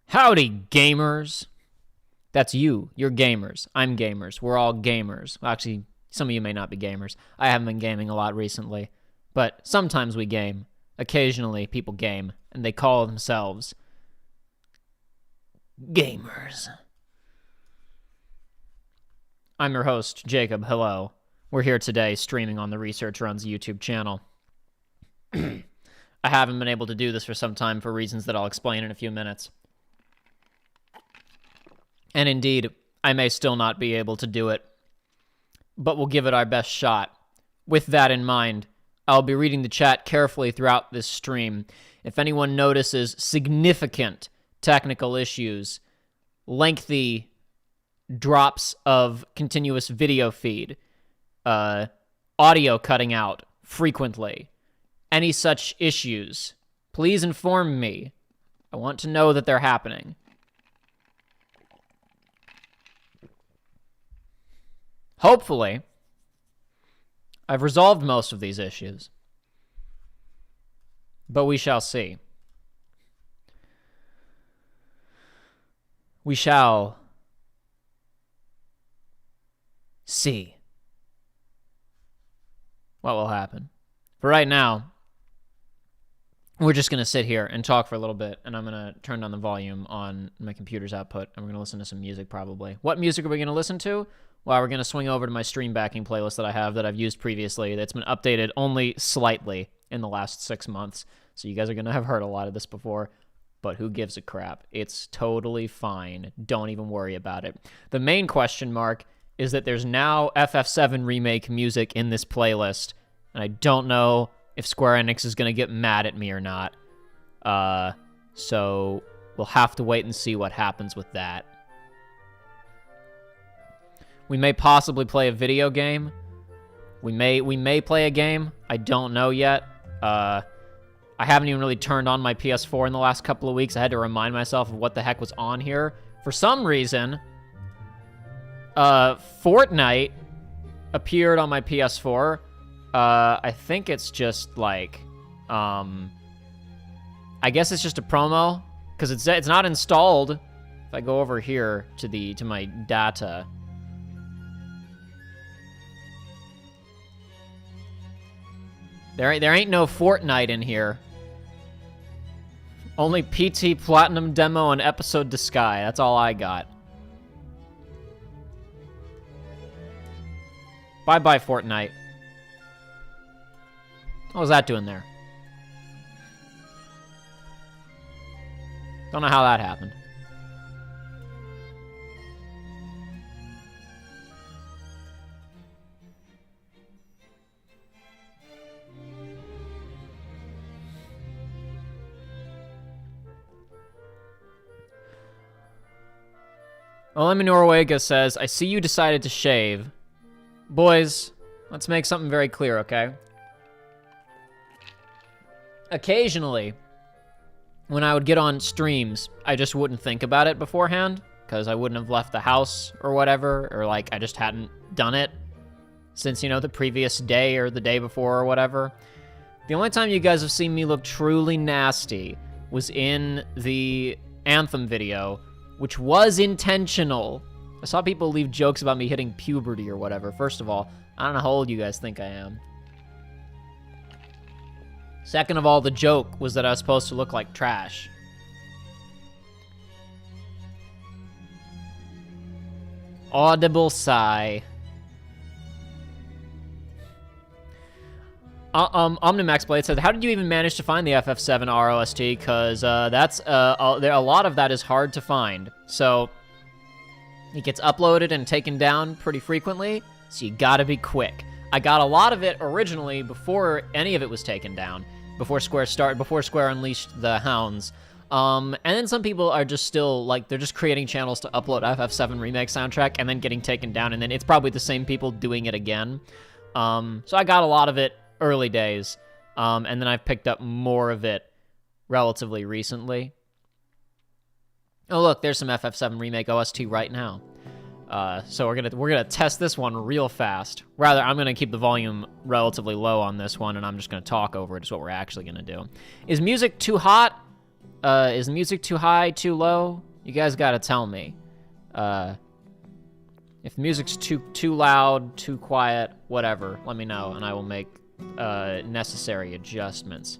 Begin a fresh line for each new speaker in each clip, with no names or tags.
Howdy, gamers. That's you. You're gamers. I'm gamers. We're all gamers. Well, actually, some of you may not be gamers. I haven't been gaming a lot recently. But sometimes we game. Occasionally, people game. And they call themselves gamers. I'm your host, Jacob. Hello. We're here today streaming on the Research Runs YouTube channel. I haven't been able to do this for some time for reasons that I'll explain in a few minutes. And indeed, I may still not be able to do it, but we'll give it our best shot. With that in mind, I'll be reading the chat carefully throughout this stream. If anyone notices significant technical issues, lengthy drops of continuous video feed, audio cutting out frequently, any such issues, please inform me. I want to know that they're happening. Hopefully, I've resolved most of these issues, but we shall see. We shall see what will happen. For right now, we're just going to sit here and talk for a little bit, and I'm going to turn down the volume on my computer's output, and we're going to listen to some music probably. What music are we going to listen to? Well, we're going to swing over to my stream backing playlist that I have that I've used previously that's been updated only slightly in the last 6 months. So you guys are going to have heard a lot of this before, but who gives a crap? It's totally fine. Don't even worry about it. The main question mark is that there's now FF7 Remake music in this playlist, and I don't know if Square Enix is going to get mad at me or not. So we'll have to wait and see what happens with that. We may possibly play a video game. We may play a game. I don't know yet. I haven't even really turned on my PS4 in the last couple of weeks. I had to remind myself of what the heck was on here. For some reason, Fortnite appeared on my PS4. I think it's just like, I guess it's just a promo because it's not installed. If I go over here to my data. There ain't no Fortnite in here. Only PT Platinum Demo and Episode to Sky. That's all I got. Bye-bye, Fortnite. What was that doing there? Don't know how that happened. Olemi Norwega says, I see you decided to shave. Boys, let's make something very clear, okay? Occasionally, when I would get on streams, I just wouldn't think about it beforehand, because I wouldn't have left the house or whatever, or like I just hadn't done it since, the previous day or the day before or whatever. The only time you guys have seen me look truly nasty was in the Anthem video, which was intentional. I saw people leave jokes about me hitting puberty or whatever. First of all, I don't know how old you guys think I am. Second of all, the joke was that I was supposed to look like trash. Audible sigh. Omnimax Blade said, how did you even manage to find the FF7 ROST? Because that's a lot of that is hard to find. So it gets uploaded and taken down pretty frequently, so you gotta be quick. I got a lot of it originally before any of it was taken down, before Square unleashed the hounds. And then some people are just still, like, they're just creating channels to upload FF7 Remake soundtrack and then getting taken down, and then it's probably the same people doing it again. So I got a lot of it early days, and then I've picked up more of it relatively recently. Oh look, there's some FF7 Remake OST right now. So we're gonna test this one real fast. Rather, I'm gonna keep the volume relatively low on this one, and I'm just gonna talk over it. Is what we're actually gonna do. Is music too hot? Is the music too high, too low? You guys gotta tell me. If the music's too loud, too quiet, whatever, let me know, and I will make necessary adjustments.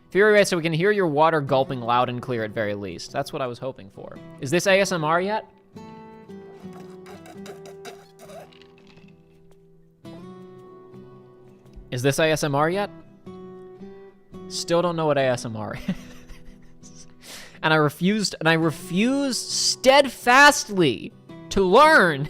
Fury Rate, so we can hear your water gulping loud and clear at very least. That's what I was hoping for. Is this ASMR yet? Is this ASMR yet? Still don't know what ASMR is. And I refuse steadfastly to learn.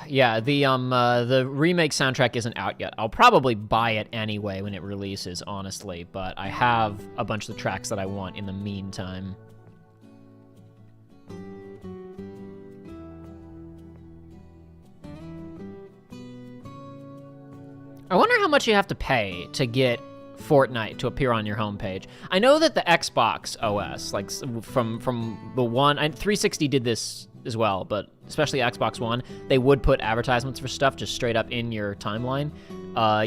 Yeah, the remake soundtrack isn't out yet. I'll probably buy it anyway when it releases, honestly, but I have a bunch of the tracks that I want in the meantime. I wonder how much you have to pay to get Fortnite to appear on your homepage. I know that the Xbox OS, like from the one, 360 did this as well, but especially Xbox One, they would put advertisements for stuff just straight up in your timeline,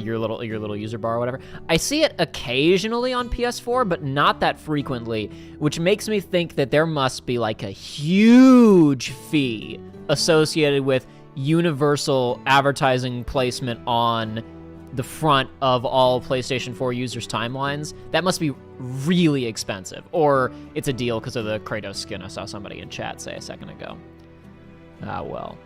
your little user bar or whatever. I see it occasionally on PS4, but not that frequently, which makes me think that there must be like a huge fee associated with universal advertising placement on the front of all PlayStation 4 users' timelines. That must be really expensive. Or it's a deal because of the Kratos skin I saw somebody in chat say a second ago. Ah, well.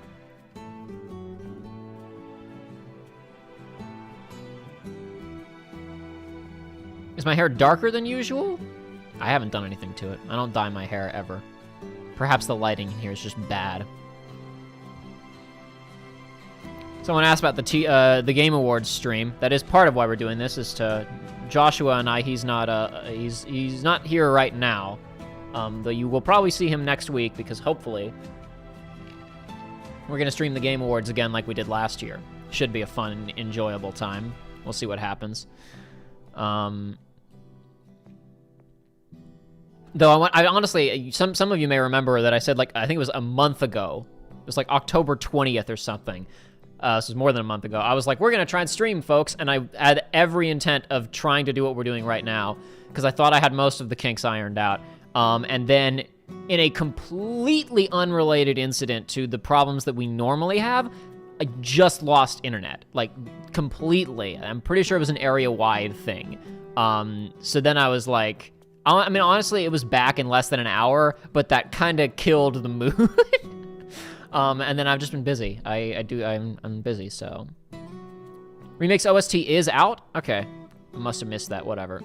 Is my hair darker than usual? I haven't done anything to it. I don't dye my hair ever. Perhaps the lighting in here is just bad. Someone asked about the Game Awards stream. That is part of why we're doing this. Is to Joshua and I. He's not here right now, though you will probably see him next week because hopefully we're gonna stream the Game Awards again like we did last year. Should be a fun, enjoyable time. We'll see what happens. Though I honestly, some of you may remember that I said, like, I think it was a month ago. It was like October 20th or something. So it was more than a month ago. I was like, we're going to try and stream, folks. And I had every intent of trying to do what we're doing right now because I thought I had most of the kinks ironed out. And then in a completely unrelated incident to the problems that we normally have, I just lost internet, like completely. I'm pretty sure it was an area-wide thing. So then I was like, I mean, honestly, it was back in less than an hour, but that kind of killed the mood. And then I've just been busy. I'm busy, so. Remake's OST is out? Okay. I must have missed that, whatever.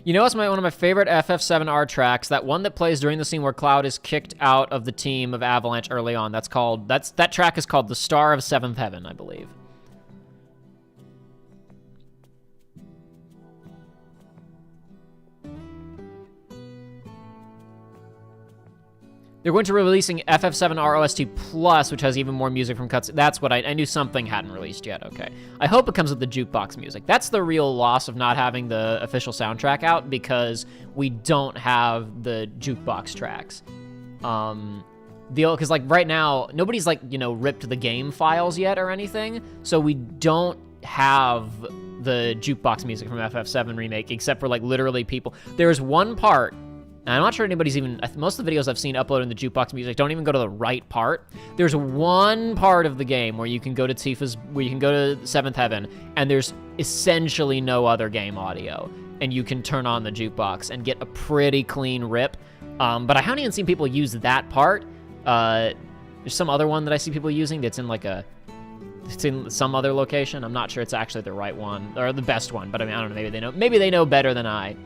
You know what's one of my favorite FF7R tracks? That one that plays during the scene where Cloud is kicked out of the team of Avalanche early on. That track is called The Star of Seventh Heaven, I believe. They're going to be releasing FF7R OST Plus, which has even more music from cuts. That's what I knew something hadn't released yet, okay. I hope it comes with the jukebox music. That's the real loss of not having the official soundtrack out, because we don't have the jukebox tracks. Because, like, right now, nobody's, like, you know, ripped the game files yet or anything, so we don't have the jukebox music from FF7 Remake, except for, like, literally people. There's one part. And I'm not sure anybody's even, most of the videos I've seen uploading the jukebox music don't even go to the right part. There's one part of the game where you can go to Tifa's, where you can go to Seventh Heaven, and there's essentially no other game audio. And you can turn on the jukebox and get a pretty clean rip. But I haven't even seen people use that part. There's some other one that I see people using that's in like it's in some other location. I'm not sure it's actually the right one, or the best one, but I mean, I don't know, maybe they know better than I.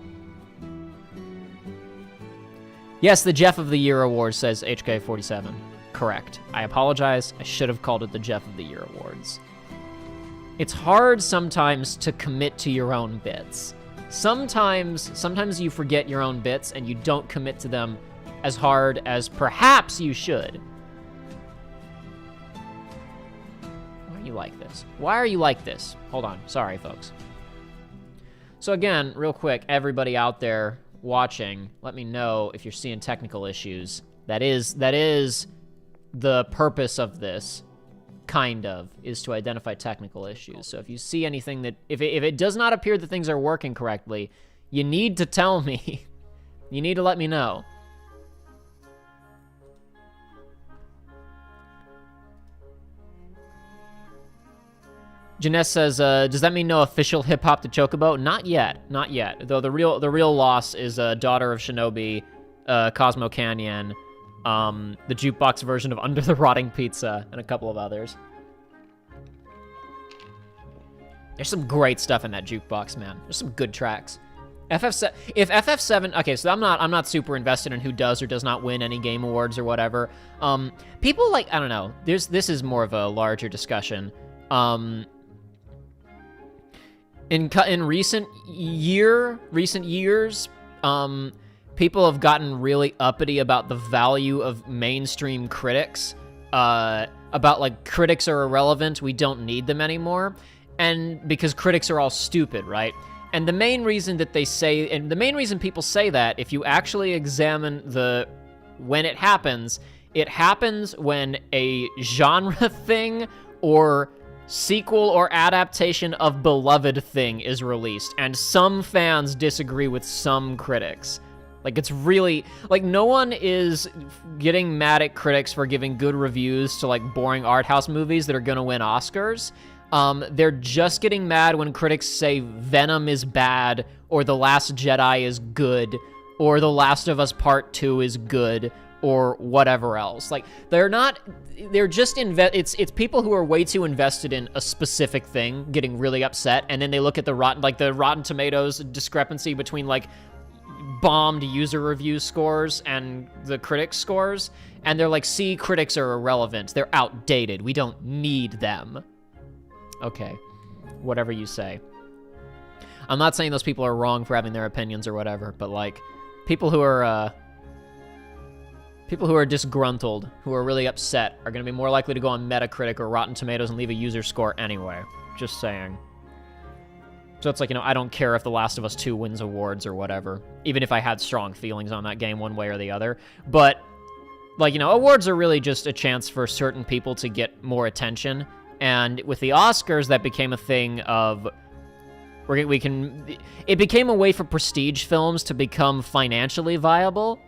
Yes, the Jeff of the Year Award, says HK47. Correct. I apologize. I should have called it the Jeff of the Year Awards. It's hard sometimes to commit to your own bits. Sometimes you forget your own bits and you don't commit to them as hard as perhaps you should. Why are you like this? Why are you like this? Hold on. Sorry, folks. So again, real quick, everybody out there, watching, let me know if you're seeing technical issues. That is the purpose of this, kind of, is to identify technical issues. So if you see anything that, if it does not appear that things are working correctly, you need to tell me. You need to let me know. Janess says, does that mean no official hip-hop to Chocobo? Not yet. Not yet. Though the real loss is Daughter of Shinobi, Cosmo Canyon, the jukebox version of Under the Rotting Pizza, and a couple of others. There's some great stuff in that jukebox, man. There's some good tracks. If FF7, okay, so I'm not super invested in who does or does not win any game awards or whatever. People like, I don't know. This is more of a larger discussion. In recent years, people have gotten really uppity about the value of mainstream critics, about like critics are irrelevant, we don't need them anymore, and because critics are all stupid, right? And the main reason that they say, and the main reason people say that, if you actually examine when it happens when a genre thing or sequel or adaptation of beloved thing is released, and some fans disagree with some critics. Like, it's really, like, no one is getting mad at critics for giving good reviews to, like, boring art house movies that are gonna win Oscars. They're just getting mad when critics say Venom is bad, or The Last Jedi is good, or The Last of Us Part 2 is good, or whatever else. Like, they're just it's people who are way too invested in a specific thing getting really upset, and then they look at the Rotten Tomatoes discrepancy between, like, bombed user review scores and the critics scores, and they're like, see, critics are irrelevant, they're outdated, we don't need them. Okay, whatever you say. I'm not saying those people are wrong for having their opinions or whatever, but, like, people who are disgruntled, who are really upset, are going to be more likely to go on Metacritic or Rotten Tomatoes and leave a user score anyway. Just saying. So it's like, you know, I don't care if The Last of Us 2 wins awards or whatever, even if I had strong feelings on that game one way or the other. But, like, you know, awards are really just a chance for certain people to get more attention. And with the Oscars, that became a thing of, it became a way for prestige films to become financially viable.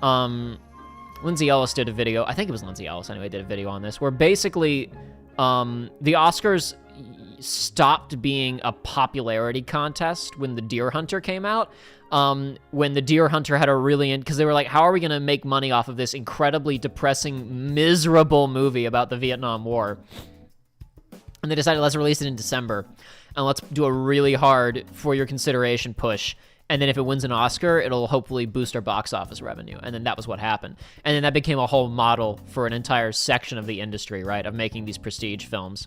Lindsay Ellis did a video, I think it was Lindsay Ellis anyway, did a video on this, where basically the Oscars stopped being a popularity contest when The Deer Hunter came out. When The Deer Hunter had a really, because they were like, how are we going to make money off of this incredibly depressing, miserable movie about the Vietnam War? And they decided, let's release it in December, and let's do a really hard for your consideration push. And then if it wins an Oscar, it'll hopefully boost our box office revenue. And then that was what happened. And then that became a whole model for an entire section of the industry, right, of making these prestige films.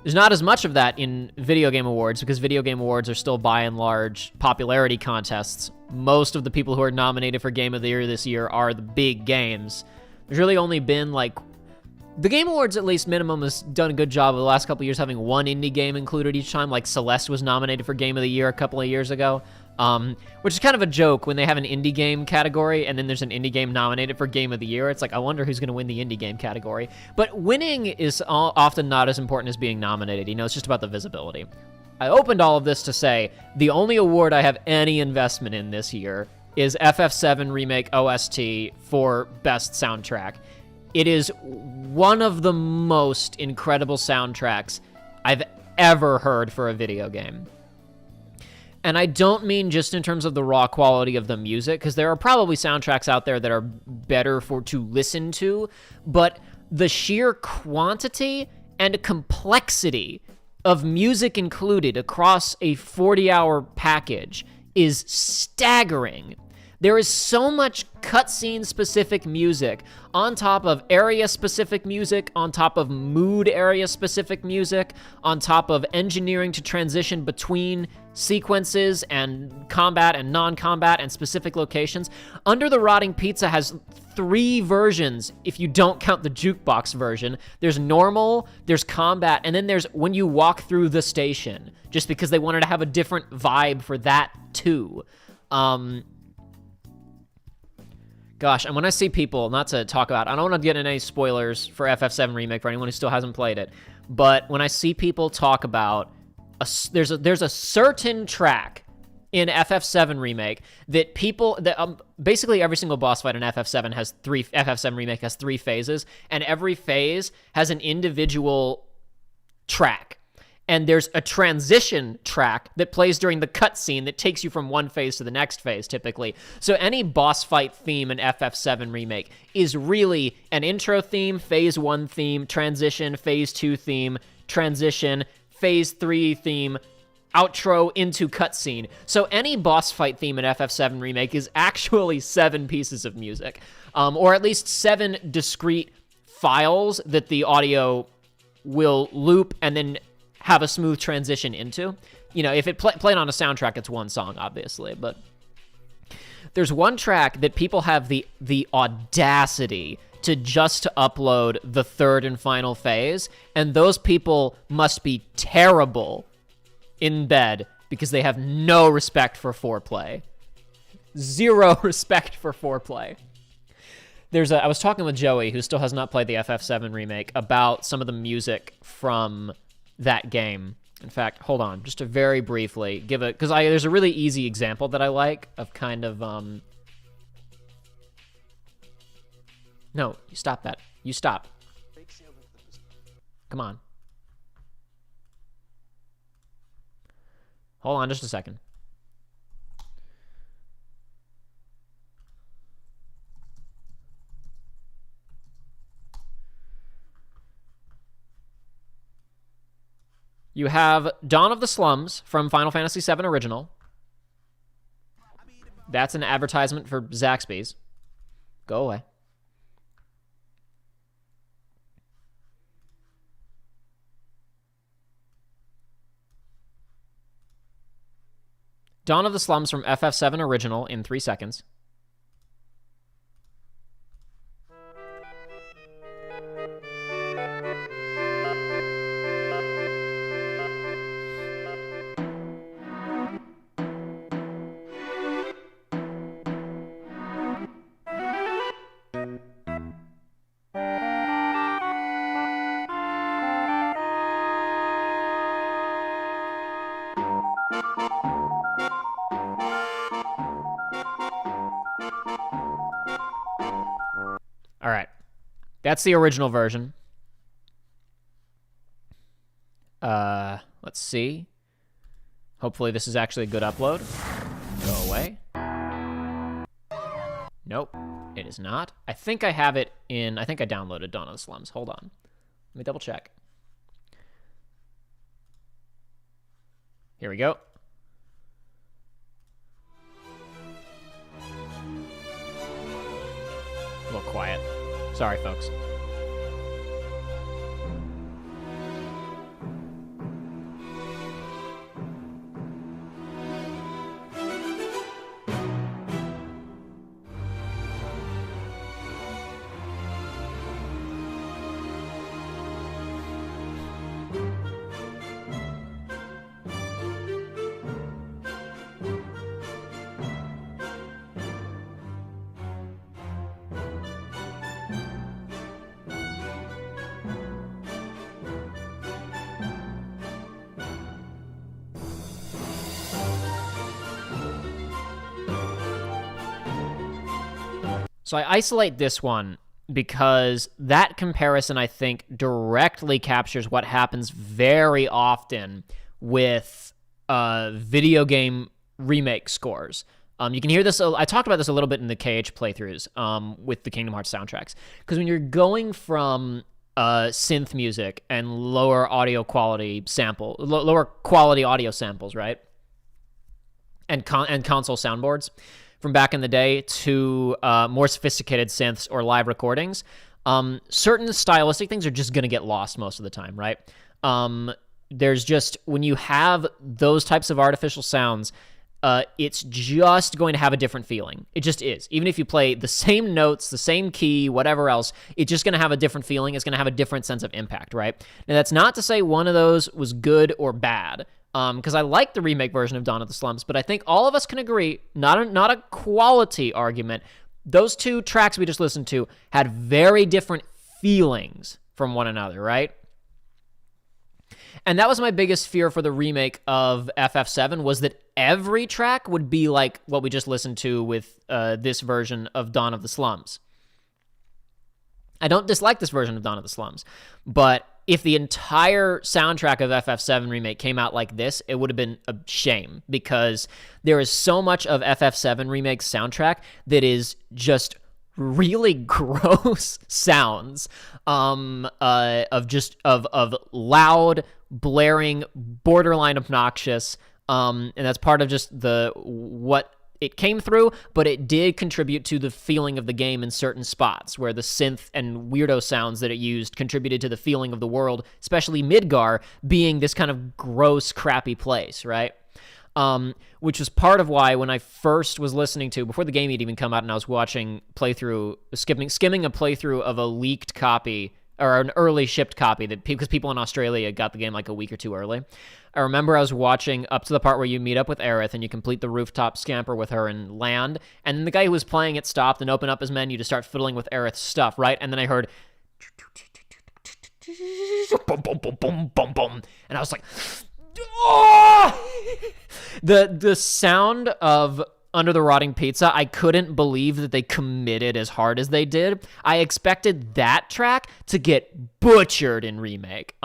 There's not as much of that in video game awards, because video game awards are still, by and large, popularity contests. Most of the people who are nominated for Game of the Year this year are the big games. There's really only been, like, the Game Awards, at least minimum, has done a good job of the last couple of years having one indie game included each time. Like, Celeste was nominated for Game of the Year a couple of years ago, which is kind of a joke when they have an indie game category and then there's an indie game nominated for Game of the Year. It's like, I wonder who's going to win the indie game category. But winning is often not as important as being nominated. You know, it's just about the visibility. I opened all of this to say the only award I have any investment in this year is FF7 Remake OST for Best Soundtrack. It is one of the most incredible soundtracks I've ever heard for a video game. And I don't mean just in terms of the raw quality of the music, because there are probably soundtracks out there that are better to listen to, but the sheer quantity and complexity of music included across a 40-hour package is staggering. There is so much cutscene-specific music, on top of area-specific music, on top of mood area-specific music, on top of engineering to transition between sequences and combat and non-combat and specific locations. Under the Rotting Pizza has 3 versions, if you don't count the jukebox version. There's normal, there's combat, and then there's when you walk through the station, just because they wanted to have a different vibe for that too. Gosh, and when I see people, not to talk about, I don't want to get into any spoilers for FF7 Remake for anyone who still hasn't played it, but when I see people talk about, there's a certain track in FF7 Remake that people, basically every single boss fight in FF7 Remake has 3 phases, and every phase has an individual track. And there's a transition track that plays during the cutscene that takes you from one phase to the next phase, typically. So any boss fight theme in FF7 Remake is really an intro theme, phase 1 theme, transition, phase 2 theme, transition, phase 3 theme, outro into cutscene. So any boss fight theme in FF7 Remake is actually 7 pieces of music, or at least 7 discrete files that the audio will loop and then have a smooth transition into. You know, if it played on a soundtrack, it's one song, obviously, but there's one track that people have the audacity to just upload the 3rd and final phase, and those people must be terrible in bed because they have no respect for foreplay. 0 respect for foreplay. I was talking with Joey, who still has not played the FF7 Remake, about some of the music from that game. In fact, hold on, just to very briefly give it, because there's a really easy example that I like of kind of, no, you stop that. You stop. Come on. Hold on just a second. You have Dawn of the Slums from Final Fantasy VII Original. That's an advertisement for Zaxby's. Go away. Dawn of the Slums from FF7 Original in 3 seconds. All right. That's the original version. Let's see. Hopefully this is actually a good upload. Go away. Nope, it is not. I think I have it in, I think I downloaded Dawn of the Slums. Hold on. Let me double check. Here we go. A little quiet. Sorry, folks. So I isolate this one because that comparison, I think, directly captures what happens very often with video game remake scores. You can hear this, I talked about this a little bit in the KH playthroughs with the Kingdom Hearts soundtracks. Because when you're going from synth music and lower quality audio samples, right? And console soundboards. from back in the day to more sophisticated synths or live recordings, certain stylistic things are just going to get lost most of the time, right? There's just, when you have those types of artificial sounds, it's just going to have a different feeling. It just is. Even if you play the same notes, the same key, whatever else, it's just going to have a different feeling. It's going to have a different sense of impact, right? Now, that's not to say one of those was good or bad, because I like the remake version of Dawn of the Slums, but I think all of us can agree, not a quality argument, those two tracks we just listened to had very different feelings from one another, right? And that was my biggest fear for the remake of FF7, was that every track would be like what we just listened to with this version of Dawn of the Slums. I don't dislike this version of Dawn of the Slums, but if the entire soundtrack of FF7 Remake came out like this, it would have been a shame, because there is so much of FF7 Remake's soundtrack that is just really gross sounds of loud, blaring, borderline obnoxious, and that's part of just what it came through, but it did contribute to the feeling of the game in certain spots where the synth and weirdo sounds that it used contributed to the feeling of the world, especially Midgar being this kind of gross, crappy place, right? Which was part of why when I first was listening to, before the game had even come out and I was watching skimming a playthrough of a leaked copy, or an early shipped copy, because people in Australia got the game like a week or two early. I remember I was watching up to the part where you meet up with Aerith and you complete the rooftop scamper with her and land, and then the guy who was playing it stopped and opened up his menu to start fiddling with Aerith's stuff, right? And then I heard boom, boom, boom, boom, boom, boom, and I was like, oh! The sound of Under the Rotting Pizza, I couldn't believe that they committed as hard as they did. I expected that track to get butchered in Remake.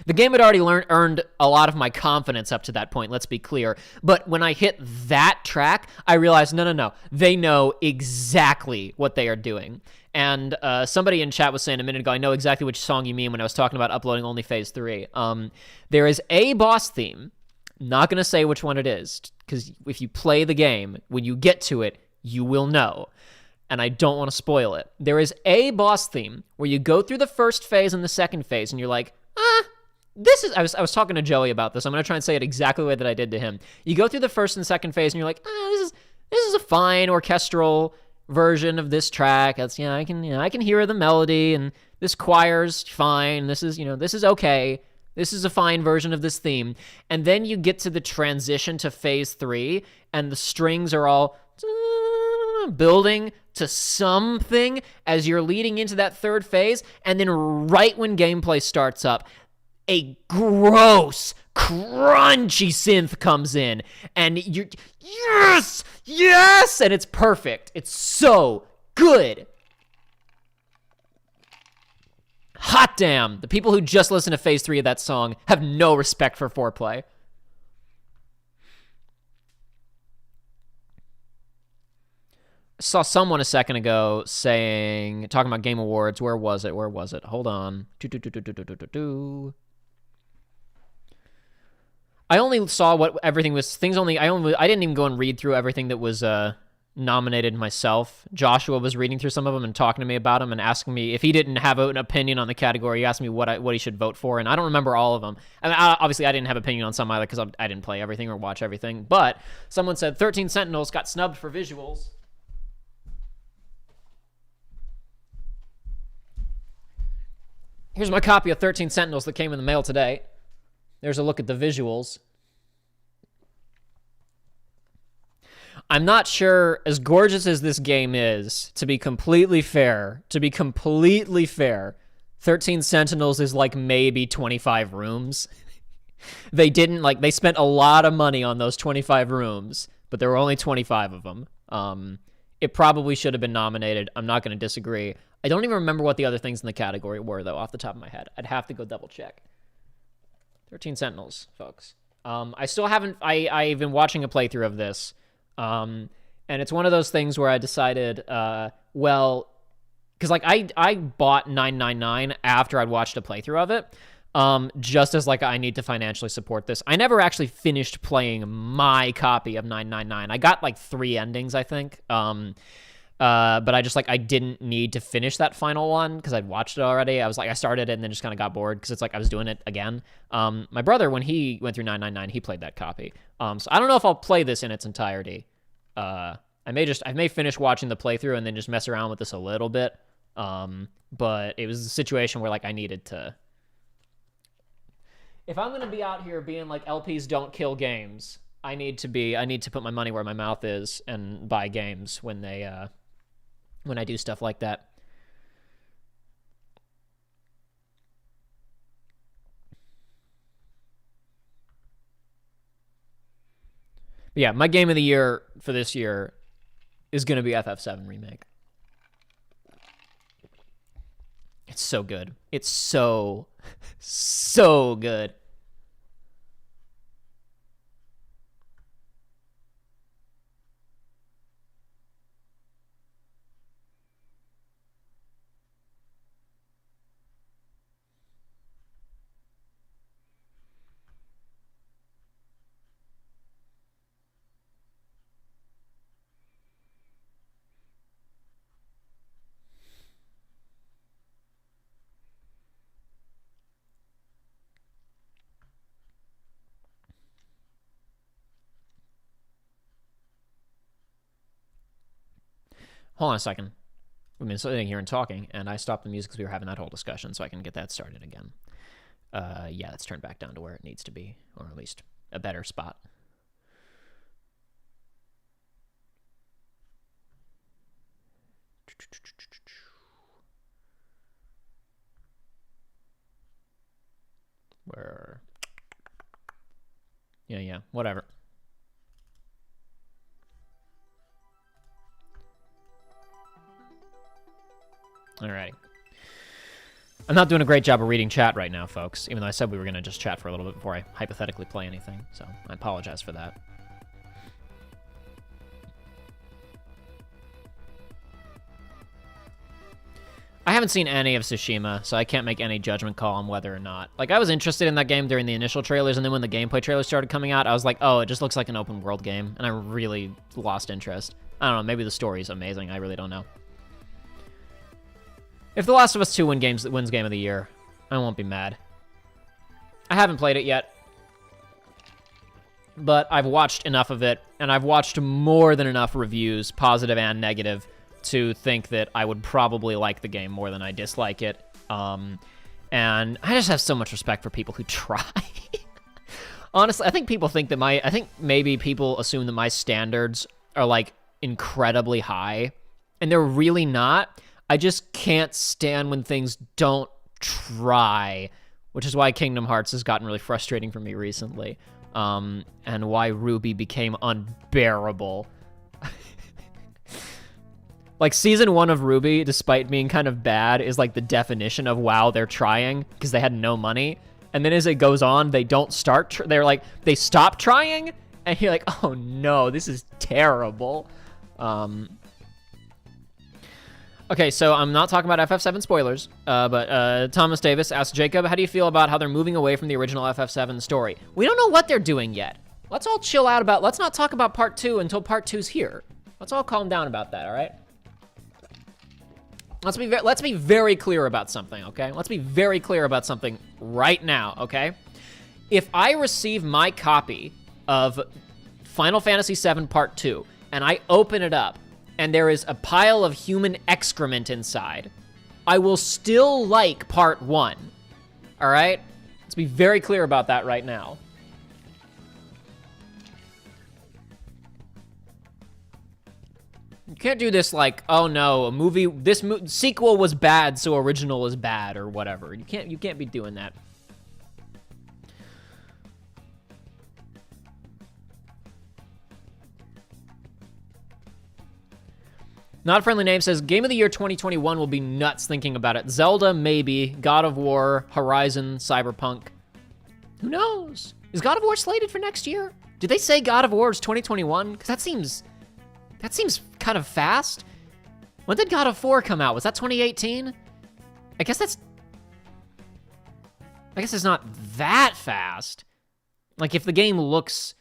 The game had already earned a lot of my confidence up to that point, let's be clear. But when I hit that track, I realized, no, they know exactly what they are doing. And somebody in chat was saying a minute ago, I know exactly which song you mean when I was talking about uploading only Phase 3. There is a boss theme, not going to say which one it is, because if you play the game, when you get to it, you will know. And I don't want to spoil it. There is a boss theme where you go through the first phase and the second phase, and you're like, this is... I was talking to Joey about this. I'm going to try and say it exactly the way that I did to him. You go through the first and second phase, and you're like, this is a fine orchestral version of this track. That's, I can hear the melody, and this choir's fine. This is okay. This is a fine version of this theme. And then you get to the transition to Phase 3, and the strings are all building to something as you're leading into that third phase, and then right when gameplay starts up, a gross, crunchy synth comes in, and you're, yes, and it's perfect. It's so good. Hot damn, the people who just listen to Phase 3 of that song have no respect for foreplay. I saw someone a second ago talking about Game Awards. Where was it? Hold on. I only saw what everything was. I didn't even go and read through everything that was nominated myself. Joshua was reading through some of them and talking to me about them and asking me if he didn't have an opinion on the category. He asked me what he should vote for, and I don't remember all of them. I mean, obviously, I didn't have an opinion on some either because I didn't play everything or watch everything. But someone said 13 Sentinels got snubbed for visuals. Here's my copy of 13 Sentinels that came in the mail today. There's a look at the visuals. I'm not sure, as gorgeous as this game is, to be completely fair, 13 Sentinels is like maybe 25 rooms. They spent a lot of money on those 25 rooms, but there were only 25 of them. It probably should have been nominated. I'm not going to disagree. I don't even remember what the other things in the category were, though, off the top of my head. I'd have to go double check. 13 Sentinels, folks. I still haven't... I've been watching a playthrough of this, and it's one of those things where I decided, because I bought 999 after I'd watched a playthrough of it, just as like I need to financially support this. I never actually finished playing my copy of 999. I got like 3 endings, I think. But I just like I didn't need to finish that final one because I'd watched it already. I was like I started it and then just kind of got bored because it's like I was doing it again. My brother, when he went through 999, he played that copy. So I don't know if I'll play this in its entirety. I may finish watching the playthrough and then just mess around with this a little bit. But it was a situation where like I needed to. If I'm gonna be out here being like LPs don't kill games, I need to put my money where my mouth is and buy games when I do stuff like that. But yeah, my game of the year for this year is gonna be FF7 Remake. It's so good. It's so good. Hold on a second. We've been sitting here and talking, and I stopped the music because we were having that whole discussion, so I can get that started again. Yeah, let's turn back down to where it needs to be, or at least a better spot. Where? Yeah, whatever. Alrighty. I'm not doing a great job of reading chat right now, folks, even though I said we were going to just chat for a little bit before I hypothetically play anything, so I apologize for that. I haven't seen any of Tsushima, so I can't make any judgment call on whether or not. Like, I was interested in that game during the initial trailers, and then when the gameplay trailers started coming out, I was like, oh, it just looks like an open world game, and I really lost interest. I don't know, maybe the story's amazing, I really don't know. If The Last of Us 2 wins Game of the Year, I won't be mad. I haven't played it yet, but I've watched enough of it, and I've watched more than enough reviews, positive and negative, to think that I would probably like the game more than I dislike it. And I just have so much respect for people who try. Honestly, I think people think that I think maybe people assume that my standards are, like, incredibly high, and they're really not. I just can't stand when things don't try, which is why Kingdom Hearts has gotten really frustrating for me recently, and why Ruby became unbearable. Like, Season 1 of Ruby, despite being kind of bad, is like the definition of, wow, they're trying, because they had no money, and then as it goes on, they don't start, they stop trying, and you're like, oh no, this is terrible. Okay, so I'm not talking about FF7 spoilers, but Thomas Davis asked Jacob, how do you feel about how they're moving away from the original FF7 story? We don't know what they're doing yet. Let's all chill out let's not talk about Part 2 until Part 2's here. Let's all calm down about that, all right? Let's be very clear about something, okay? Let's be very clear about something right now, okay? If I receive my copy of Final Fantasy VII Part 2, and I open it up, and there is a pile of human excrement inside, I will still like Part 1. All right? Let's be very clear about that right now. You can't do this like, oh no, this sequel was bad, so original is bad, or whatever. You can't be doing that. Not Friendly Name says, Game of the Year 2021 will be nuts thinking about it. Zelda, maybe. God of War, Horizon, Cyberpunk. Who knows? Is God of War slated for next year? Did they say God of War is 2021? Because that seems kind of fast. When did God of War come out? Was that 2018? I guess that's I guess it's not that fast. Like, if the game looks...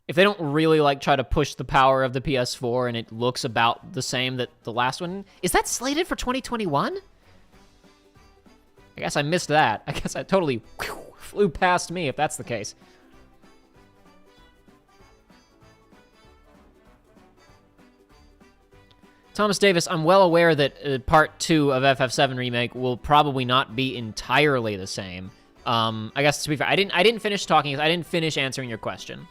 If they don't really, like, try to push the power of the PS4 and it looks about the same that the last one... Is that slated for 2021? I guess I missed that. I guess I totally flew past me if that's the case. Thomas Davis, I'm well aware that Part 2 of FF7 Remake will probably not be entirely the same. I guess, to be fair, I didn't finish talking. I didn't finish answering your question.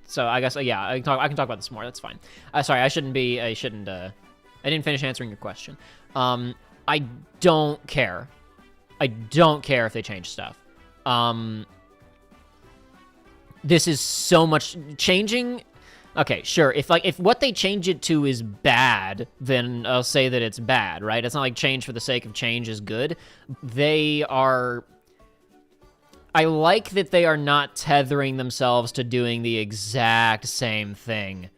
So I guess, yeah, I can talk about this more. That's fine. Sorry, I didn't finish answering your question. I don't care. I don't care if they change stuff. This is so much changing. Okay, sure. If what they change it to is bad, then I'll say that it's bad, right? It's not like change for the sake of change is good. I like that they are not tethering themselves to doing the exact same thing.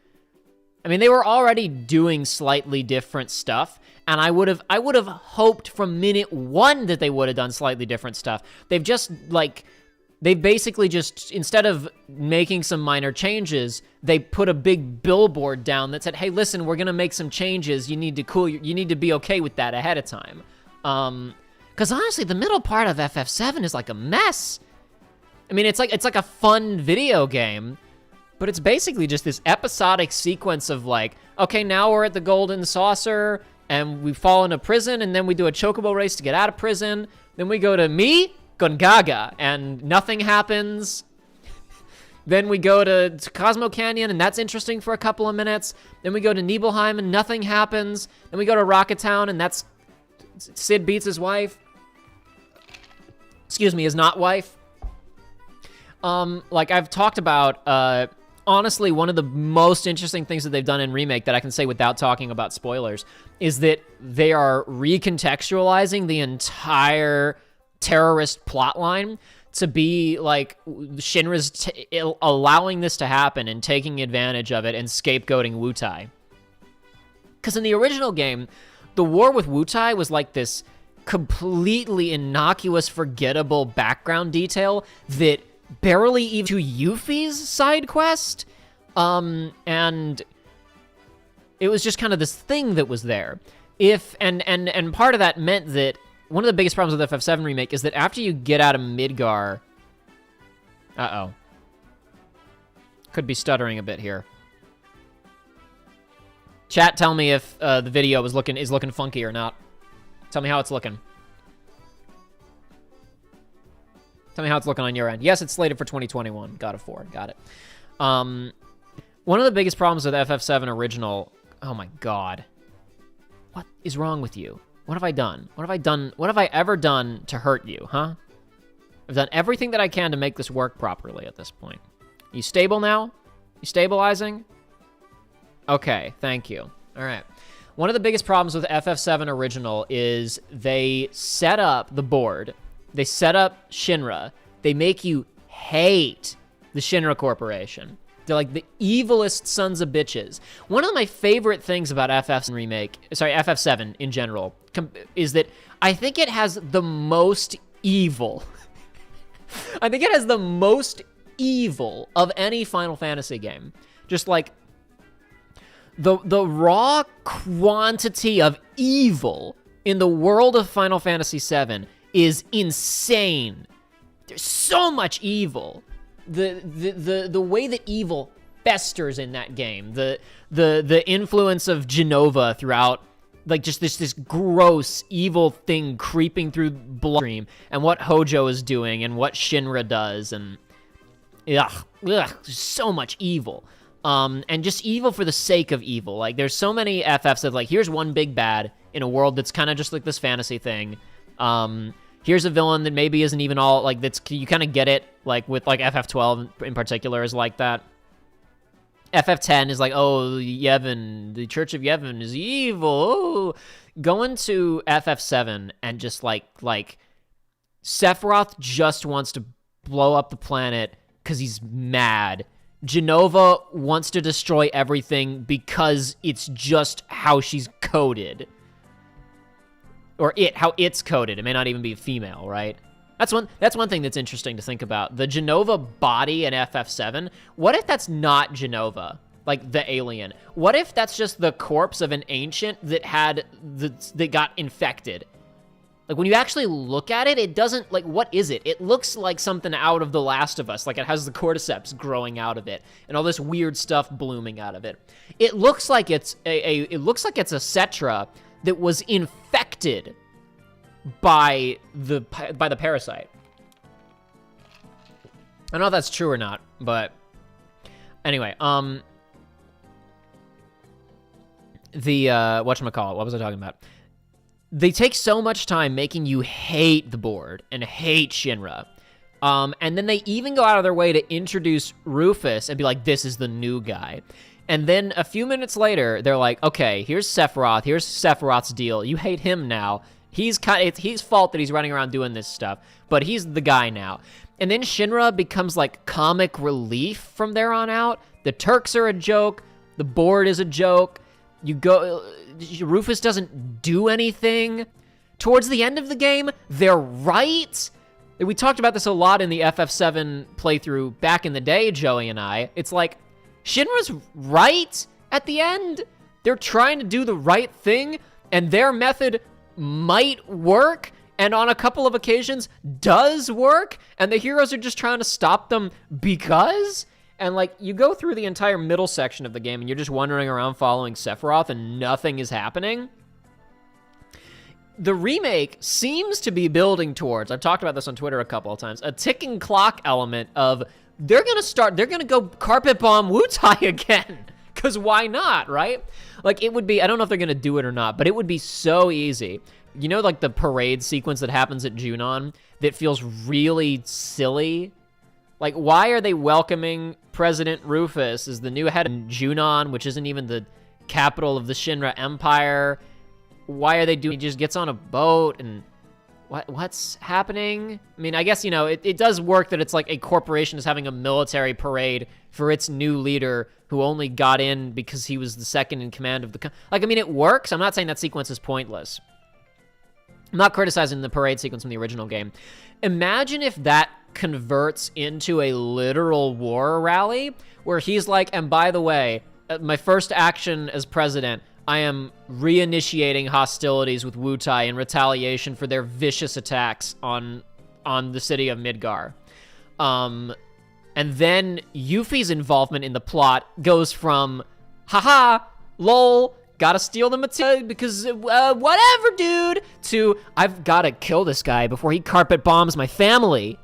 I mean, they were already doing slightly different stuff, and I would have hoped from minute one that they would have done slightly different stuff. They've basically just, instead of making some minor changes, they put a big billboard down that said, hey, listen, we're gonna make some changes. You need to be okay with that ahead of time. Because honestly, the middle part of FF7 is like a mess. I mean, it's like a fun video game, but it's basically just this episodic sequence of like, okay, now we're at the Golden Saucer, and we fall into prison, and then we do a chocobo race to get out of prison. Then we go to Gongaga, and nothing happens. Then we go to Cosmo Canyon, and that's interesting for a couple of minutes. Then we go to Nibelheim, and nothing happens. Then we go to Rocket Town, and that's Sid beats his wife. Excuse me, his not wife. Like I've talked about, honestly, one of the most interesting things that they've done in Remake that I can say without talking about spoilers is that they are recontextualizing the entire terrorist plotline to be like Shinra's allowing this to happen and taking advantage of it and scapegoating Wutai. Because in the original game, the war with Wutai was like this completely innocuous, forgettable background detail that barely even to Yuffie's side quest, and it was just kind of this thing that was there. And part of that meant that one of the biggest problems with FF7 Remake is that after you get out of Midgar, could be stuttering a bit here. Chat, tell me if the video is looking funky or not. Tell me how it's looking. Tell me how it's looking on your end. Yes, it's slated for 2021. God of 4. Got it. One of the biggest problems with FF7 Original... Oh my god. What is wrong with you? What have I done? What have I ever done to hurt you, huh? I've done everything that I can to make this work properly at this point. You stable now? You stabilizing? Okay, thank you. All right. One of the biggest problems with FF7 Original is they set up the board... They set up Shinra. They make you hate the Shinra Corporation. They're like the evilest sons of bitches. One of my favorite things about FF7 in general, is that I think it has the most evil. I think it has the most evil of any Final Fantasy game. Just like the raw quantity of evil in the world of Final Fantasy VII is insane. There's so much evil. The way that evil festers in that game, the influence of Genova throughout, like just this gross evil thing creeping through bloodstream, and what Hojo is doing and what Shinra does, and there's so much evil. And just evil for the sake of evil. Like there's so many FFs that like, here's one big bad in a world that's kind of just like this fantasy thing. Here's a villain that maybe isn't even all, like, that's, you kind of get it, like, with, like, FF12 in particular is like that. FF10 is like, oh, Yevon, the Church of Yevon is evil. Oh. Going to FF7 and just, like, Sephiroth just wants to blow up the planet because he's mad. Genova wants to destroy everything because it's just how she's coded. Or how it's coded. It may not even be female, right? That's one thing that's interesting to think about. The Genova body in FF7, what if that's not Genova? Like the alien. What if that's just the corpse of an ancient that got infected? Like when you actually look at it, it doesn't, like, what is it? It looks like something out of The Last of Us. Like it has the cordyceps growing out of it and all this weird stuff blooming out of it. It looks like it's a Cetra that was infected by the parasite. I don't know if that's true or not, but anyway, whatchamacallit, what was I talking about? They take so much time making you hate the board and hate Shinra. And then they even go out of their way to introduce Rufus and be like, this is the new guy. And then a few minutes later, they're like, okay, here's Sephiroth. Here's Sephiroth's deal. You hate him now. It's his fault that he's running around doing this stuff, but he's the guy now. And then Shinra becomes like comic relief from there on out. The Turks are a joke. The board is a joke. Rufus doesn't do anything. Towards the end of the game, they're right. We talked about this a lot in the FF7 playthrough back in the day, Joey and I. It's like, Shinra's right at the end. They're trying to do the right thing, and their method might work, and on a couple of occasions does work, and the heroes are just trying to stop them because... And, like, you go through the entire middle section of the game, and you're just wandering around following Sephiroth, and nothing is happening. The remake seems to be building towards, I've talked about this on Twitter a couple of times, a ticking clock element of they're gonna go carpet bomb Wutai again. Because why not, right? Like, it would be, I don't know if they're gonna do it or not, but it would be so easy. You know, like, the parade sequence that happens at Junon that feels really silly? Like, why are they welcoming President Rufus as the new head of Junon, which isn't even the capital of the Shinra Empire? Why are they doing, he just gets on a boat and what's happening? I mean, I guess, you know, it does work that it's like a corporation is having a military parade for its new leader who only got in because he was the second in command of the, like, I mean, it works. I'm not saying that sequence is pointless. I'm not criticizing the parade sequence from the original game. Imagine if that converts into a literal war rally where he's like, and by the way, my first action as president, I am reinitiating hostilities with Wutai in retaliation for their vicious attacks on the city of Midgar. And then Yuffie's involvement in the plot goes from, haha, lol, gotta steal the material because whatever, dude, to I've gotta kill this guy before he carpet bombs my family.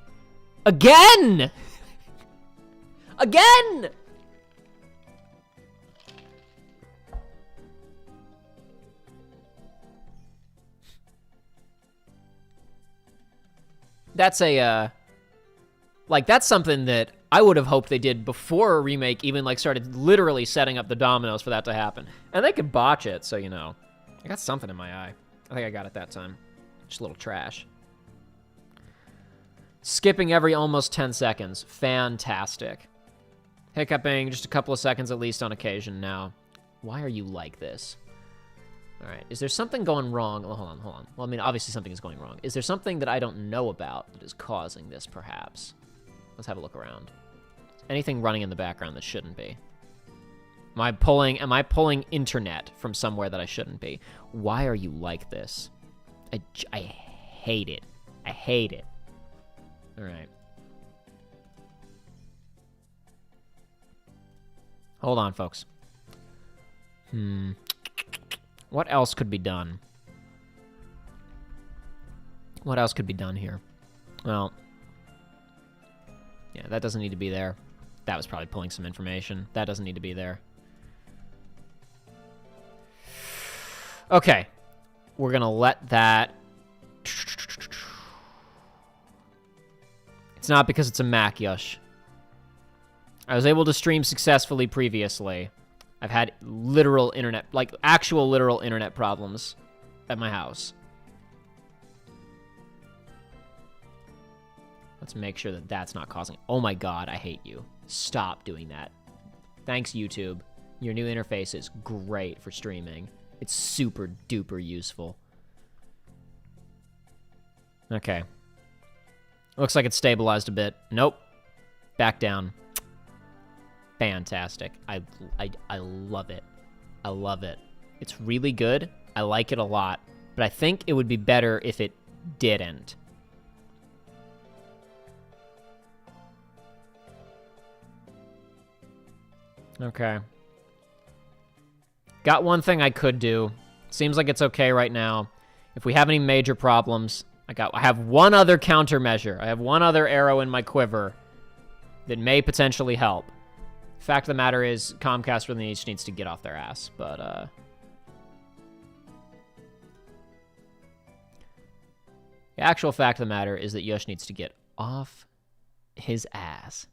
Again! Again! That's that's something that I would have hoped they did before a remake even, like, started literally setting up the dominoes for that to happen. And they could botch it, so, you know. I got something in my eye. I think I got it that time. Just a little trash. Skipping every almost 10 seconds. Fantastic. Hiccuping just a couple of seconds at least on occasion now. Why are you like this? All right, is there something going wrong? Oh, hold on. Well, I mean, obviously something is going wrong. Is there something that I don't know about that is causing this, perhaps? Let's have a look around. Anything running in the background that shouldn't be? Am I pulling internet from somewhere that I shouldn't be? Why are you like this? I hate it. I hate it. All right. Hold on, folks. What else could be done? What else could be done here? Well, yeah, that doesn't need to be there. That was probably pulling some information. That doesn't need to be there. Okay. We're gonna let that... It's not because it's a Mac, Yush. I was able to stream successfully previously. I've had literal internet, like actual literal internet problems at my house. Let's make sure that that's not causing... Oh my god, I hate you. Stop doing that. Thanks, YouTube. Your new interface is great for streaming. It's super duper useful. Okay. Looks like it's stabilized a bit. Nope. Back down. Fantastic. I love it. I love it. It's really good. I like it a lot. But I think it would be better if it didn't. Okay. Got one thing I could do. Seems like it's okay right now. If we have any major problems, I have one other countermeasure. I have one other arrow in my quiver that may potentially help. Fact of the matter is, Comcast really needs to get off their ass, but, the actual fact of the matter is that Yosh needs to get off his ass.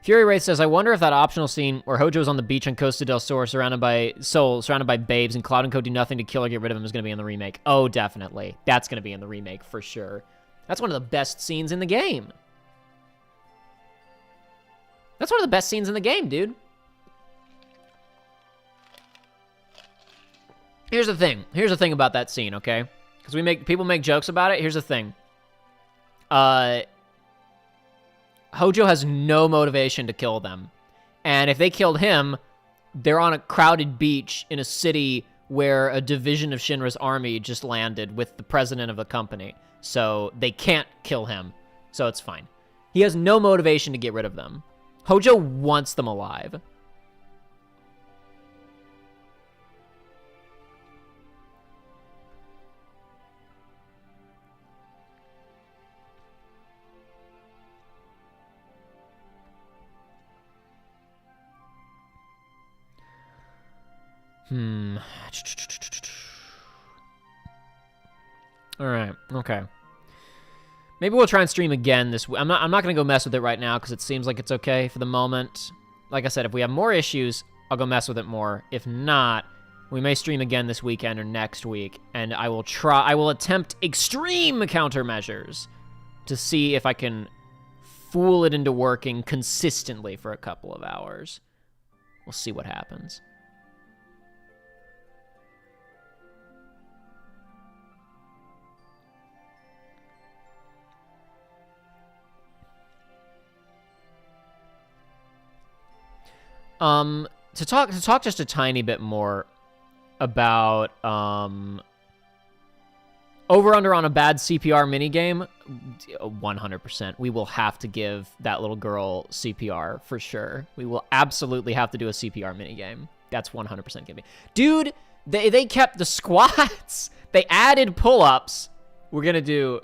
Fury Wraith says, I wonder if that optional scene where Hojo's on the beach on Costa del Sol surrounded by babes, and Cloud and Co do nothing to kill or get rid of him is going to be in the remake. Oh, definitely. That's going to be in the remake for sure. That's one of the best scenes in the game. That's one of the best scenes in the game, dude. Here's the thing. Here's the thing about that scene, okay? Because people make jokes about it. Here's the thing. Hojo has no motivation to kill them. And if they killed him, they're on a crowded beach in a city where a division of Shinra's army just landed with the president of the company. So they can't kill him. So it's fine. He has no motivation to get rid of them. Hojo wants them alive. All right. Okay. Maybe we'll try and stream again this week. I'm not going to go mess with it right now because it seems like it's okay for the moment. Like I said, if we have more issues, I'll go mess with it more. If not, we may stream again this weekend or next week, and I will attempt extreme countermeasures to see if I can fool it into working consistently for a couple of hours. We'll see what happens. To talk just a tiny bit more about, over-under on a bad CPR minigame, 100%. We will have to give that little girl CPR for sure. We will absolutely have to do a CPR minigame. That's 100% going to be. Dude, they kept the squats. They added pull-ups. We're going to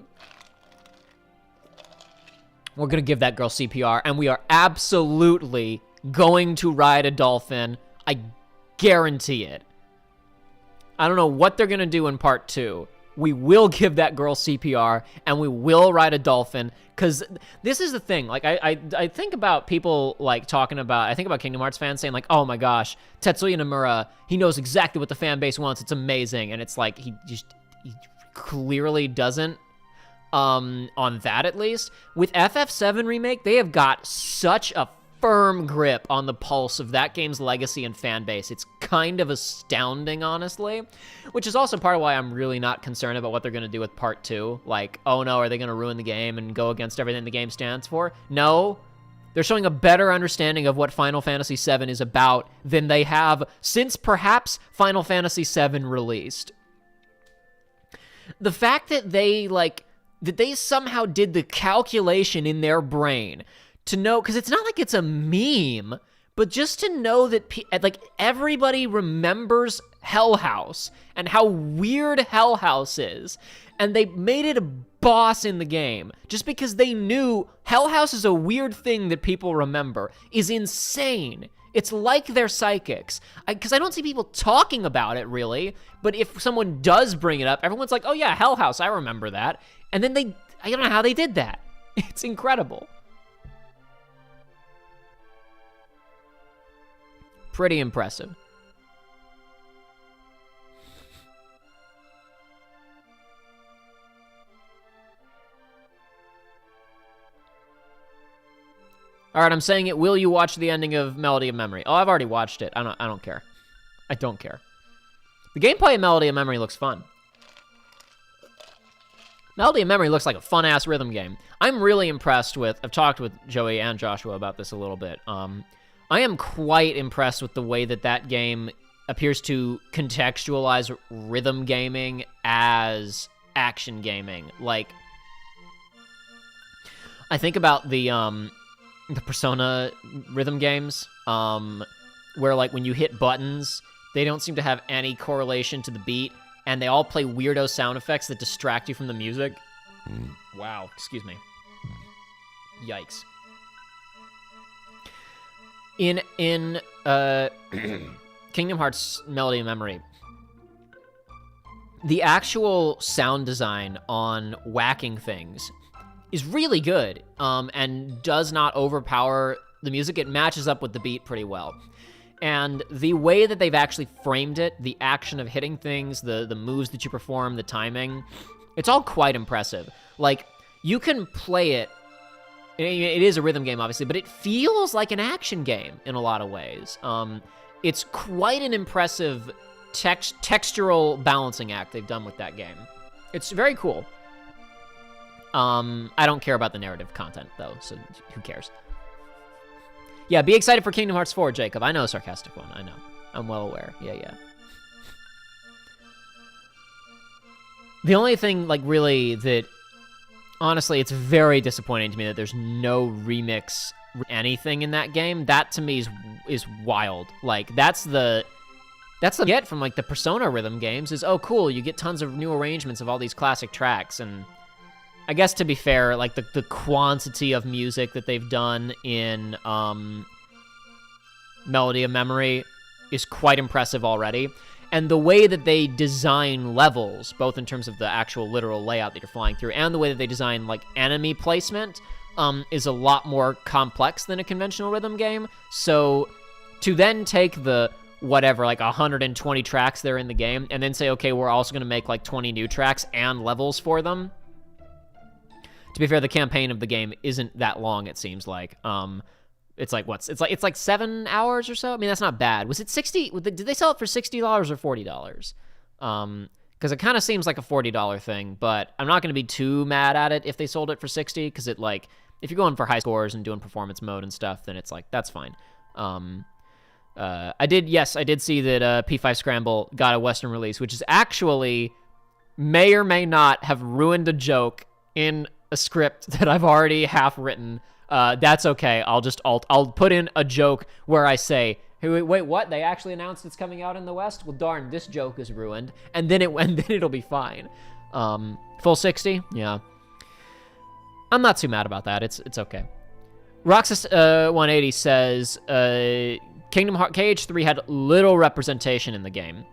give that girl CPR, and we are absolutely going to ride a dolphin. I guarantee it. I don't know what they're going to do in part 2. We will give that girl CPR, and we will ride a dolphin, because this is the thing. Like, I think about people, like, talking about... I think about Kingdom Hearts fans saying, like, oh my gosh, Tetsuya Nomura, he knows exactly what the fan base wants. It's amazing. And it's like, he clearly doesn't. On that, at least. With FF7 Remake, they have got such a firm grip on the pulse of that game's legacy and fan base. It's kind of astounding, honestly, which is also part of why I'm really not concerned about what they're going to do with part 2. Like, oh no, are they going to ruin the game and go against everything the game stands for? No. They're showing a better understanding of what Final Fantasy VII is about than they have since perhaps Final Fantasy VII released. The fact that they somehow did the calculation in their brain to know, because it's not like it's a meme, but just to know that everybody remembers Hell House and how weird Hell House is, and they made it a boss in the game just because they knew Hell House is a weird thing that people remember is insane. It's like they're psychics, because I don't see people talking about it really, but if someone does bring it up, everyone's like, oh yeah, Hell House, I remember that. And then I don't know how they did that. It's incredible. Pretty impressive. All right, I'm saying it. Will you watch the ending of Melody of Memory? Oh, I've already watched it. I don't care. I don't care. The gameplay in Melody of Memory looks fun. Melody of Memory looks like a fun-ass rhythm game. I'm really impressed with... I've talked with Joey and Joshua about this a little bit. I am quite impressed with the way that game appears to contextualize rhythm gaming as action gaming. Like, I think about the Persona rhythm games, where, like, when you hit buttons, they don't seem to have any correlation to the beat, and they all play weirdo sound effects that distract you from the music. Wow, excuse me. Yikes. In Kingdom Hearts Melody of Memory, the actual sound design on whacking things is really good, and does not overpower the music. It matches up with the beat pretty well. And the way that they've actually framed it, the action of hitting things, the moves that you perform, the timing, it's all quite impressive. Like, you can play it, it is a rhythm game, obviously, but it feels like an action game in a lot of ways. It's quite an impressive textural balancing act they've done with that game. It's very cool. I don't care about the narrative content, though, so who cares? Yeah, be excited for Kingdom Hearts 4, Jacob. I know a sarcastic one. I know. I'm well aware. Yeah. The only thing, like, really that... Honestly, it's very disappointing to me that there's no remix anything in that game. That, to me, is wild. Like, that's the get from, like, the Persona rhythm games is, oh, cool, you get tons of new arrangements of all these classic tracks, and... I guess, to be fair, like, the quantity of music that they've done in Melody of Memory is quite impressive already. And the way that they design levels, both in terms of the actual literal layout that you're flying through and the way that they design, like, enemy placement, is a lot more complex than a conventional rhythm game. So to then take the, whatever, like, 120 tracks there in the game, and then say, okay, we're also going to make, like, 20 new tracks and levels for them... To be fair, the campaign of the game isn't that long, it seems like. It's like, it's like 7 hours or so? I mean, that's not bad. Was it 60? Did they sell it for $60 or $40? Because it kind of seems like a $40 thing, but I'm not going to be too mad at it if they sold it for 60, because it, like, if you're going for high scores and doing performance mode and stuff, then it's like, that's fine. I did see that P5 Scramble got a Western release, which is actually may or may not have ruined a joke in a script that I've already half written. That's okay. I'll put in a joke where I say, hey, wait, what? They actually announced it's coming out in the West? Well, darn, this joke is ruined. And then it'll be fine. Full 60? Yeah. I'm not too mad about that. It's okay. Roxas 180 says, Kingdom Hearts KH3 had little representation in the game.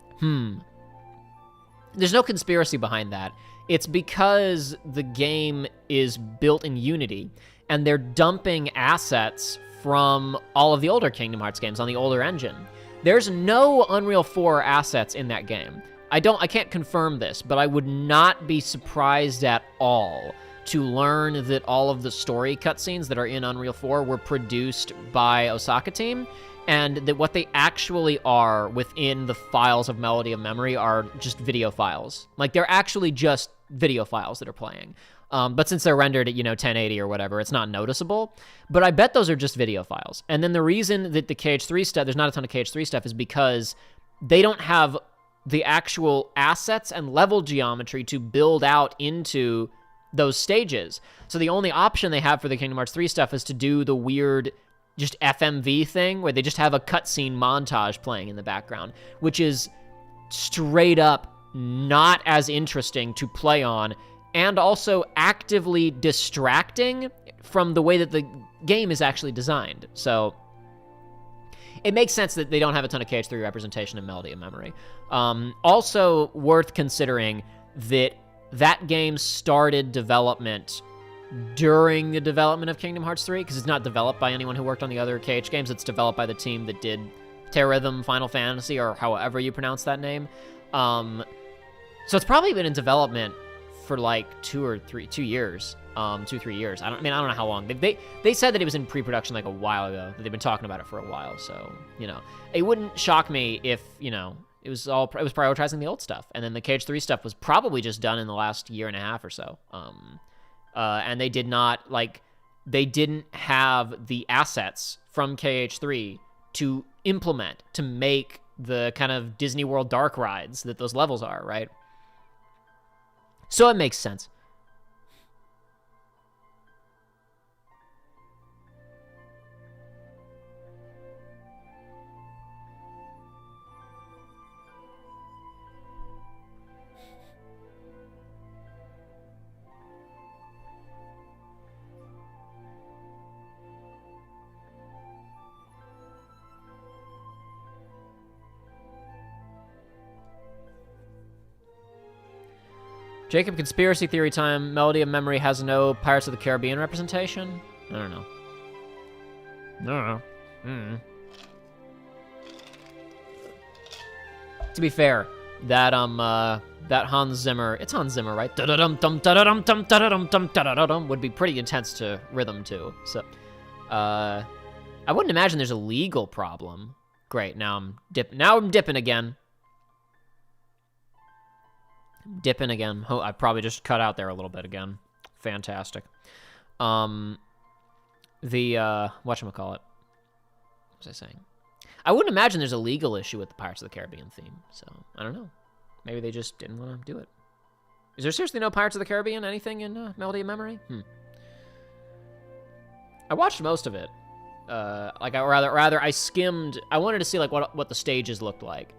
There's no conspiracy behind that. It's because the game is built in Unity, and they're dumping assets from all of the older Kingdom Hearts games on the older engine. There's no Unreal 4 assets in that game. I can't confirm this, but I would not be surprised at all to learn that all of the story cutscenes that are in Unreal 4 were produced by Osaka Team, and that what they actually are within the files of Melody of Memory are just video files. Like, they're actually just video files that are playing. But since they're rendered at, 1080 or whatever, it's not noticeable. But I bet those are just video files. And then the reason that the KH3 stuff, there's not a ton of KH3 stuff, is because they don't have the actual assets and level geometry to build out into those stages. So the only option they have for the Kingdom Hearts 3 stuff is to do the weird just FMV thing where they just have a cutscene montage playing in the background, which is straight up not as interesting to play on, and also actively distracting from the way that the game is actually designed. So it makes sense that they don't have a ton of KH3 representation in Melody of Memory. Also worth considering that game started development during the development of Kingdom Hearts 3, because it's not developed by anyone who worked on the other KH games. It's developed by the team that did Terrorhythm Final Fantasy, or however you pronounce that name. So it's probably been in development for like 2 or 3 years. 2-3 years. I don't know how long. They said that it was in pre-production like a while ago, that they've been talking about it for a while. So, it wouldn't shock me if, It was prioritizing the old stuff, and then the KH3 stuff was probably just done in the last year and a half or so. And they did not they didn't have the assets from KH3 to implement to make the kind of Disney World dark rides that those levels are, right? So it makes sense. Jacob, conspiracy theory time. Melody of Memory has no Pirates of the Caribbean representation? I don't know. To be fair, that Hans Zimmer, it's Hans Zimmer, right? Would be pretty intense to rhythm too. So, I wouldn't imagine there's a legal problem. Great, now I'm dipping again. Dipping again. Oh, I probably just cut out there a little bit again. Fantastic. Whatchamacallit? What was I saying? I wouldn't imagine there's a legal issue with the Pirates of the Caribbean theme, so I don't know. Maybe they just didn't want to do it. Is there seriously no Pirates of the Caribbean anything in Melody of Memory? I watched most of it. I skimmed. I wanted to see what the stages looked like.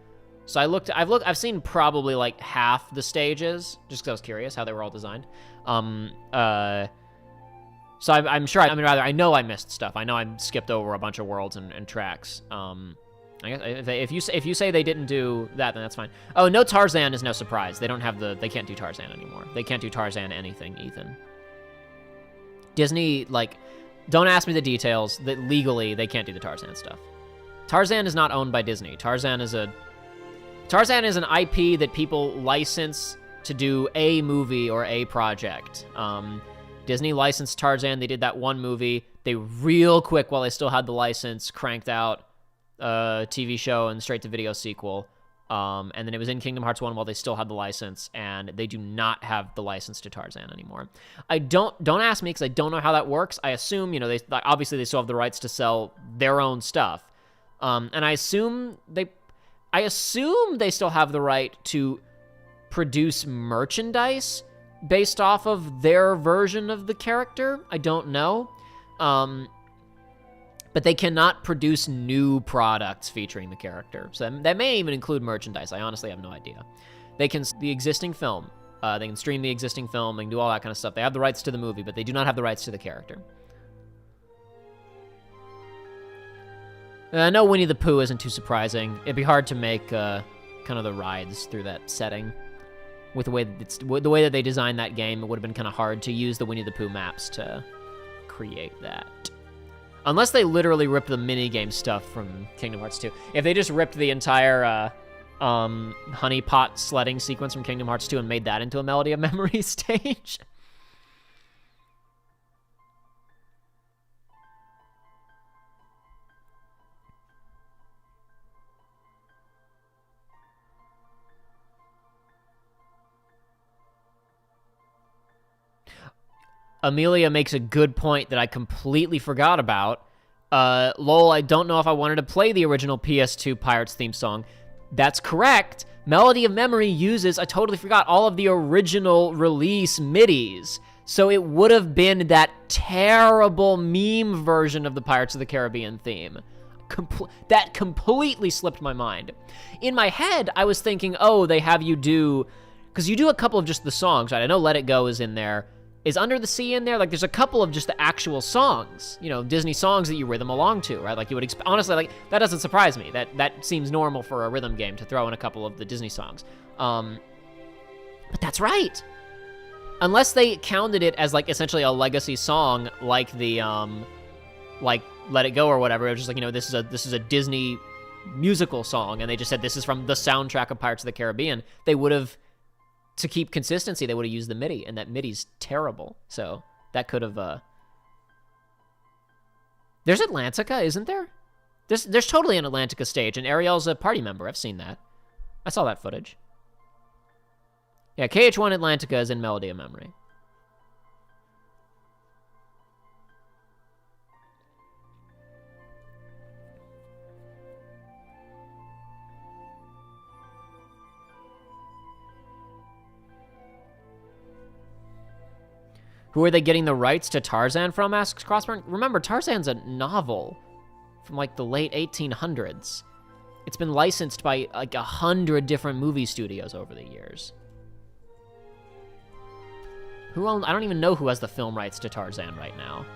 So I've seen probably like half the stages, just because I was curious how they were all designed. So I'm sure, I know I missed stuff. I know I skipped over a bunch of worlds and tracks. I guess if you say they didn't do that, then that's fine. Oh, no Tarzan is no surprise. They can't do Tarzan anymore. They can't do Tarzan anything, Ethan. Disney, don't ask me the details. That legally, they can't do the Tarzan stuff. Tarzan is not owned by Disney. Tarzan is an IP that people license to do a movie or a project. Disney licensed Tarzan. They did that one movie. They real quick, while they still had the license, cranked out a TV show and straight-to-video sequel. And then it was in Kingdom Hearts 1 while they still had the license, and they do not have the license to Tarzan anymore. Don't ask me, because I don't know how that works. I assume, they obviously they still have the rights to sell their own stuff. And I assume they still have the right to produce merchandise based off of their version of the character. I don't know. But they cannot produce new products featuring the character. So that may even include merchandise. I honestly have no idea. They can the existing film. They can stream the existing film. They can do all that kind of stuff. They have the rights to the movie, but they do not have the rights to the character. No, Winnie the Pooh isn't too surprising. It'd be hard to make kind of the rides through that setting. With the way that they designed that game, it would have been kind of hard to use the Winnie the Pooh maps to create that. Unless they literally ripped the minigame stuff from Kingdom Hearts 2. If they just ripped the entire honey pot sledding sequence from Kingdom Hearts 2 and made that into a Melody of Memory stage. Amelia makes a good point that I completely forgot about. Lol, I don't know if I wanted to play the original PS2 Pirates theme song. That's correct. Melody of Memory uses, I totally forgot, all of the original release MIDIs. So it would have been that terrible meme version of the Pirates of the Caribbean theme. That completely slipped my mind. In my head, I was thinking, oh, they have you do... Because you do a couple of just the songs, right? I know Let It Go is in there. Is Under the Sea in there? There's a couple of just the actual songs, Disney songs that you rhythm along to, right? You would honestly, that doesn't surprise me. That seems normal for a rhythm game to throw in a couple of the Disney songs. But that's right. Unless they counted it as essentially a legacy song, like the Let It Go or whatever. It was just this is a Disney musical song, and they just said this is from the soundtrack of Pirates of the Caribbean. They would have. To keep consistency, they would have used the MIDI, and that MIDI's terrible. So that could have... There's Atlantica, isn't there? There's totally an Atlantica stage, and Ariel's a party member. I've seen that. I saw that footage. Yeah, KH1 Atlantica is in Melody of Memory. Who are they getting the rights to Tarzan from, asks Crossburn. Remember, Tarzan's a novel from, like, the late 1800s. It's been licensed by, like, 100 different movie studios over the years. Who owns... I don't even know who has the film rights to Tarzan right now.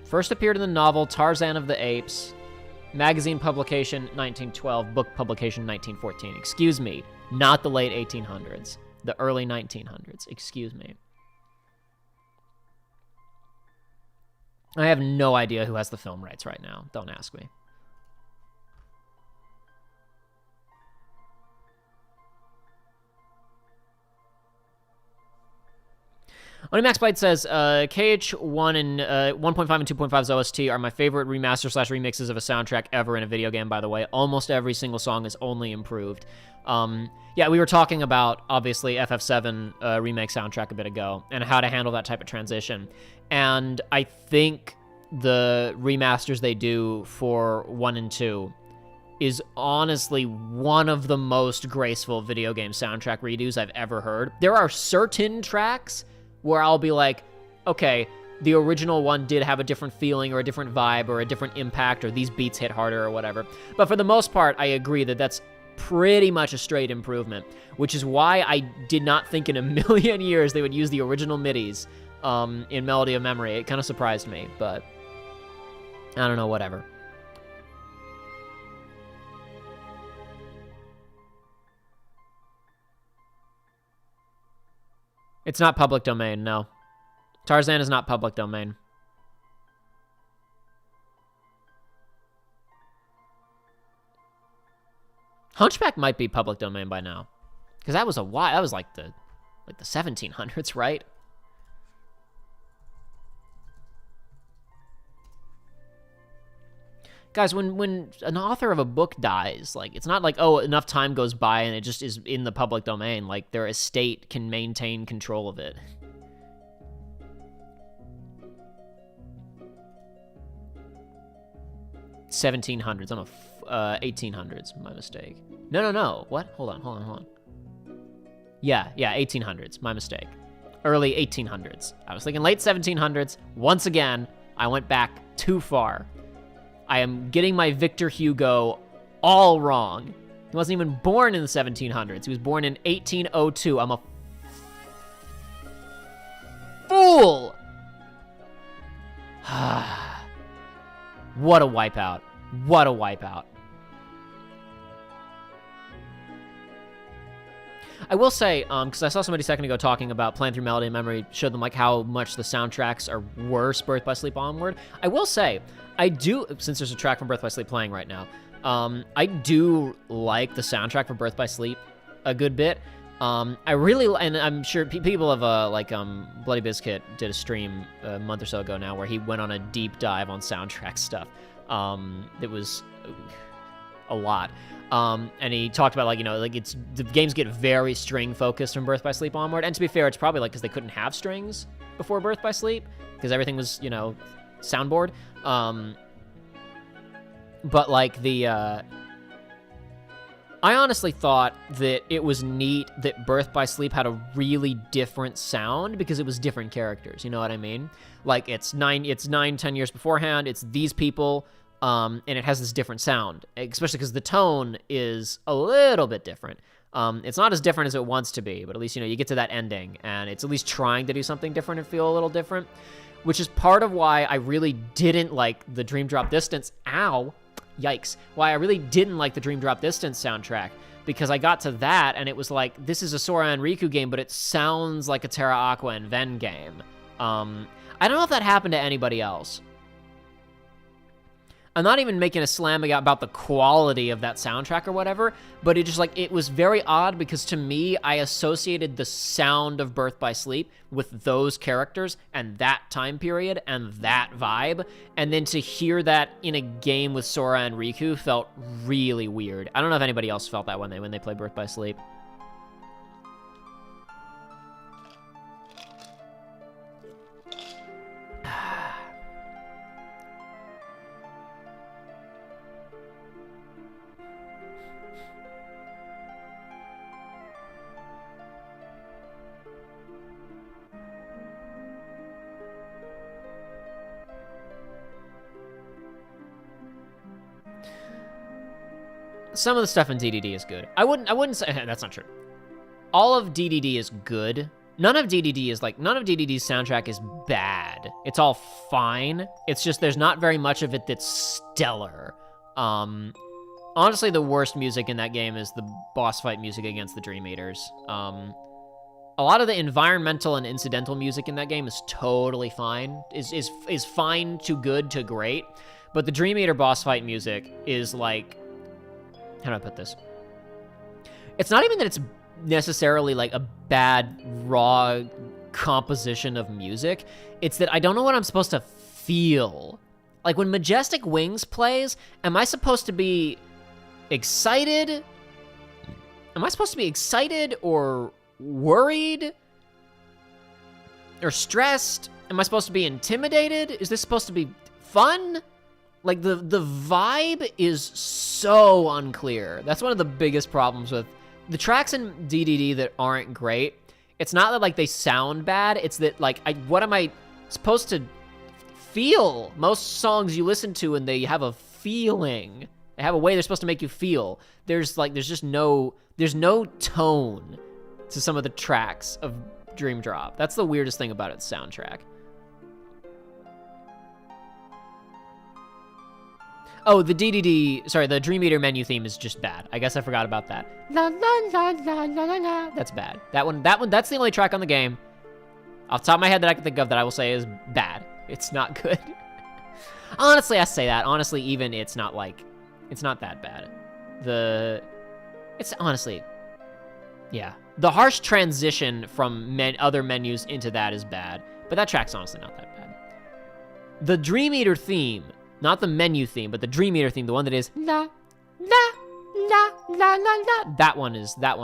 First appeared in the novel Tarzan of the Apes. Magazine publication 1912, book publication 1914. Excuse me, not the late 1800s, the early 1900s. Excuse me. I have no idea who has the film rights right now. Don't ask me. Max Byte says, KH1 and 1.5 and 2.5's OST are my favorite remaster/remixes of a soundtrack ever in a video game, by the way. Almost every single song is only improved. Yeah, we were talking about, obviously, FF7 remake soundtrack a bit ago, and how to handle that type of transition. And I think the remasters they do for 1 and 2 is honestly one of the most graceful video game soundtrack redos I've ever heard. There are certain tracks where I'll be like, okay, the original one did have a different feeling or a different vibe or a different impact or these beats hit harder or whatever. But for the most part, I agree that that's pretty much a straight improvement, which is why I did not think in a million years they would use the original MIDIs in Melody of Memory. It kind of surprised me, but I don't know, whatever. It's not public domain, no. Tarzan is not public domain. Hunchback might be public domain by now, because that was that was like the 1700s, right? Guys, when an author of a book dies, like, it's not like, oh, enough time goes by and it just is in the public domain. Like, their estate can maintain control of it. $1700s. I'm a 1800s. My mistake. No. What? Hold on. Yeah, 1800s. My mistake. Early 1800s. I was thinking late 1700s. Once again, I went back too far. I am getting my Victor Hugo all wrong. He wasn't even born in the 1700s. He was born in 1802. I'm a fool! What a wipeout. What a wipeout. I will say, because I saw somebody a second ago talking about playing through Melody of Memory, showed them like how much the soundtracks are worse Birth by Sleep onward. I will say, I do, since there's a track from Birth by Sleep playing right now, I do like the soundtrack for Birth by Sleep a good bit. I really, and I'm sure people have, Bloody Biscuit did a stream a month or so ago now where he went on a deep dive on soundtrack stuff. It was a lot. And he talked about, the games get very string focused from Birth by Sleep onward. And to be fair, it's probably because they couldn't have strings before Birth by Sleep because everything was, soundboard. But I honestly thought that it was neat that Birth by Sleep had a really different sound because it was different characters. You know what I mean? Like, it's 9-10 years beforehand. It's these people, and it has this different sound, especially because the tone is a little bit different. It's not as different as it wants to be, but at least, you get to that ending, and it's at least trying to do something different and feel a little different, which is part of why I really didn't like the Dream Drop Distance. Ow. Yikes. Why I really didn't like the Dream Drop Distance soundtrack, because I got to that, and it was like, this is a Sora and Riku game, but it sounds like a Terra Aqua and Ven game. I don't know if that happened to anybody else. I'm not even making a slam about the quality of that soundtrack or whatever, but it just like, it was very odd because to me, I associated the sound of Birth by Sleep with those characters and that time period and that vibe. And then to hear that in a game with Sora and Riku felt really weird. I don't know if anybody else felt that when they played Birth by Sleep. Some of the stuff in DDD is good. I wouldn't say, that's not true. All of DDD is good. None of DDD's soundtrack is bad. It's all fine. It's just there's not very much of it that's stellar. Honestly, the worst music in that game is the boss fight music against the Dream Eaters. A lot of the environmental and incidental music in that game is totally fine. Is fine to good to great. But the Dream Eater boss fight music is like, how do I put this? It's not even that it's necessarily like a bad raw composition of music. It's that I don't know what I'm supposed to feel. Like when Majestic Wings plays, am I supposed to be excited? Am I supposed to be excited or worried or stressed? Am I supposed to be intimidated? Is this supposed to be fun? Like, the vibe is so unclear. That's one of the biggest problems with the tracks in DDD that aren't great. It's not that, like, they sound bad. It's that, like, what am I supposed to feel? Most songs you listen to and they have a feeling. They have a way they're supposed to make you feel. There's no tone to some of the tracks of Dream Drop. That's the weirdest thing about its soundtrack. Oh, the Dream Eater menu theme is just bad. I guess I forgot about that. La la la la la la la. That's bad. That one, that's the only track on the game, off the top of my head, that I can think of that I will say is bad. It's not good. Honestly, I say that. Honestly, even it's not that bad. It's honestly, yeah. The harsh transition from other menus into that is bad, but that track's honestly not that bad. The Dream Eater theme, not the menu theme, but the Dream Eater theme, the one that is la, la, la, la, la, la. That one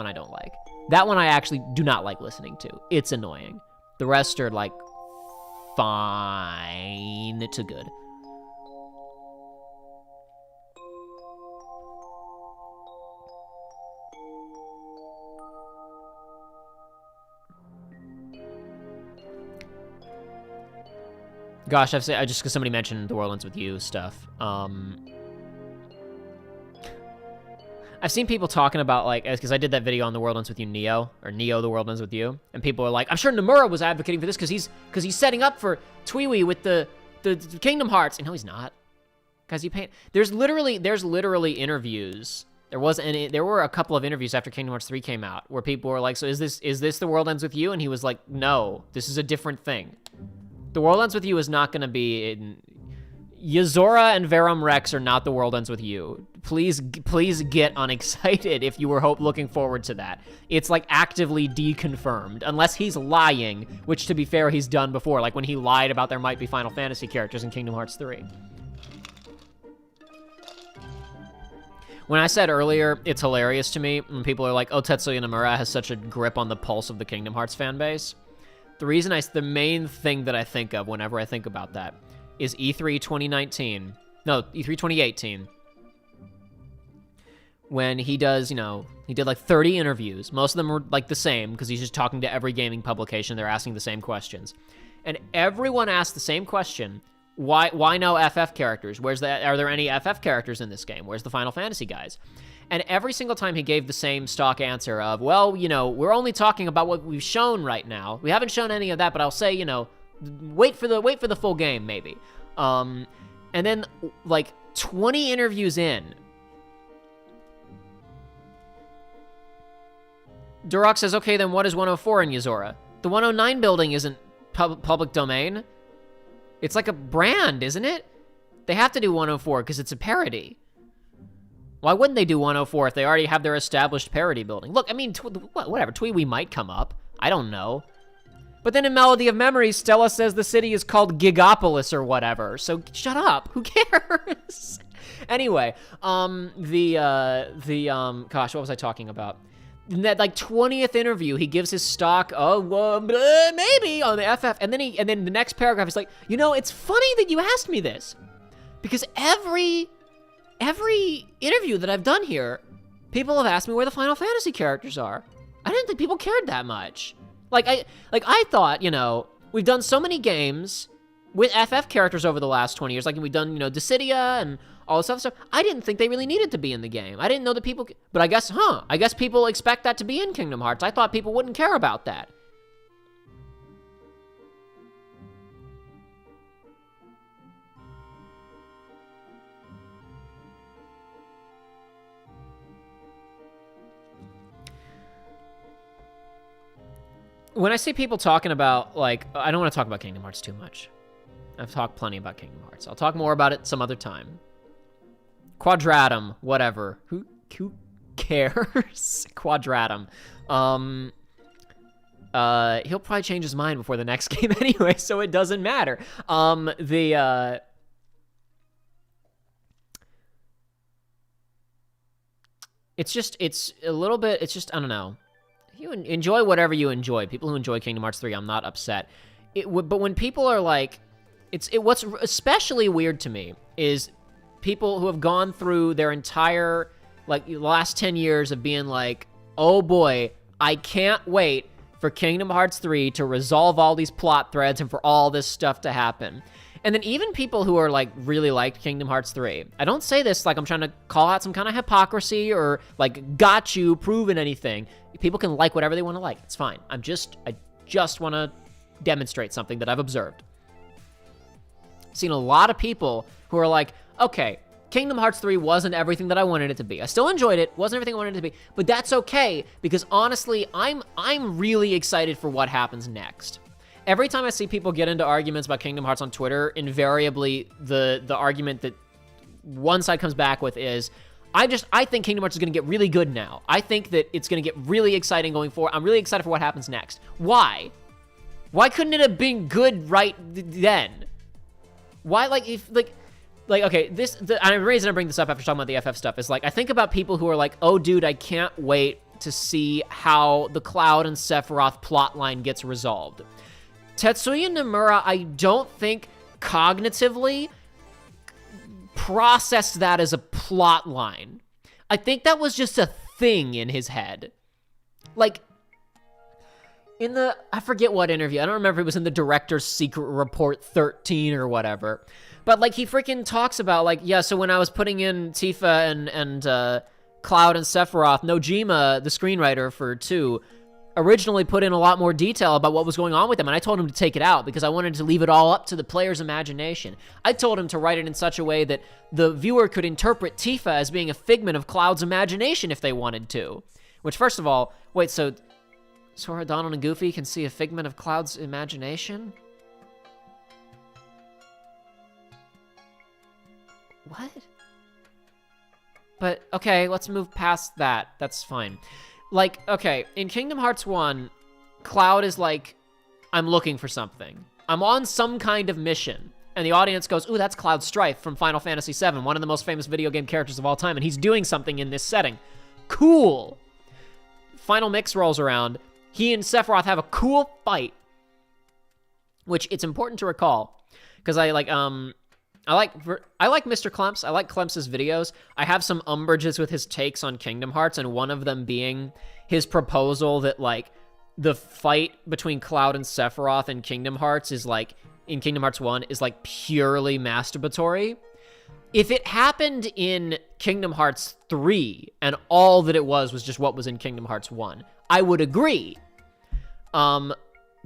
I don't like. That one I actually do not like listening to. It's annoying. The rest are like fine to good. Gosh, just because somebody mentioned The World Ends With You stuff. I've seen people talking about, like, because I did that video on The World Ends With You Neo, or Neo The World Ends With You, and people are like, I'm sure Nomura was advocating for this because he's setting up for Twiwi with the Kingdom Hearts. And no, he's not. Because there's literally interviews. There were a couple of interviews after Kingdom Hearts 3 came out where people were like, so is this The World Ends With You? And he was like, no, this is a different thing. The World Ends With You is not going to be in... Yozora and Verum Rex are not The World Ends With You. Please get unexcited if you were looking forward to that. It's like actively deconfirmed, unless he's lying, which to be fair, he's done before, like when he lied about there might be Final Fantasy characters in Kingdom Hearts 3. When I said earlier, it's hilarious to me when people are like, oh, Tetsuya Nomura has such a grip on the pulse of the Kingdom Hearts fan base. The main thing that I think of whenever I think about that is E3 2019. No, E3 2018. When he does, he did like 30 interviews. Most of them were like the same because he's just talking to every gaming publication. They're asking the same questions. And everyone asked the same question. Why no FF characters? Are there any FF characters in this game? Where's the Final Fantasy guys? And every single time he gave the same stock answer of, well, we're only talking about what we've shown right now. We haven't shown any of that, but I'll say, wait for the full game, maybe. And then, like, 20 interviews in, Duroc says, okay, then what is 104 in Yozora? The 109 building isn't public domain. It's like a brand, isn't it? They have to do 104 because it's a parody. Why wouldn't they do 104 if they already have their established parody building? Look, I mean, whatever, Tweewee might come up. I don't know. But then in Melody of Memories, Stella says the city is called Gigopolis or whatever. So shut up. Who cares? Anyway, gosh, what was I talking about? In that, like, 20th interview, he gives his stock, maybe, on the FF, and then the next paragraph is like, you know, it's funny that you asked me this, because every interview that I've done here, people have asked me where the Final Fantasy characters are. I didn't think people cared that much. I thought, you know, we've done so many games with FF characters over the last 20 years, like we've done, you know, Dissidia and all this other stuff. I didn't think they really needed to be in the game. I didn't know that people, but I guess people expect that to be in Kingdom Hearts. I thought people wouldn't care about that. When I see people talking about, like, I don't want to talk about Kingdom Hearts too much. I've talked plenty about Kingdom Hearts. I'll talk more about it some other time. Quadratum, whatever. Who cares? Quadratum. He'll probably change his mind before the next game anyway, so it doesn't matter. It's a little bit, it's just, I don't know. You enjoy whatever you enjoy. People who enjoy Kingdom Hearts 3, I'm not upset. But when people are like, what's especially weird to me is people who have gone through their entire, like, last 10 years of being like, oh boy, I can't wait for Kingdom Hearts 3 to resolve all these plot threads and for all this stuff to happen. And then even people who are, like, really liked Kingdom Hearts 3, I don't say this like I'm trying to call out some kind of hypocrisy or, like, got you, proven anything. People can like whatever they want to like. It's fine. I just want to demonstrate something that I've observed. I've seen a lot of people who are like, okay, Kingdom Hearts 3 wasn't everything that I wanted it to be. I still enjoyed it, wasn't everything I wanted it to be, but that's okay, because honestly, I'm really excited for what happens next. Every time I see people get into arguments about Kingdom Hearts on Twitter, invariably the argument that one side comes back with is, I think Kingdom Hearts is going to get really good now. I think that it's going to get really exciting going forward. I'm really excited for what happens next. Why? Why couldn't it have been good right then? Why, okay, the reason I bring this up after talking about the FF stuff is, like, I think about people who are like, oh, dude, I can't wait to see how the Cloud and Sephiroth plotline gets resolved. Tetsuya Nomura, I don't think cognitively processed that as a plot line. I think that was just a thing in his head. Like, in the, I forget what interview, I don't remember if it was in the Director's Secret Report 13 or whatever, but, like, he freaking talks about, like, yeah, so when I was putting in Tifa and Cloud and Sephiroth, Nojima, the screenwriter for 2, originally put in a lot more detail about what was going on with them, and I told him to take it out because I wanted to leave it all up to the player's imagination. I told him to write it in such a way that the viewer could interpret Tifa as being a figment of Cloud's imagination if they wanted to. Which, first of all, wait, so Sora, Donald, and Goofy can see a figment of Cloud's imagination? What? But, okay, let's move past that. That's fine. Like, okay, in Kingdom Hearts 1, Cloud is like, I'm looking for something. I'm on some kind of mission. And the audience goes, ooh, that's Cloud Strife from Final Fantasy VII, one of the most famous video game characters of all time, and he's doing something in this setting. Cool. Final Mix rolls around. He and Sephiroth have a cool fight, which it's important to recall, because I like Mr. Klemps. I like Klemps' videos. I have some umbrages with his takes on Kingdom Hearts, and one of them being his proposal that, like, the fight between Cloud and Sephiroth in Kingdom Hearts is, like, in Kingdom Hearts 1, is, like, purely masturbatory. If it happened in Kingdom Hearts 3, and all that it was just what was in Kingdom Hearts 1, I would agree.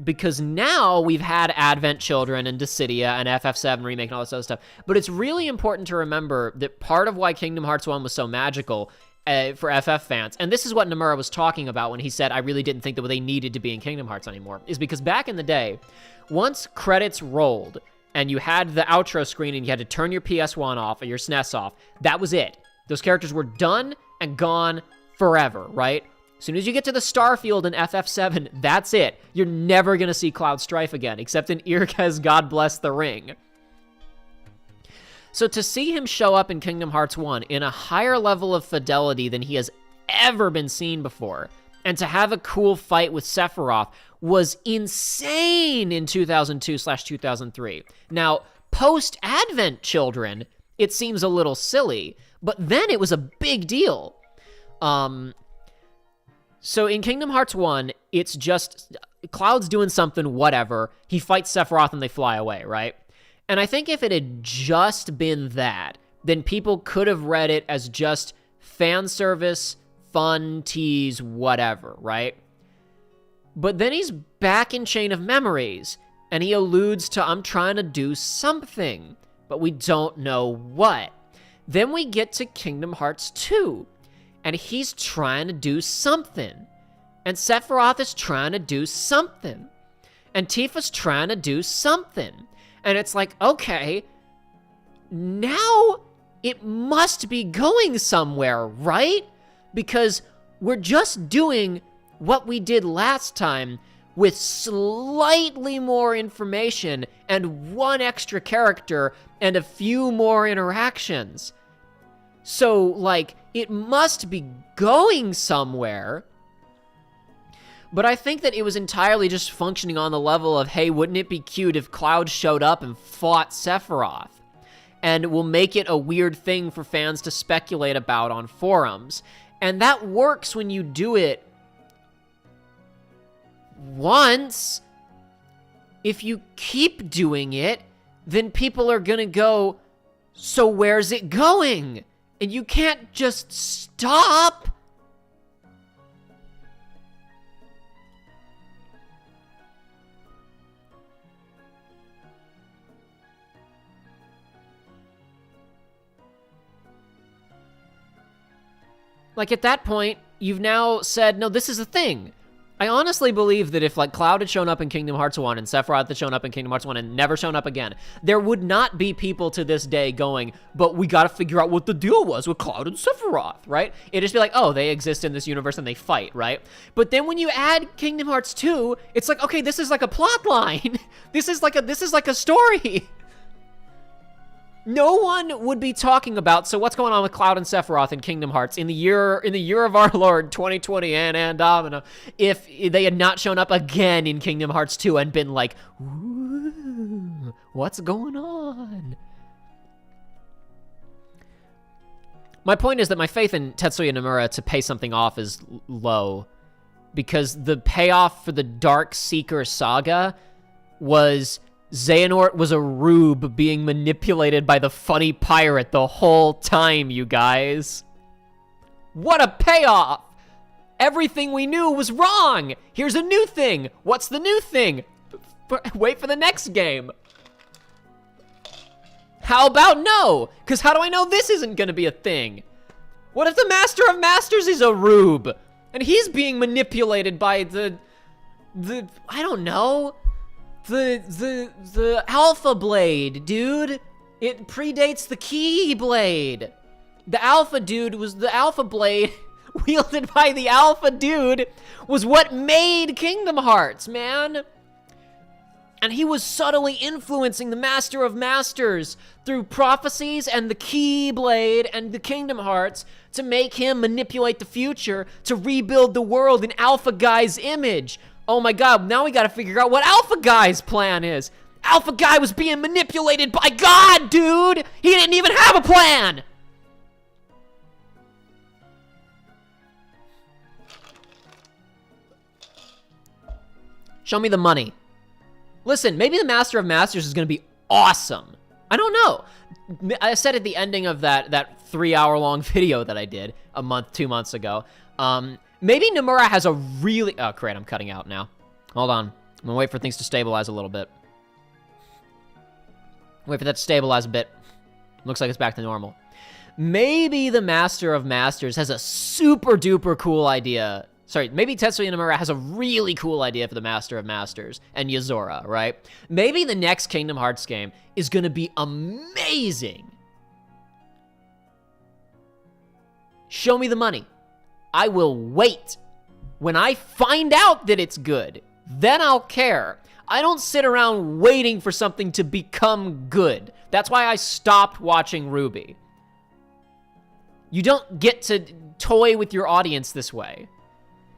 Because now we've had Advent Children and Dissidia and FF7 Remake and all this other stuff. But it's really important to remember that part of why Kingdom Hearts 1 was so magical for FF fans, and this is what Nomura was talking about when he said, I really didn't think that they needed to be in Kingdom Hearts anymore, is because back in the day, once credits rolled, and you had the outro screen and you had to turn your PS1 off or your SNES off. That was it. Those characters were done and gone forever, right? As soon as you get to the Starfield in FF7, that's it. You're never going to see Cloud Strife again, except in Irka's God Bless the Ring. So to see him show up in Kingdom Hearts 1 in a higher level of fidelity than he has ever been seen before, and to have a cool fight with Sephiroth was insane in 2002/2003. Now, post-Advent children, it seems a little silly, but then it was a big deal. So in Kingdom Hearts 1, it's just Cloud's doing something, whatever. He fights Sephiroth and they fly away, right? And I think if it had just been that, then people could have read it as just fan service, fun, tease, whatever, right? But then he's back in Chain of Memories, and he alludes to, I'm trying to do something, but we don't know what. Then we get to Kingdom Hearts 2, and he's trying to do something. And Sephiroth is trying to do something. And Tifa's trying to do something. And it's like, okay, now it must be going somewhere, right? Because we're just doing what we did last time with slightly more information and one extra character and a few more interactions. So, like, it must be going somewhere. But I think that it was entirely just functioning on the level of, hey, wouldn't it be cute if Cloud showed up and fought Sephiroth? And we'll make it a weird thing for fans to speculate about on forums. And that works when you do it once. If you keep doing it, then people are gonna go, so where's it going? And you can't just stop. Like, at that point, you've now said, no, this is a thing. I honestly believe that if, like, Cloud had shown up in Kingdom Hearts 1 and Sephiroth had shown up in Kingdom Hearts 1 and never shown up again, there would not be people to this day going, but we gotta figure out what the deal was with Cloud and Sephiroth, right? It'd just be like, oh, they exist in this universe and they fight, right? But then when you add Kingdom Hearts 2, it's like, okay, this is like a plot line. This is like a story. No one would be talking about, so what's going on with Cloud and Sephiroth in Kingdom Hearts in the year of our Lord 2020 and Andromeda, if they had not shown up again in Kingdom Hearts 2 and been like, ooh, what's going on? My point is that my faith in Tetsuya Nomura to pay something off is low, because the payoff for the Dark Seeker saga was Xehanort was a rube being manipulated by the funny pirate the whole time, you guys. What a payoff! Everything we knew was wrong! Here's a new thing! What's the new thing? Wait for the next game. How about no? Because how do I know this isn't gonna be a thing? What if the Master of Masters is a rube? And he's being manipulated by the I don't know, the Alpha Blade, dude. It predates the Keyblade. The Alpha Blade wielded by the Alpha Dude was what made Kingdom Hearts, man. And he was subtly influencing the Master of Masters through prophecies and the Keyblade and the Kingdom Hearts to make him manipulate the future to rebuild the world in Alpha Guy's image. Oh my god, now we gotta figure out what Alpha Guy's plan is. Alpha Guy was being manipulated by God, dude! He didn't even have a plan! Show me the money. Listen, maybe the Master of Masters is gonna be awesome. I don't know. I said at the ending of that 3-hour-long video that I did 2 months ago, maybe Nomura has a really... Oh, great, I'm cutting out now. Hold on. I'm gonna wait for things to stabilize a little bit. Wait for that to stabilize a bit. Looks like it's back to normal. Maybe the Master of Masters has a super duper cool idea Sorry, maybe Tetsuya Nomura has a really cool idea for the Master of Masters and Yozora, right? Maybe the next Kingdom Hearts game is gonna be amazing. Show me the money. I will wait. When I find out that it's good, then I'll care. I don't sit around waiting for something to become good. That's why I stopped watching RWBY. You don't get to toy with your audience this way.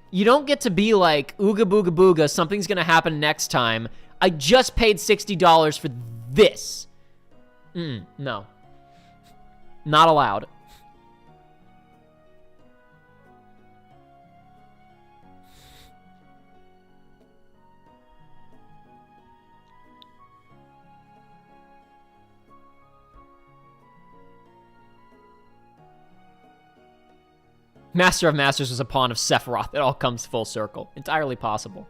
You don't get to be like, ooga booga booga, something's gonna happen next time. I just paid $60 for this. No. Not allowed. Master of Masters was a pawn of Sephiroth. It all comes full circle. Entirely possible.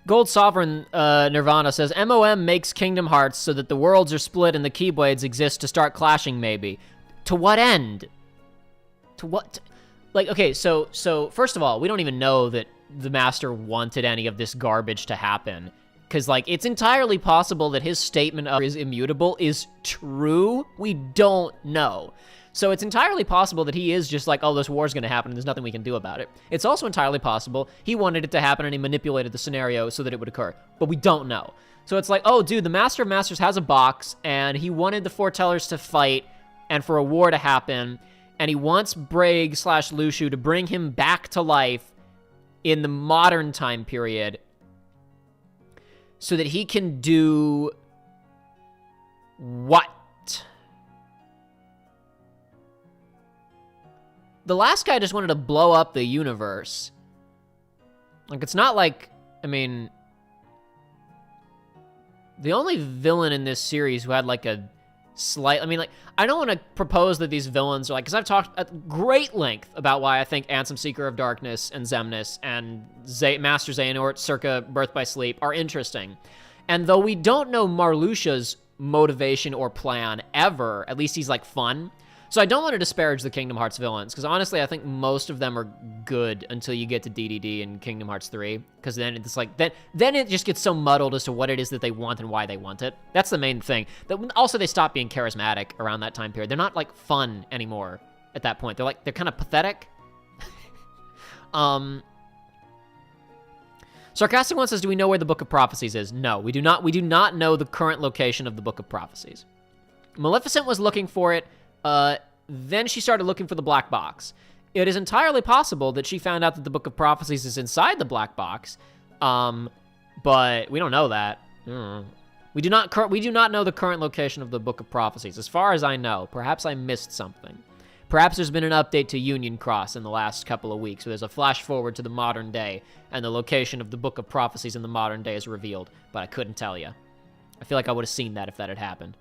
Gold Sovereign Nirvana says, MOM makes Kingdom Hearts so that the worlds are split and the Keyblades exist to start clashing, maybe. To what end? To what? Like, okay, so first of all, we don't even know that the Master wanted any of this garbage to happen. Because, like, it's entirely possible that his statement of is immutable is true. We don't know. So it's entirely possible that he is just like, oh, this war's gonna happen and there's nothing we can do about it. It's also entirely possible he wanted it to happen and he manipulated the scenario so that it would occur. But we don't know. So it's like, oh, dude, the Master of Masters has a box and he wanted the Foretellers to fight and for a war to happen. And he wants Braig/Lushu to bring him back to life in the modern time period so that he can do what? The last guy just wanted to blow up the universe. Like, it's not like, I mean, the only villain in this series who had like a slight, I mean, like, I don't want to propose that these villains are like, because I've talked at great length about why I think Ansem Seeker of Darkness and Xemnas and Master Xehanort circa Birth by Sleep are interesting. And though we don't know Marluxia's motivation or plan ever, at least he's like fun. So I don't want to disparage the Kingdom Hearts villains, because honestly, I think most of them are good until you get to DDD and Kingdom Hearts 3, because then it's like, then it just gets so muddled as to what it is that they want and why they want it. That's the main thing. Also, they stop being charismatic around that time period. They're not, like, fun anymore at that point. They're kind of pathetic. Sarcastic One says, do we know where the Book of Prophecies is? No, we do not. We do not know the current location of the Book of Prophecies. Maleficent was looking for it. Then she started looking for the black box. It is entirely possible that she found out that the Book of Prophecies is inside the black box, but we don't know that. We do not know the current location of the Book of Prophecies, as far as I know. Perhaps I missed something. Perhaps there's been an update to Union Cross in the last couple of weeks, where there's a flash forward to the modern day, and the location of the Book of Prophecies in the modern day is revealed, but I couldn't tell you. I feel like I would have seen that if that had happened.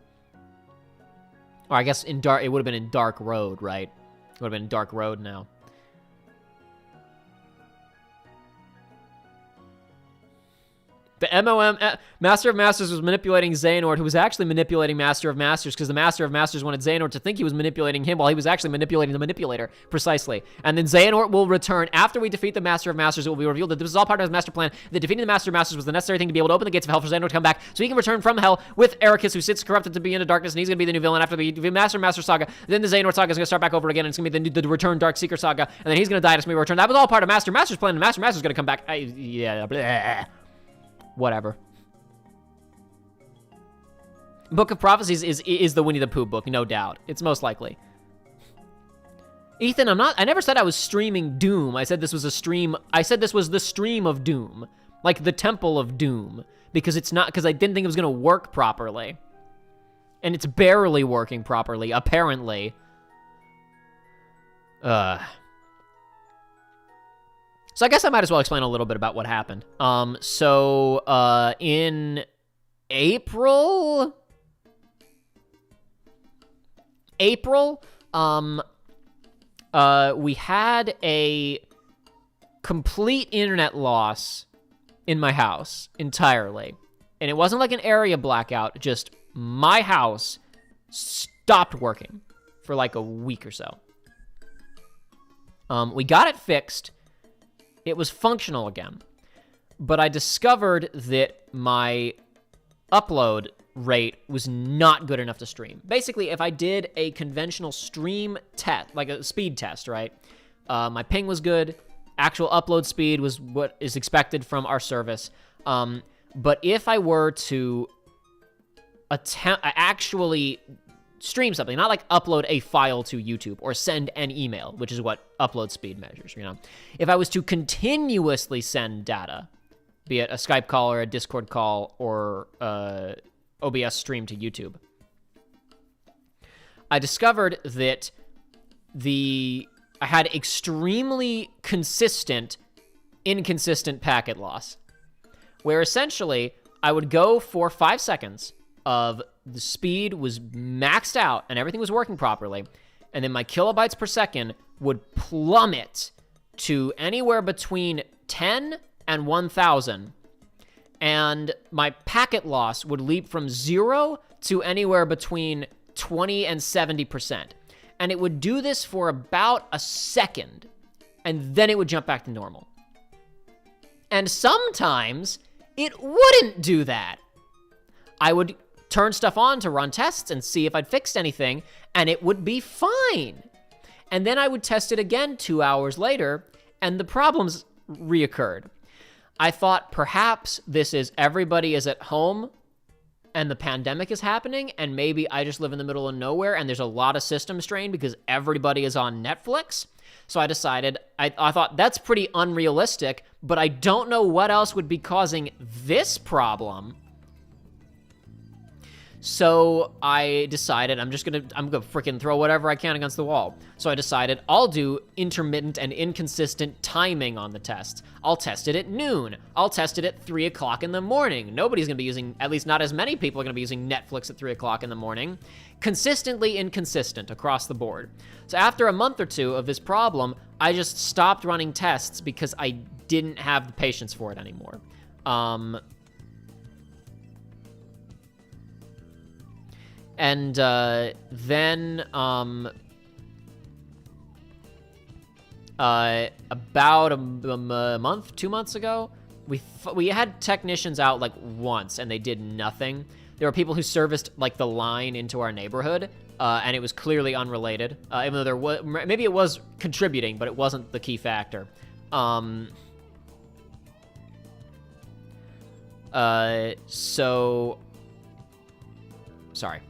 Or I guess it would have been in Dark Road, right? It would have been in Dark Road now. The MOM, Master of Masters was manipulating Xehanort, who was actually manipulating Master of Masters, because the Master of Masters wanted Xehanort to think he was manipulating him while he was actually manipulating the manipulator, precisely. And then Xehanort will return. After we defeat the Master of Masters, it will be revealed that this was all part of his master plan, that defeating the Master of Masters was the necessary thing to be able to open the gates of hell for Xehanort to come back, so he can return from hell with Ericus, who sits corrupted to be into darkness, and he's going to be the new villain after the Master of Master saga. Then the Xehanort saga is going to start back over again, and it's going to be the Return Dark Seeker saga, and then he's going to die, and it's going to be returned. That was all part of Master of Masters' plan, and Master of Masters is going to come back. Whatever. Book of Prophecies is the Winnie the Pooh book, no doubt. It's most likely. Ethan, I never said I was streaming Doom. I said this was a stream. I said this was the stream of Doom. Like the Temple of Doom. Because I didn't think it was going to work properly. And it's barely working properly, apparently. So I guess I might as well explain a little bit about what happened. In April, we had a complete internet loss in my house entirely. And it wasn't like an area blackout, just my house stopped working for like a week or so. We got it fixed. It was functional again. But I discovered that my upload rate was not good enough to stream. Basically, if I did a conventional stream test, like a speed test, right? My ping was good. Actual upload speed was what is expected from our service. But if I were to actually stream something, not like upload a file to YouTube or send an email, which is what upload speed measures, you know? If I was to continuously send data, be it a Skype call or a Discord call or OBS stream to YouTube, I discovered that I had extremely inconsistent packet loss, where essentially I would go for 5 seconds of the speed was maxed out and everything was working properly, and then my kilobytes per second would plummet to anywhere between 10 and 1,000, and my packet loss would leap from 0 to anywhere between 20 and 70%. And it would do this for about a second, and then it would jump back to normal. And sometimes it wouldn't do that. I would turn stuff on to run tests and see if I'd fixed anything, and it would be fine. And then I would test it again 2 hours later, and the problems reoccurred. I thought perhaps this is everybody is at home and the pandemic is happening, and maybe I just live in the middle of nowhere and there's a lot of system strain because everybody is on Netflix. So I decided, I thought that's pretty unrealistic, but I don't know what else would be causing this problem. So I decided I'm gonna freaking throw whatever I can against the wall. So I decided I'll do intermittent and inconsistent timing on the tests. I'll test it at noon. I'll test it at 3 o'clock in the morning. Nobody's gonna be using, at least not as many people are gonna be using Netflix at 3 o'clock in the morning. Consistently inconsistent across the board. So after a month or two of this problem, I just stopped running tests because I didn't have the patience for it anymore. And then about a month, 2 months ago, we had technicians out like once, and they did nothing. There were people who serviced like the line into our neighborhood, and it was clearly unrelated. Even though there was, maybe it was contributing, but it wasn't the key factor. Sorry.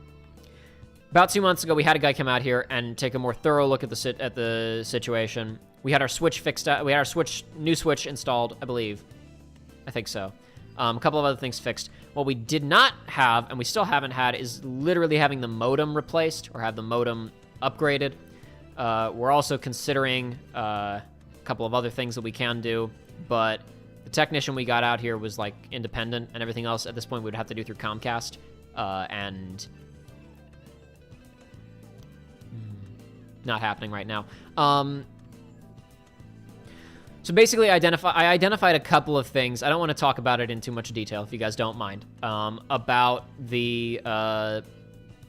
About 2 months ago, we had a guy come out here and take a more thorough look at the situation. We had our switch fixed. We had our new switch installed, I believe. I think so. A couple of other things fixed. What we did not have, and we still haven't had, is literally having the modem replaced or have the modem upgraded. We're also considering a couple of other things that we can do, but the technician we got out here was like independent, and everything else at this point we would have to do through Comcast, and not happening right now. So basically, I identified a couple of things. I don't want to talk about it in too much detail, if you guys don't mind, about the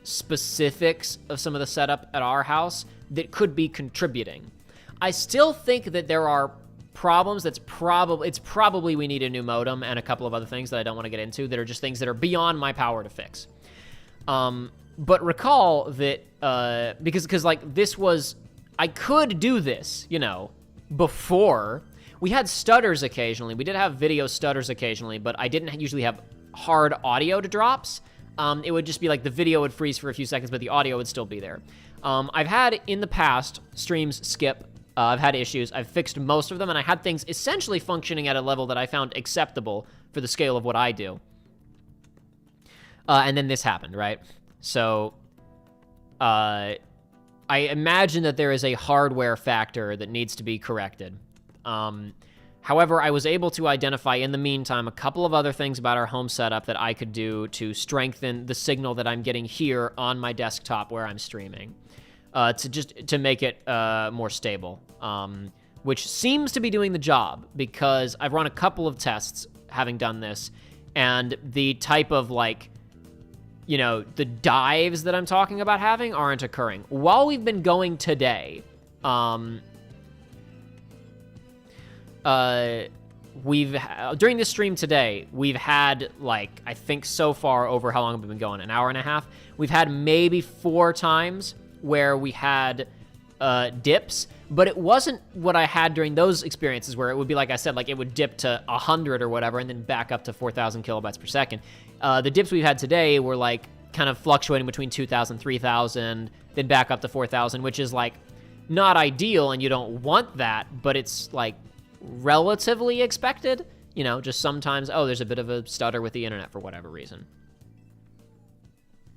specifics of some of the setup at our house that could be contributing. I still think that there are problems. It's probably we need a new modem and a couple of other things that I don't want to get into that are just things that are beyond my power to fix. But recall that, because like this was, I could do this, you know, before. We had stutters occasionally. We did have video stutters occasionally, but I didn't usually have hard audio to drops. It would just be like the video would freeze for a few seconds, but the audio would still be there. I've had in the past streams skip. I've had issues. I've fixed most of them, and I had things essentially functioning at a level that I found acceptable for the scale of what I do. And then this happened, right? So, I imagine that there is a hardware factor that needs to be corrected. However, I was able to identify in the meantime a couple of other things about our home setup that I could do to strengthen the signal that I'm getting here on my desktop where I'm streaming, to make it more stable. which seems to be doing the job because I've run a couple of tests having done this, and the type of, like, you know, the dives that I'm talking about having aren't occurring. While we've been going today, during this stream today, we've had, like, I think so far over how long we've been going, an hour and a half, we've had maybe 4 times where we had dips, but it wasn't what I had during those experiences where it would be, like I said, like, it would dip to 100 or whatever and then back up to 4,000 kilobytes per second. The dips we've had today were, like, kind of fluctuating between 2,000, 3,000, then back up to 4,000, which is, like, not ideal, and you don't want that, but it's, like, relatively expected. You know, just sometimes, oh, there's a bit of a stutter with the internet for whatever reason.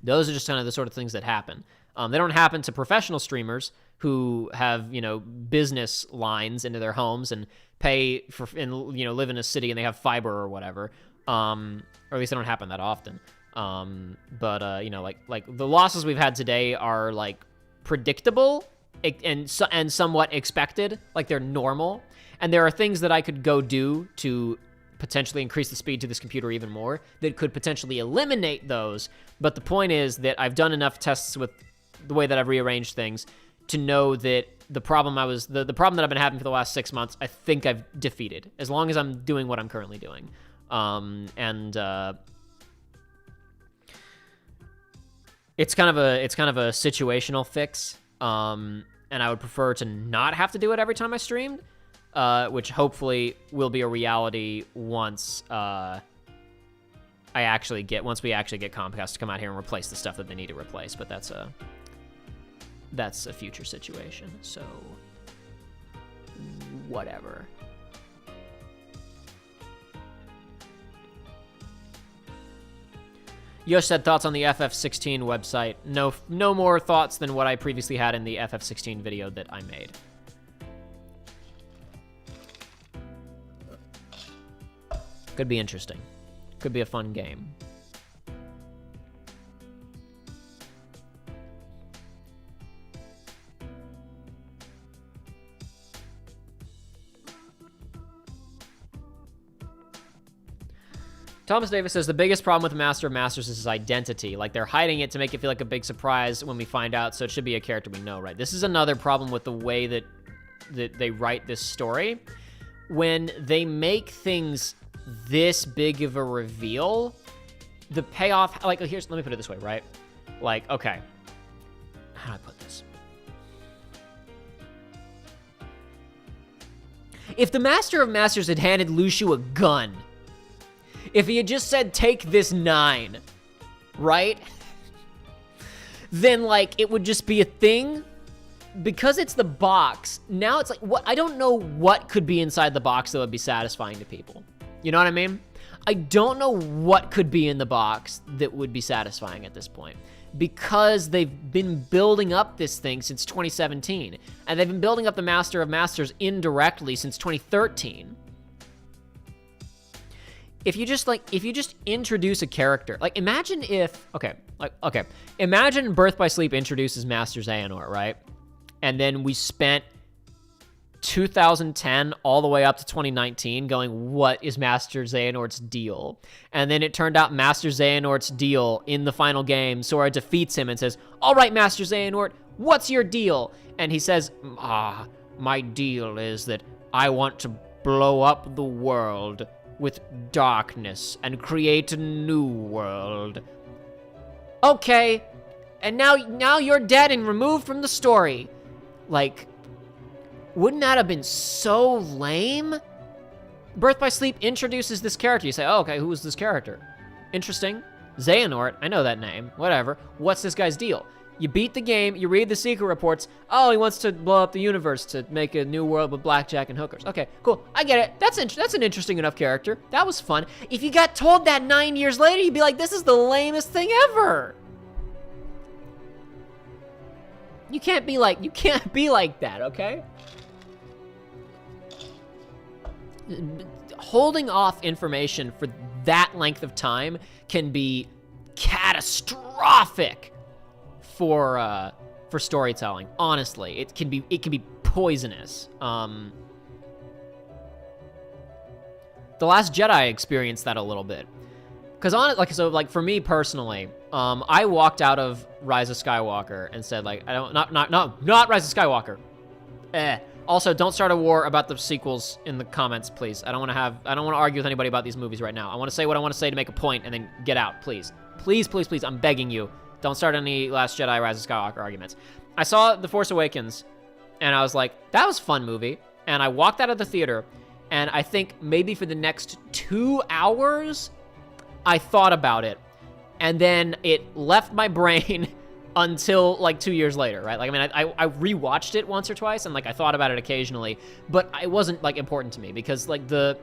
Those are just kind of the sort of things that happen. They don't happen to professional streamers who have, you know, business lines into their homes and pay for, and, you know, live in a city and they have fiber or whatever. Or at least they don't happen that often. But you know, like the losses we've had today are, like, predictable and somewhat expected, like they're normal. And there are things that I could go do to potentially increase the speed to this computer even more that could potentially eliminate those. But the point is that I've done enough tests with the way that I've rearranged things to know that the problem the problem that I've been having for the last 6 months, I think I've defeated, as long as I'm doing what I'm currently doing. It's kind of a situational fix. And I would prefer to not have to do it every time I streamed, which hopefully will be a reality once we actually get Comcast to come out here and replace the stuff that they need to replace. But that's a future situation, so whatever. Yosh said, thoughts on the FF16 website. No more thoughts than what I previously had in the FF16 video that I made. Could be interesting. Could be a fun game. Thomas Davis says, the biggest problem with Master of Masters is his identity. Like, they're hiding it to make it feel like a big surprise when we find out, so it should be a character we know, right? This is another problem with the way that they write this story. When they make things this big of a reveal, the payoff, like, let me put it this way, right? Like, okay, how do I put this? If the Master of Masters had handed Lucio a gun, if he had just said, take this 9, right? Then, like, it would just be a thing. Because it's the box, now it's like, what? I don't know what could be inside the box that would be satisfying to people. You know what I mean? I don't know what could be in the box that would be satisfying at this point. Because they've been building up this thing since 2017. And they've been building up the Master of Masters indirectly since 2013. If you just introduce a character, like, imagine if, imagine Birth by Sleep introduces Master Xehanort, right? And then we spent 2010 all the way up to 2019 going, what is Master Xehanort's deal? And then it turned out Master Xehanort's deal in the final game, Sora defeats him and says, all right, Master Xehanort, what's your deal? And he says, my deal is that I want to blow up the world with darkness and create a new world. Okay, and now you're dead and removed from the story. Like, wouldn't that have been so lame? Birth by Sleep introduces this character. You say, oh, okay, who is this character? Interesting. Xehanort, I know that name, whatever. What's this guy's deal? You beat the game, you read the secret reports. Oh, he wants to blow up the universe to make a new world with blackjack and hookers. Okay, cool, I get it. That's an interesting enough character. That was fun. If you got told that 9 years later, you'd be like, this is the lamest thing ever. You can't be like that, okay? Holding off information for that length of time can be catastrophic for storytelling. Honestly, it can be poisonous. The Last Jedi experienced that a little bit. Because like for me personally, I walked out of Rise of Skywalker and said like, not Rise of Skywalker. Also, don't start a war about the sequels in the comments, please. I don't want to argue with anybody about these movies right now. I want to say what I want to say to make a point and then get out, please. Please, please, please, I'm begging you. Don't start any Last Jedi, Rise of Skywalker arguments. I saw The Force Awakens, and I was like, that was a fun movie. And I walked out of the theater, and I think maybe for the next 2 hours, I thought about it. And then it left my brain until like 2 years later, right? Like, I mean, I rewatched it once or twice, and like I thought about it occasionally, but it wasn't like important to me because like the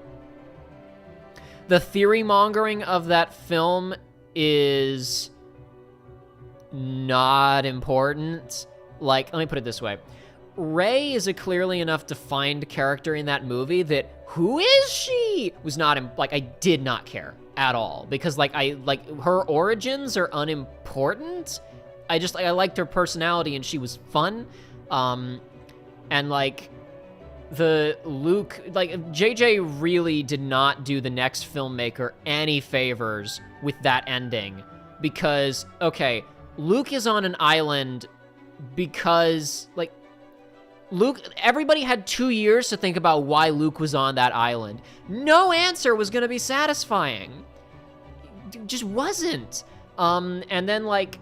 theory mongering of that film is not important. Like, let me put it this way. Rey is a clearly enough defined character in that movie that who is she was not, like, I did not care at all because like her origins are unimportant. I liked her personality and she was fun. And like the Luke, like JJ really did not do the next filmmaker any favors with that ending because, okay, Luke is on an island because like everybody had 2 years to think about why Luke was on that island. No answer was going to be satisfying. It just wasn't. And then like,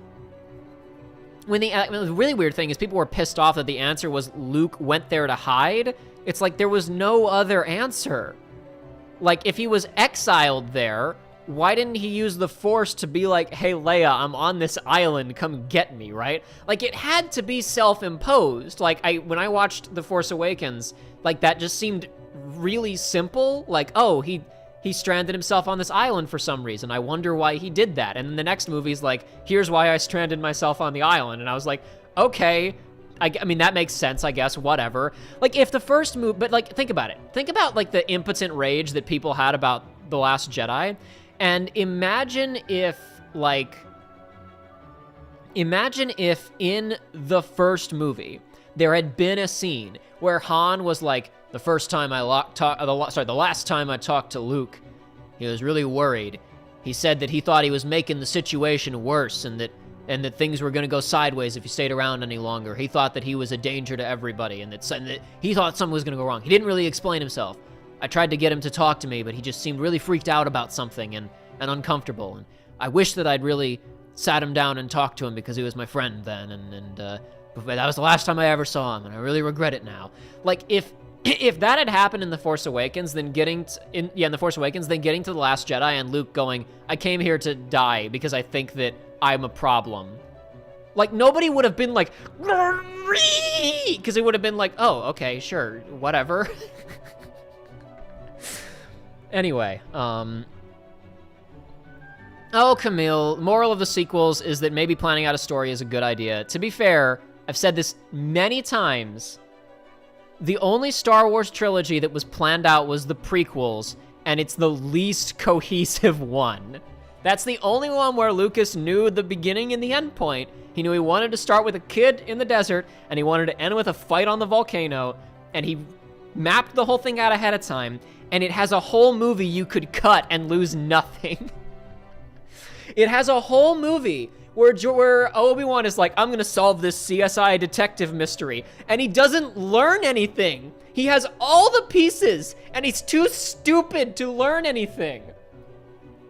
the really weird thing is people were pissed off that the answer was Luke went there to hide. It's like there was no other answer. Like if he was exiled there, why didn't he use the Force to be like, hey, Leia, I'm on this island, come get me, right? Like it had to be self-imposed. Like when I watched The Force Awakens, like that just seemed really simple. Like, oh, he stranded himself on this island for some reason. I wonder why he did that. And then the next movie's like, here's why I stranded myself on the island. And I was like, okay, I mean, that makes sense, I guess, whatever. Like, if the first movie, but like, think about it. Think about like the impotent rage that people had about The Last Jedi. And imagine if in the first movie, there had been a scene where Han was like, the last time I talked to Luke, he was really worried. He said that he thought he was making the situation worse and that things were going to go sideways if he stayed around any longer. He thought that he was a danger to everybody and that he thought something was going to go wrong. He didn't really explain himself. I tried to get him to talk to me, but he just seemed really freaked out about something and uncomfortable. And I wish that I'd really sat him down and talked to him because he was my friend then. And that was the last time I ever saw him, and I really regret it now. Like, if that had happened in The Force Awakens, then getting to The Last Jedi and Luke going, I came here to die because I think that I'm a problem. Like, nobody would have been like, because it would have been like, oh, okay, sure, whatever. Anyway, oh, Camille, moral of the sequels is that maybe planning out a story is a good idea. To be fair, I've said this many times, the only Star Wars trilogy that was planned out was the prequels, and it's the least cohesive one. That's the only one where Lucas knew the beginning and the end point. He knew he wanted to start with a kid in the desert, and he wanted to end with a fight on the volcano, and he mapped the whole thing out ahead of time, and it has a whole movie you could cut and lose nothing. It has a whole movie where Obi-Wan is like, I'm gonna solve this CSI detective mystery, and he doesn't learn anything. He has all the pieces, and he's too stupid to learn anything.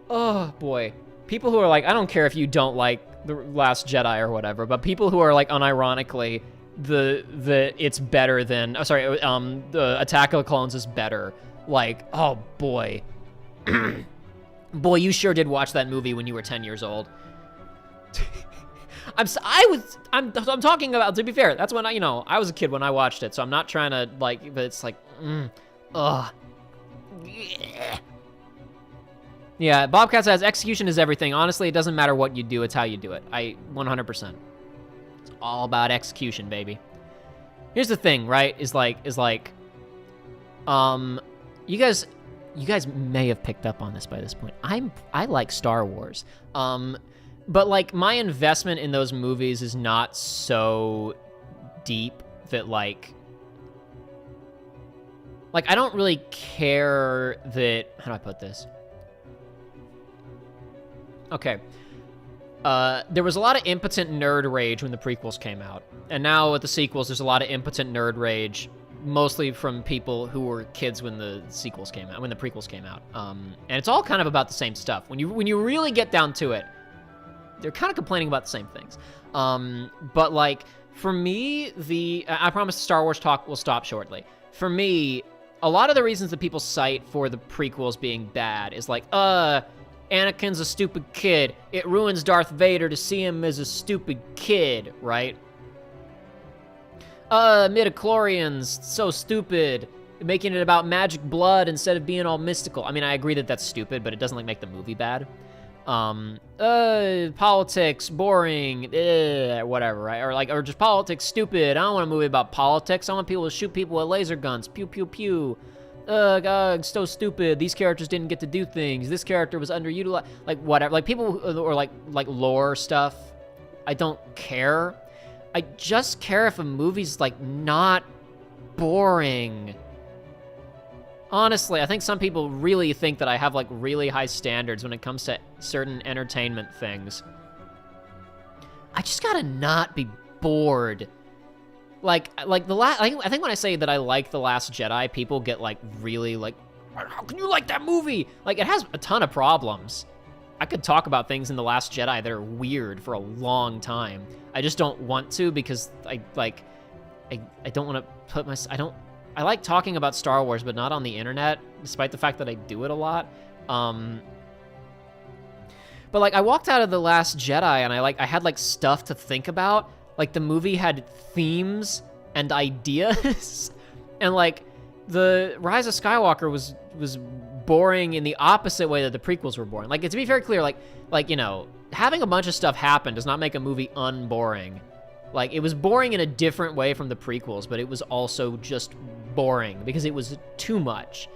Oh, boy. People who are like, I don't care if you don't like The Last Jedi or whatever, but people who are like, unironically, it's better than, the Attack of the Clones is better. Like, oh, boy. Boy, you sure did watch that movie when you were 10 years old. I'm talking about, to be fair, that's when I was a kid when I watched it, so I'm not trying to, like, but it's like, ugh. Yeah, Bobcat says, execution is everything. Honestly, it doesn't matter what you do, it's how you do it. 100%. It's all about execution, baby. Here's the thing, right, is like, you guys may have picked up on this by this point. I like Star Wars. But like my investment in those movies is not so deep that like Like, I don't really care that... How do I put this? Okay. There was a lot of impotent nerd rage when the prequels came out. And now with the sequels, there's a lot of impotent nerd rage, mostly from people who were kids when the sequels came out, when the prequels came out. And it's all kind of about the same stuff. When you really get down to it, they're kind of complaining about the same things. But, like, for me, I promise Star Wars talk will stop shortly. For me, a lot of the reasons that people cite for the prequels being bad is like, Anakin's a stupid kid. It ruins Darth Vader to see him as a stupid kid, right? Midichlorians, so stupid. Making it about magic blood instead of being all mystical. I mean, I agree that that's stupid, but it doesn't, like, make the movie bad. Politics, boring, whatever, right? Or just politics, stupid. I don't want a movie about politics. I want people to shoot people with laser guns. Pew, pew, pew. God, so stupid. These characters didn't get to do things. This character was underutilized. Like, whatever. Like, people, or like lore stuff, I don't care. I just care if a movie's, like, not boring. Honestly, I think some people really think that I have, like, really high standards when it comes to certain entertainment things. I just gotta not be bored. Like the last, I think when I say that I like The Last Jedi, people get, like, really, like, how can you like that movie? Like, it has a ton of problems. I could talk about things in The Last Jedi that are weird for a long time. I just don't want to because I don't want to put I like talking about Star Wars, but not on the internet, despite the fact that I do it a lot. But, like, I walked out of The Last Jedi, and I had, like, stuff to think about. Like, the movie had themes and ideas. And, like, the Rise of Skywalker was boring in the opposite way that the prequels were boring. Like, to be very clear, like, you know, having a bunch of stuff happen does not make a movie unboring. Like, it was boring in a different way from the prequels, but it was also just boring because it was too much.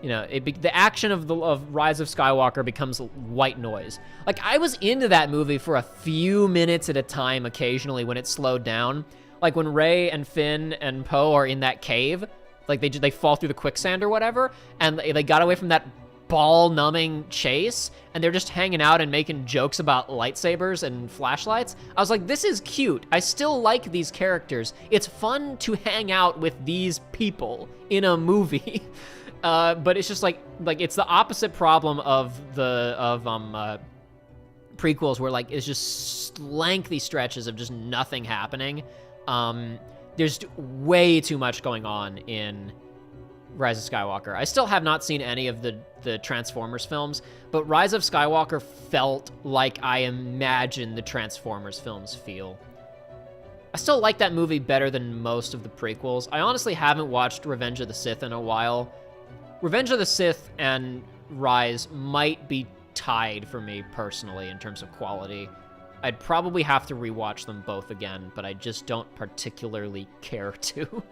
You know, the action of Rise of Skywalker becomes white noise. Like, I was into that movie for a few minutes at a time occasionally when it slowed down. Like, when Rey and Finn and Poe are in that cave, like, they fall through the quicksand or whatever, and they got away from that ball-numbing chase, and they're just hanging out and making jokes about lightsabers and flashlights. I was like, this is cute. I still like these characters. It's fun to hang out with these people in a movie. But it's just like it's the opposite problem of prequels, where, like, it's just lengthy stretches of just nothing happening. There's way too much going on in Rise of Skywalker. I still have not seen any of the Transformers films, but Rise of Skywalker felt like I imagine the Transformers films feel. I still like that movie better than most of the prequels. I honestly haven't watched Revenge of the Sith in a while. Revenge of the Sith and Rise might be tied for me personally in terms of quality. I'd probably have to rewatch them both again, but I just don't particularly care to.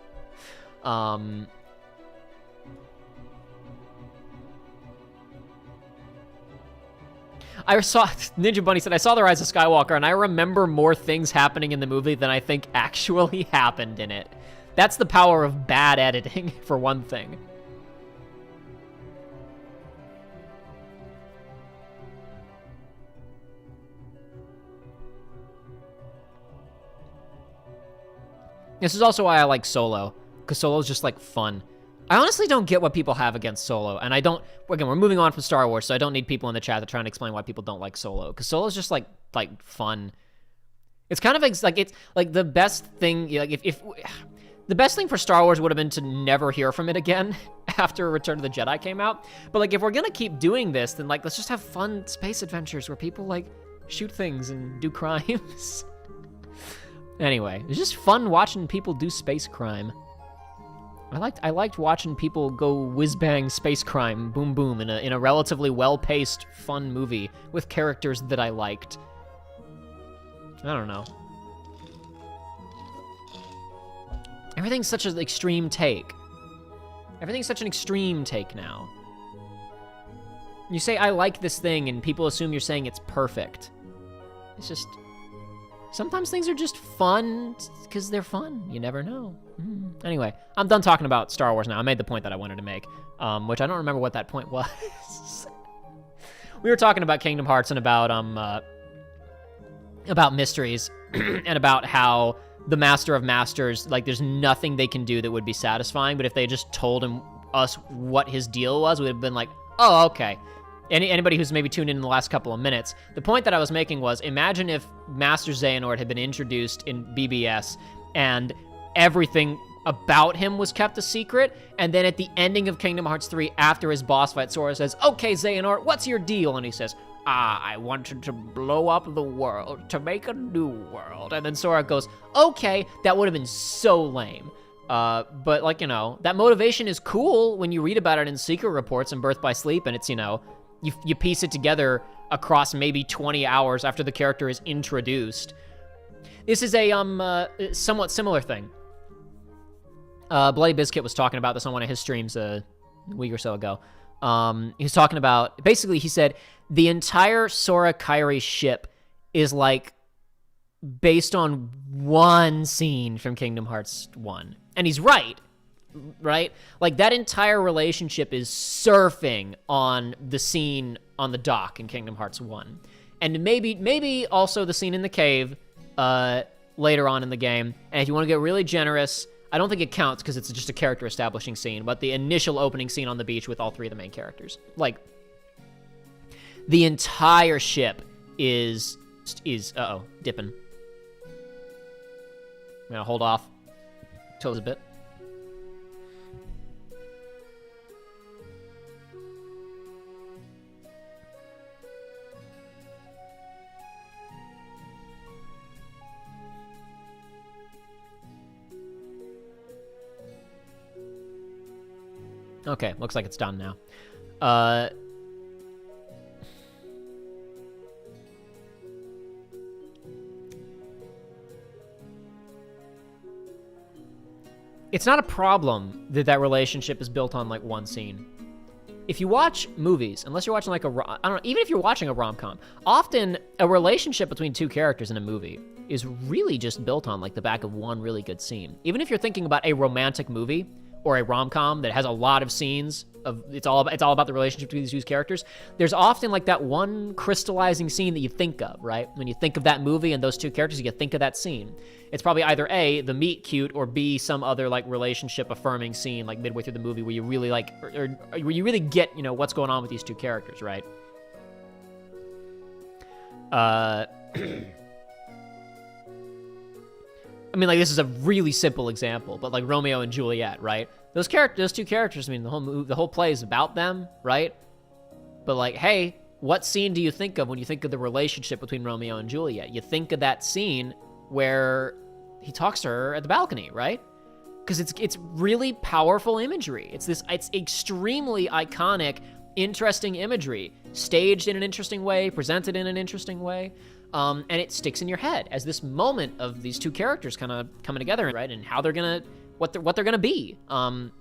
I saw, Ninja Bunny said, I saw The Rise of Skywalker, and I remember more things happening in the movie than I think actually happened in it. That's the power of bad editing, for one thing. This is also why I like Solo, because Solo's just, like, fun. I honestly don't get what people have against Solo, and I don't, again, we're moving on from Star Wars, so I don't need people in the chat to try and explain why people don't like Solo, because Solo's just, like fun. It's kind of, like, it's, like, the best thing, like, if the best thing for Star Wars would have been to never hear from it again after Return of the Jedi came out, but, like, if we're gonna keep doing this, then, like, let's just have fun space adventures where people, like, shoot things and do crimes. Anyway, it's just fun watching people do space crime. I liked watching people go whiz-bang space crime, boom boom, in a relatively well-paced, fun movie with characters that I liked. I don't know. Everything's such an extreme take. Everything's such an extreme take now. You say, I like this thing, and people assume you're saying it's perfect. It's just Sometimes things are just fun because they're fun. You never know. Anyway, I'm done talking about Star Wars now. I made the point that I wanted to make, which I don't remember what that point was. We were talking about Kingdom Hearts and about mysteries and about how the Master of Masters, like, there's nothing they can do that would be satisfying, but if they just told us what his deal was, we would have been like, oh, okay. Anybody who's maybe tuned in the last couple of minutes, the point that I was making was, imagine if Master Xehanort had been introduced in BBS and everything about him was kept a secret, and then at the ending of Kingdom Hearts 3, after his boss fight, Sora says, okay, Xehanort, what's your deal? And he says, I wanted to blow up the world, to make a new world. And then Sora goes, okay, that would have been so lame. But, like, you know, that motivation is cool when you read about it in Secret Reports and Birth by Sleep, and it's, you know, you piece it together across maybe 20 hours after the character is introduced. This is a somewhat similar thing. Bloody Biscuit was talking about this on one of his streams a week or so ago. He was talking about, basically he said, the entire Sora Kairi ship is like based on one scene from Kingdom Hearts 1. And he's right? Like, that entire relationship is surfing on the scene on the dock in Kingdom Hearts 1. And maybe also the scene in the cave later on in the game. And if you want to get really generous, I don't think it counts because it's just a character establishing scene, but the initial opening scene on the beach with all three of the main characters. Like, the entire ship is dipping. I'm gonna hold off till a bit. Okay, looks like it's done now. It's not a problem that relationship is built on, like, one scene. If you watch movies, unless you're watching, like, I don't know, even if you're watching a rom-com, often a relationship between two characters in a movie is really just built on, like, the back of one really good scene. Even if you're thinking about a romantic movie or a rom-com that has a lot of scenes of, it's all about the relationship between these two characters, there's often, like, that one crystallizing scene that you think of, right? When you think of that movie and those two characters, you think of that scene. It's probably either A, the meet cute, or B, some other, like, relationship affirming scene, like, midway through the movie where you really, like, or where you really get, you know, what's going on with these two characters, right? I mean, like, this is a really simple example, but, like, Romeo and Juliet, right? Those two characters, I mean, the whole play is about them, right? But, like, hey, what scene do you think of when you think of the relationship between Romeo and Juliet? You think of that scene where he talks to her at the balcony, right? Because it's really powerful imagery. It's extremely iconic, interesting imagery, staged in an interesting way, presented in an interesting way. And it sticks in your head as this moment of these two characters kind of coming together, right? And how they're gonna, what they're gonna be. You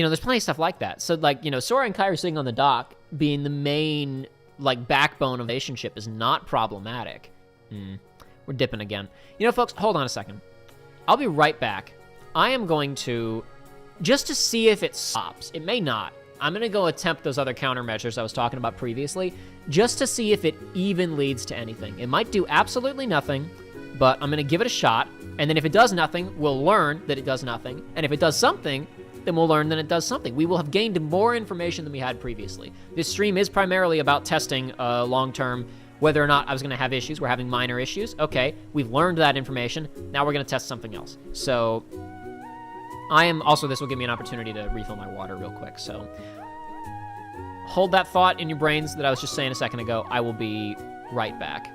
know, there's plenty of stuff like that. So, like, you know, Sora and Kairi sitting on the dock being the main, like, backbone of the relationship is not problematic. We're dipping again. You know, folks, hold on a second. I'll be right back. I am going to, just to see if it stops. It may not. I'm going to go attempt those other countermeasures I was talking about previously, just to see if it even leads to anything. It might do absolutely nothing, but I'm going to give it a shot, and then if it does nothing, we'll learn that it does nothing, and if it does something, then we'll learn that it does something. We will have gained more information than we had previously. This stream is primarily about testing long-term whether or not I was going to have issues. We're having minor issues. Okay, we've learned that information. Now we're going to test something else. So this will give me an opportunity to refill my water real quick. So hold that thought in your brains that I was just saying a second ago. I will be right back.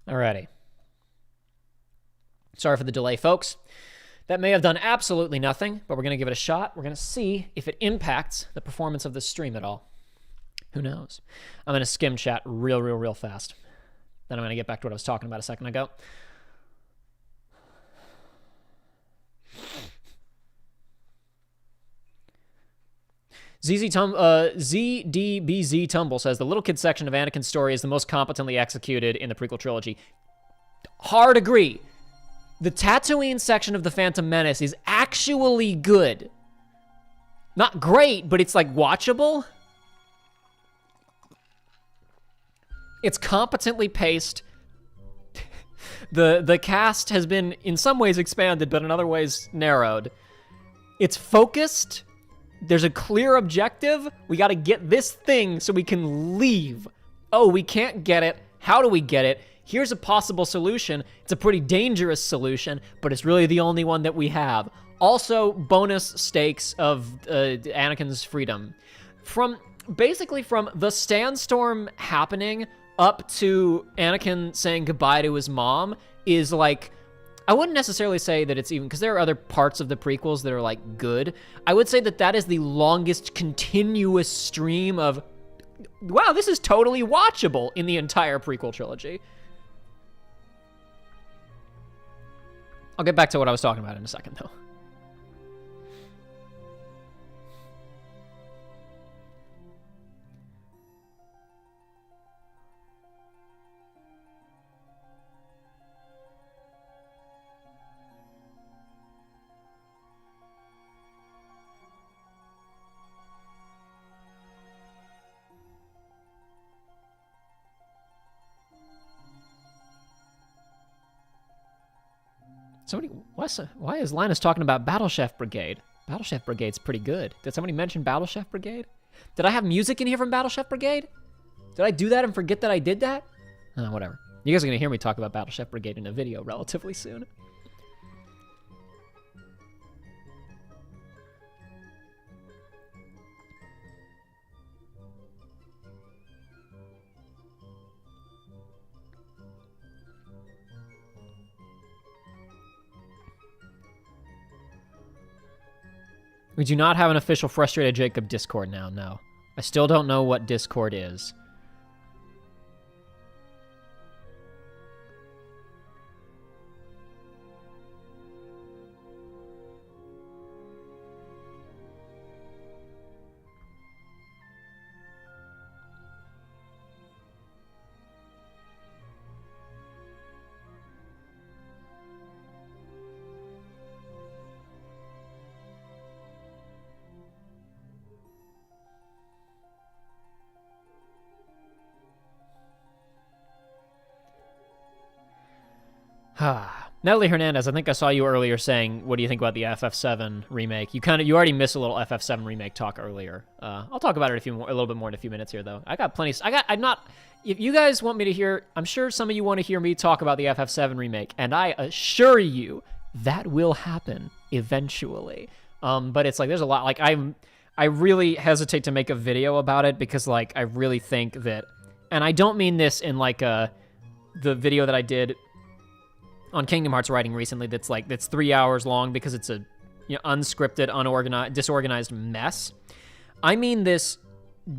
Alrighty. Sorry for the delay, folks. That may have done absolutely nothing, but we're going to give it a shot. We're going to see if it impacts the performance of this stream at all. Who knows? I'm going to skim chat real fast. Then I'm going to get back to what I was talking about a second ago. ZDBZ Tumble says, the little kid section of Anakin's story is the most competently executed in the prequel trilogy. Hard agree. The Tatooine section of The Phantom Menace is actually good. Not great, but it's like watchable. It's competently paced. The cast has been in some ways expanded, but in other ways narrowed. It's focused. There's a clear objective. We got to get this thing so we can leave. Oh, we can't get it. How do we get it? Here's a possible solution. It's a pretty dangerous solution, but it's really the only one that we have. Also, bonus stakes of Anakin's freedom. Basically from the Sandstorm happening up to Anakin saying goodbye to his mom is like, I wouldn't necessarily say that it's even, because there are other parts of the prequels that are like good. I would say that that is the longest continuous stream of, wow, this is totally watchable in the entire prequel trilogy. I'll get back to what I was talking about in a second, though. Why is Linus talking about Battle Chef Brigade? Battle Chef Brigade's pretty good. Did somebody mention Battle Chef Brigade? Did I have music in here from Battle Chef Brigade? Did I do that and forget that I did that? Whatever. You guys are gonna hear me talk about Battle Chef Brigade in a video relatively soon. We do not have an official Frustrated Jacob Discord now, no. I still don't know what Discord is. Natalie Hernandez, I think I saw you earlier saying, what do you think about the FF7 remake? You already missed a little FF7 remake talk earlier. I'll talk about it a little bit more in a few minutes here, though. If you guys want me to hear, I'm sure some of you want to hear me talk about the FF7 remake, and I assure you that will happen eventually. But it's like, there's a lot, like, I really hesitate to make a video about it because, like, I really think that, and I don't mean this in, like, the video that I did on Kingdom Hearts writing recently that's 3 hours long because it's a unscripted, unorganized, disorganized mess. I mean this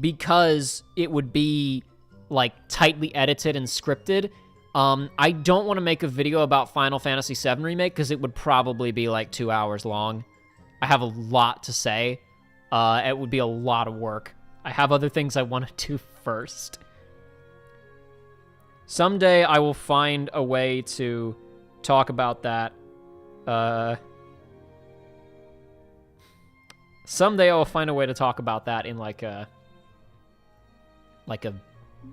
because it would be like tightly edited and scripted. I don't want to make a video about Final Fantasy VII Remake because it would probably be like 2 hours long. I have a lot to say. It would be a lot of work. I have other things I want to do first. Someday I will find a way to talk about that. Someday I will find a way to talk about that in like a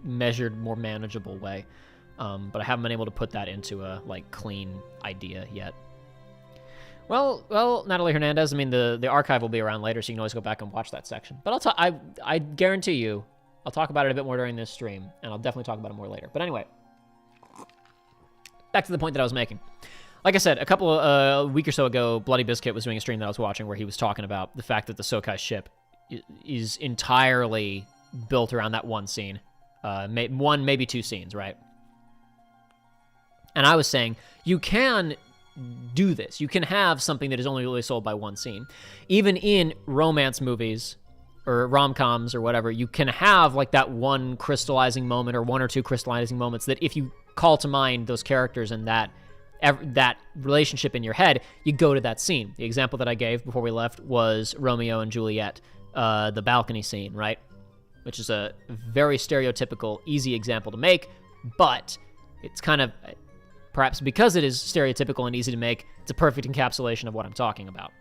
measured, more manageable way. But I haven't been able to put that into a like clean idea yet. Well, Natalie Hernandez, I mean the archive will be around later, so you can always go back and watch that section. But I guarantee you, I'll talk about it a bit more during this stream, and I'll definitely talk about it more later. But anyway, back to the point that I was making. Like I said, a week or so ago, Bloody Biscuit was doing a stream that I was watching where he was talking about the fact that the Sokai ship is entirely built around that one scene. One, maybe two scenes, right? And I was saying, you can do this. You can have something that is only really sold by one scene. Even in romance movies or rom-coms or whatever, you can have like that one crystallizing moment or one or two crystallizing moments that if you call to mind those characters and that relationship in your head, you go to that scene. The example that I gave before we left was Romeo and Juliet the balcony scene, right? Which is a very stereotypical, easy example to make, but it's kind of, perhaps because it is stereotypical and easy to make, it's a perfect encapsulation of what I'm talking about.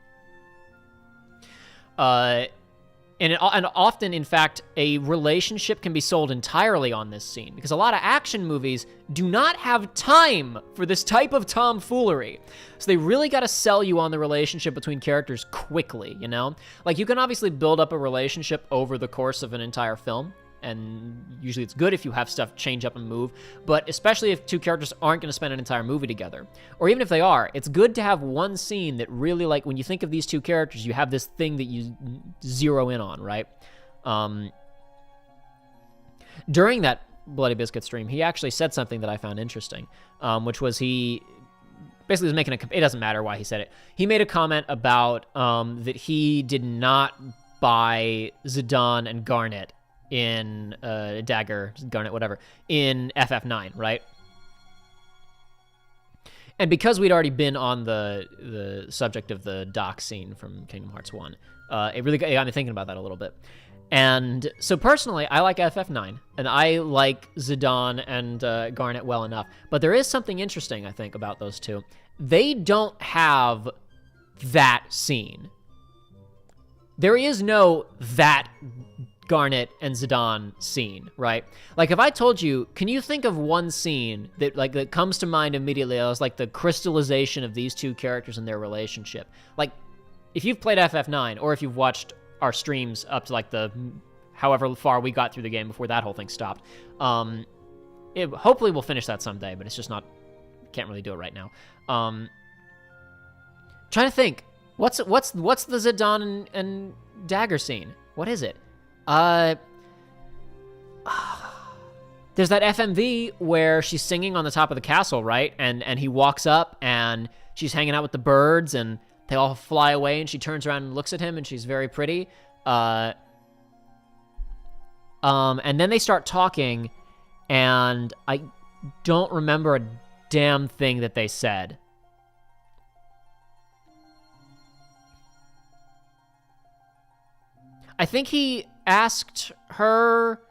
And often, in fact, a relationship can be sold entirely on this scene, because a lot of action movies do not have time for this type of tomfoolery. So they really got to sell you on the relationship between characters quickly, you know? Like, you can obviously build up a relationship over the course of an entire film, and usually it's good if you have stuff change up and move, but especially if two characters aren't going to spend an entire movie together. Or even if they are, it's good to have one scene that really, like, when you think of these two characters, you have this thing that you zero in on, right? During that Bloody Biscuit stream, he actually said something that I found interesting, which was he basically was making it doesn't matter why he said it. He made a comment about that he did not buy Zidane and Garnet in Dagger, Garnet, whatever, in FF9, right? And because we'd already been on the subject of the dock scene from Kingdom Hearts 1, it really got me thinking about that a little bit. And so personally, I like FF9, and I like Zidane and Garnet well enough. But there is something interesting, I think, about those two. They don't have that scene. There is no that Garnet and Zidane scene, right? Like, if I told you, can you think of one scene that comes to mind immediately as like the crystallization of these two characters and their relationship? Like, if you've played FF9, or if you've watched our streams up to like the however far we got through the game before that whole thing stopped, hopefully we'll finish that someday, but it's just not, can't really do it right now. Trying to think, what's the Zidane and Dagger scene? What is it? There's that FMV where she's singing on the top of the castle, right? And he walks up and she's hanging out with the birds and they all fly away and she turns around and looks at him and she's very pretty. And then they start talking and I don't remember a damn thing that they said. I think he asked her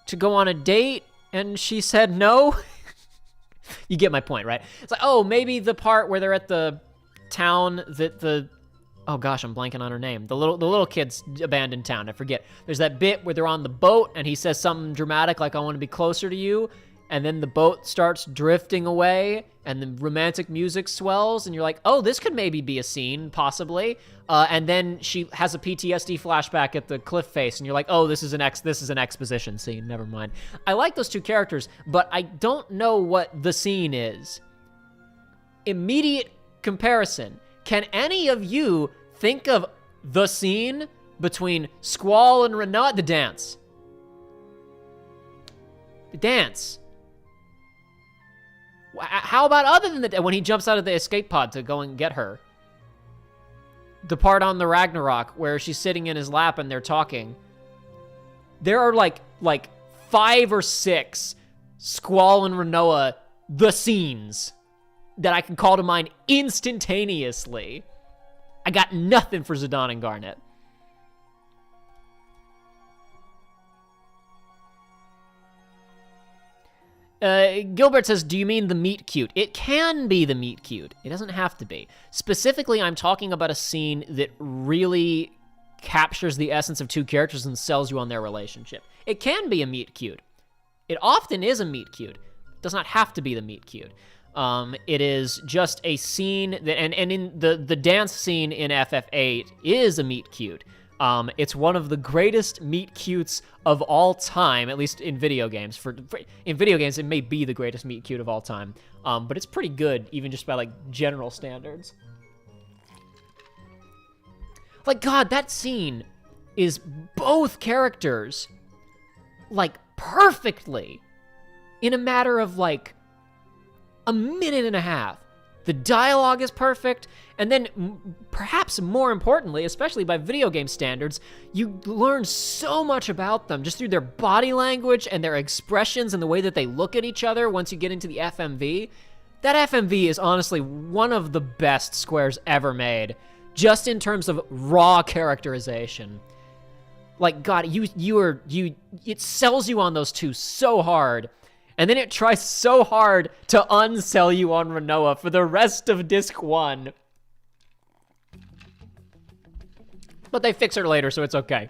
to go on a date, and she said no. You get my point, right? It's like, oh, maybe the part where they're at the town that oh gosh, I'm blanking on her name. The little kid's abandoned town, I forget. There's that bit where they're on the boat, and he says something dramatic like, I want to be closer to you, and then the boat starts drifting away, and the romantic music swells, and you're like, oh, this could maybe be a scene, possibly. And then she has a PTSD flashback at the cliff face, and you're like, oh, this is an exposition scene, never mind. I like those two characters, but I don't know what the scene is. Immediate comparison. Can any of you think of the scene between Squall and Renaud? The dance. The dance. How about other than when he jumps out of the escape pod to go and get her? The part on the Ragnarok where she's sitting in his lap and they're talking. There are like 5 or 6 Squall and Renoa the scenes that I can call to mind instantaneously. I got nothing for Zidane and Garnet. Gilbert says, do you mean the meet cute? It can be the meet cute. It doesn't have to be. Specifically, I'm talking about a scene that really captures the essence of two characters and sells you on their relationship. It can be a meet cute. It often is a meet cute. It does not have to be the meet cute. It is just a scene that, and in the dance scene in FF8 is a meet cute. It's one of the greatest meet cutes of all time, at least in video games. In video games, it may be the greatest meet cute of all time, but it's pretty good, even just by like general standards. Like, God, that scene is both characters, like, perfectly in a matter of like a minute and a half. The dialogue is perfect, and then perhaps more importantly, especially by video game standards, you learn so much about them just through their body language and their expressions and the way that they look at each other once you get into the FMV. That FMV is honestly one of the best Square's ever made, just in terms of raw characterization. Like, God, it sells you on those two so hard. And then it tries so hard to unsell you on Rinoa for the rest of disc 1. But they fix her later, so it's okay.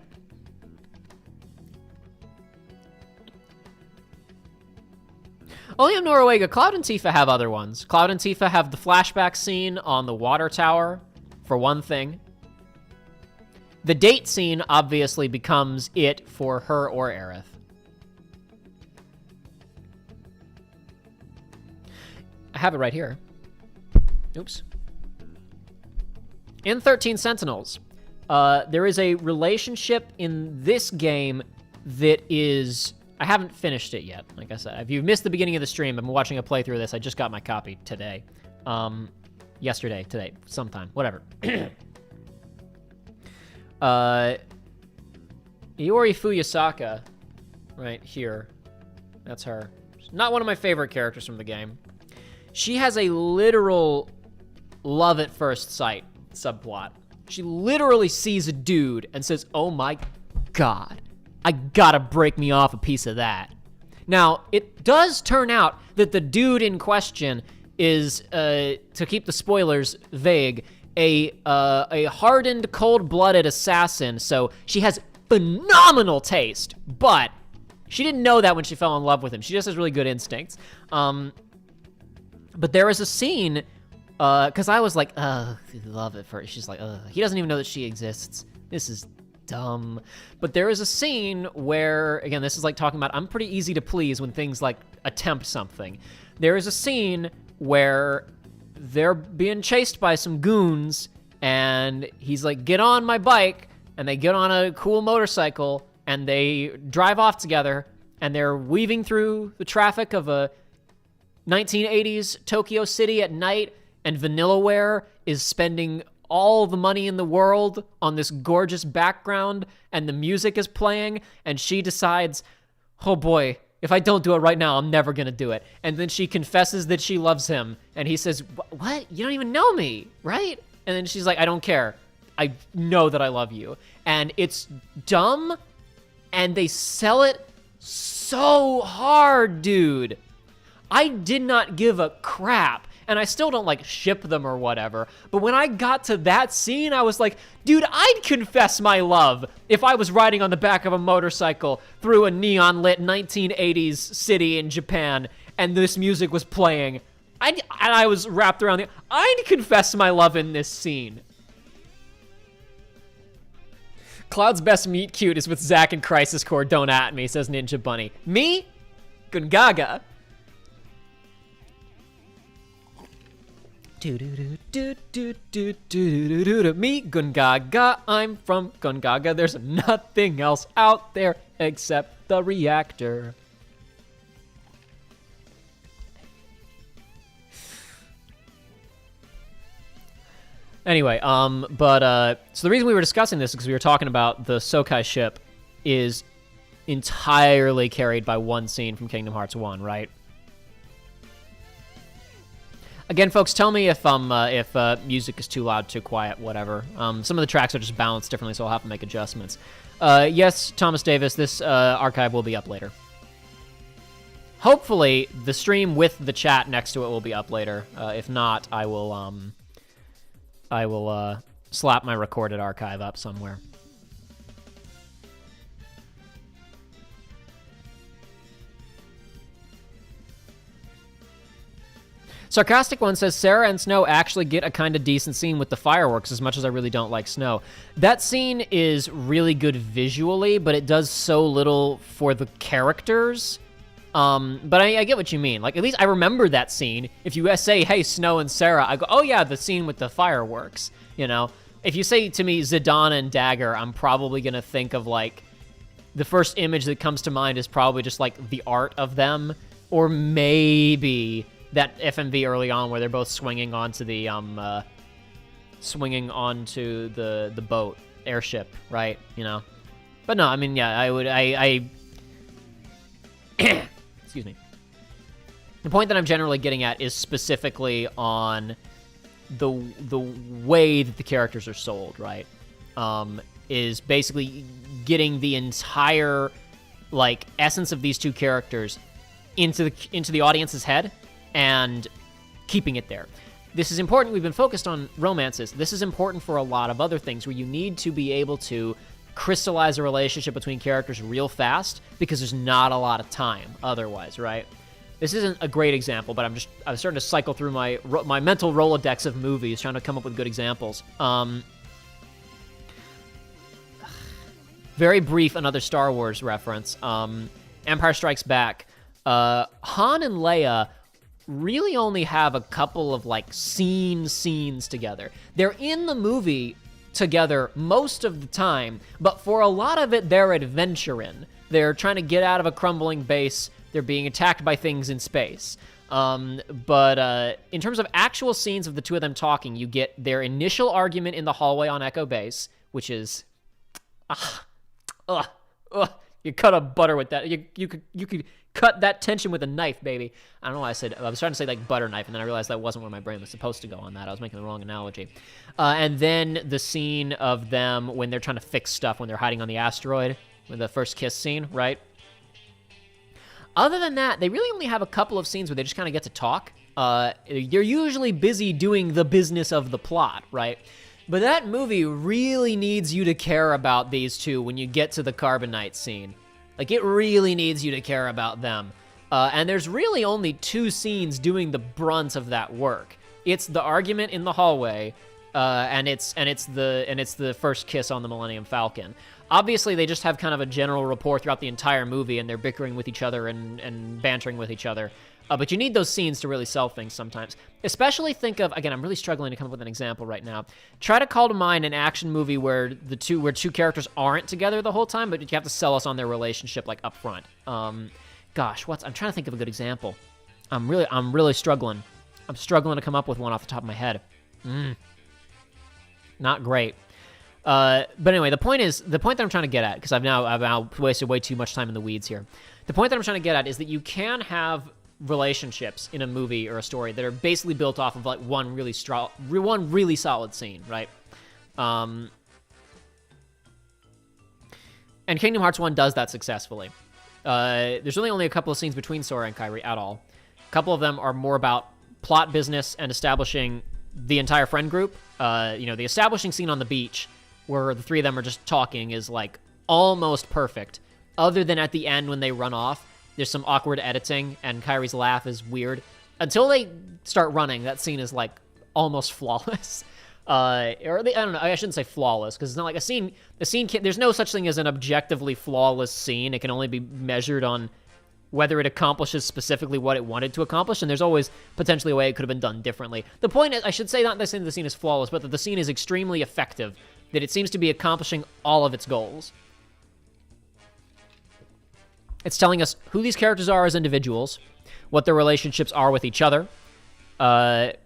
Only on Noruega, Cloud and Tifa have other ones. Cloud and Tifa have the flashback scene on the water tower, for one thing. The date scene obviously becomes it for her or Aerith. I have it right here. Oops. In 13 Sentinels, there is a relationship in this game that is... I haven't finished it yet, like I said. If you've missed the beginning of the stream, I've been watching a playthrough of this. I just got my copy today. Yesterday, today, sometime, whatever. Iori Fuyasaka, right here. That's her. Not one of my favorite characters from the game. She has a literal love at first sight subplot. She literally sees a dude and says, "Oh my God, I gotta break me off a piece of that." Now, it does turn out that the dude in question is, to keep the spoilers vague, a hardened, cold-blooded assassin, so she has phenomenal taste, but she didn't know that when she fell in love with him. She just has really good instincts. But there is a scene, because I was like, love it for her. She's like, he doesn't even know that she exists. This is dumb. But there is a scene where, again, this is like talking about, I'm pretty easy to please when things like attempt something. There is a scene where they're being chased by some goons, and he's like, get on my bike, and they get on a cool motorcycle, and they drive off together, and they're weaving through the traffic of a 1980s Tokyo City at night, and Vanillaware is spending all the money in the world on this gorgeous background, and the music is playing, and she decides, oh boy, if I don't do it right now, I'm never gonna do it. And then she confesses that she loves him, and he says, what? You don't even know me, right? And then she's like, I don't care. I know that I love you. And it's dumb, and they sell it so hard, dude. I did not give a crap. And I still don't, like, ship them or whatever. But when I got to that scene, I was like, dude, I'd confess my love if I was riding on the back of a motorcycle through a neon-lit 1980s city in Japan, and this music was playing. And I was wrapped around the... I'd confess my love in this scene. Cloud's best meet cute is with Zack and Crisis Core. Don't at me, says Ninja Bunny. Me? Gungaga. Me, Gungaga, I'm from Gungaga. There's nothing else out there except the reactor. Anyway, so the reason we were discussing this is because we were talking about the Sokai ship is entirely carried by one scene from Kingdom Hearts 1, right? Again, folks, tell me if music is too loud, too quiet, whatever. Some of the tracks are just balanced differently, so I'll have to make adjustments. Yes, Thomas Davis, this archive will be up later. Hopefully, the stream with the chat next to it will be up later. If not, I will slap my recorded archive up somewhere. Sarcastic One says, Sarah and Snow actually get a kind of decent scene with the fireworks, as much as I really don't like Snow. That scene is really good visually, but it does so little for the characters. But I get what you mean. Like, at least I remember that scene. If you say, hey, Snow and Sarah, I go, oh yeah, the scene with the fireworks, you know? If you say to me Zidane and Dagger, I'm probably gonna think of, like, the first image that comes to mind is probably just, like, the art of them, or maybe that FMV early on where they're both swinging onto the boat airship, right? You know, but no, I mean, yeah, I excuse me. The point that I'm generally getting at is specifically on the way that the characters are sold, right? is basically getting the entire, like, essence of these two characters into the audience's head and keeping it there. This is important. We've been focused on romances. This is important for a lot of other things where you need to be able to crystallize a relationship between characters real fast because there's not a lot of time otherwise, right? This isn't a great example, but I'm starting to cycle through my mental Rolodex of movies, trying to come up with good examples. Very brief, another Star Wars reference. Empire Strikes Back. Han and Leia really only have a couple of, like, scenes together. They're in the movie together most of the time, but for a lot of it, they're adventuring. They're trying to get out of a crumbling base. They're being attacked by things in space. But in terms of actual scenes of the two of them talking, you get their initial argument in the hallway on Echo Base, which is... you cut a butter with that. You could cut that tension with a knife, baby. I don't know why I was trying to say, like, butter knife, and then I realized that wasn't where my brain was supposed to go on that. I was making the wrong analogy. And then the scene of them when they're trying to fix stuff, when they're hiding on the asteroid, with the first kiss scene, right? Other than that, they really only have a couple of scenes where they just kind of get to talk. They're usually busy doing the business of the plot, right? But that movie really needs you to care about these two when you get to the Carbonite scene. Like, it really needs you to care about them. And there's really only two scenes doing the brunt of that work. It's the argument in the hallway, and it's the first kiss on the Millennium Falcon. Obviously, they just have kind of a general rapport throughout the entire movie, and they're bickering with each other and bantering with each other. But you need those scenes to really sell things sometimes. Especially think of, again, I'm really struggling to come up with an example right now. Try to call to mind an action movie where two characters aren't together the whole time, but you have to sell us on their relationship, like, up front. I'm trying to think of a good example. I'm really struggling. I'm struggling to come up with one off the top of my head. Not great. But anyway, the point that I'm trying to get at, because I've now wasted way too much time in the weeds here. The point that I'm trying to get at is that you can have relationships in a movie or a story that are basically built off of, like, one really solid scene, right? And Kingdom Hearts 1 does that successfully. There's really only a couple of scenes between Sora and Kairi at all. A couple of them are more about plot business and establishing the entire friend group. The establishing scene on the beach where the three of them are just talking is, like, almost perfect. Other than at the end when they run off, there's some awkward editing and Kairi's laugh is weird. Until they start running, that scene is, like, almost flawless. I don't know, I shouldn't say flawless, because it's not like a scene there's no such thing as an objectively flawless scene. It can only be measured on whether it accomplishes specifically what it wanted to accomplish, and there's always potentially a way it could have been done differently. The point is, I should say, not that the scene is flawless, but that the scene is extremely effective, that it seems to be accomplishing all of its goals. It's telling us who these characters are as individuals, what their relationships are with each other, kind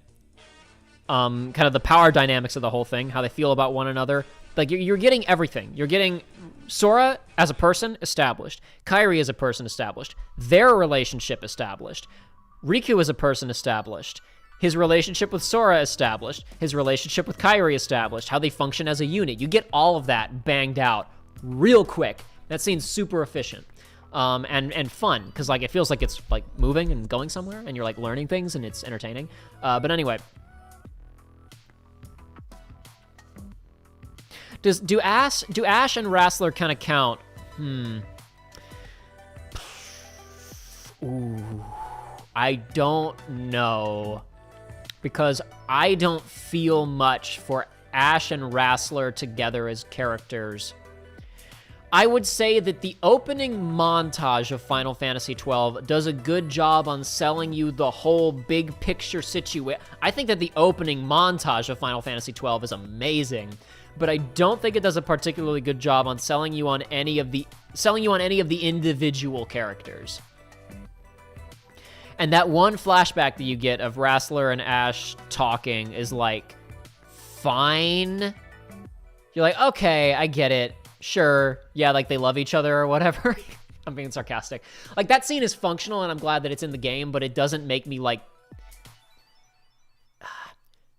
of the power dynamics of the whole thing, how they feel about one another. Like, you're getting everything. You're getting Sora as a person established, Kairi as a person established, their relationship established, Riku as a person established, his relationship with Sora established, his relationship with Kairi established, how they function as a unit. You get all of that banged out real quick. That scene's super efficient. And fun, because, like, it feels like it's, like, moving and going somewhere, and you're, like, learning things, and it's entertaining. But anyway. Do Ash and Wrestler kind of count? Ooh. I don't know. Because I don't feel much for Ash and Wrestler together as characters. I would say that the opening montage of Final Fantasy XII does a good job on selling you the whole big picture situation. I think that the opening montage of Final Fantasy XII is amazing, but I don't think it does a particularly good job on selling you on any of the individual characters. And that one flashback that you get of Wrestler and Ash talking is, like, fine. You're like, okay, I get it. Sure, yeah, like, they love each other or whatever. I'm being sarcastic. Like, that scene is functional, and I'm glad that it's in the game, but it doesn't make me, like...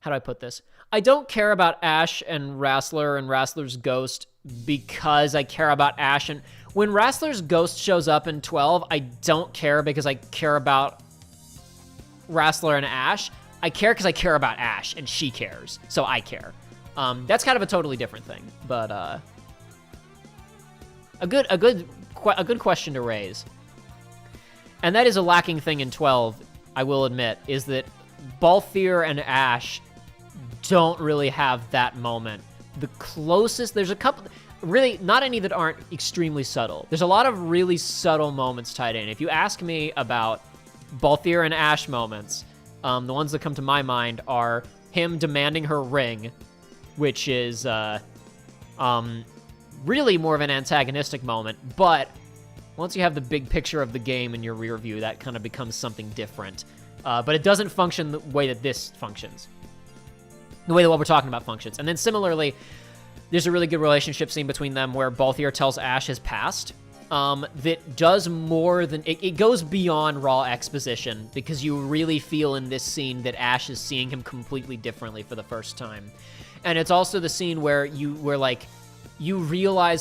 how do I put this? I don't care about Ash and Wrastler and Wrastler's ghost because I care about Ash. And when Wrastler's ghost shows up in 12, I don't care because I care about Wrastler and Ash. I care because I care about Ash, and she cares, so I care. That's kind of a totally different thing, but a good question to raise. And that is a lacking thing in 12, I will admit, is that Balthier and Ash don't really have that moment. The closest, there's a couple, really, not any that aren't extremely subtle. There's a lot of really subtle moments tied in. If you ask me about Balthier and Ash moments, the ones that come to my mind are him demanding her ring, which is really more of an antagonistic moment, but once you have the big picture of the game in your rear view, that kind of becomes something different. But it doesn't function the way that this functions. The way that what we're talking about functions. And then similarly, there's a really good relationship scene between them where Balthier tells Ash his past. That does more than... It goes beyond raw exposition, because you really feel in this scene that Ash is seeing him completely differently for the first time. And it's also the scene where you realize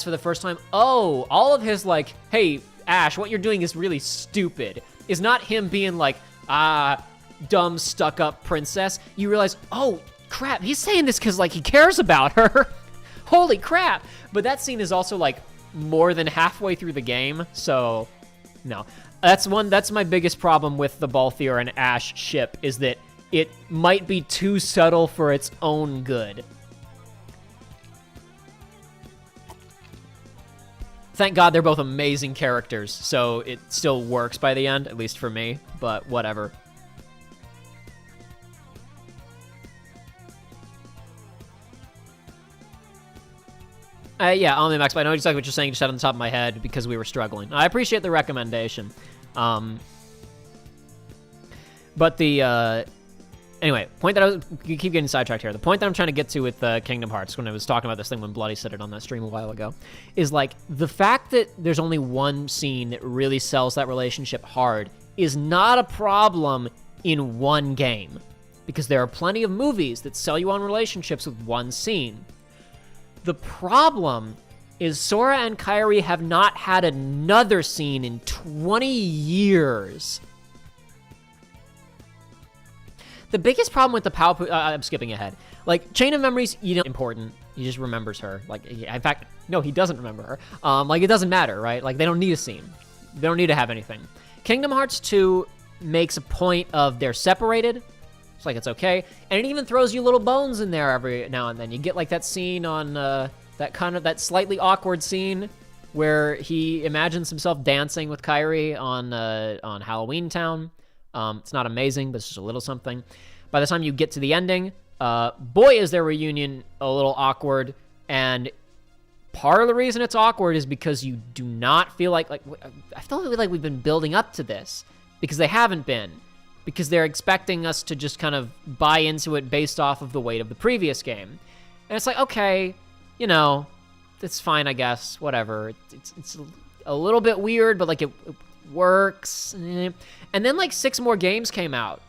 for the first time, oh, all of his, like, hey, Ash, what you're doing is really stupid, is not him being like, dumb, stuck-up princess. You realize, oh, crap, he's saying this because, like, he cares about her. Holy crap. But that scene is also, like, more than halfway through the game, so no. That's my biggest problem with the Balthier and Ash ship, is that it might be too subtle for its own good. Thank God they're both amazing characters, so it still works by the end, at least for me, but whatever. Yeah, Omnimax, but I know exactly what you're saying, just out on the top of my head, because we were struggling. I appreciate the recommendation. But the, anyway, point that you keep getting sidetracked here. The point that I'm trying to get to with Kingdom Hearts, when I was talking about this thing when Bloody said it on that stream a while ago, is like, the fact that there's only one scene that really sells that relationship hard is not a problem in one game. Because there are plenty of movies that sell you on relationships with one scene. The problem is Sora and Kairi have not had another scene in 20 years. The biggest problem with the Palpu... I'm skipping ahead. Like, Chain of Memories, you know, important. He just remembers her. Like, in fact, no, he doesn't remember her. Like, it doesn't matter, right? Like, they don't need a scene. They don't need to have anything. Kingdom Hearts 2 makes a point of they're separated. It's like, it's okay. And it even throws you little bones in there every now and then. You get, like, that scene on, that slightly awkward scene where he imagines himself dancing with Kairi on Halloween Town. It's not amazing, but it's just a little something. By the time you get to the ending, boy, is their reunion a little awkward. And part of the reason it's awkward is because you do not feel like I feel like we've been building up to this, because they haven't been. Because they're expecting us to just kind of buy into it based off of the weight of the previous game. And it's like, okay, you know, it's fine, I guess, whatever. It's a little bit weird, but, like, it works. And then, like, 6 more games came out.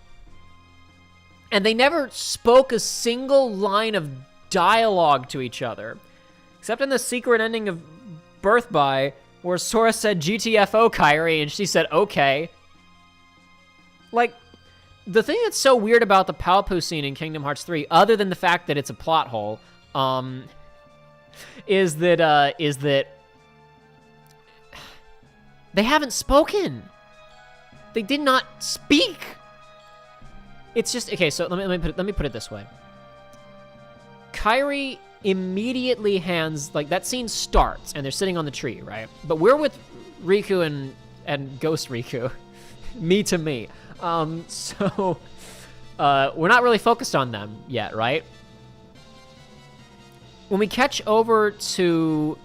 And they never spoke a single line of dialogue to each other. Except in the secret ending of Birth By, where Sora said, GTFO, Kairi, and she said, okay. Like, the thing that's so weird about the Palpu scene in Kingdom Hearts 3, other than the fact that it's a plot hole, is that they haven't spoken. They did not speak. It's just, okay, so let me put it this way. Kairi immediately hands, like, that scene starts, and they're sitting on the tree, right? But we're with Riku and Ghost Riku. Me to me. So, we're not really focused on them yet, right? When we cut over to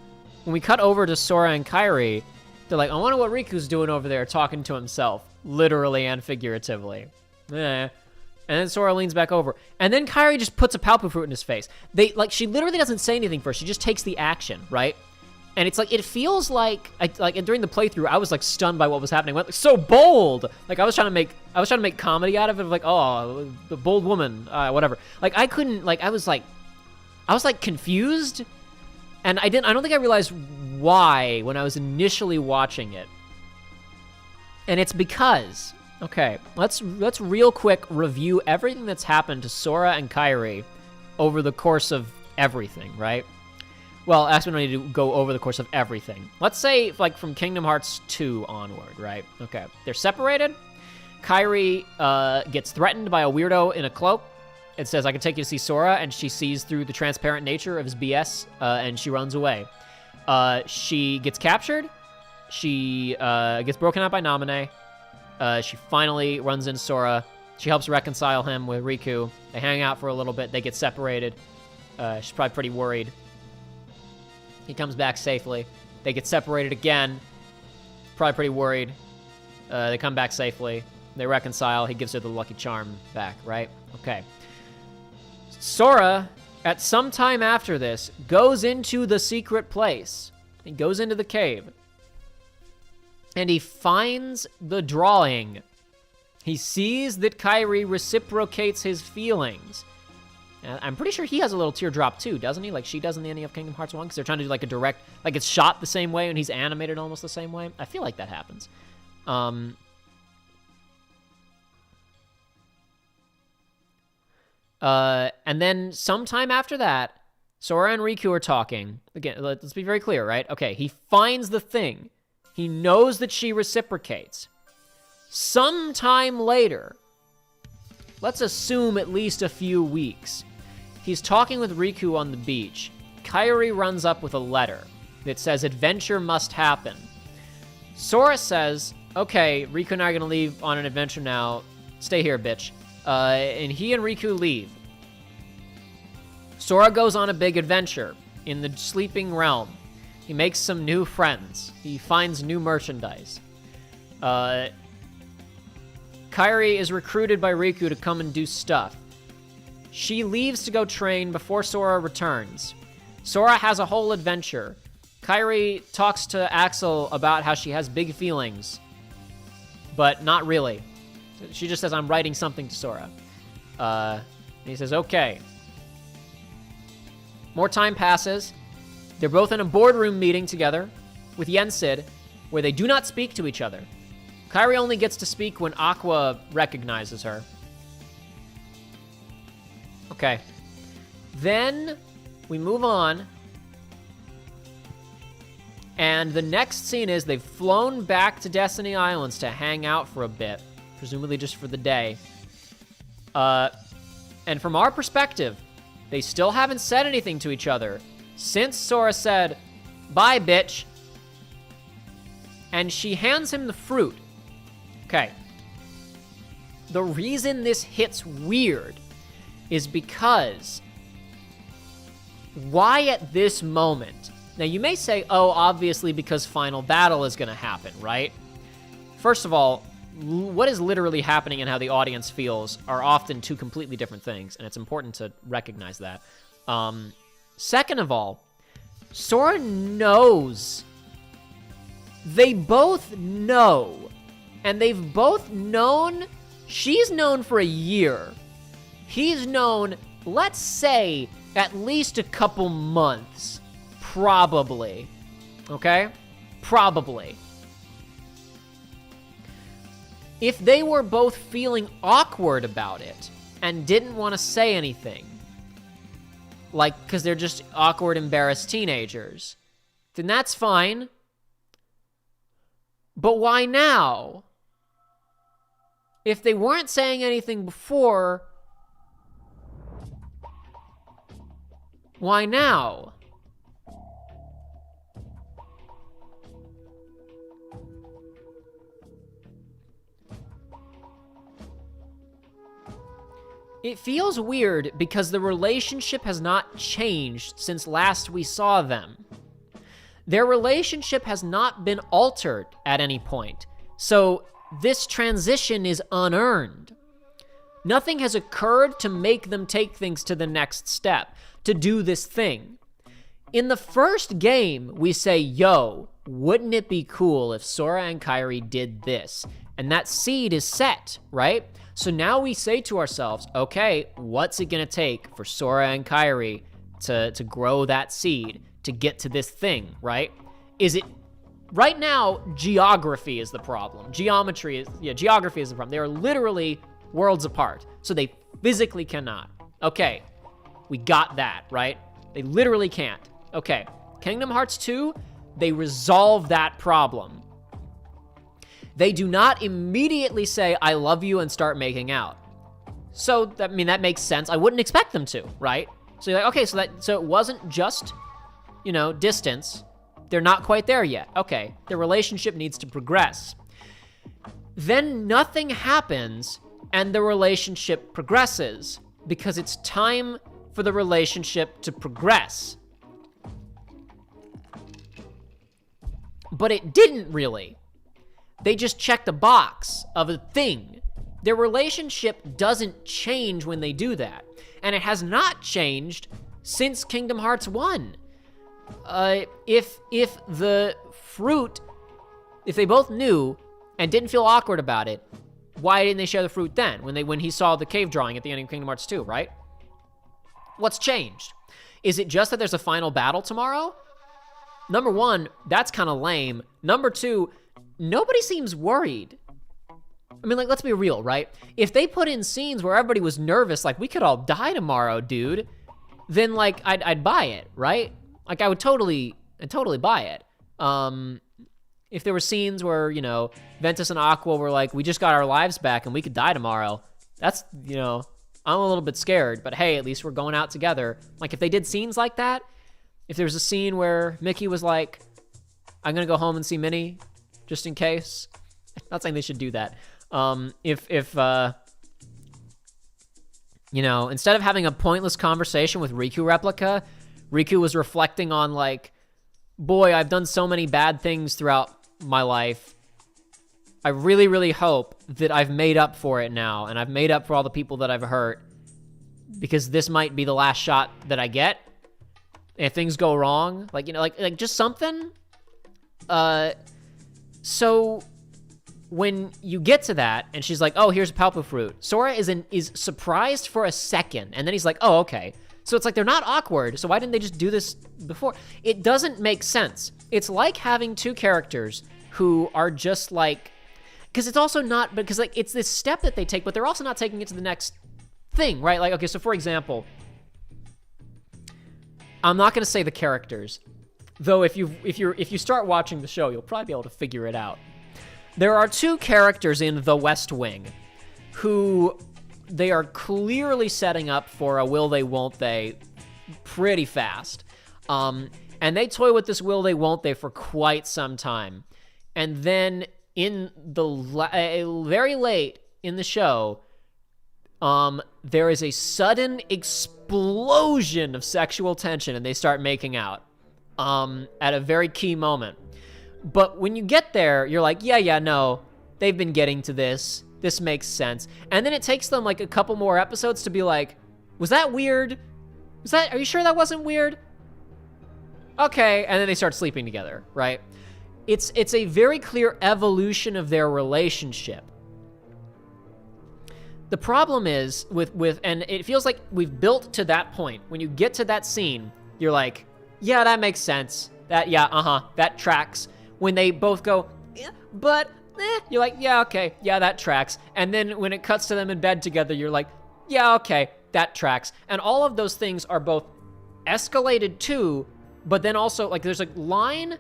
Sora and Kairi, they're like, I wonder what Riku's doing over there talking to himself, literally and figuratively. And then Sora leans back over. And then Kairi just puts a Palpu fruit in his face. She literally doesn't say anything first. She just takes the action, right? And it's like, it feels like during the playthrough, I was like stunned by what was happening. Went so bold. Like I was trying to make comedy out of it. Like, oh, the bold woman, whatever. Like I couldn't, like, I was like confused. And I don't think I realized why when I was initially watching it. And it's because, okay, let's real quick review everything that's happened to Sora and Kairi over the course of everything, right? Well, actually, we don't need to go over the course of everything. Let's say, like, from Kingdom Hearts 2 onward, right? Okay, they're separated. Kairi gets threatened by a weirdo in a cloak. It says, I can take you to see Sora, and she sees through the transparent nature of his BS, and she runs away. She gets captured. She gets broken out by Naminé. She finally runs into Sora. She helps reconcile him with Riku. They hang out for a little bit. They get separated. She's probably pretty worried. He comes back safely. They get separated again. Probably pretty worried. They come back safely. They reconcile. He gives her the Lucky Charm back, right? Okay. Sora, at some time after this, goes into the secret place. He goes into the cave. And he finds the drawing. He sees that Kairi reciprocates his feelings. I'm pretty sure he has a little teardrop too, doesn't he? Like she does in the ending of Kingdom Hearts 1, because they're trying to do like a direct, like it's shot the same way and he's animated almost the same way. I feel like that happens. And then sometime after that, Sora and Riku are talking. Again, let's be very clear, right? Okay, he finds the thing. He knows that she reciprocates. Sometime later, let's assume at least a few weeks, he's talking with Riku on the beach. Kairi runs up with a letter that says, adventure must happen. Sora says, okay, Riku and I are going to leave on an adventure now. Stay here, bitch. And he and Riku leave. Sora goes on a big adventure in the sleeping realm. He makes some new friends. He finds new merchandise. Kairi is recruited by Riku to come and do stuff. She leaves to go train before Sora returns. Sora has a whole adventure. Kairi talks to Axel about how she has big feelings, but not really. She just says, I'm writing something to Sora. And he says, okay. More time passes. They're both in a boardroom meeting together with Yensid, where they do not speak to each other. Kairi only gets to speak when Aqua recognizes her. Okay. Then we move on. And the next scene is they've flown back to Destiny Islands to hang out for a bit, presumably just for the day. And from our perspective, they still haven't said anything to each other since Sora said, bye, bitch. And she hands him the fruit. Okay. The reason this hits weird is because why at this moment? Now, you may say, oh, obviously because final battle is going to happen, right? First of all, what is literally happening and how the audience feels are often two completely different things, and it's important to recognize that. Second of all, Sora knows. They both know. And they've both known. She's known for a year. He's known, let's say, at least a couple months. Probably. Okay? Probably. If they were both feeling awkward about it and didn't want to say anything, like, because they're just awkward, embarrassed teenagers, then that's fine. But why now? If they weren't saying anything before, why now? It feels weird because the relationship has not changed since last we saw them. Their relationship has not been altered at any point, so this transition is unearned. Nothing has occurred to make them take things to the next step, to do this thing. In the first game, we say, yo, wouldn't it be cool if Sora and Kairi did this? And that seed is set, right? So now we say to ourselves, okay, what's it gonna take for Sora and Kairi to grow that seed, to get to this thing, right? Is it, right now, geography is the problem. Geography is the problem. They are literally worlds apart, so they physically cannot. Okay, we got that, right? They literally can't. Okay, Kingdom Hearts 2, they resolve that problem. They do not immediately say, I love you, and start making out. So, that makes sense. I wouldn't expect them to, right? So you're like, okay, so it wasn't just, distance. They're not quite there yet. Okay, their relationship needs to progress. Then nothing happens, and the relationship progresses, because it's time for the relationship to progress. But it didn't really. They just checked a box of a thing. Their relationship doesn't change when they do that. And it has not changed since Kingdom Hearts 1. If the fruit, if they both knew and didn't feel awkward about it, why didn't they share the fruit then? When he saw the cave drawing at the end of Kingdom Hearts 2, right? What's changed? Is it just that there's a final battle tomorrow? Number one, that's kind of lame. Number two, nobody seems worried. I mean, let's be real, right? If they put in scenes where everybody was nervous, like, we could all die tomorrow, dude, then, I'd buy it, right? I would totally buy it. If there were scenes where, Ventus and Aqua were like, we just got our lives back and we could die tomorrow, that's, I'm a little bit scared, but hey, at least we're going out together. If they did scenes like that, if there was a scene where Mickey was like, I'm gonna go home and see Minnie, just in case. Not saying they should do that. Instead of having a pointless conversation with Riku replica, Riku was reflecting on boy, I've done so many bad things throughout my life. I really, really hope that I've made up for it now, and I've made up for all the people that I've hurt, because this might be the last shot that I get. If things go wrong, just something. So when you get to that, and she's like, oh, here's a Palpa fruit, Sora is surprised for a second, and then he's like, oh, okay. So it's they're not awkward, so why didn't they just do this before? It doesn't make sense. It's like having two characters who are just because it's also not, because it's this step that they take, but they're also not taking it to the next thing, right? Okay, so for example, I'm not gonna say the characters, though if you start watching the show, you'll probably be able to figure it out. There are two characters in The West Wing who they are clearly setting up for a will they, won't they pretty fast. And they toy with this will they, won't they for quite some time. And then in the very late in the show, there is a sudden explosion of sexual tension and they start making out at a very key moment. But when you get there, you're like, yeah, no, they've been getting to this. This makes sense. And then it takes them a couple more episodes to be like, was that weird? Are you sure that wasn't weird? Okay, and then they start sleeping together, right? It's a very clear evolution of their relationship. The problem is and it feels like we've built to that point. When you get to that scene, you're like, yeah, that makes sense. That tracks. When they both go, but you're like, yeah, okay, yeah, that tracks. And then when it cuts to them in bed together, you're like, yeah, okay, that tracks. And all of those things are both escalated too, but then also there's a line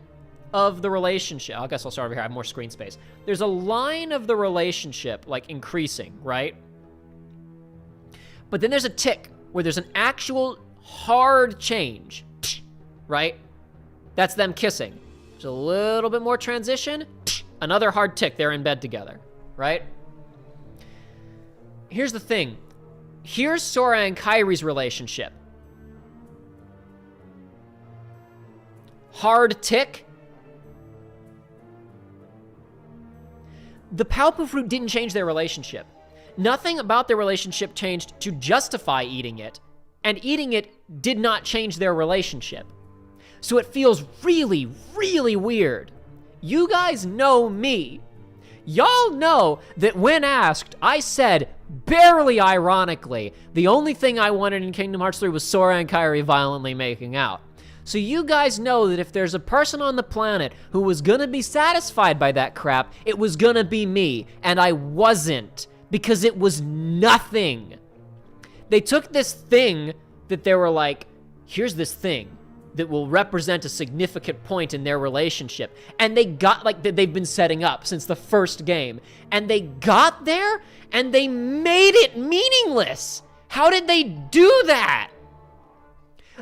of the relationship. I guess I'll start over here. I have more screen space. There's a line of the relationship increasing, right? But then there's a tick where there's an actual hard change, right? That's them kissing. There's a little bit more transition, another hard tick, they're in bed together, right? Here's the thing. Here's Sora and Kairi's relationship. Hard tick. The Palpa fruit didn't change their relationship. Nothing about their relationship changed to justify eating it, and eating it did not change their relationship. So it feels really, really weird. You guys know me. Y'all know that when asked, I said, barely ironically, the only thing I wanted in Kingdom Hearts 3 was Sora and Kairi violently making out. So you guys know that if there's a person on the planet who was gonna be satisfied by that crap, it was gonna be me, and I wasn't, because it was nothing. They took this thing that they were like, here's this thing that will represent a significant point in their relationship, and they got, like, they've been setting up since the first game, and they got there, and they made it meaningless. How did they do that?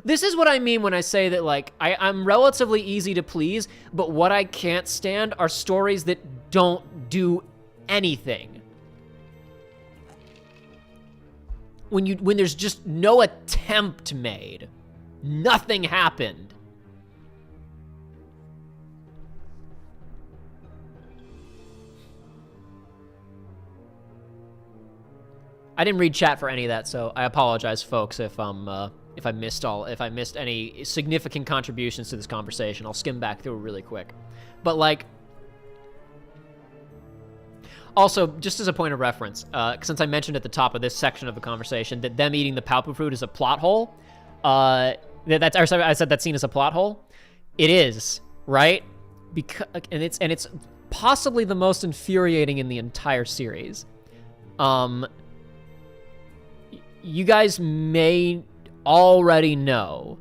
This is what I mean when I say that, like, I'm relatively easy to please, but what I can't stand are stories that don't do anything. When there's just no attempt made. Nothing happened. I didn't read chat for any of that, so I apologize, folks, if I missed any significant contributions to this conversation. I'll skim back through really quick. But, like, also, just as a point of reference, since I mentioned at the top of this section of the conversation that them eating the Palpu fruit is a plot hole, I said that scene is a plot hole. It is, right? And it's possibly the most infuriating in the entire series. You guys may already know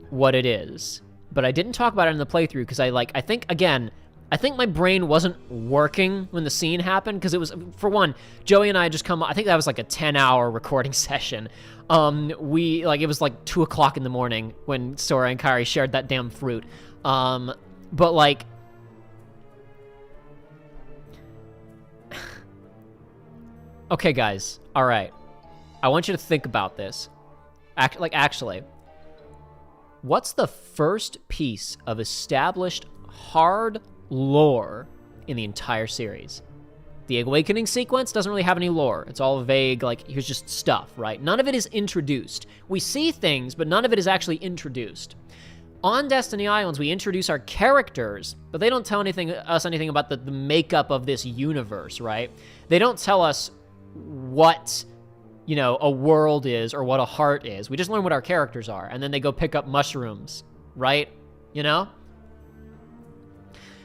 what it is, but I didn't talk about it in the playthrough because I think my brain wasn't working when the scene happened, because it was, for one, Joey and I had just come, I think that was like a 10-hour recording session. It was like 2 o'clock in the morning when Sora and Kairi shared that damn fruit. But like, okay guys, all right. I want you to think about this. Actually, what's the first piece of established hard lore in the entire series? The Awakening sequence doesn't really have any lore. It's all vague, like, here's just stuff, right? None of it is introduced. We see things, but none of it is actually introduced. On Destiny Islands, we introduce our characters, but they don't tell us anything about the makeup of this universe, right? They don't tell us what, a world is or what a heart is. We just learn what our characters are, and then they go pick up mushrooms, right?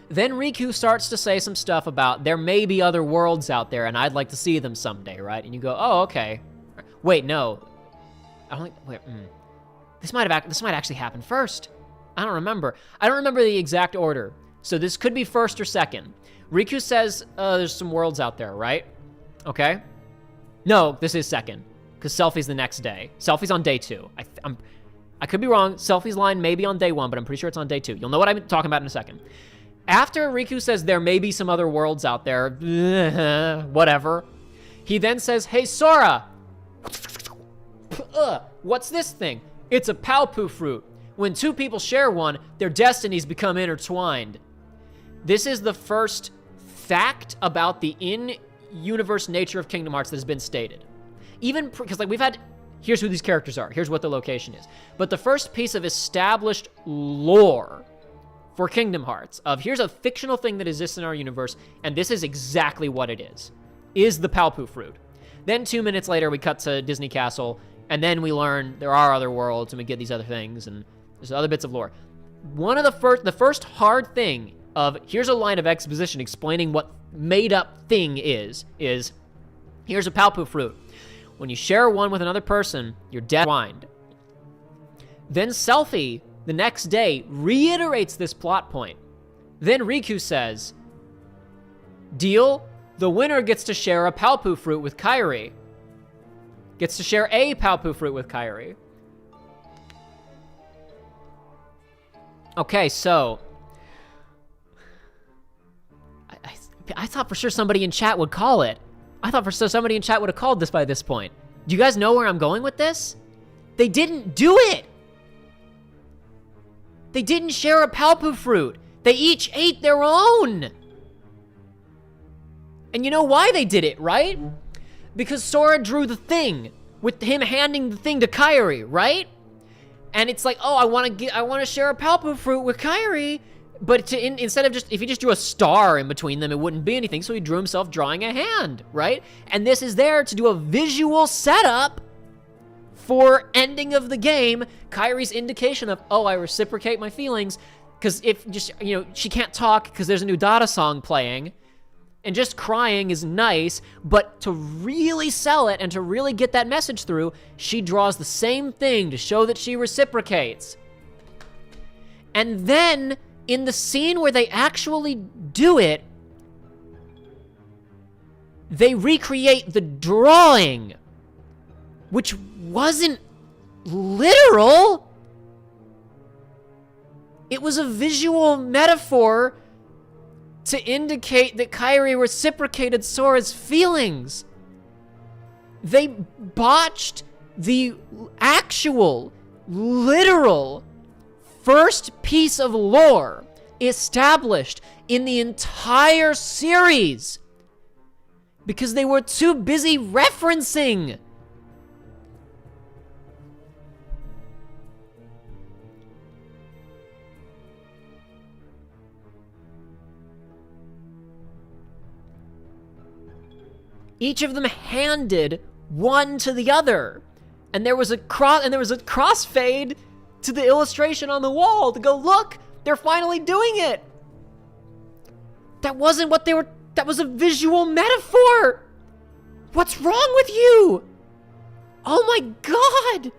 Then Riku starts to say some stuff about there may be other worlds out there and I'd like to see them someday, right? And you go, oh, okay. Wait, no. I don't think, this might actually happen first. I don't remember. I don't remember the exact order. So this could be first or second. Riku says there's some worlds out there, right? Okay. No, this is second, because Selphie's the next day. Selphie's on day 2. I could be wrong. Selphie's line may be on day 1, but I'm pretty sure it's on day 2. You'll know what I'm talking about in a second. After Riku says there may be some other worlds out there, whatever, he then says, hey, Sora, what's this thing? It's a Palpu fruit. When 2 people share one, their destinies become intertwined. This is the first fact about the in-universe nature of Kingdom Hearts that has been stated. Even, because like we've had, here's who these characters are, here's what the location is. But the first piece of established lore for Kingdom Hearts of here's a fictional thing that exists in our universe, and this is exactly what it is the Palpu fruit. Then 2 minutes later, we cut to Disney Castle, and then we learn there are other worlds, and we get these other things, and there's other bits of lore. One of the first hard thing of here's a line of exposition explaining what made-up thing is here's a Palpu fruit. When you share one with another person, you're dead wind. Then Selphie, the next day, reiterates this plot point. Then Riku says, deal, the winner gets to share a Palpu fruit with Kairi. Gets to share a Palpu fruit with Kairi. Okay, so I thought for sure somebody in chat would call it. I thought for sure somebody in chat would have called this by this point. Do you guys know where I'm going with this? They didn't do it. They didn't share a Palpu fruit. They each ate their own. And you know why they did it, right? Because Sora drew the thing with him handing the thing to Kairi, right? And it's like, oh, I want to share a Palpu fruit with Kairi. But instead of if he just drew a star in between them, it wouldn't be anything. So he drew himself drawing a hand, right? And this is there to do a visual setup for ending of the game. Kairi's indication of, oh, I reciprocate my feelings. Because if she can't talk because there's a new Dada song playing. And just crying is nice, but to really sell it and to really get that message through, she draws the same thing to show that she reciprocates. And then, in the scene where they actually do it, they recreate the drawing, which wasn't literal. It was a visual metaphor to indicate that Kairi reciprocated Sora's feelings. They botched the actual, literal, first piece of lore established in the entire series because they were too busy referencing. Each of them handed one to the other, and there was a crossfade to the illustration on the wall to go, look, they're finally doing it. That wasn't what they were. That was a visual metaphor. What's wrong with you? Oh my God.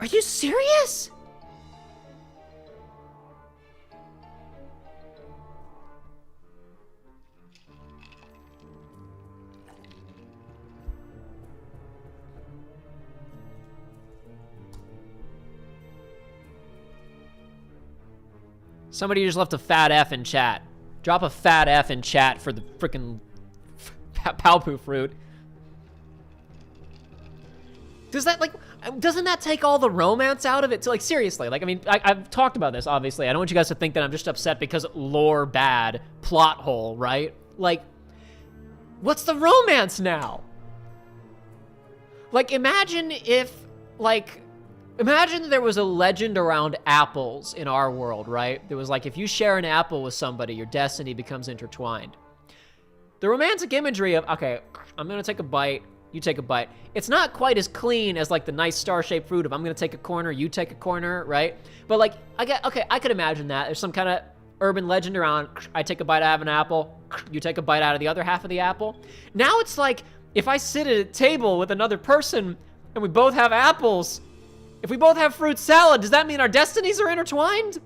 Are you serious? Somebody just left a fat F in chat. Drop a fat F in chat for the frickin' Palpu fruit. Doesn't that take all the romance out of it? So, like, seriously, like, I mean, I've talked about this, obviously. I don't want you guys to think that I'm just upset because lore bad, plot hole, right? Like, what's the romance now? Like, imagine there was a legend around apples in our world, right? There was like, if you share an apple with somebody, your destiny becomes intertwined. The romantic imagery of, okay, I'm gonna take a bite, you take a bite. It's not quite as clean as like the nice star-shaped fruit of I'm gonna take a corner, you take a corner, right? But like, I could imagine that. There's some kind of urban legend around, I take a bite out of an apple, you take a bite out of the other half of the apple. Now it's like, if I sit at a table with another person and we both have apples, if we both have fruit salad, does that mean our destinies are intertwined?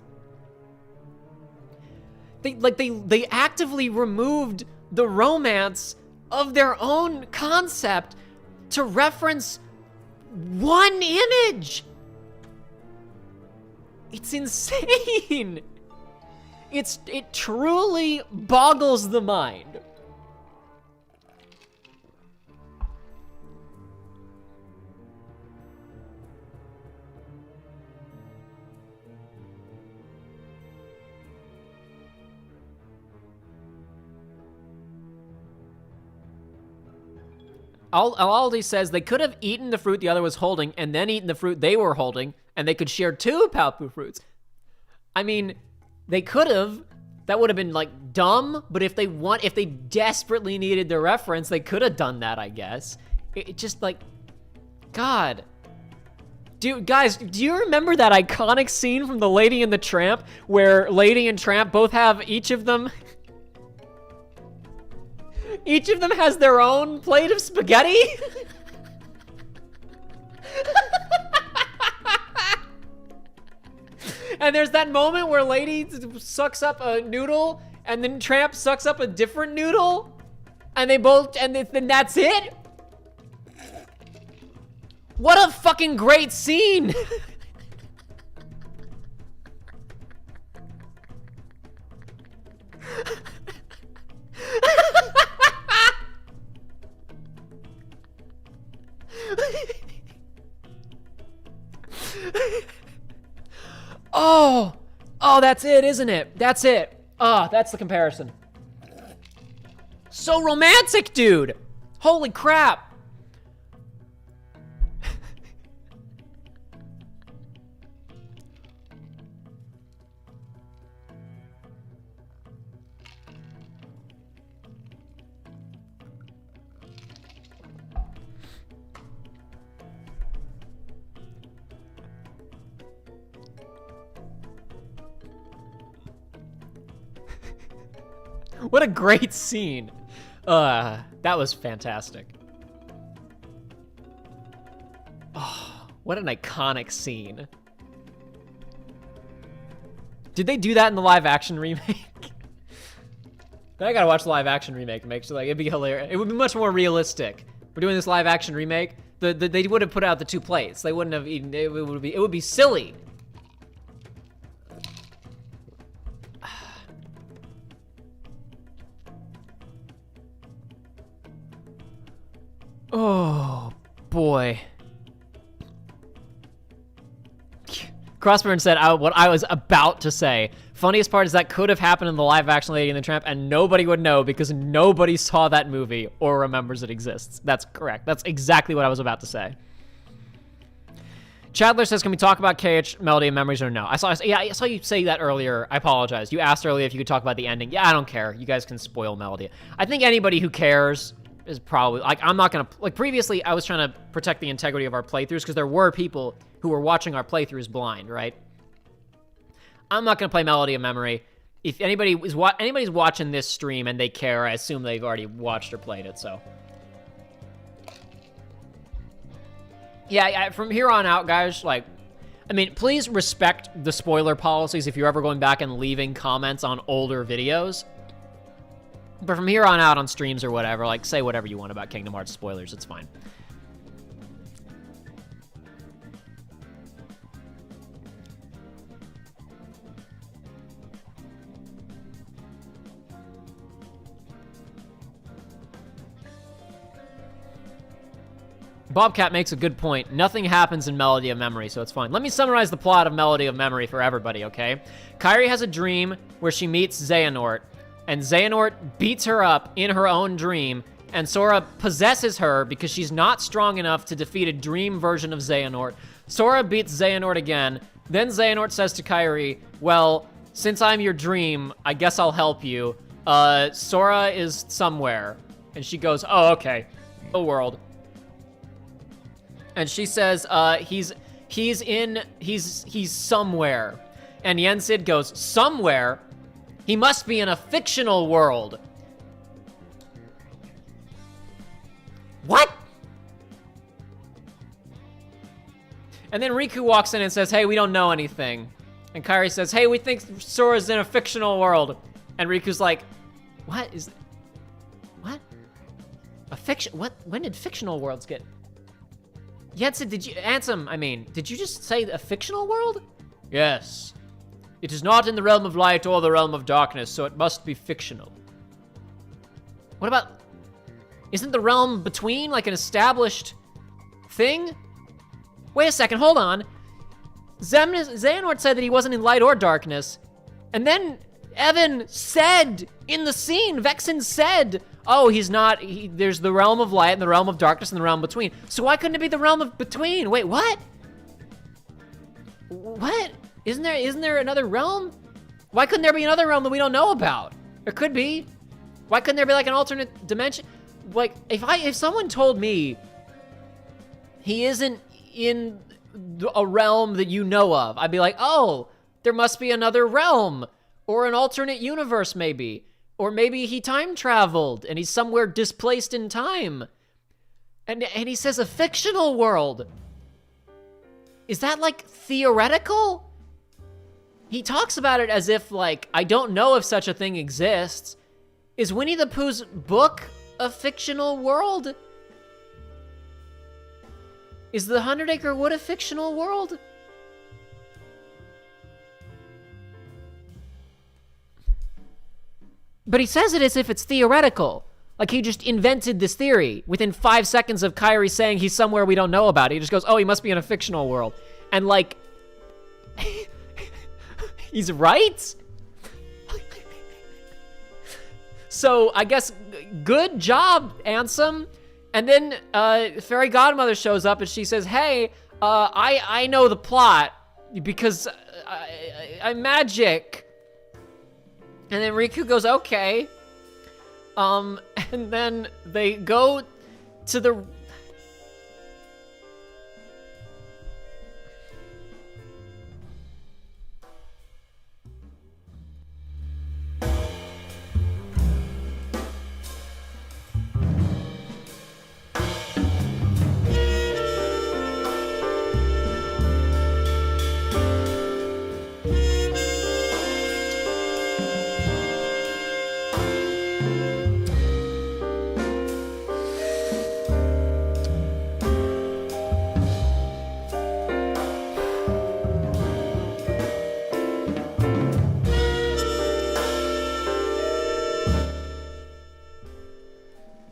They actively removed the romance of their own concept to reference one image. It's insane. It truly boggles the mind. Aldi says they could have eaten the fruit the other was holding and then eaten the fruit they were holding, and they could share two Palpu fruits. I mean, they could have. That would have been like dumb, but if they desperately needed the reference, they could have done that, I guess. It just like, God. Dude, guys, do you remember that iconic scene from The Lady and the Tramp where Lady and Tramp both have each of them has their own plate of spaghetti? And there's that moment where Lady sucks up a noodle and then Tramp sucks up a different noodle and then that's it? What a fucking great scene! Oh, that's it, isn't it? That's it. That's the comparison. So romantic, dude. Holy crap. What a great scene. That was fantastic. Oh, what an iconic scene. Did they do that in the live action remake? I gotta watch the live action remake to make sure, like, it'd be hilarious. It would be much more realistic. We're doing this live action remake. They would have put out the 2 plates. They wouldn't have eaten. It would be silly. Oh boy. Crossburn said what I was about to say. Funniest part is that could have happened in the live action Lady and the Tramp and nobody would know because nobody saw that movie or remembers it exists. That's correct. That's exactly what I was about to say. Chadler says, can we talk about KH Melody and Memories or no? I saw you say that earlier. I apologize. You asked earlier if you could talk about the ending. Yeah, I don't care. You guys can spoil Melody. I think anybody who cares is probably, like, I'm not gonna, like, previously I was trying to protect the integrity of our playthroughs because there were people who were watching our playthroughs blind, right? I'm not gonna play Melody of Memory. If anybody's watching this stream and they care, I assume they've already watched or played it, so. Yeah, from here on out, guys, like, I mean, please respect the spoiler policies if you're ever going back and leaving comments on older videos. But from here on out on streams or whatever, like, say whatever you want about Kingdom Hearts spoilers, it's fine. Bobcat makes a good point. Nothing happens in Melody of Memory, so it's fine. Let me summarize the plot of Melody of Memory for everybody, okay? Kairi has a dream where she meets Xehanort, and Xehanort beats her up in her own dream, and Sora possesses her because she's not strong enough to defeat a dream version of Xehanort. Sora beats Xehanort again, then Xehanort says to Kairi, well, since I'm your dream, I guess I'll help you. Sora is somewhere. And she goes, oh, okay. The world. And she says, he's somewhere. And Yensid goes, somewhere? He must be in a fictional world. What? And then Riku walks in and says, hey, we don't know anything. And Kairi says, hey, we think Sora's in a fictional world. And Riku's like, what? A fiction? What? When did fictional worlds get? Yensid, did you just say a fictional world? Yes. It is not in the realm of light or the realm of darkness, so it must be fictional. What about... Isn't the realm between like an established thing? Wait a second, hold on. Xehanort said that he wasn't in light or darkness. And then Evan said in the scene, Vexen said, oh, he's not, there's the realm of light and the realm of darkness and the realm between. So why couldn't it be the realm of between? Wait, what? What? Isn't there another realm? Why couldn't there be another realm that we don't know about? There could be. Why couldn't there be like an alternate dimension? Like, if someone told me he isn't in a realm that you know of, I'd be like, oh, there must be another realm or an alternate universe maybe. Or maybe he time traveled and he's somewhere displaced in time. And he says a fictional world. Is that like theoretical? He talks about it as if like, I don't know if such a thing exists. Is Winnie the Pooh's book a fictional world? Is the 100 Acre Wood a fictional world? But he says it as if it's theoretical. Like he just invented this theory within 5 seconds of Kairi saying he's somewhere we don't know about. He just goes, oh, he must be in a fictional world. And like, he's right? So I guess, good job, Ansem. And then Fairy Godmother shows up and she says, hey, I know the plot because I'm magic. And then Riku goes, okay. And then they go to the...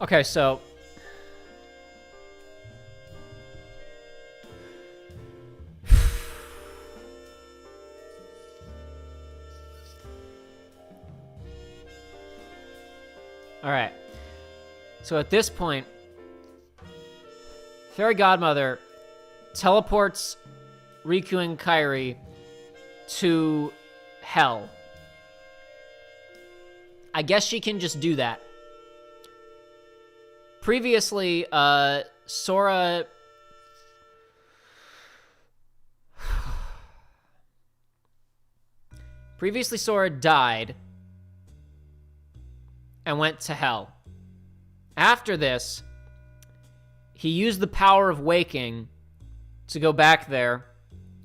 Okay, so... Alright. So at this point, Fairy Godmother teleports Riku and Kairi to Hell. I guess she can just do that. Previously, Sora... Previously, Sora died and went to Hell. After this, he used the power of waking to go back there,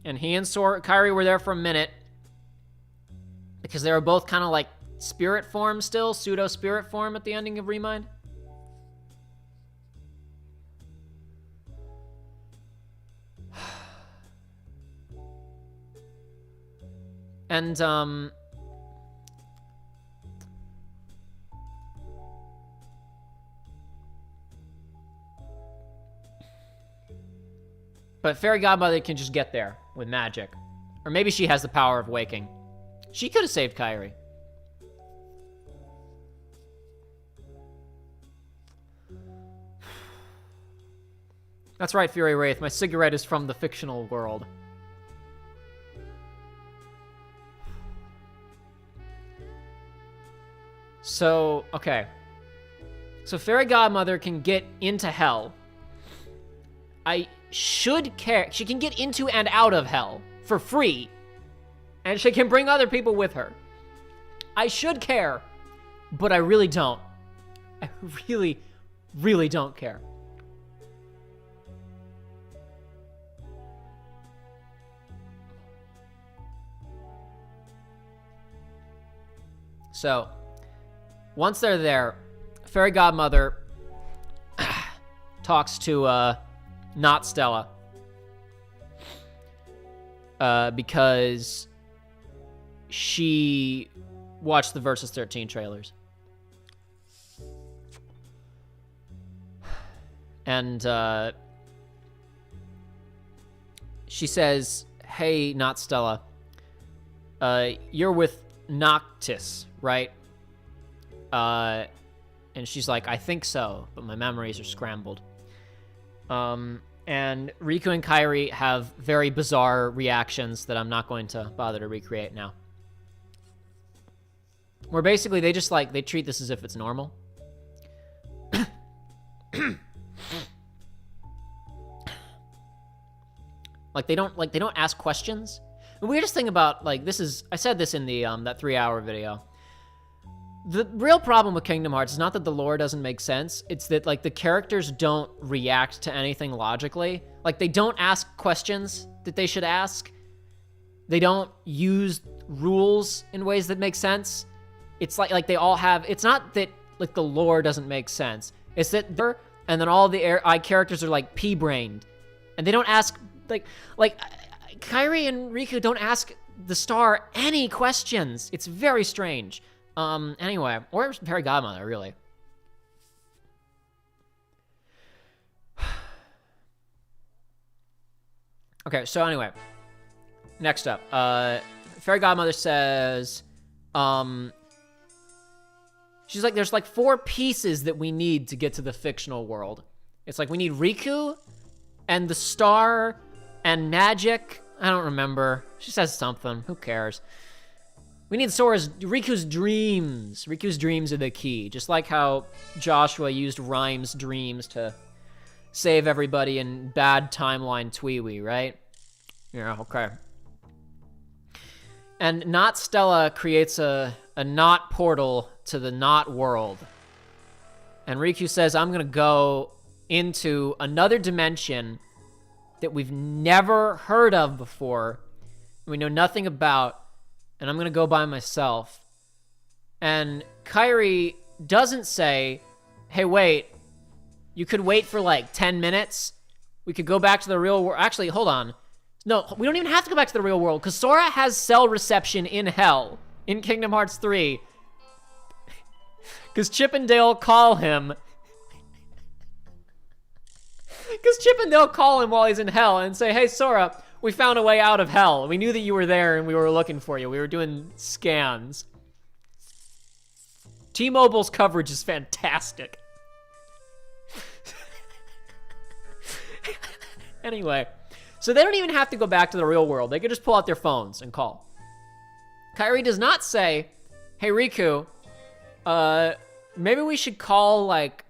and he and Kairi were there for a minute because they were both kind of like spirit form still, pseudo-spirit form at the ending of Remind. And, but Fairy Godmother can just get there with magic. Or maybe she has the power of waking. She could have saved Kairi. That's right, Fury Wraith. My cigarette is from the fictional world. So, okay. So Fairy Godmother can get into Hell. I should care. She can get into and out of Hell for free. And she can bring other people with her. I should care, but I really don't. I really, really don't care. So, once they're there, Fairy Godmother talks to not Stella because she watched the Versus 13 trailers. And she says, hey, not Stella, you're with Noctis, right? And she's like, I think so, but my memories are scrambled. And Riku and Kairi have very bizarre reactions that I'm not going to bother to recreate now. Where basically they just like, they treat this as if it's normal. they don't ask questions. The weirdest thing about, like, this is, I said this in the, that 3-hour video. The real problem with Kingdom Hearts is not that the lore doesn't make sense, it's that, like, the characters don't react to anything logically. Like, they don't ask questions that they should ask. They don't use rules in ways that make sense. It's like they all have, it's not that, like, the lore doesn't make sense. It's that they're, and then all the characters are, like, pea-brained. And they don't ask, like, Kairi and Riku don't ask the star any questions. It's very strange. Anyway, or Fairy Godmother, really. Okay, so anyway. Next up, Fairy Godmother says, she's like, there's like 4 pieces that we need to get to the fictional world. It's like, we need Riku, and the star, and magic. I don't remember. She says something. Who cares? We need Riku's dreams. Riku's dreams are the key. Just like how Joshua used Rhyme's dreams to save everybody in bad timeline Tweewee, right? Yeah, okay. And Not Stella creates a Not portal to the Not world. And Riku says, I'm gonna go into another dimension that we've never heard of before, we know nothing about, and I'm gonna go by myself. And Kairi doesn't say, hey, wait, you could wait for like 10 minutes. We could go back to the real world. Actually, hold on. No, we don't even have to go back to the real world, because Sora has cell reception in Hell, in Kingdom Hearts 3. Because Chip and Dale call him Chip and Dale call him while he's in hell and say, hey, Sora, we found a way out of hell. We knew that you were there and we were looking for you. We were doing scans. T-Mobile's coverage is fantastic. Anyway, so they don't even have to go back to the real world. They could just pull out their phones and call. Kairi does not say, hey, Riku, maybe we should call, like,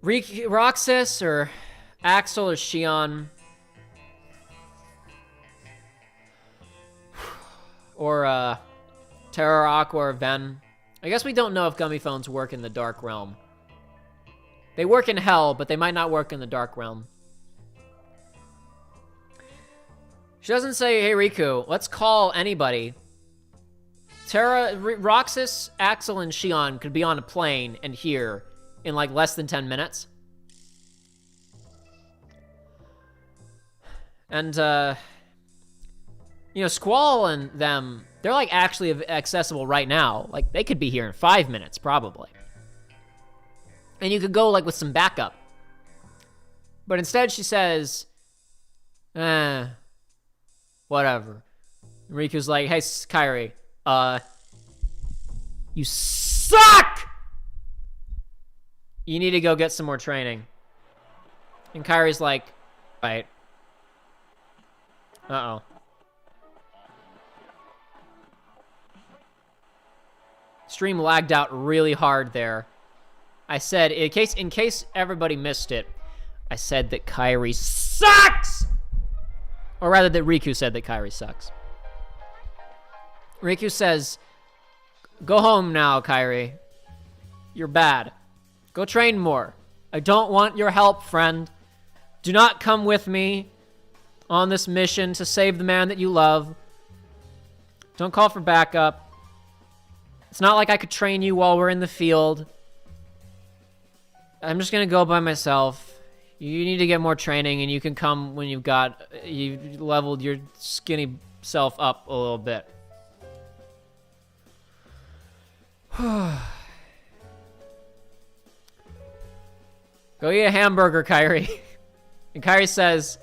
Roxas or Axel or Shion. Or, Terra or Aqua or Ven. I guess we don't know if gummy phones work in the Dark Realm. They work in Hell, but they might not work in the Dark Realm. She doesn't say, hey, Riku, let's call anybody. Roxas, Axel, and Shion could be on a plane and here in like less than 10 minutes. And, you know, Squall and them, they're like actually accessible right now. Like they could be here in 5 minutes, probably. And you could go like with some backup. But instead she says, whatever. Riku's like, hey, Kairi, you suck! You need to go get some more training. And Kairi's like, right. Uh-oh. Stream lagged out really hard there. I said, in case everybody missed it, I said that Kairi sucks! Or rather that Riku said that Kairi sucks. Riku says, go home now, Kairi. You're bad. Go train more. I don't want your help, friend. Do not come with me on this mission to save the man that you love. Don't call for backup. It's not like I could train you while we're in the field. I'm just gonna go by myself. You need to get more training, and you can come when you've leveled your skinny self up a little bit. Go eat a hamburger, Kairi. And Kairi says,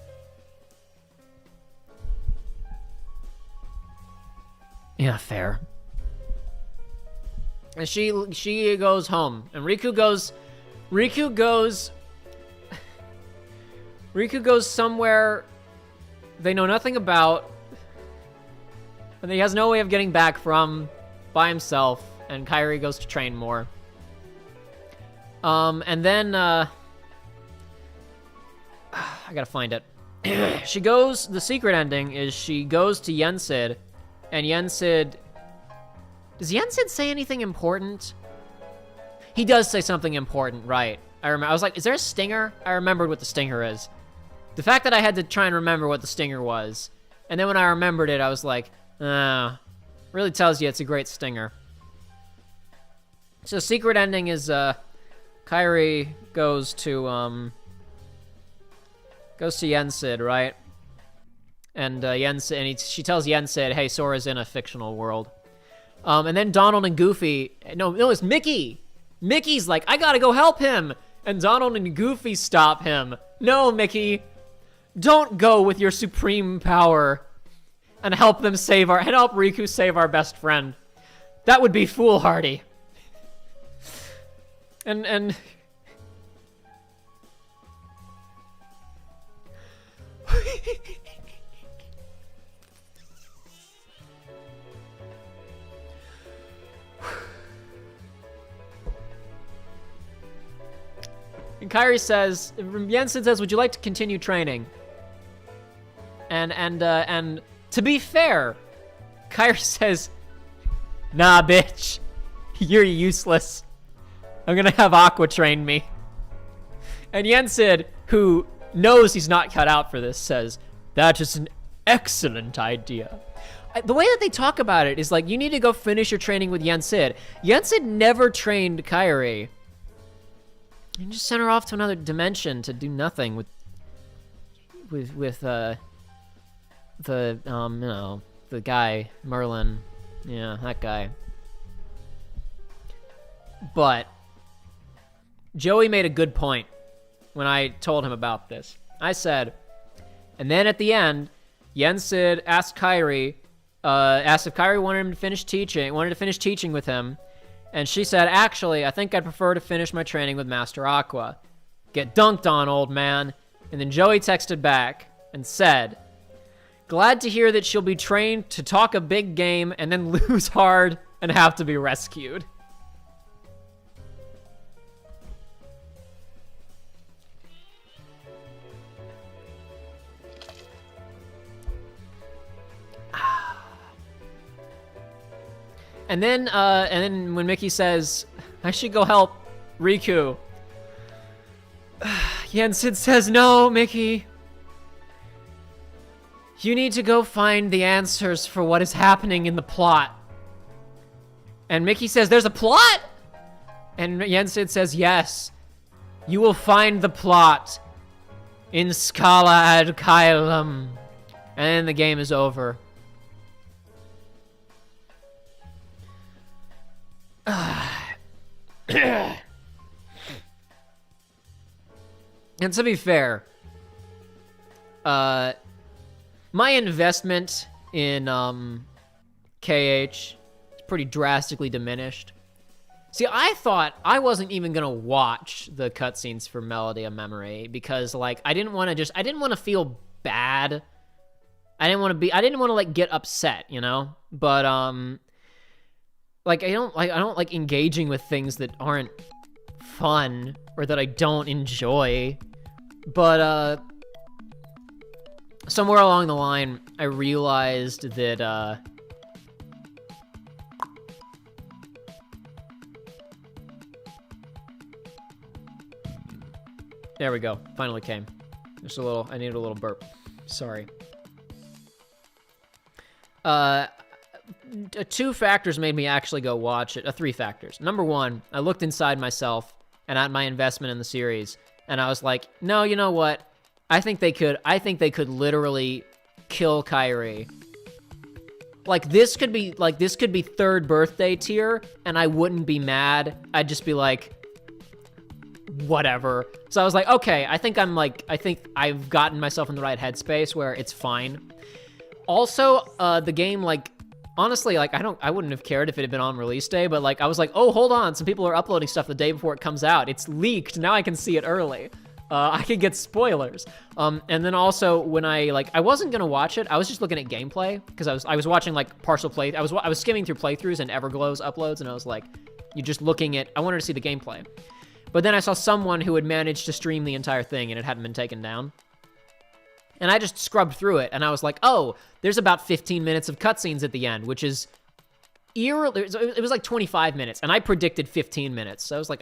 yeah, fair. And she goes home, and Riku goes somewhere they know nothing about, and he has no way of getting back from by himself, and Kairi goes to train more. And then, I gotta find it. The secret ending is she goes to Yensid, and Yensid... Does Yensid say anything important? He does say something important, right. I was like, is there a stinger? I remembered what the stinger is. The fact that I had to try and remember what the stinger was, and then when I remembered it, I was like, really tells you it's a great stinger. So secret ending is, Kairi goes to Yensid, right? And she tells Yensid, hey, Sora's in a fictional world. And then Donald and Goofy, no, it's Mickey. Mickey's like, I gotta go help him. And Donald and Goofy stop him. No, Mickey, don't go with your supreme power and help Riku save our best friend. That would be foolhardy. And And Kairi says, Yensid says, would you like to continue training? And to be fair, Kairi says, nah, bitch, you're useless. I'm gonna have Aqua train me. And Yensid, who knows he's not cut out for this, says, that is an excellent idea. The way that they talk about it is like, you need to go finish your training with Yensid. Yensid never trained Kairi. You just sent her off to another dimension to do nothing with the guy, Merlin. Yeah, that guy. But Joey made a good point. when I told him about this. I said, and then at the end, Yensid asked Kairi, asked if Kairi wanted to finish teaching with him, and she said, actually, I think I'd prefer to finish my training with Master Aqua. Get dunked on, old man. And then Joey texted back and said, glad to hear that she'll be trained to talk a big game and then lose hard and have to be rescued. And then when Mickey says, I should go help Riku, Yensid says, no, Mickey. You need to go find the answers for what is happening in the plot. And Mickey says, there's a plot? And Yensid says, yes. You will find the plot in Scala ad Caelum. And then the game is over. And to be fair, my investment in KH is pretty drastically diminished. See, I thought I wasn't even gonna watch the cutscenes for Melody of Memory because, like, I didn't want to feel bad. I didn't want to like get upset, you know. But like I don't like engaging with things that aren't fun or that I don't enjoy. But somewhere along the line, I realized that there we go. Finally came. Just a little. I needed a little burp. Sorry. Two factors made me actually go watch it. Three factors. Number one, I looked inside myself and at my investment in the series, and I was like, no, you know what? I think they could literally kill Kairi. Like this could be third birthday tier, and I wouldn't be mad. I'd just be like, whatever. So I was like, okay, I think I've gotten myself in the right headspace where it's fine. Also, the game, like, honestly, like, I wouldn't have cared if it had been on release day, but, like, I was like, oh, hold on, some people are uploading stuff the day before it comes out. It's leaked, now I can see it early. I could get spoilers. And then also, when I wasn't gonna watch it, I was just looking at gameplay, because I was watching, like, partial play, I was skimming through playthroughs and Everglow's uploads, and I was like, you're just looking at, I wanted to see the gameplay. But then I saw someone who had managed to stream the entire thing, and it hadn't been taken down. And I just scrubbed through it, and I was like, oh, there's about 15 minutes of cutscenes at the end, which is eerily, it was like 25 minutes, and I predicted 15 minutes. So I was like,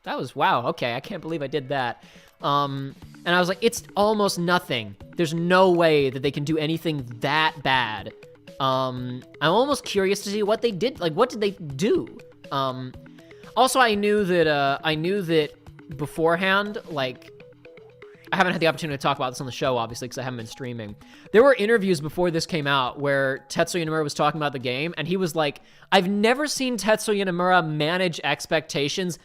that was, wow, okay, I can't believe I did that. And I was like, it's almost nothing. There's no way that they can do anything that bad. I'm almost curious to see what they did, like, what did they do? Also, I knew that beforehand, like, I haven't had the opportunity to talk about this on the show, obviously, because I haven't been streaming. There were interviews before this came out where Tetsuya Nomura was talking about the game, and he was like, I've never seen Tetsuya Nomura manage expectations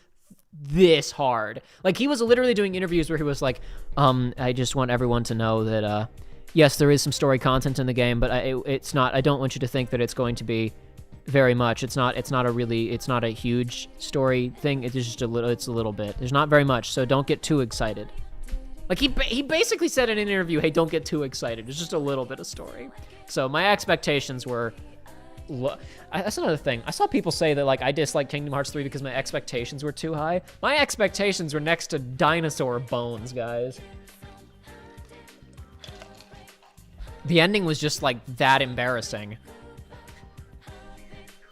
this hard. Like, he was literally doing interviews where he was like, I just want everyone to know that, yes, there is some story content in the game, but it's not, I don't want you to think that it's going to be very much. It's not a huge story thing. It's just a little bit. There's not very much, so don't get too excited. Like, he basically said in an interview, hey, don't get too excited. It's just a little bit of story. So my expectations were... That's another thing. I saw people say that, like, I disliked Kingdom Hearts 3 because my expectations were too high. My expectations were next to dinosaur bones, guys. The ending was just, like, that embarrassing.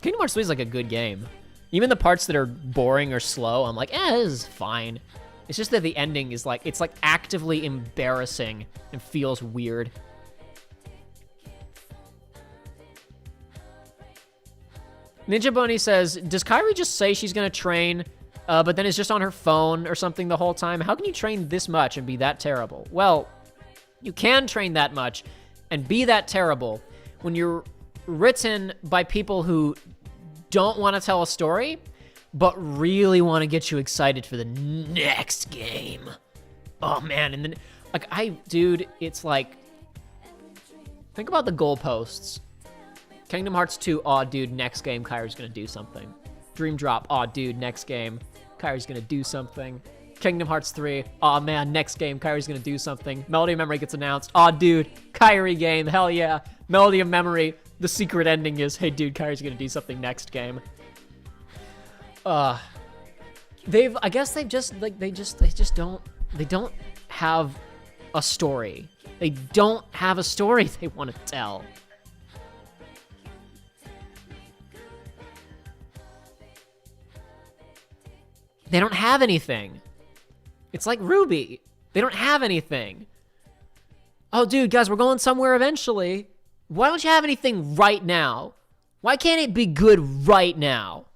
Kingdom Hearts 3 is, like, a good game. Even the parts that are boring or slow, I'm like, this is fine. It's just that the ending is like, it's like actively embarrassing and feels weird. Ninja Bunny says, does Kairi just say she's gonna train, but then is just on her phone or something the whole time? How can you train this much and be that terrible? Well, you can train that much and be that terrible when you're written by people who don't want to tell a story, but really want to get you excited for the next game. Oh, man. And then, like, dude, it's like, think about the goalposts. Kingdom Hearts 2, aw, dude, next game, Kyrie's gonna do something. Dream Drop, aw, dude, next game, Kyrie's gonna do something. Kingdom Hearts 3, aw, man, next game, Kyrie's gonna do something. Melody of Memory gets announced, aw, dude, Kyrie game, hell yeah. Melody of Memory, the secret ending is, hey, dude, Kyrie's gonna do something next game. I guess they don't have a story. They don't have a story they want to tell. They don't have anything. It's like Ruby. They don't have anything. Oh, dude, guys, we're going somewhere eventually. Why don't you have anything right now? Why can't it be good right now?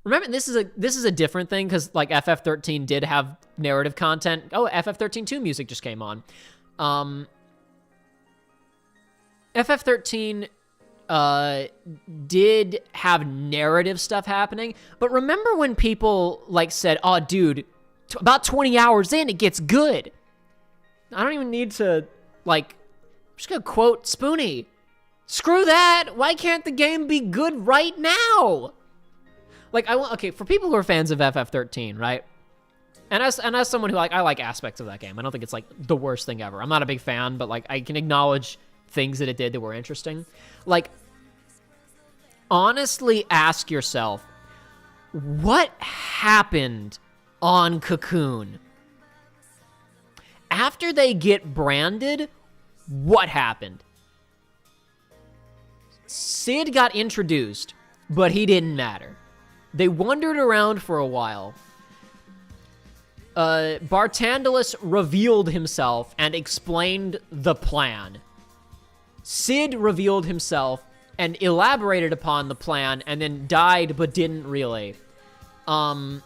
Remember, this is a different thing because like FF13 did have narrative content. Oh, FF13 2 music just came on. FF13 did have narrative stuff happening, but remember when people like said, "Oh, dude, about 20 hours in, it gets good." I don't even need to like. I'm just gonna quote Spoonie. Screw that. Why can't the game be good right now? Like, okay, for people who are fans of FF13, right? And as someone who I like aspects of that game. I don't think it's like the worst thing ever. I'm not a big fan, but like I can acknowledge things that it did that were interesting. Like, honestly ask yourself, what happened on Cocoon? After they get branded, what happened? Sid got introduced, but he didn't matter. They wandered around for a while. Bartandalus revealed himself and explained the plan. Sid revealed himself and elaborated upon the plan and then died but didn't really. Then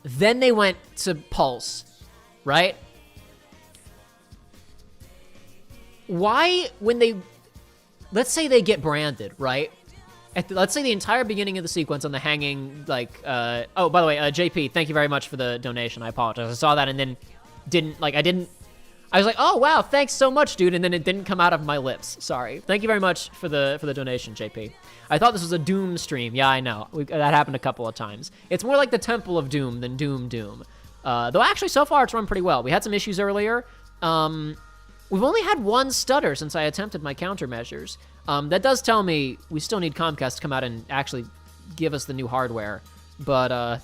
they went to Pulse, right? Why, when they... Let's say they get branded, right? Let's say the entire beginning of the sequence on the hanging, like, oh, by the way, JP, thank you very much for the donation. I apologize. I saw that and then I was like, oh, wow, thanks so much, dude, and then it didn't come out of my lips. Sorry. Thank you very much for the donation, JP. I thought this was a Doom stream. Yeah, I know. That happened a couple of times. It's more like the Temple of Doom than Doom. Though actually, so far, it's run pretty well. We had some issues earlier. We've only had one stutter since I attempted my countermeasures. That does tell me we still need Comcast to come out and actually give us the new hardware. But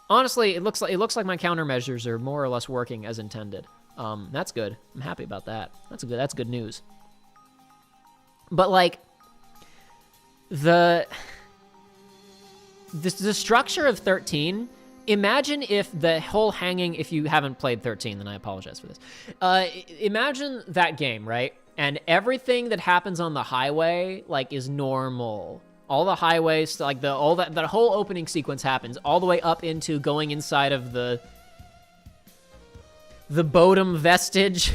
honestly, it looks like my countermeasures are more or less working as intended. That's good. I'm happy about that. That's good news. But like the structure of 13. Imagine if the whole hanging, if you haven't played 13, then I apologize for this. Imagine that game, right? And everything that happens on the highway, like, is normal. All the highways, like, that whole opening sequence happens all the way up into going inside of the Bodum vestige,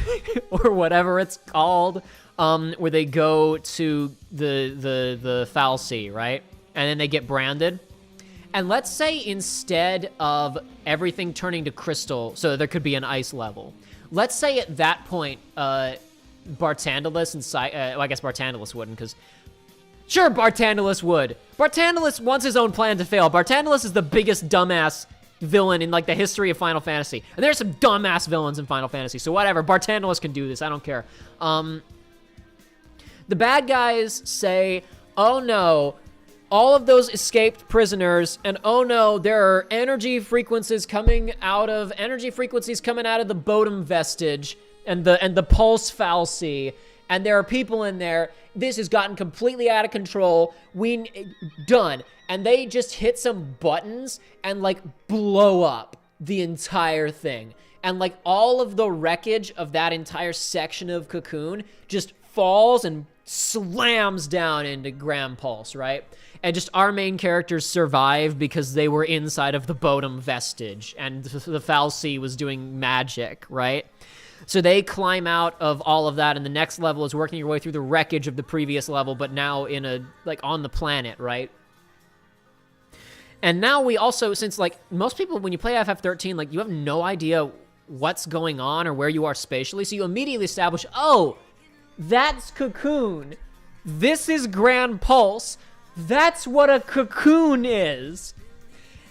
or whatever it's called, where they go to the Foul Sea, right? And then they get branded. And let's say instead of everything turning to crystal, so there could be an ice level. Let's say at that point, Bartandalus and well, I guess Bartandalus wouldn't, because sure, Bartandalus would. Bartandalus wants his own plan to fail. Bartandalus is the biggest dumbass villain in like the history of Final Fantasy, and there's some dumbass villains in Final Fantasy. So whatever, Bartandalus can do this. I don't care. The bad guys say, "Oh no." All of those escaped prisoners, and oh no, there are energy frequencies coming out of the Bodum vestige and the Pulse Foul Sea, and there are people in there. This has gotten completely out of control. Done. And they just hit some buttons and like blow up the entire thing. And like all of the wreckage of that entire section of Cocoon just falls and slams down into Graham Pulse, right? And just our main characters survive because they were inside of the Bodum vestige and the Foul Sea was doing magic, right? So they climb out of all of that, and the next level is working your way through the wreckage of the previous level, but now in like on the planet, right? And now we also, since like most people, when you play FF13, like you have no idea what's going on or where you are spatially, so you immediately establish, oh, that's Cocoon. This is Grand Pulse. That's what a Cocoon is.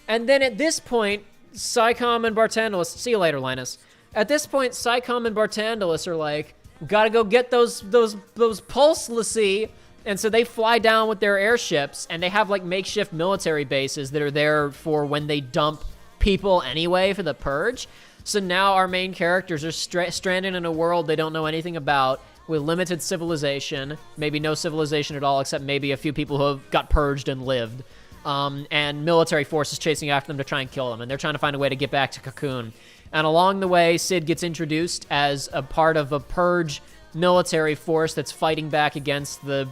And then at this point, Psycom and Bartandalus, see you later, Linus. At this point, Psycom and Bartandalus are like, gotta go get those Pulselessy. And so they fly down with their airships, and they have like makeshift military bases that are there for when they dump people anyway for the purge. So now our main characters are stranded in a world they don't know anything about, with limited civilization, maybe no civilization at all, except maybe a few people who have got purged and lived, and military forces chasing after them to try and kill them, and they're trying to find a way to get back to Cocoon. And along the way, Sid gets introduced as a part of a purge military force that's fighting back against the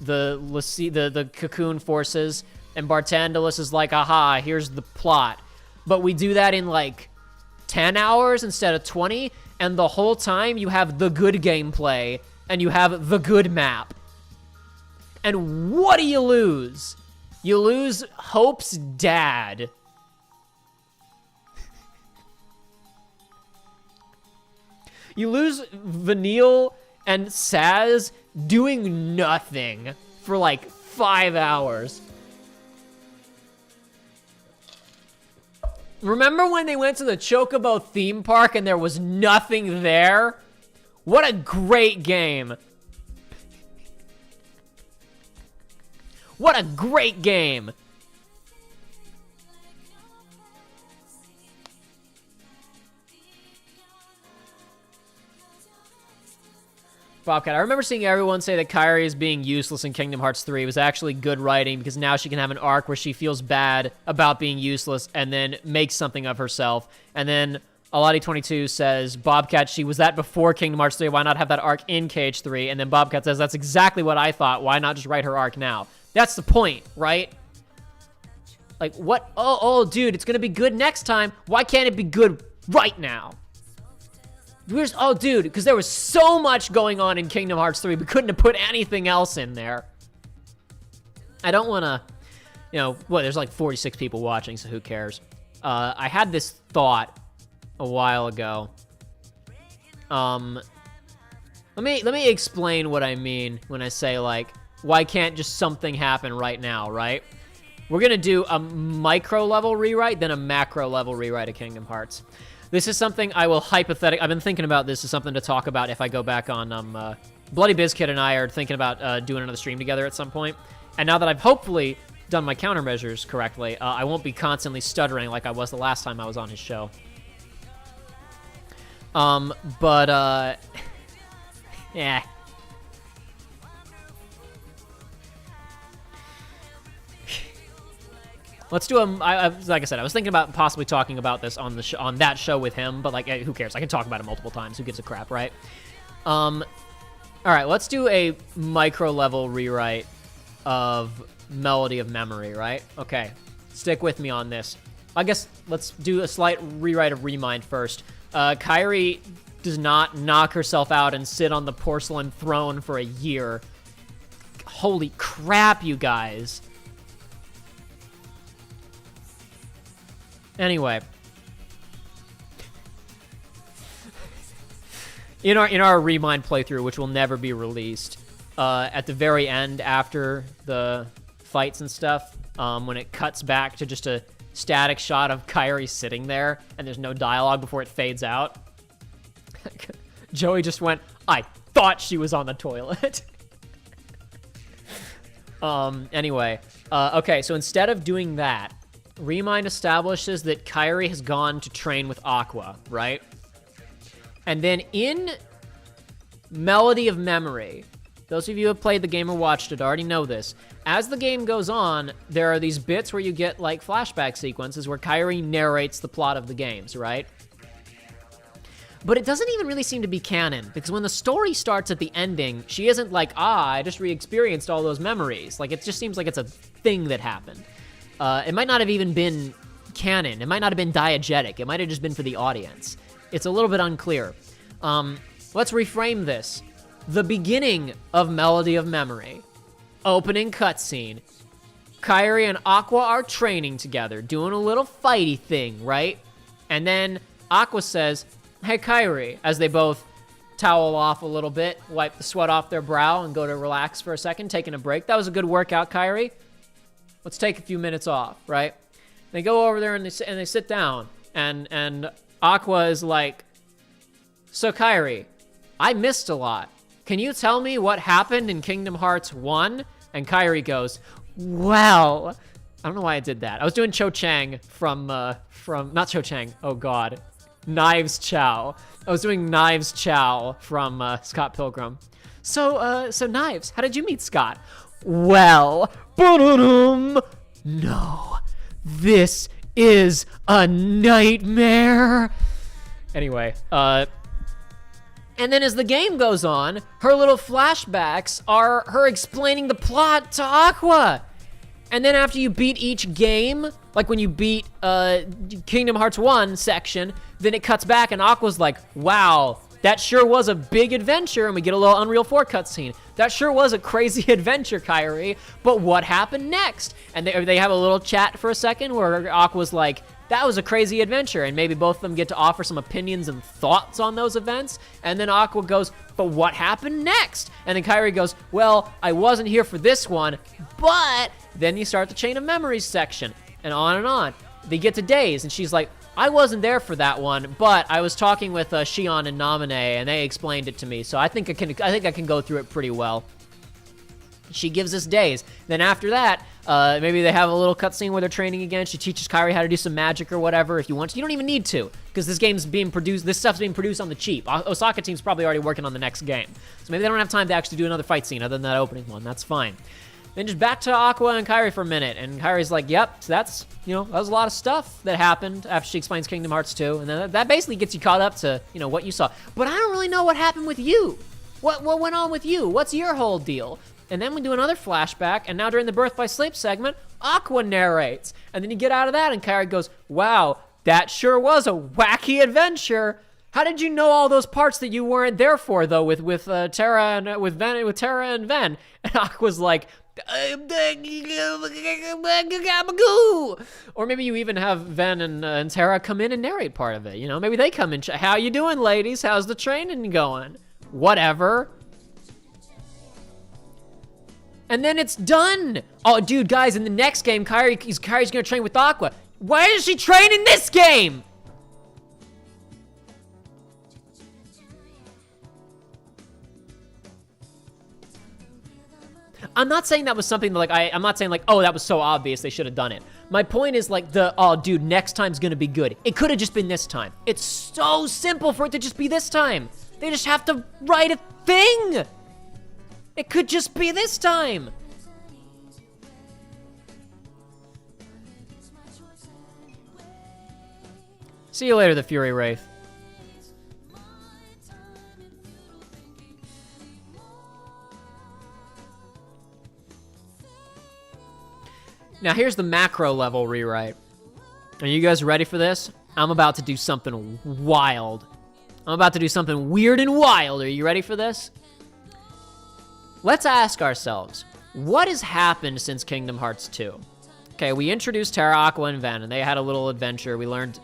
Cocoon forces, and Bartandalus is like, aha, here's the plot. But we do that in like 10 hours instead of 20, and the whole time you have the good gameplay, and you have the good map. And what do you lose? You lose Hope's dad. You lose Vanille and Saz doing nothing for like 5 hours. Remember when they went to the Chocobo theme park and there was nothing there? What a great game. What a great game. Bobcat, I remember seeing everyone say that Kairi is being useless in Kingdom Hearts 3. It was actually good writing because now she can have an arc where she feels bad about being useless and then makes something of herself. And then Aladi22 says, Bobcat, she was that before Kingdom Hearts 3. Why not have that arc in KH3? And then Bobcat says, that's exactly what I thought. Why not just write her arc now? That's the point, right? Like, what? Oh, dude, it's going to be good next time. Why can't it be good right now? Oh, dude, because there was so much going on in Kingdom Hearts 3, we couldn't have put anything else in there. I don't want to, well, there's like 46 people watching, so who cares? I had this thought a while ago. Let me explain what I mean when I say, like, why can't just something happen right now, right? We're going to do a micro-level rewrite, then a macro-level rewrite of Kingdom Hearts. This is something I will hypothetically... I've been thinking about this as something to talk about if I go back on... Bloody Bizkit and I are thinking about doing another stream together at some point. And now that I've hopefully done my countermeasures correctly, I won't be constantly stuttering like I was the last time I was on his show. Yeah. Let's do like I said, I was thinking about possibly talking about this on the on that show with him, but like, who cares? I can talk about it multiple times. Who gives a crap, right? All right, let's do a micro-level rewrite of Melody of Memory, right? Okay, stick with me on this. I guess let's do a slight rewrite of Remind first. Kairi does not knock herself out and sit on the porcelain throne for a year. Holy crap, you guys. Anyway, in our Remind playthrough, which will never be released, at the very end after the fights and stuff, when it cuts back to just a static shot of Kairi sitting there and there's no dialogue before it fades out, Joey just went, I thought she was on the toilet. Anyway, okay, so instead of doing that, Remind establishes that Kairi has gone to train with Aqua, right? And then in Melody of Memory, those of you who have played the game or watched it already know this. As the game goes on, there are these bits where you get like flashback sequences where Kairi narrates the plot of the games, right? But it doesn't even really seem to be canon, because when the story starts at the ending, she isn't like, I just re-experienced all those memories. Like, it just seems like it's a thing that happened. It might not have even been canon. It might not have been diegetic. It might have just been for the audience. It's a little bit unclear. Let's reframe this. The beginning of Melody of Memory. Opening cutscene. Kairi and Aqua are training together, doing a little fighty thing, right? And then Aqua says, hey, Kairi, as they both towel off a little bit, wipe the sweat off their brow, and go to relax for a second, taking a break. That was a good workout, Kairi. Let's take a few minutes off, right? They go over there and they sit down, and Aqua is like, so Kairi, I missed a lot. Can you tell me what happened in Kingdom Hearts 1? And Kairi goes, well, I don't know why I did that. I was doing Cho Chang from not Cho Chang, oh God, Knives Chow. I was doing Knives Chow from Scott Pilgrim. So Knives, how did you meet Scott? Well, no, this is a nightmare. Anyway, and then as the game goes on, her little flashbacks are her explaining the plot to Aqua. And then after you beat each game, like when you beat Kingdom Hearts 1 section, then it cuts back and Aqua's like, wow, that sure was a big adventure, and we get a little Unreal 4 cutscene. That sure was a crazy adventure, Kairi, but what happened next? And they have a little chat for a second where Aqua's like, that was a crazy adventure, and maybe both of them get to offer some opinions and thoughts on those events, and then Aqua goes, but what happened next? And then Kairi goes, well, I wasn't here for this one, but then you start the Chain of Memories section, and on and on. They get to Days, and she's like, I wasn't there for that one, but I was talking with Shion and Namine, and they explained it to me, so I think I can go through it pretty well. She gives us Days. Then after that, maybe they have a little cutscene where they're training again. She teaches Kairi how to do some magic or whatever if you want to. You don't even need to, because this stuff's being produced on the cheap. Osaka team's probably already working on the next game. So maybe they don't have time to actually do another fight scene other than that opening one. That's fine. Then just back to Aqua and Kairi for a minute, and Kairi's like, yep, so that's, that was a lot of stuff that happened after she explains Kingdom Hearts 2, and then that basically gets you caught up to, what you saw. But I don't really know what happened with you. What went on with you? What's your whole deal? And then we do another flashback, and now during the Birth by Sleep segment, Aqua narrates. And then you get out of that, and Kairi goes, wow, that sure was a wacky adventure. How did you know all those parts that you weren't there for, though, with Terra and with Terra and Ven? And Aqua's like, or maybe you even have Ven and Terra come in and narrate part of it. Maybe they come in. How you doing, ladies? How's the training going? Whatever. And then it's done. Oh, dude, guys, in the next game, Kairi's gonna train with Aqua. Why does she train in this game? I'm not saying that was something that, I'm not saying oh, that was so obvious they should have done it. My point is oh, dude, next time's gonna be good. It could have just been this time. It's so simple for it to just be this time. They just have to write a thing. It could just be this time. See you later, the Fury Wraith. Now here's the macro level rewrite. Are you guys ready for this? I'm about to do something wild. I'm about to do something weird and wild. Are you ready for this? Let's ask ourselves, what has happened since Kingdom Hearts 2? Okay, we introduced Terra, Aqua, and Ven, and they had a little adventure. We learned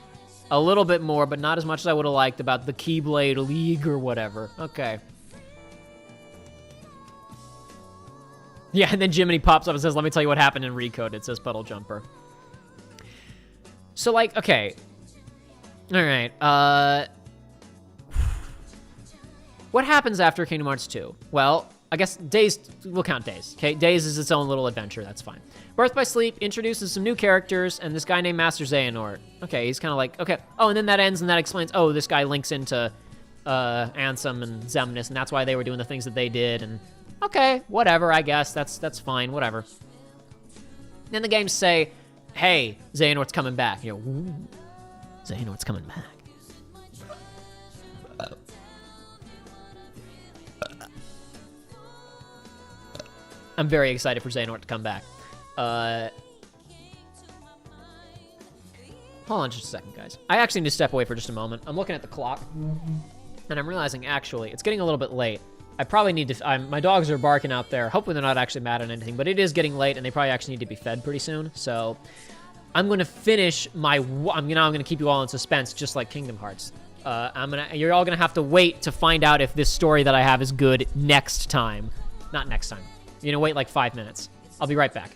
a little bit more, but not as much as I would have liked about the Keyblade League or whatever. Okay. Yeah, and then Jiminy pops up and says, let me tell you what happened in Recode. It says Puddle Jumper. So, okay. All right. What happens after Kingdom Hearts 2? Well, I guess Days, we'll count Days, okay? Days is its own little adventure, that's fine. Birth by Sleep introduces some new characters, and this guy named Master Xehanort. Okay, he's kind of okay. Oh, and then that ends, and that explains, oh, this guy links into Ansem and Xemnas, and that's why they were doing the things that they did, and okay, whatever, I guess, that's fine, whatever. Then the games say, hey, Xehanort's coming back. Ooh, Xehanort's coming back. I'm very excited for Xehanort to come back. Hold on just a second, guys. I actually need to step away for just a moment. I'm looking at the clock, and I'm realizing, actually, it's getting a little bit late. I probably need to... my dogs are barking out there. Hopefully they're not actually mad at anything, but it is getting late, and they probably actually need to be fed pretty soon. So I'm going to finish my... I'm going to keep you all in suspense, just like Kingdom Hearts. You're all going to have to wait to find out if this story that I have is good next time. Not next time. You're going to wait like 5 minutes. I'll be right back.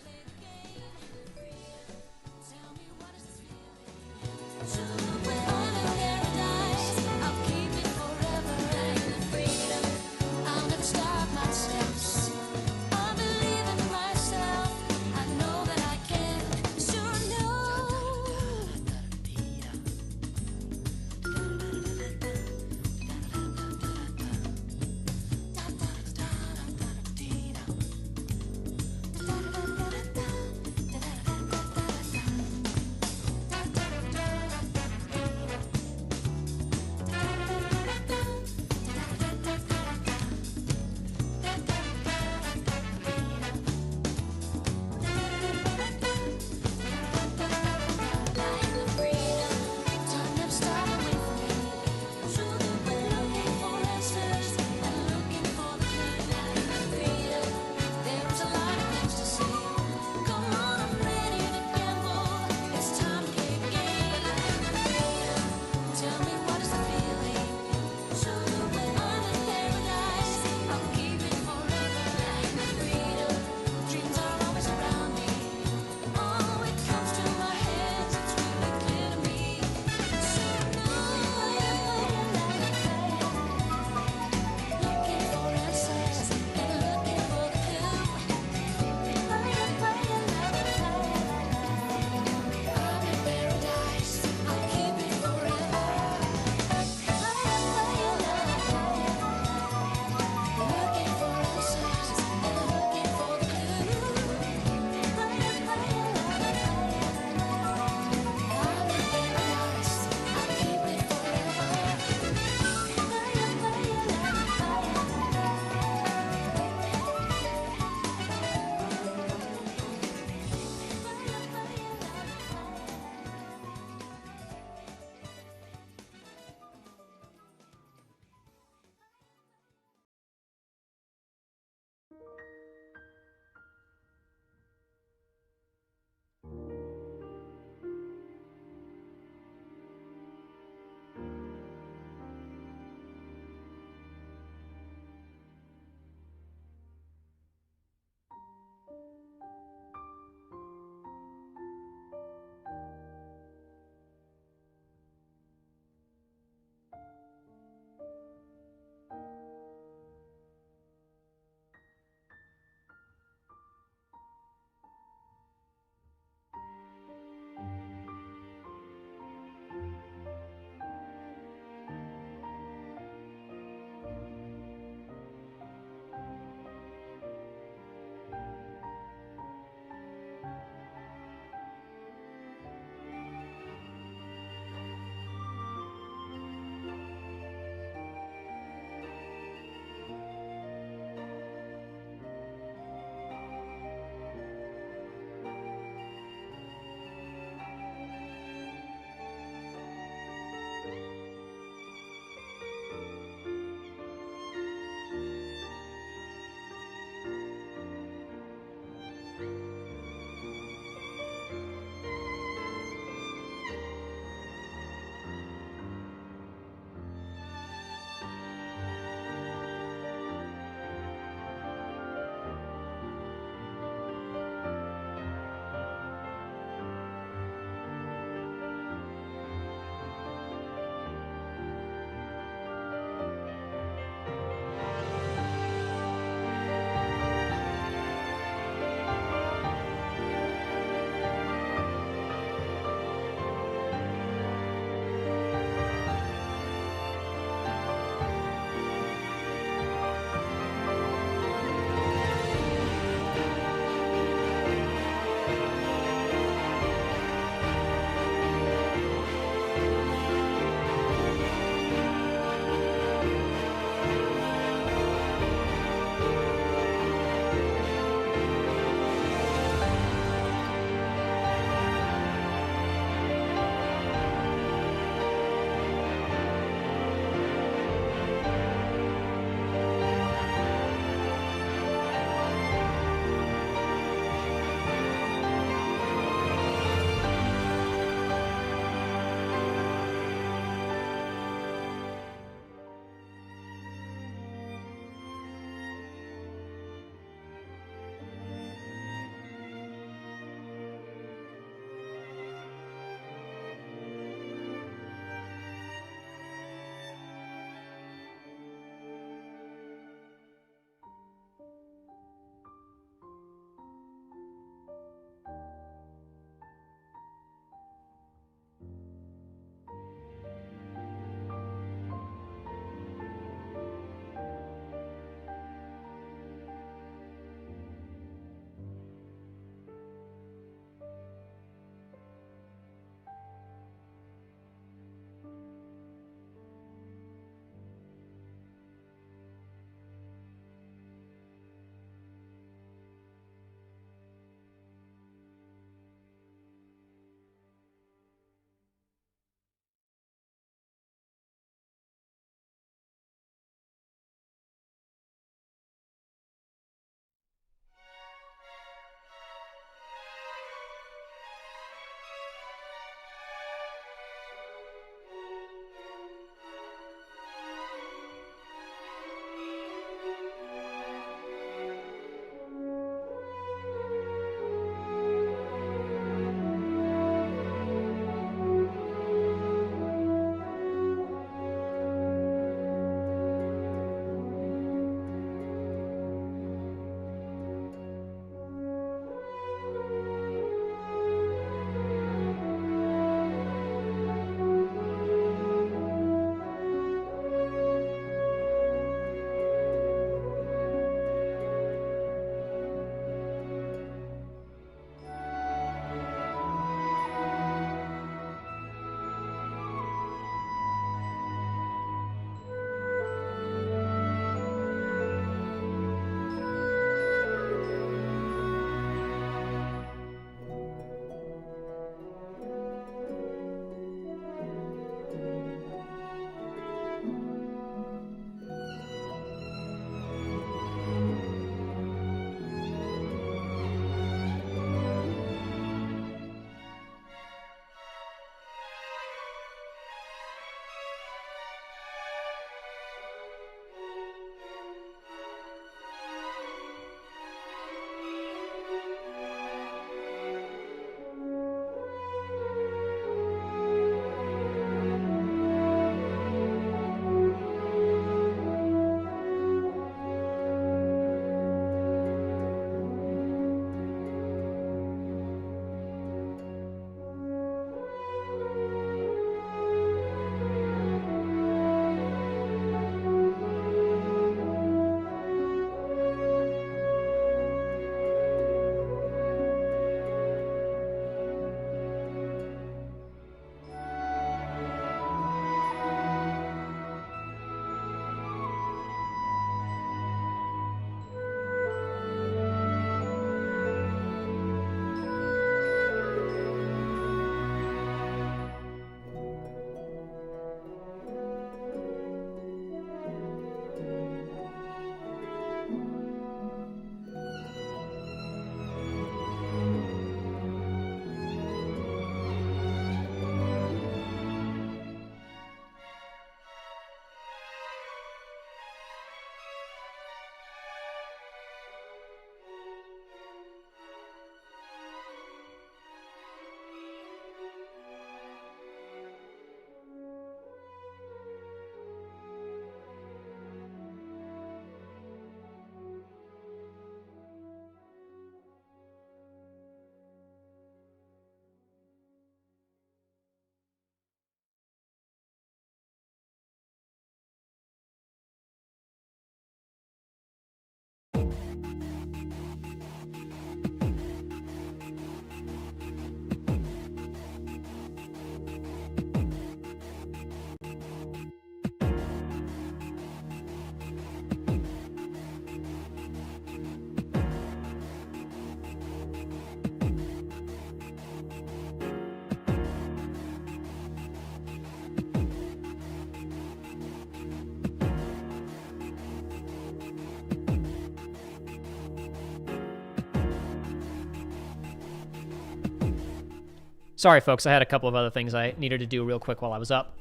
Sorry, folks. I had a couple of other things I needed to do real quick while I was up.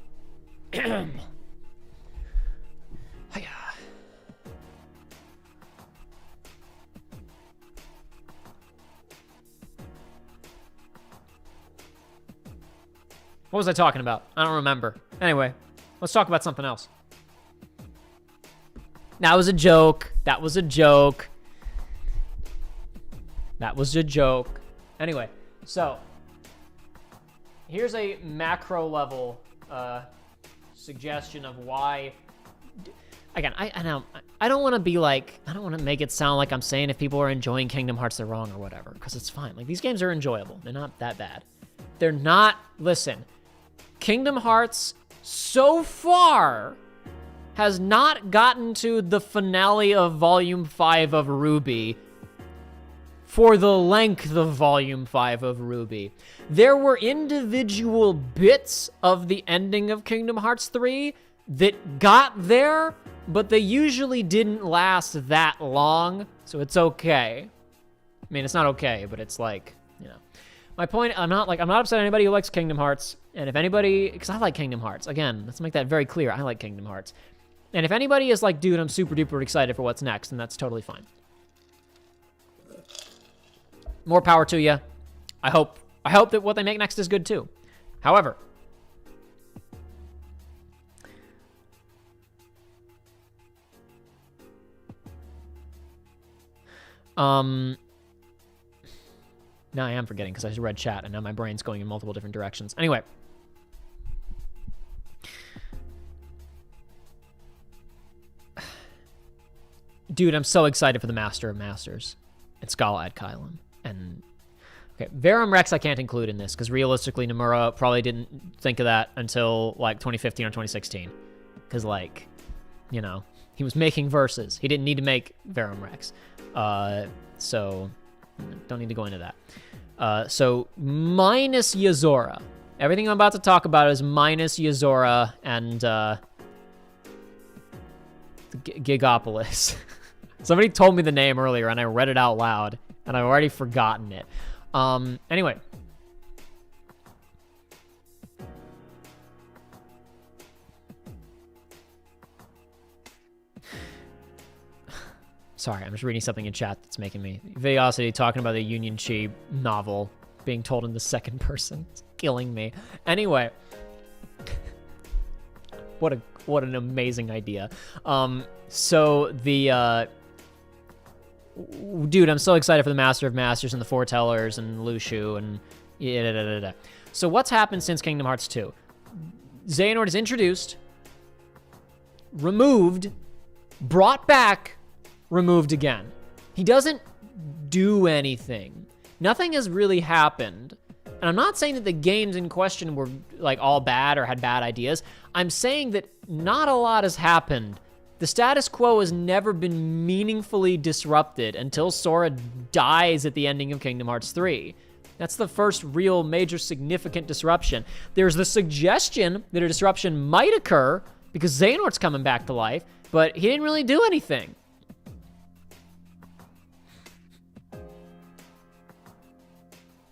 Hiya. What was I talking about? I don't remember. Anyway, let's talk about something else. That was a joke. That was a joke. That was a joke. Anyway, so here's a macro level suggestion of why. Again, I don't want to be like, I don't want to make it sound like I'm saying if people are enjoying Kingdom Hearts, they're wrong or whatever, because it's fine. Like, these games are enjoyable. They're not that bad. They're not, listen, Kingdom Hearts so far has not gotten to the finale of Volume 5 of Ruby for the length of Volume 5 of Ruby. There were individual bits of the ending of Kingdom Hearts 3 that got there, but they usually didn't last that long, so it's okay. I mean, it's not okay, but it's like, you know. My point, I'm not upset at anybody who likes Kingdom Hearts, and if anybody, because I like Kingdom Hearts, again, let's make that very clear, I like Kingdom Hearts. And if anybody is like, dude, I'm super duper excited for what's next, then that's totally fine. More power to you. I hope that what they make next is good too. However, now I am forgetting because I just read chat and now my brain's going in multiple different directions. Anyway. Dude, I'm so excited for the Master of Masters and Scala ad Kylum. And, okay, Verum Rex I can't include in this because realistically Nomura probably didn't think of that until, like, 2015 or 2016. Because, like, you know, he was making verses. He didn't need to make Verum Rex. So, don't need to go into that. So, minus Yozora. Everything I'm about to talk about is minus Yozora and Gigopolis. Somebody told me the name earlier, and I read it out loud, and I've already forgotten it. Anyway. Sorry, I'm just reading something in chat that's making me... Videosity talking about the Union Chi novel being told in the second person. It's killing me. Anyway. What an amazing idea. So the... Dude, I'm so excited for the Master of Masters and the Foretellers and Lushu and... So what's happened since Kingdom Hearts 2? Xehanort is introduced, removed, brought back, removed again. He doesn't do anything. Nothing has really happened. And I'm not saying that the games in question were like all bad or had bad ideas. I'm saying that not a lot has happened. The status quo has never been meaningfully disrupted until Sora dies at the ending of Kingdom Hearts 3. That's the first real major significant disruption. There's the suggestion that a disruption might occur because Xehanort's coming back to life, but he didn't really do anything.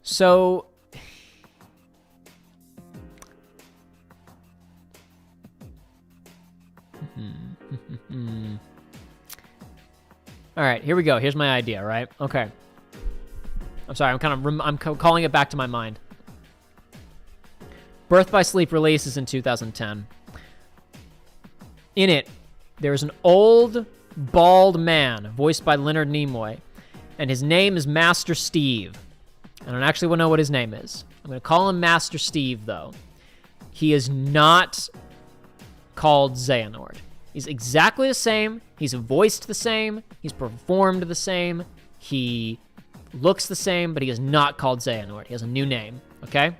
So... All right, here we go. Here's my idea, right? Okay. I'm sorry, I'm calling it back to my mind. Birth by Sleep releases in 2010. In it, there's an old, bald man, voiced by Leonard Nimoy, and his name is Master Steve. I don't actually know what his name is. I'm going to call him Master Steve, though. He is not called Xehanort. He's exactly the same. He's voiced the same. He's performed the same. He looks the same, but he is not called Xehanort. He has a new name, okay?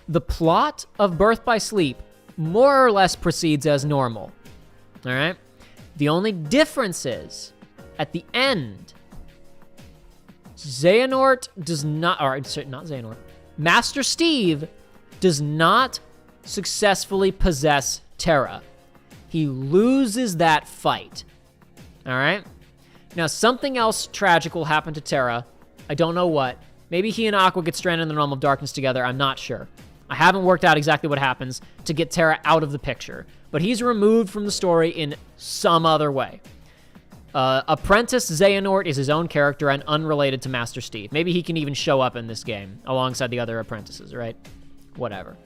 The plot of Birth by Sleep more or less proceeds as normal, all right? The only difference is, at the end, Xehanort does not, or sorry, not Xehanort, Master Steve does not successfully possess Terra. He loses that fight. All right? Now, something else tragic will happen to Terra. I don't know what. Maybe he and Aqua get stranded in the realm of darkness together. I'm not sure. I haven't worked out exactly what happens to get Terra out of the picture, but he's removed from the story in some other way. Apprentice Xehanort is his own character and unrelated to Master Steve. Maybe he can even show up in this game alongside the other apprentices, right? Whatever.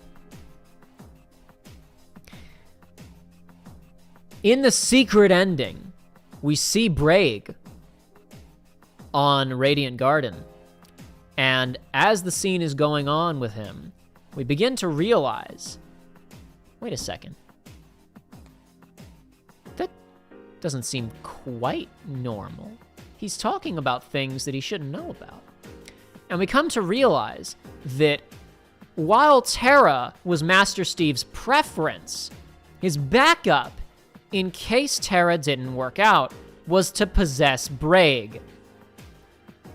In the secret ending, we see Braig on Radiant Garden. And as the scene is going on with him, we begin to realize, wait a second. That doesn't seem quite normal. He's talking about things that he shouldn't know about. And we come to realize that while Terra was Master Steve's preference, his backup, in case Terra didn't work out, was to possess Braig.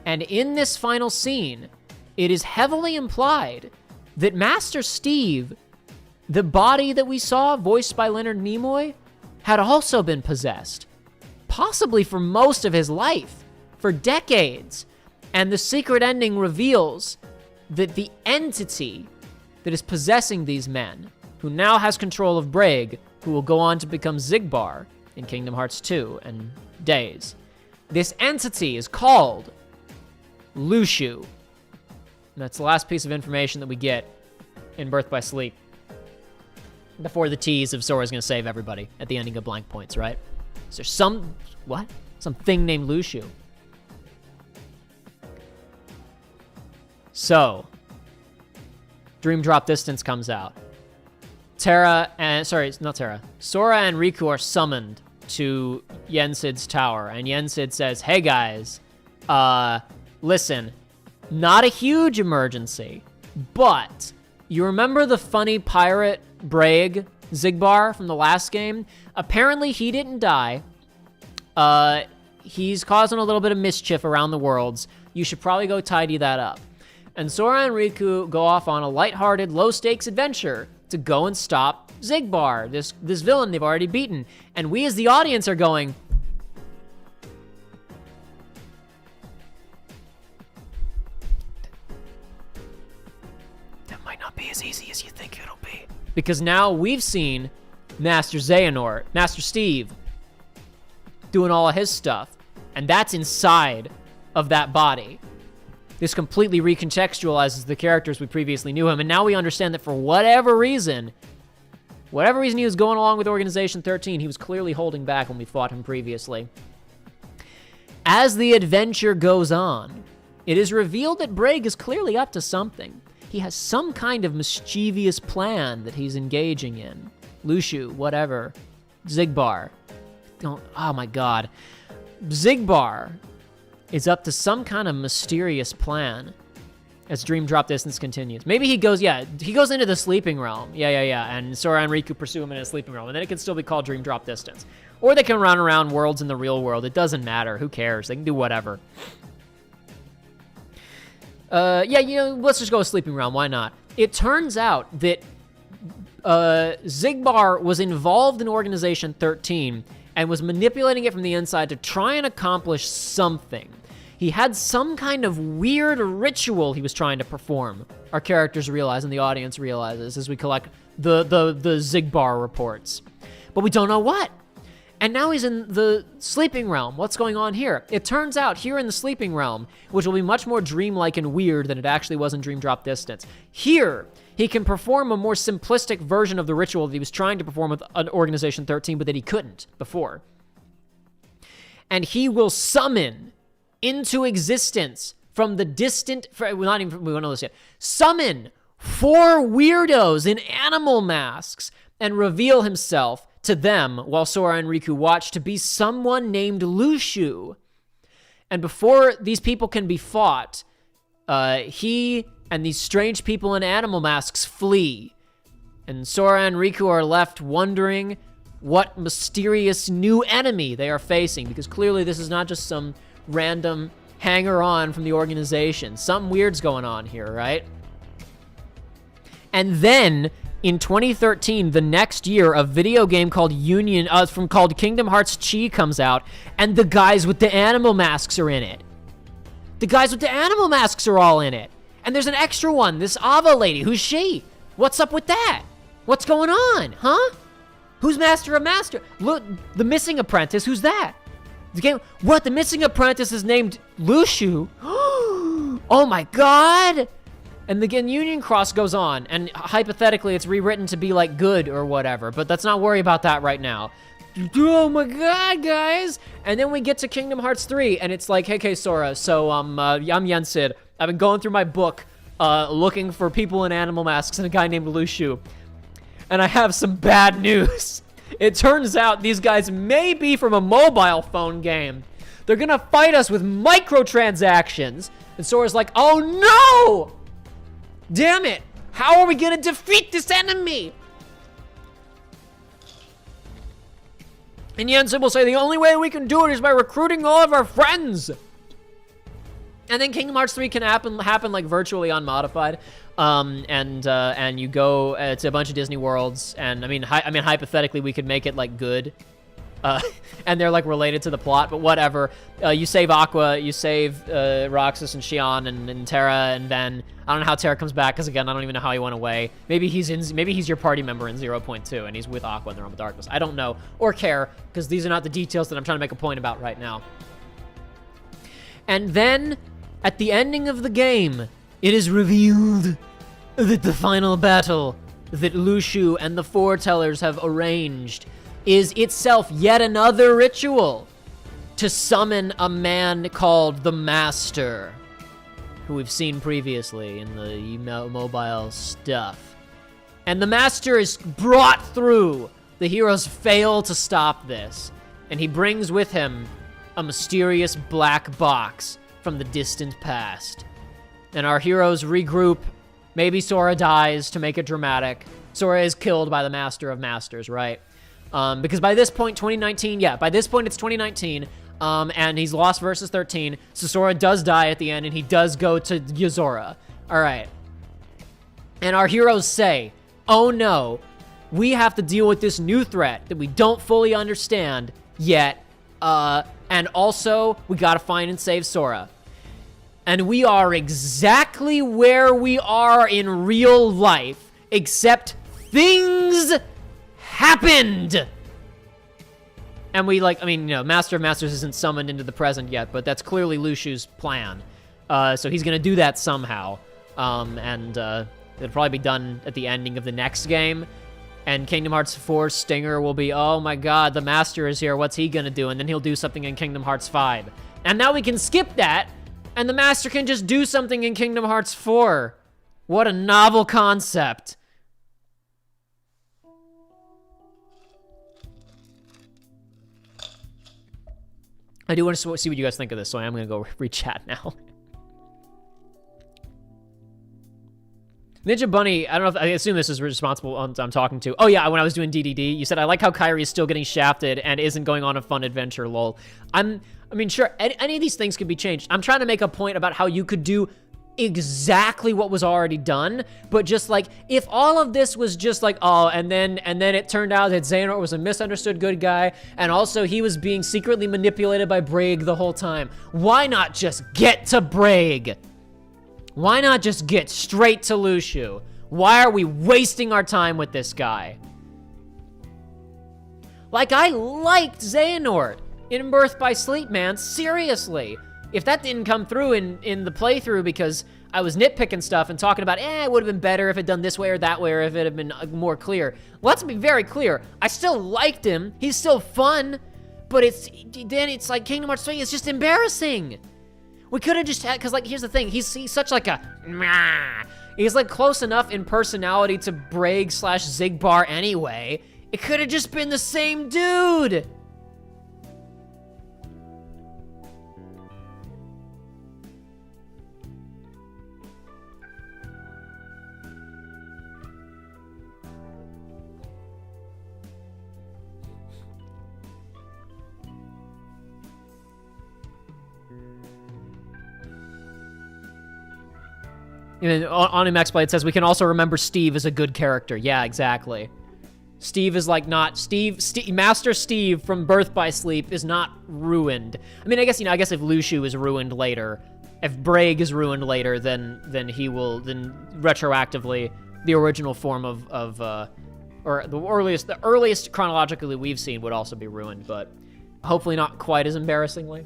And in this final scene, it is heavily implied that Master Steve, the body that we saw, voiced by Leonard Nimoy, had also been possessed. Possibly for most of his life, for decades. And the secret ending reveals that the entity that is possessing these men, who now has control of Braig, who will go on to become Xigbar in Kingdom Hearts 2 and Days. This entity is called Lushu. And that's the last piece of information that we get in Birth by Sleep. Before the tease of Sora's gonna save everybody at the ending of Blank Points, right? Is there some thing named Lushu? So, Dream Drop Distance comes out. Sora and Riku are summoned to Yensid's tower, and Yensid says, hey guys, listen, not a huge emergency, but you remember the funny pirate Braig Xigbar from the last game? Apparently he didn't die. He's causing a little bit of mischief around the worlds. You should probably go tidy that up. And Sora and Riku go off on a lighthearted, low-stakes adventure to go and stop Xigbar, this villain they've already beaten. And we as the audience are going, that might not be as easy as you think it'll be. Because now we've seen Master Xehanort, Master Steve, doing all of his stuff. And that's inside of that body. This completely recontextualizes the characters we previously knew him, and now we understand that for whatever reason he was going along with Organization 13, he was clearly holding back when we fought him previously. As the adventure goes on, it is revealed that Braig is clearly up to something. He has some kind of mischievous plan that he's engaging in. Lushu, whatever. Xigbar. Oh my god. Xigbar is up to some kind of mysterious plan as Dream Drop Distance continues. Maybe he goes into the sleeping realm. Yeah. And Sora and Riku pursue him in a sleeping realm, and then it can still be called Dream Drop Distance. Or they can run around worlds in the real world. It doesn't matter. Who cares? They can do whatever. Let's just go with sleeping realm. Why not? It turns out that Xigbar was involved in Organization 13 and was manipulating it from the inside to try and accomplish something. He had some kind of weird ritual he was trying to perform. Our characters realize and the audience realizes as we collect the Xigbar reports. But we don't know what. And now he's in the sleeping realm. What's going on here? It turns out here in the sleeping realm, which will be much more dreamlike and weird than it actually was in Dream Drop Distance, here he can perform a more simplistic version of the ritual that he was trying to perform with an Organization 13, but that he couldn't before. And he will summon into existence from the distant, we don't know this yet, summon 4 weirdos in animal masks and reveal himself to them while Sora and Riku watch to be someone named Lushu. And before these people can be fought, he and these strange people in animal masks flee. And Sora and Riku are left wondering what mysterious new enemy they are facing, because clearly this is not just some random hanger-on from the organization. Something weird's going on here, right? And then in 2013, the next year, a video game called called Kingdom Hearts Chi comes out, and the guys with the animal masks are in it. The guys with the animal masks are all in it. And there's an extra one, this Ava lady. Who's she? What's up with that? What's going on, huh? Who's Master of Master? Look, the missing apprentice, who's that? The game, what, the missing apprentice is named Lushu? Oh my god! And the Union Cross goes on, and hypothetically it's rewritten to be like good or whatever, but let's not worry about that right now. Oh my god, guys! And then we get to Kingdom Hearts 3, and it's like, hey, Sora, so I'm Yensid. I've been going through my book, looking for people in animal masks and a guy named Lushu. And I have some bad news. It turns out these guys may be from a mobile phone game. They're gonna fight us with microtransactions. And Sora's like, oh no! Damn it! How are we gonna defeat this enemy? And Yensid will say, the only way we can do it is by recruiting all of our friends. And then Kingdom Hearts 3 can happen like virtually unmodified. And you go to a bunch of Disney worlds, and I mean hypothetically we could make it like good, and they're like related to the plot, but whatever. You save Aqua, you save Roxas and Xion and Terra, and then I don't know how Terra comes back, because again I don't even know how he went away. Maybe he's your party member in 0.2, and he's with Aqua in the Realm of Darkness. I don't know or care, because these are not the details that I'm trying to make a point about right now. And then at the ending of the game, it is revealed that the final battle that Lushu and the Foretellers have arranged is itself yet another ritual to summon a man called the Master, who we've seen previously in the mobile stuff. And the Master is brought through. The heroes fail to stop this, and he brings with him a mysterious black box from the distant past. And our heroes regroup. Maybe Sora dies to make it dramatic. Sora is killed by the Master of Masters, right? Because by this point, 2019, by this point it's 2019, and he's lost versus 13, so Sora does die at the end, and he does go to Yozora. All right. And our heroes say, oh no, we have to deal with this new threat that we don't fully understand yet, and also, we gotta find and save Sora. And we are exactly where we are in real life, except things happened. And we Master of Masters isn't summoned into the present yet, but that's clearly Lushu's plan. So he's gonna do that somehow. It'll probably be done at the ending of the next game. And Kingdom Hearts 4 Stinger will be, oh my god, the Master is here, what's he gonna do? And then he'll do something in Kingdom Hearts 5. And now we can skip that, and the Master can just do something in Kingdom Hearts 4. What a novel concept. I do want to see what you guys think of this, so I am going to go read chat now. Ninja Bunny, I don't know if, I assume this is responsible I'm talking to. Oh yeah, when I was doing DDD, you said, I like how Kairi is still getting shafted and isn't going on a fun adventure, lol. I mean, sure, any of these things could be changed. I'm trying to make a point about how you could do exactly what was already done, but just like, if all of this was just like, oh, and then it turned out that Xehanort was a misunderstood good guy, and also he was being secretly manipulated by Braig the whole time. Why not just get to Braig? Why not just get straight to Lushu? Why are we wasting our time with this guy? Like, I liked Xehanort in Birth by Sleep, man. Seriously. If that didn't come through in the playthrough because I was nitpicking stuff and talking about, it would have been better if it done this way or that way, or if it had been more clear. Let's be very clear. I still liked him. He's still fun. But it's like Kingdom Hearts 3 is just embarrassing. We could have just had, because, like, here's the thing. He's such, like, he's, like, close enough in personality to Braig / Zigbar anyway. It could have just been the same dude. And Onimax Blade says, we can also remember Steve as a good character. Yeah, exactly. Steve is like not, Master Steve from Birth by Sleep is not ruined. I mean, I guess if Lushu is ruined later, if Braig is ruined later, then retroactively the original form or the earliest chronologically we've seen would also be ruined, but hopefully not quite as embarrassingly.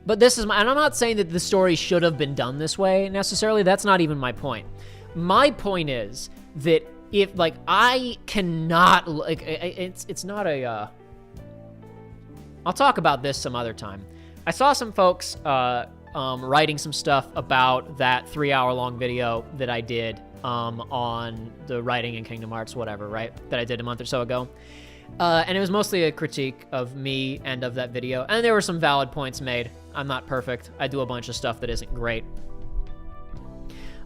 But and I'm not saying that the story should have been done this way necessarily. That's not even my point. My point is that if, like, I cannot, like, it's not a, I'll talk about this some other time. I saw some folks writing some stuff about that 3-hour-long video that I did on the writing in Kingdom Hearts, whatever, right? That I did a month or so ago. And it was mostly a critique of me and of that video. And there were some valid points made. I'm not perfect. I do a bunch of stuff that isn't great.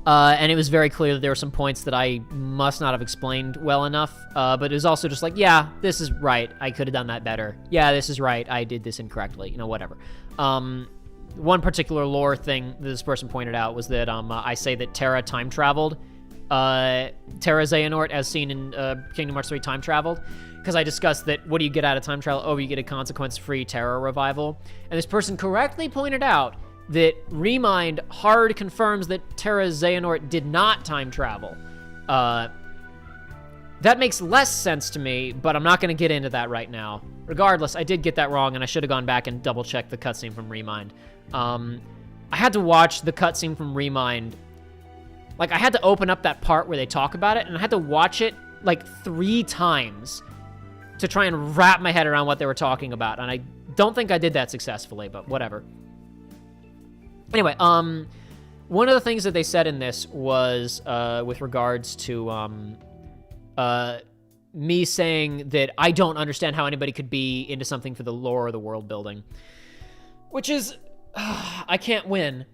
And it was very clear that there were some points that I must not have explained well enough. But it was also just like, yeah, this is right. I could have done that better. Yeah, this is right. I did this incorrectly. You know, whatever. One particular lore thing that this person pointed out was that I say that Terra time traveled. Terra Xehanort, as seen in Kingdom Hearts 3, time traveled. Because I discussed that, what do you get out of time travel? Oh, you get a consequence-free Terra revival. And this person correctly pointed out that Remind hard confirms that Terra Xehanort did not time travel. That makes less sense to me, but I'm not going to get into that right now. Regardless, I did get that wrong, and I should have gone back and double-checked the cutscene from Remind. I had to watch the cutscene from Remind. Like, I had to open up that part where they talk about it, and I had to watch it, like, 3 times to try and wrap my head around what they were talking about. And I don't think I did that successfully, but whatever. Anyway, one of the things that they said in this was with regards to me saying that I don't understand how anybody could be into something for the lore or the world building, which is, I can't win.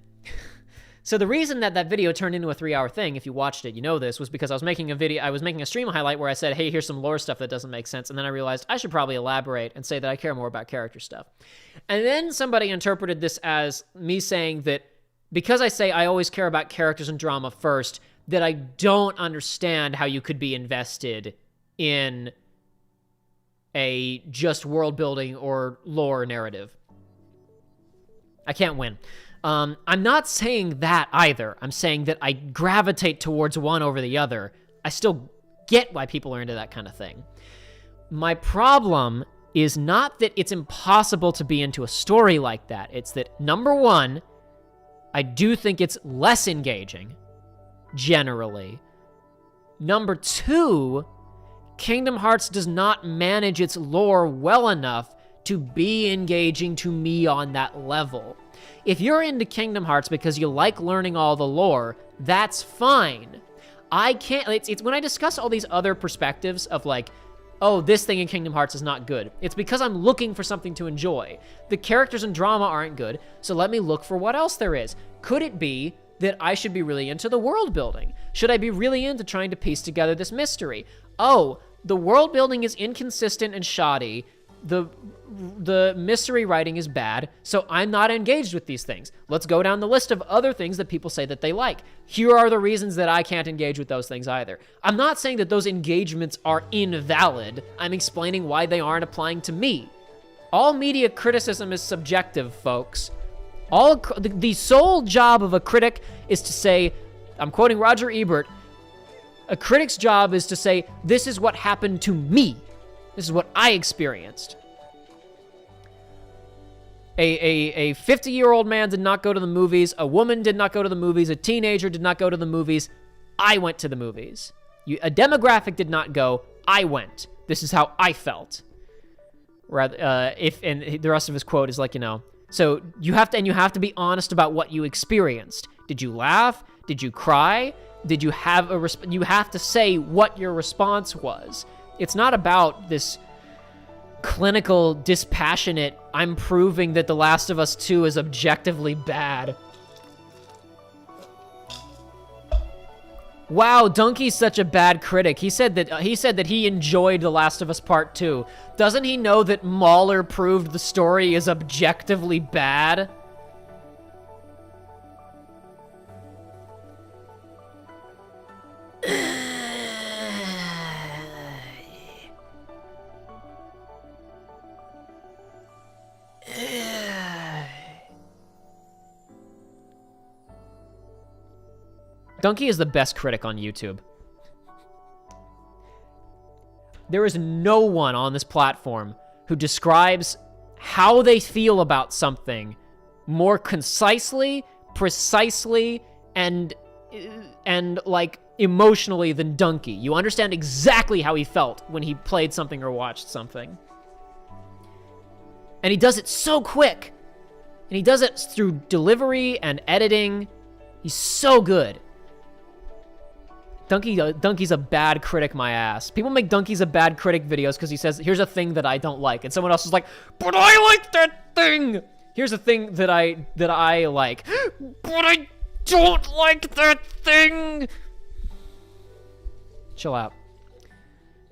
So the reason that that video turned into a 3-hour thing, if you watched it, you know this, was because I was making a stream highlight where I said, hey, here's some lore stuff that doesn't make sense, and then I realized I should probably elaborate and say that I care more about character stuff. And then somebody interpreted this as me saying that because I say I always care about characters and drama first, that I don't understand how you could be invested in a just world building or lore narrative. I can't win. I'm not saying that either. I'm saying that I gravitate towards one over the other. I still get why people are into that kind of thing. My problem is not that it's impossible to be into a story like that. It's that, number one, I do think it's less engaging, generally. Number two, Kingdom Hearts does not manage its lore well enough to be engaging to me on that level. If you're into Kingdom Hearts because you like learning all the lore, that's fine. I can't, it's when I discuss all these other perspectives of like, oh, this thing in Kingdom Hearts is not good. It's because I'm looking for something to enjoy. The characters and drama aren't good, so let me look for what else there is. Could it be that I should be really into the world building? Should I be really into trying to piece together this mystery? Oh, the world building is inconsistent and shoddy. The mystery writing is bad, so I'm not engaged with these things. Let's go down the list of other things that people say that they like. Here are the reasons that I can't engage with those things either. I'm not saying that those engagements are invalid. I'm explaining why they aren't applying to me. All media criticism is subjective, folks. The sole job of a critic is to say, I'm quoting Roger Ebert, a critic's job is to say, this is what happened to me. This is what I experienced. A 50-year-old man did not go to the movies. A woman did not go to the movies. A teenager did not go to the movies. I went to the movies. A demographic did not go. I went. This is how I felt. Rather, and the rest of his quote is like, so you have to be honest about what you experienced. Did you laugh? Did you cry? Did you have you have to say what your response was. It's not about this clinical, dispassionate, I'm proving that The Last of Us 2 is objectively bad. Wow, Donkey's such a bad critic. He said that he enjoyed The Last of Us Part 2. Doesn't he know that Mahler proved the story is objectively bad? Donkey is the best critic on YouTube. There is no one on this platform who describes how they feel about something more concisely, precisely, and like emotionally than Donkey. You understand exactly how he felt when he played something or watched something. And he does it so quick. And he does it through delivery and editing. He's so good. Donkey's a bad critic, my ass. People make Donkey's a bad critic videos because he says, here's a thing that I don't like. And someone else is like, but I like that thing. Here's a thing that I like. But I don't like that thing. Chill out.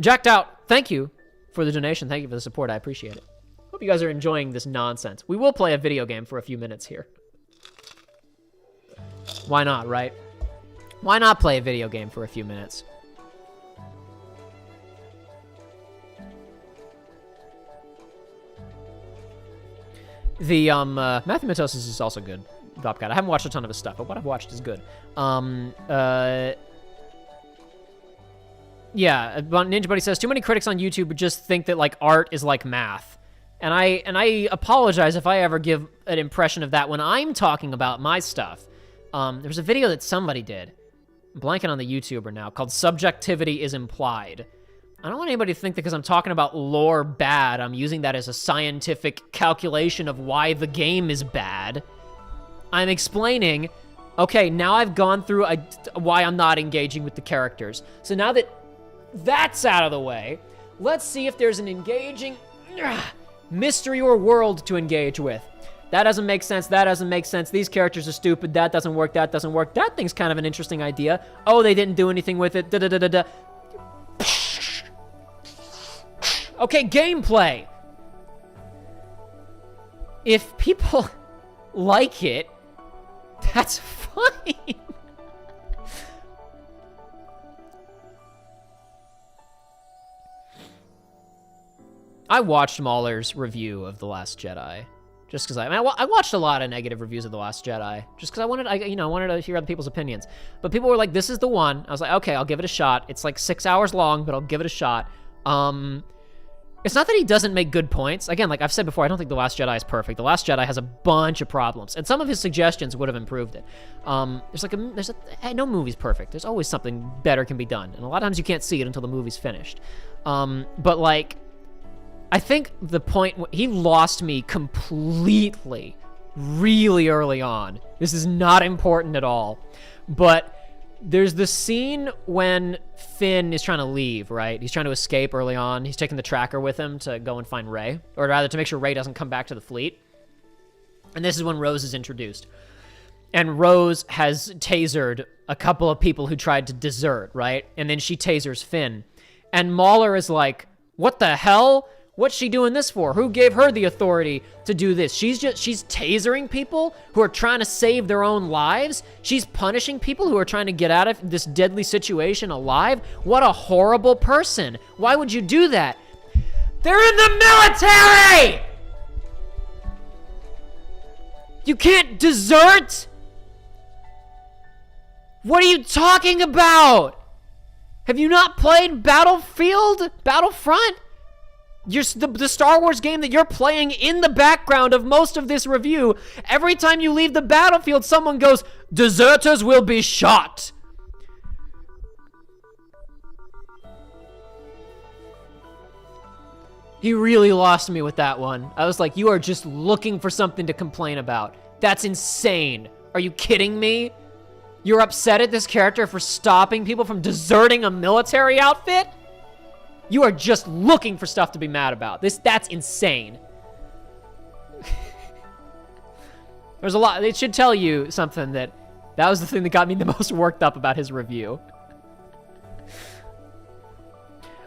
Jacked Out, thank you for the donation. Thank you for the support. I appreciate it. Hope you guys are enjoying this nonsense. We will play a video game for a few minutes here. Why not, right? Why not play a video game for a few minutes? The Mathematosis is also good. Dropcat. I haven't watched a ton of his stuff, but what I've watched is good. Yeah, Ninja Buddy says, too many critics on YouTube just think that, like, art is like math. And I apologize if I ever give an impression of that when I'm talking about my stuff. There was a video that somebody did. I'm blanking on the YouTuber now, called Subjectivity is Implied. I don't want anybody to think that because I'm talking about lore bad, I'm using that as a scientific calculation of why the game is bad. I'm explaining, okay, now I've gone through why I'm not engaging with the characters. So now that that's out of the way, let's see if there's an engaging mystery or world to engage with. That doesn't make sense. That doesn't make sense. These characters are stupid. That doesn't work. That doesn't work. That thing's kind of an interesting idea. Oh, they didn't do anything with it. Da-da-da-da-da. Okay, gameplay. If people like it, that's fine. I watched Mahler's review of The Last Jedi. Just because I watched a lot of negative reviews of The Last Jedi, just because I wanted to hear other people's opinions. But people were like, "This is the one." I was like, "Okay, I'll give it a shot." It's like 6 hours long, but I'll give it a shot. It's not that he doesn't make good points. Again, like I've said before, I don't think The Last Jedi is perfect. The Last Jedi has a bunch of problems, and some of his suggestions would have improved it. No movie's perfect. There's always something better can be done, and a lot of times you can't see it until the movie's finished. But like, I think the point, he lost me completely really early on. This is not important at all. But there's the scene when Finn is trying to leave, right? He's trying to escape early on. He's taking the tracker with him to go and find Rey, or rather to make sure Rey doesn't come back to the fleet. And this is when Rose is introduced. And Rose has tasered a couple of people who tried to desert, right? And then she tasers Finn. And Mahler is like, what the hell? What's she doing this for? Who gave her the authority to do this? She's tasering people who are trying to save their own lives. She's punishing people who are trying to get out of this deadly situation alive. What a horrible person. Why would you do that? They're in the military! You can't desert? What are you talking about? Have you not played Battlefront? The Star Wars game that you're playing in the background of most of this review, every time you leave the battlefield, someone goes, deserters will be shot. He really lost me with that one. I was like, you are just looking for something to complain about. That's insane. Are you kidding me? You're upset at this character for stopping people from deserting a military outfit? You are just looking for stuff to be mad about. That's insane. There's a lot. It should tell you something that was the thing that got me the most worked up about his review.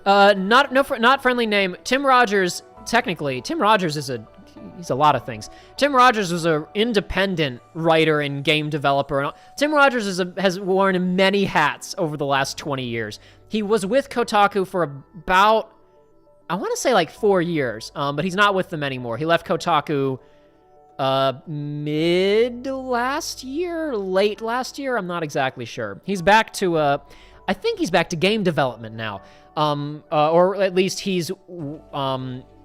Not friendly name. Tim Rogers, technically, Tim Rogers he's a lot of things. Tim Rogers was an independent writer and game developer. Tim Rogers has worn many hats over the last 20 years. He was with Kotaku for about, I want to say like 4 years, but he's not with them anymore. He left Kotaku Mid last year, late last year, I'm not exactly sure. He's back to, I think he's back to game development now. Or at least he's,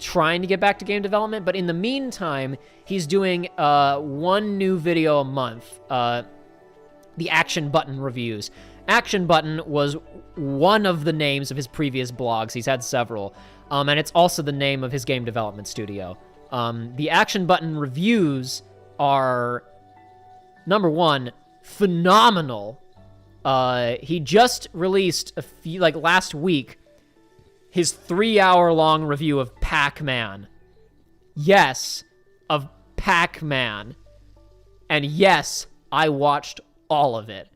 trying to get back to game development, but in the meantime, he's doing, one new video a month, the Action Button reviews. Action Button was one of the names of his previous blogs. He's had several, and it's also the name of his game development studio. The Action Button reviews are, number one, phenomenal. He just released last week, his 3-hour-long review of Pac-Man. Yes, of Pac-Man. And yes, I watched all of it.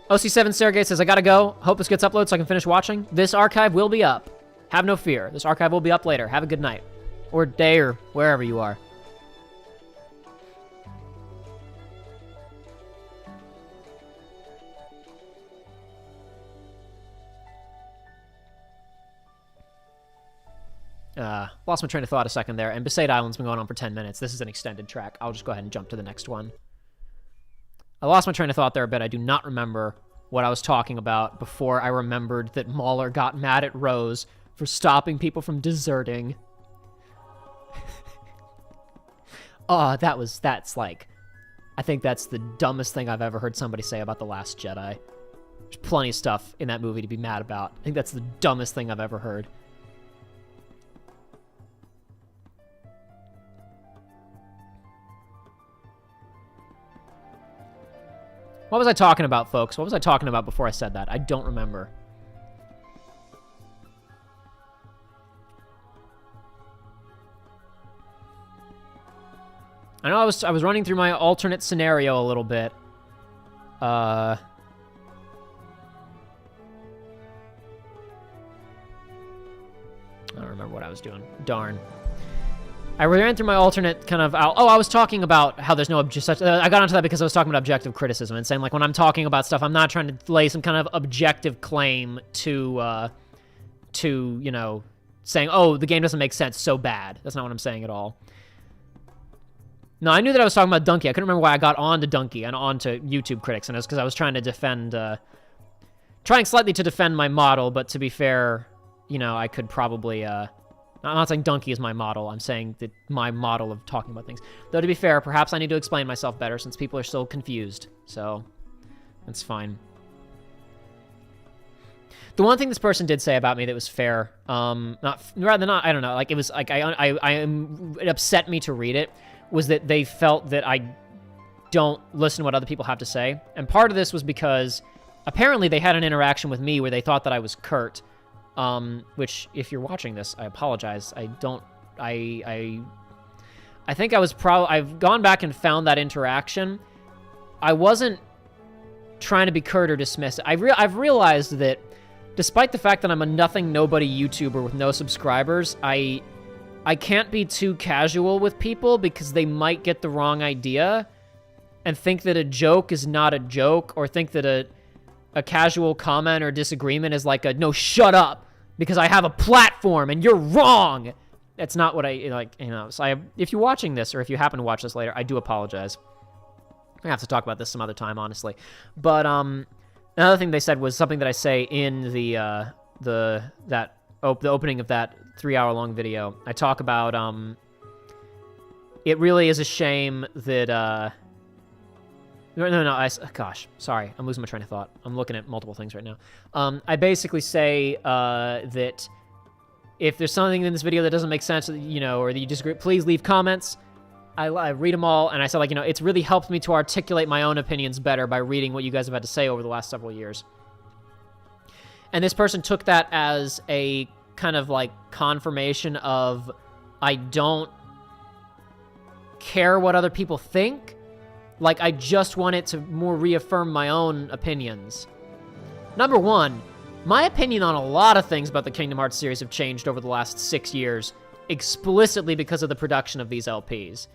OC7 Sergey says, I gotta go. Hope this gets uploaded so I can finish watching. This archive will be up. Have no fear. This archive will be up later. Have a good night. Or day, or wherever you are. Lost my train of thought a second there, and Besaid Island's been going on for 10 minutes. This is an extended track. I'll just go ahead and jump to the next one. I lost my train of thought there a bit. I do not remember what I was talking about before I remembered that Mauler got mad at Rose for stopping people from deserting. That's like, I think that's the dumbest thing I've ever heard somebody say about The Last Jedi. There's plenty of stuff in that movie to be mad about. I think that's the dumbest thing I've ever heard. What was I talking about, folks? What was I talking about before I said that? I don't remember. I know I was running through my alternate scenario a little bit. I don't remember what I was doing. Darn. I ran through my alternate kind of... I was talking about how there's no... I got onto that because I was talking about objective criticism and saying, like, when I'm talking about stuff, I'm not trying to lay some kind of objective claim to, you know, saying, oh, the game doesn't make sense, so bad. That's not what I'm saying at all. No, I knew that I was talking about Dunkey. I couldn't remember why I got on to Dunkey and on to YouTube critics, and it was because I was trying to defend... trying slightly to defend my model, but to be fair, you know, I could probably... I'm not saying Dunkey is my model. I'm saying that my model of talking about things. Though, to be fair, perhaps I need to explain myself better since people are still confused. So, that's fine. The one thing this person did say about me that was fair, I don't know, like, it was, like, it upset me to read it, was that they felt that I don't listen to what other people have to say. And part of this was because apparently they had an interaction with me where they thought that I was curt. Which, if you're watching this, I apologize. I think I was I've gone back and found that interaction. I wasn't trying to be curt or dismissive. I've realized that despite the fact that I'm a nothing nobody YouTuber with no subscribers, I can't be too casual with people because they might get the wrong idea and think that a joke is not a joke, or think that a casual comment or disagreement is like a, no, shut up, because I have a platform and you're wrong. That's not what I, like, you know, so if you're watching this, or if you happen to watch this later, I do apologize. I'm gonna have to talk about this some other time, honestly. But, another thing they said was something that I say in the opening of that 3-hour-long video. I talk about, it really is a shame that, gosh, sorry, I'm losing my train of thought. I'm looking at multiple things right now. I basically say that if there's something in this video that doesn't make sense, you know, or that you disagree, please leave comments. I read them all, and I said, like, you know, it's really helped me to articulate my own opinions better by reading what you guys have had to say over the last several years. And this person took that as a kind of, like, confirmation of I don't care what other people think. Like, I just want it to more reaffirm my own opinions. Number one, my opinion on a lot of things about the Kingdom Hearts series have changed over the last 6 years, explicitly because of the production of these LPs.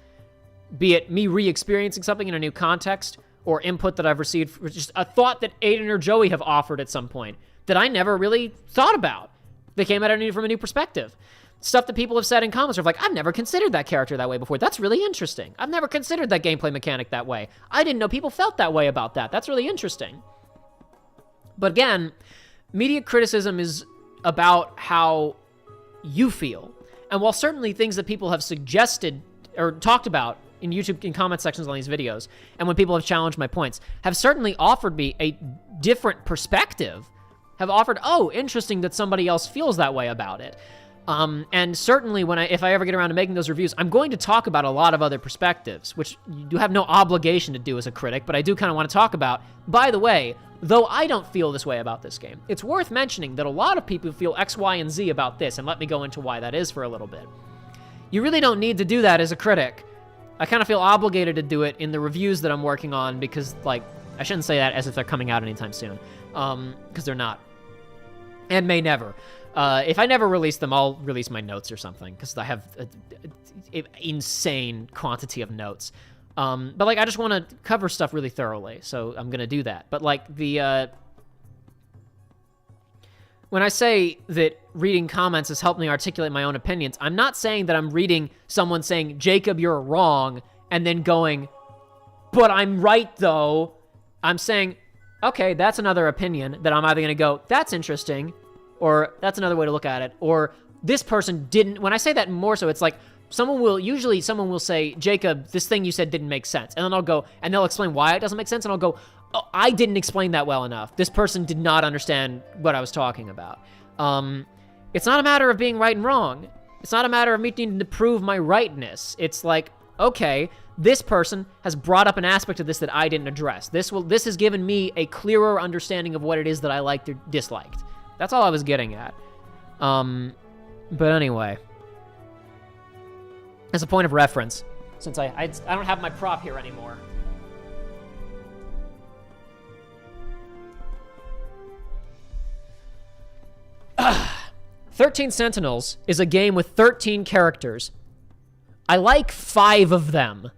Be it me re-experiencing something in a new context, or input that I've received, for just a thought that Aiden or Joey have offered at some point that I never really thought about. They came at it from a new perspective. Stuff that people have said in comments are like, I've never considered that character that way before. That's really interesting. I've never considered that gameplay mechanic that way. I didn't know people felt that way about that. That's really interesting. But again, media criticism is about how you feel. And while certainly things that people have suggested or talked about in YouTube, in comment sections on these videos, and when people have challenged my points, have certainly offered me a different perspective, have offered, oh, interesting that somebody else feels that way about it. And certainly if I ever get around to making those reviews, I'm going to talk about a lot of other perspectives, which you have no obligation to do as a critic, but I do kind of want to talk about. By the way, though I don't feel this way about this game, it's worth mentioning that a lot of people feel X, Y, and Z about this, and let me go into why that is for a little bit. You really don't need to do that as a critic. I kind of feel obligated to do it in the reviews that I'm working on because, like, I shouldn't say that as if they're coming out anytime soon, because they're not, and may never. If I never release them, I'll release my notes or something, because I have an insane quantity of notes. But, like, I just want to cover stuff really thoroughly, so I'm going to do that. But, like, when I say that reading comments has helped me articulate my own opinions, I'm not saying that I'm reading someone saying, Jacob, you're wrong, and then going, but I'm right, though. I'm saying, okay, that's another opinion that I'm either going to go, that's interesting, or that's another way to look at it, or this person didn't. When I say that more so, it's like someone will say, Jacob, this thing you said didn't make sense. And then I'll go, and they'll explain why it doesn't make sense, and I'll go, oh, I didn't explain that well enough. This person did not understand what I was talking about. It's not a matter of being right and wrong. It's not a matter of me needing to prove my rightness. It's like, okay, this person has brought up an aspect of this that I didn't address. This has given me a clearer understanding of what it is that I liked or disliked. That's all I was getting at. But anyway, as a point of reference, since I don't have my prop here anymore. 13 Sentinels is a game with 13 characters. I like 5 of them.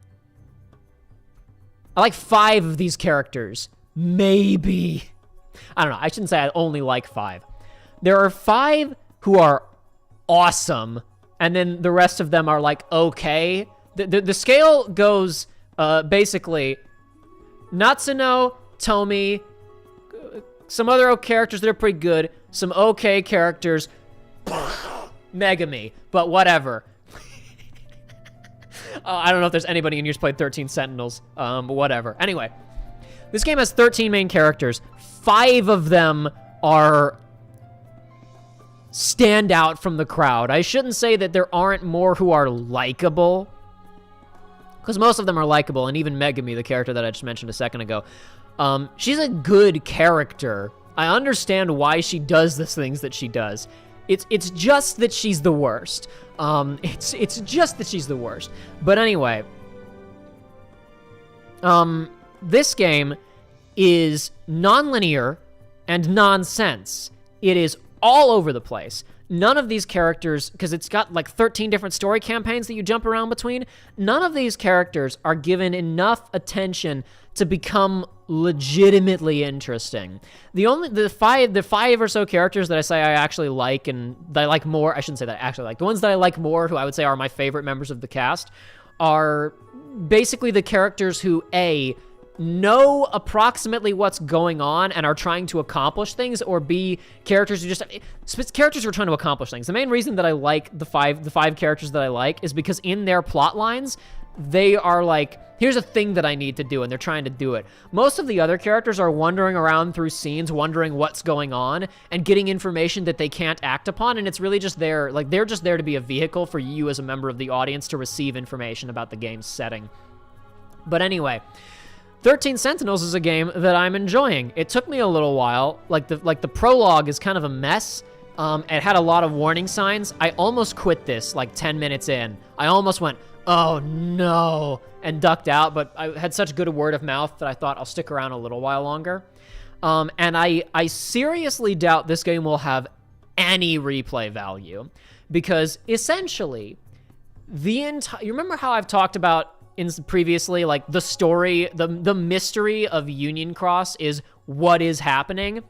I like 5 of these characters. Maybe. I don't know. I shouldn't say I only like 5. There are 5 who are awesome, and then the rest of them are like, okay. The scale goes basically Natsuno, Tomi, some other characters that are pretty good, some okay characters, Megami, but whatever. I don't know if there's anybody in here who's played 13 Sentinels, but whatever. Anyway, this game has 13 main characters. 5 of them are stand out from the crowd. I shouldn't say that there aren't more who are likable, because most of them are likable, and even Megami, the character that I just mentioned a second ago, she's a good character. I understand why she does the things that she does. It's just that she's the worst. It's just that she's the worst. But anyway, this game is non-linear and nonsense. It is all over the place. None of these characters, because it's got like 13 different story campaigns that you jump around between, none of these characters are given enough attention to become legitimately interesting. The 5 or so characters that I say I actually like, and that I like more, I shouldn't say that I actually like, the ones that I like more, who I would say are my favorite members of the cast, are basically the characters who, A, know approximately what's going on and are trying to accomplish things, or B, characters who are trying to accomplish things. The main reason that I like the five characters that I like is because in their plot lines, they are like, here's a thing that I need to do, and they're trying to do it. Most of the other characters are wandering around through scenes, wondering what's going on, and getting information that they can't act upon, and it's really just there, like, they're just there to be a vehicle for you as a member of the audience to receive information about the game's setting. But anyway, 13 Sentinels is a game that I'm enjoying. It took me a little while. Like the prologue is kind of a mess. It had a lot of warning signs. I almost quit this like 10 minutes in. I almost went, oh no, and ducked out, but I had such good word of mouth that I thought I'll stick around a little while longer. And I seriously doubt this game will have any replay value, because essentially you remember how I've talked about previously, like, the story, the mystery of Union Cross is what is happening?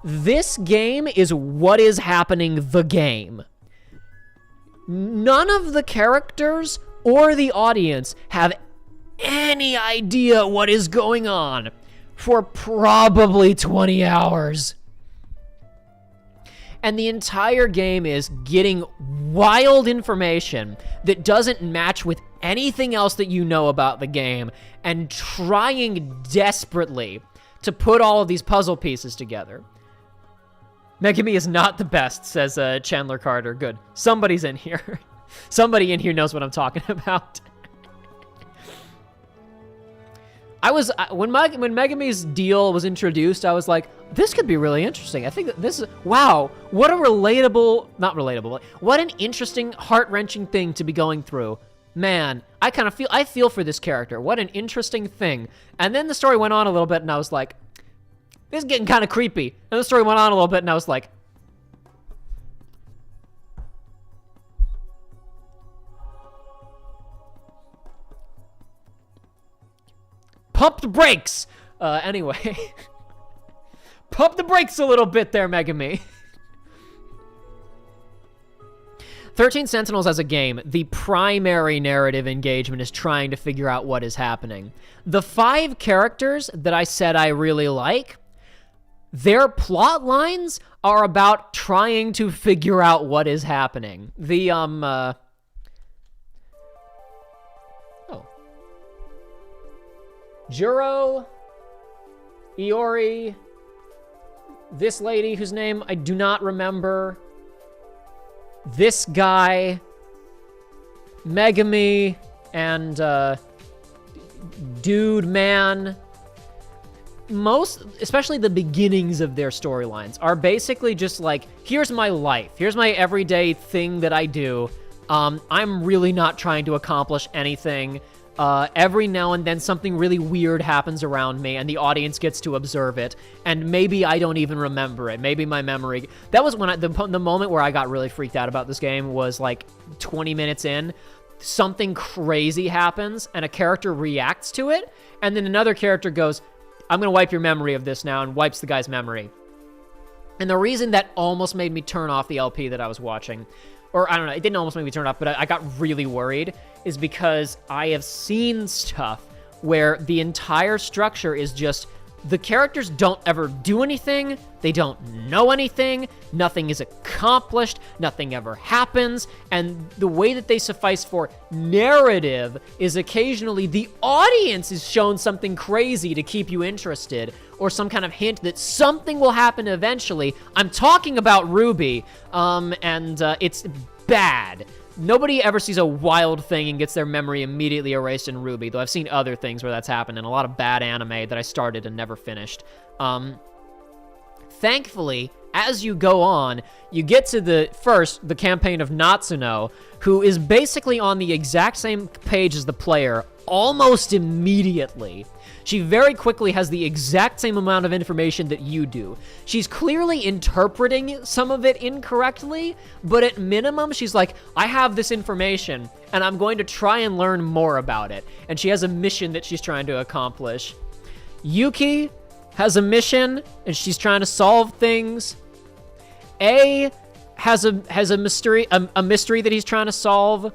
This game is what is happening the game. None of the characters or the audience have any idea what is going on for probably 20 hours. And the entire game is getting wild information that doesn't match with anything else that you know about the game and trying desperately to put all of these puzzle pieces together. Megami is not the best, says Chandler Carter. Good. Somebody's in here. Somebody in here knows what I'm talking about. When Megami's deal was introduced, I was like, this could be really interesting. I think that this is, wow, what a not relatable, but what an interesting, heart-wrenching thing to be going through. Man, I feel for this character. What an interesting thing. And then the story went on a little bit, and I was like, this is getting kind of creepy. And the story went on a little bit, and I was like, pump the brakes! Anyway. Pump the brakes a little bit there, Megami. 13 Sentinels as a game, the primary narrative engagement is trying to figure out what is happening. The 5 characters that I said I really like, their plot lines are about trying to figure out what is happening. Juro, Iori, this lady whose name I do not remember, this guy, Megami, and Dude Man. Especially the beginnings of their storylines, are basically just like, here's my life, here's my everyday thing that I do. I'm really not trying to accomplish anything. Every now and then something really weird happens around me and the audience gets to observe it, and maybe I don't even remember it. Maybe my memory... That was when the moment where I got really freaked out about this game was like 20 minutes in. Something crazy happens and a character reacts to it, and then another character goes, I'm gonna wipe your memory of this now, and wipes the guy's memory. And the reason that almost made me turn off the LP that I was watching, or I don't know, it didn't almost make me turn off, but I got really worried, is because I have seen stuff where the entire structure is just, the characters don't ever do anything, they don't know anything, nothing is accomplished, nothing ever happens, and the way that they suffice for narrative is occasionally the audience is shown something crazy to keep you interested, or some kind of hint that something will happen eventually. I'm talking about Ruby, and it's bad. Nobody ever sees a wild thing and gets their memory immediately erased in Ruby, though I've seen other things where that's happened, and a lot of bad anime that I started and never finished. Thankfully, as you go on, you get to the campaign of Natsuno, who is basically on the exact same page as the player almost immediately. She very quickly has the exact same amount of information that you do. She's clearly interpreting some of it incorrectly, but at minimum, she's like, I have this information, and I'm going to try and learn more about it. And she has a mission that she's trying to accomplish. Yuki has a mission, and she's trying to solve things. A has a mystery that he's trying to solve.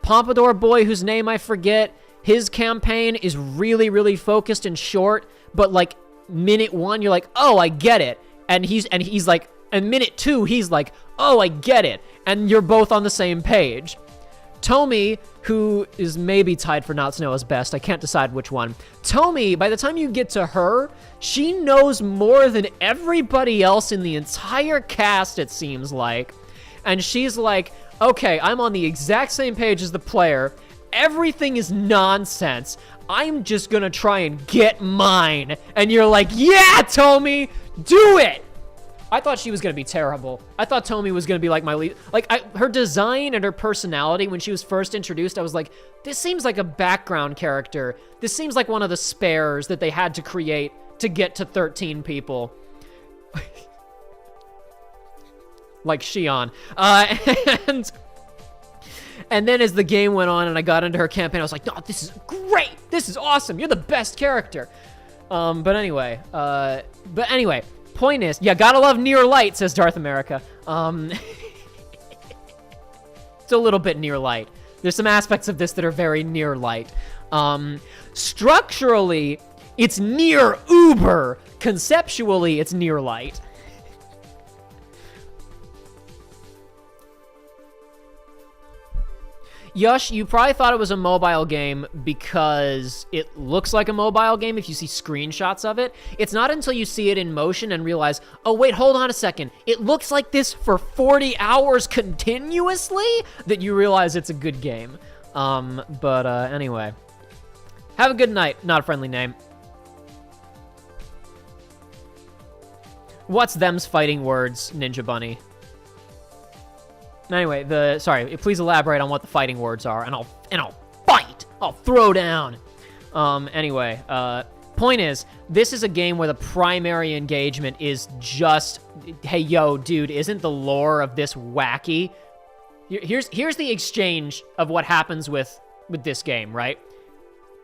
Pompadour Boy, whose name I forget, his campaign is really, really focused and short, but like minute 1, you're like, oh, I get it. And he's like, and minute 2, he's like, oh, I get it. And you're both on the same page. Tomi, who is maybe tied for Natsuno's best, I can't decide which one. Tomi, by the time you get to her, she knows more than everybody else in the entire cast, it seems like. And she's like, okay, I'm on the exact same page as the player. Everything is nonsense. I'm just gonna try and get mine. And you're like, yeah, Tomi, do it! I thought she was gonna be terrible. I thought Tomi was gonna be like my lead. Like, her design and her personality when she was first introduced, I was like, this seems like a background character. This seems like one of the spares that they had to create to get to 13 people. Like Shion. And then as the game went on and I got into her campaign, I was like, no, this is great. This is awesome. You're the best character. But anyway, point is, yeah, gotta love Near Light, says Darth America. It's a little bit Near Light. There's some aspects of this that are very Near Light. Structurally, it's near Uber. Conceptually, it's Near Light. Yush, you probably thought it was a mobile game because it looks like a mobile game if you see screenshots of it. It's not until you see it in motion and realize, oh wait, hold on a second, it looks like this for 40 hours continuously that you realize it's a good game. Anyway. Have a good night. Not a friendly name. What's them's fighting words, Ninja Bunny? Anyway, please elaborate on what the fighting words are, and I'll fight. I'll throw down. Anyway, point is, this is a game where the primary engagement is just, hey, yo, dude, isn't the lore of this wacky? Here's the exchange of what happens with this game, right?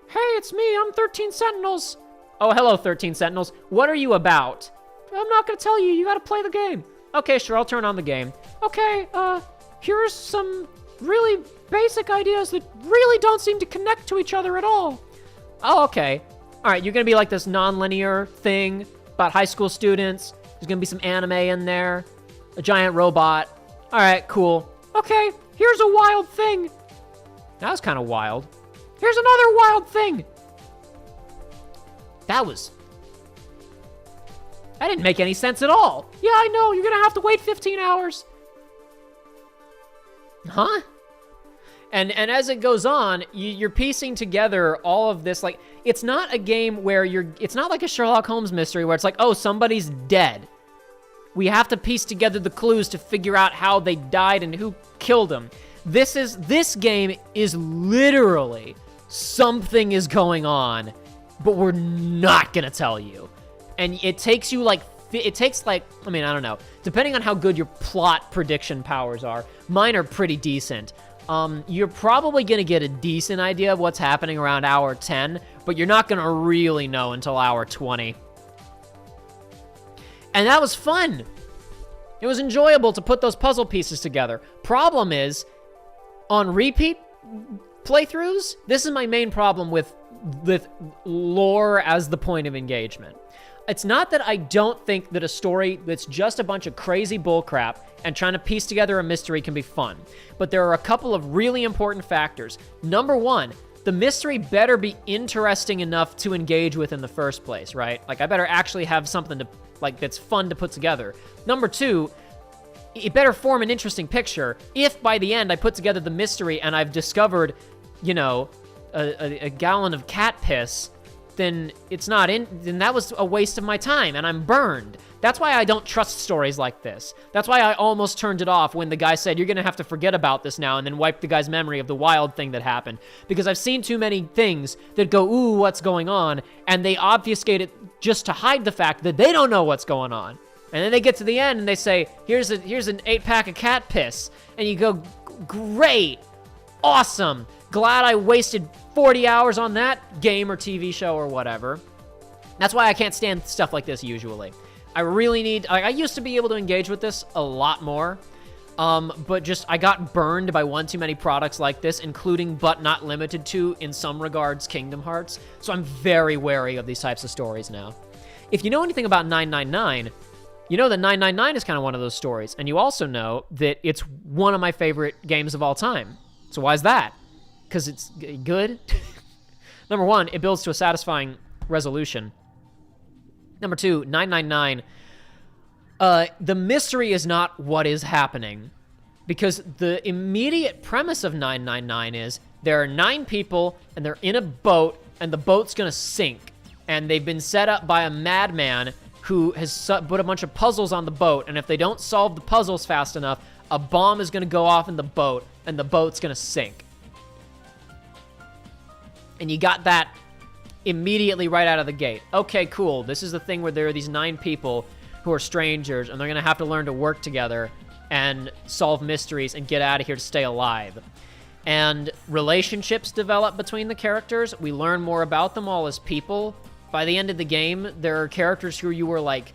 Hey, it's me. I'm 13 Sentinels. Oh, hello, 13 Sentinels. What are you about? I'm not gonna tell you. You gotta play the game. Okay, sure, I'll turn on the game. Okay, here's some really basic ideas that really don't seem to connect to each other at all. Oh, okay. All right, you're gonna be like this non-linear thing about high school students. There's gonna be some anime in there, a giant robot. All right, cool. Okay, here's a wild thing. That was kind of wild. Here's another wild thing. That didn't make any sense at all. Yeah, I know, you're gonna have to wait 15 hours. Huh? And as it goes on, you're piecing together all of this, like, it's not a game where it's not like a Sherlock Holmes mystery where it's like, oh, somebody's dead. We have to piece together the clues to figure out how they died and who killed them. This game is literally something is going on, but we're not gonna tell you. And it takes you I don't know. Depending on how good your plot prediction powers are, mine are pretty decent. You're probably gonna get a decent idea of what's happening around hour 10, but you're not gonna really know until hour 20. And that was fun. It was enjoyable to put those puzzle pieces together. Problem is, on repeat playthroughs, this is my main problem with lore as the point of engagement. It's not that I don't think that a story that's just a bunch of crazy bullcrap and trying to piece together a mystery can be fun, but there are a couple of really important factors. Number one, the mystery better be interesting enough to engage with in the first place, right? Like, I better actually have something that's fun to put together. Number two, it better form an interesting picture. If by the end I put together the mystery and I've discovered, a gallon of cat piss, then then that was a waste of my time and I'm burned. That's why I don't trust stories like this. That's why I almost turned it off when the guy said, you're gonna have to forget about this now, and then wipe the guy's memory of the wild thing that happened. Because I've seen too many things that go, ooh, what's going on? And they obfuscate it just to hide the fact that they don't know what's going on. And then they get to the end and they say, here's an 8-pack of cat piss. And you go, great, awesome. Glad I wasted 40 hours on that game or TV show or whatever. That's why I can't stand stuff like this usually. I used to be able to engage with this a lot more, but I got burned by one too many products like this, including but not limited to, in some regards, Kingdom Hearts. So I'm very wary of these types of stories now. If you know anything about 999, you know that 999 is kind of one of those stories, and you also know that it's one of my favorite games of all time. So why is that? Because it's good? Number one, it builds to a satisfying resolution. Number two, 999, the mystery is not what is happening. Because the immediate premise of 999 is there are 9 people, and they're in a boat, and the boat's gonna sink. And they've been set up by a madman who has put a bunch of puzzles on the boat, and if they don't solve the puzzles fast enough, a bomb is gonna go off in the boat, and the boat's gonna sink. And you got that immediately right out of the gate. Okay, cool. This is the thing where there are these 9 people who are strangers, and they're gonna have to learn to work together and solve mysteries and get out of here to stay alive. And relationships develop between the characters. We learn more about them all as people. By the end of the game, there are characters who you were like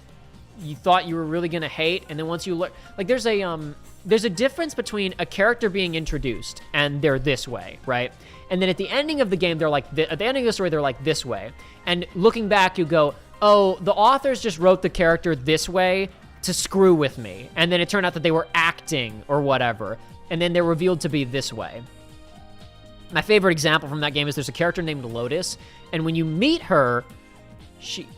you thought you were really gonna hate, and then once you learn, like, there's a difference between a character being introduced and they're this way, right? And then at the ending of the game, they're like, at the ending of the story, they're like this way. And looking back, you go, oh, the authors just wrote the character this way to screw with me. And then it turned out that they were acting or whatever. And then they're revealed to be this way. My favorite example from that game is there's a character named Lotus. And when you meet her,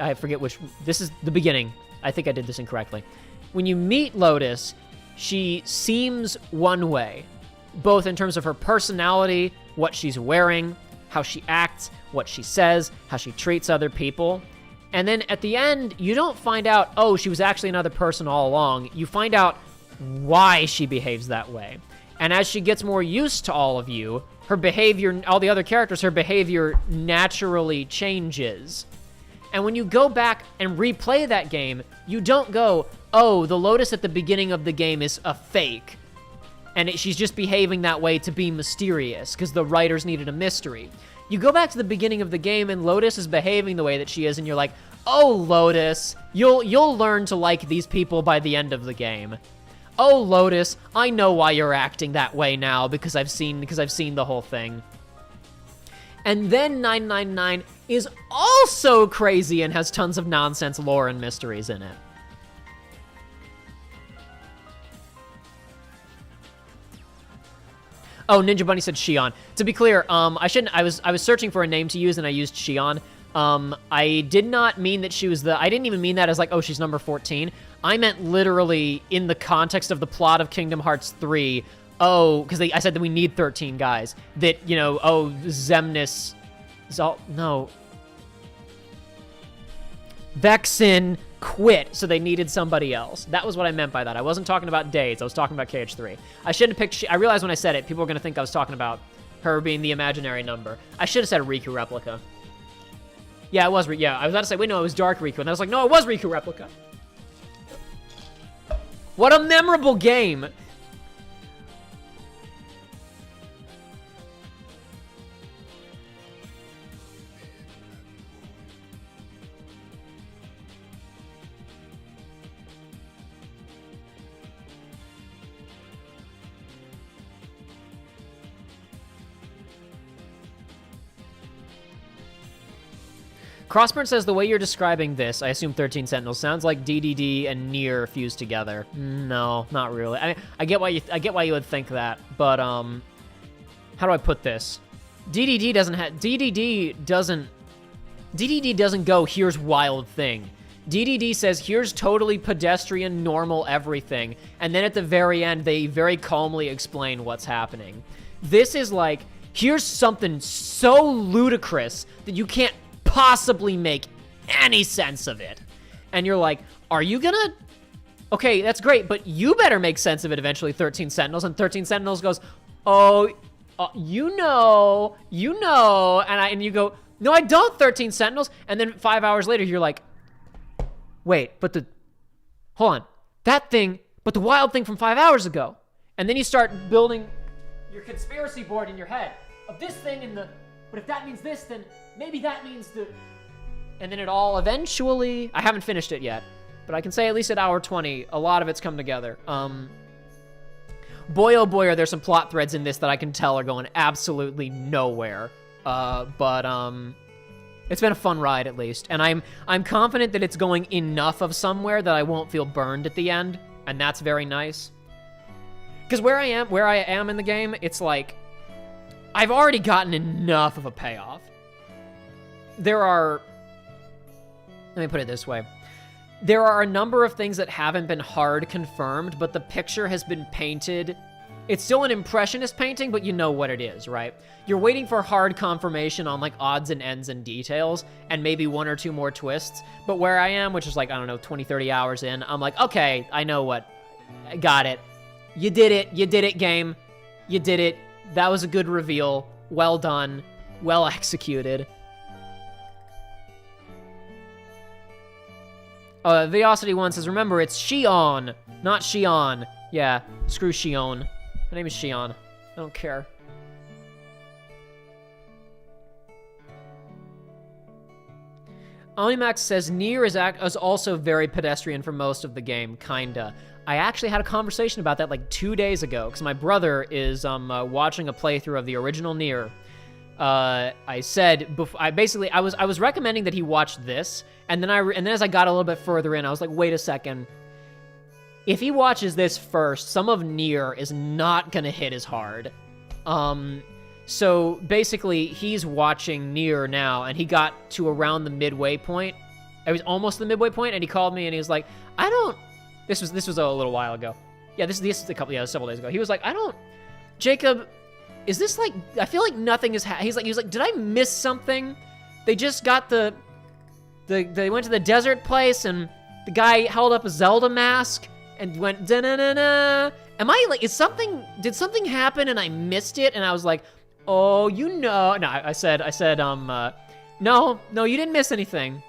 I forget which, this is the beginning. I think I did this incorrectly. When you meet Lotus, she seems one way, both in terms of her personality, what she's wearing, how she acts, what she says, how she treats other people. And then at the end, you don't find out, oh, she was actually another person all along. You find out why she behaves that way. And as she gets more used to all of you, her behavior, all the other characters, her behavior naturally changes. And when you go back and replay that game, you don't go, oh, the Lotus at the beginning of the game is a fake. And she's just behaving that way to be mysterious, because the writers needed a mystery. You go back to the beginning of the game, and Lotus is behaving the way that she is, and you're like, oh, Lotus, you'll learn to like these people by the end of the game. Oh, Lotus, I know why you're acting that way now, because I've seen the whole thing. And then 999 is also crazy and has tons of nonsense lore and mysteries in it. Oh, Ninja Bunny said Shion. To be clear, I was searching for a name to use and I used Shion. I did not mean that she was I didn't even mean that as like, oh, she's number 14. I meant literally in the context of the plot of Kingdom Hearts 3. Oh, because I said that we need 13 guys. That, you know, oh, Xemnas, no. Vexen quit, so they needed somebody else. That was what I meant by that. I wasn't talking about Days. I was talking about KH3. I shouldn't have picked... I realized when I said it, people were going to think I was talking about her being the imaginary number. I should have said Riku Replica. Yeah, it was... Yeah, I was about to say, wait, no, it was Dark Riku. And I was like, no, it was Riku Replica. What a memorable game! Crossburn says, the way you're describing this, I assume 13 Sentinels, sounds like DDD and Nier fused together. No, not really. I mean, I get why you would think that, but, how do I put this? DDD doesn't go, here's Wild Thing. DDD says, here's totally pedestrian, normal everything, and then at the very end, they very calmly explain what's happening. This is like, here's something so ludicrous that you can't possibly make any sense of it. And you're like, are you gonna... Okay, that's great, but you better make sense of it eventually, 13 Sentinels. And 13 Sentinels goes, oh, you know. And you go, no, I don't, 13 Sentinels. And then 5 hours later, you're like, wait, but hold on. That thing, but the Wild Thing from 5 hours ago. And then you start building your conspiracy board in your head of this thing and but if that means this, then maybe that means and then it all eventually, I haven't finished it yet, but I can say at least at hour 20, a lot of it's come together. Boy, oh boy, are there some plot threads in this that I can tell are going absolutely nowhere. It's been a fun ride at least, and I'm confident that it's going enough of somewhere that I won't feel burned at the end, and that's very nice. Because where I am in the game, it's like, I've already gotten enough of a payoff. Let me put it this way. There are a number of things that haven't been hard confirmed, but the picture has been painted. It's still an impressionist painting, but you know what it is, right? You're waiting for hard confirmation on like odds and ends and details, and maybe one or two more twists. But where I am, which is like, I don't know, 20, 30 hours in, I'm like, okay, I know what. I got it. You did it, game. You did it. That was a good reveal. Well done. Well executed. Viosity1 says, remember, it's Shion, not Shion. Yeah, screw Shion. My name is Shion. I don't care. Onimax says, Nier is also very pedestrian for most of the game, kinda. I actually had a conversation about that like 2 days ago, because my brother is watching a playthrough of the original Nier. I said, I was recommending that he watch this, and then as I got a little bit further in, I was like, wait a second. If he watches this first, some of Nier is not gonna hit as hard. So basically, he's watching Nier now, and he got to around the midway point. It was almost the midway point, and he called me, and he was like, This was a little while ago. Yeah, this is several days ago. He was like, Jacob, is this like, I feel like nothing is, he was like, did I miss something? They just got they went to the desert place, and the guy held up a Zelda mask, and went, da-na-na-na. Am I like, did something happen and I missed it? And I was like, oh, no, I said, no, you didn't miss anything.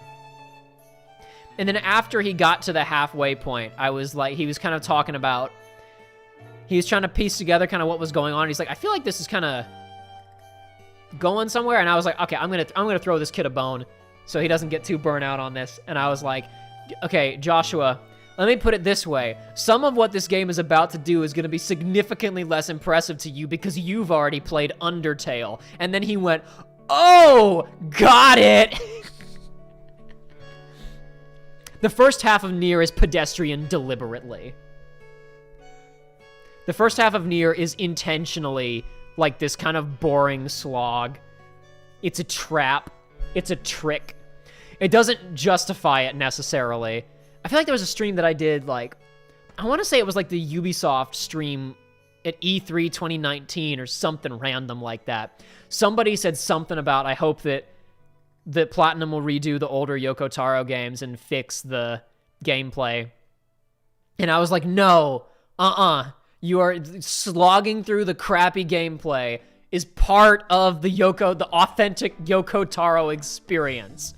And then after he got to the halfway point, I was like, he was kind of talking about, he was trying to piece together kind of what was going on. He's like, I feel like this is kind of going somewhere. And I was like, okay, I'm gonna throw this kid a bone so he doesn't get too burnt out on this. And I was like, okay, Joshua, let me put it this way. Some of what this game is about to do is going to be significantly less impressive to you because you've already played Undertale. And then he went, oh, got it. The first half of Nier is pedestrian deliberately. The first half of Nier is intentionally like this kind of boring slog. It's a trap. It's a trick. It doesn't justify it necessarily. I feel like there was a stream that I did, like, I want to say it was like the Ubisoft stream at E3 2019 or something random like that. Somebody said something about, I hope that Platinum will redo the older Yoko Taro games and fix the gameplay. And I was like, no, you are slogging through the crappy gameplay is part of the authentic Yoko Taro experience.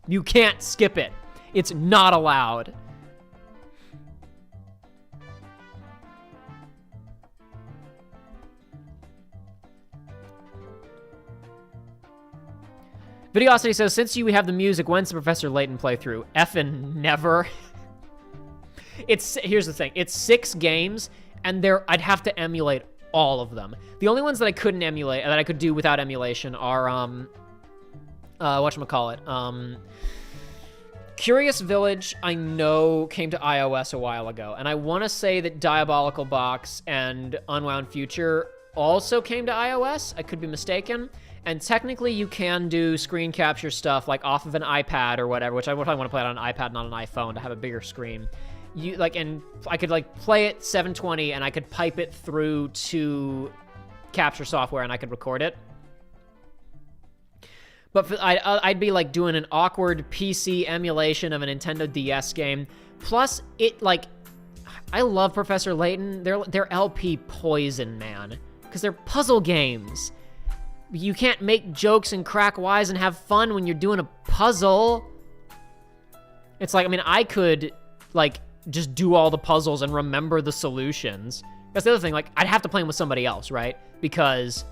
You can't skip it. It's not allowed. Videosity says, since you have the music, when's the Professor Layton playthrough? Effing never. Here's the thing. It's 6 games, and I'd have to emulate all of them. The only ones that I couldn't emulate, that I could do without emulation are, whatchamacallit, Curious Village, I know, came to iOS a while ago, and I want to say that Diabolical Box and Unwound Future also came to iOS. I could be mistaken. And technically, you can do screen capture stuff, like, off of an iPad or whatever, which I probably want to play it on an iPad, not an iPhone, to have a bigger screen. And I could, like, play it 720, and I could pipe it through to capture software, and I could record it. But I'd be, like, doing an awkward PC emulation of a Nintendo DS game. Plus, I love Professor Layton. They're LP poison, man. Because they're puzzle games. You can't make jokes and crack wise and have fun when you're doing a puzzle. It's like, I mean, I could, like, just do all the puzzles and remember the solutions. That's the other thing, like, I'd have to play them with somebody else, right? Because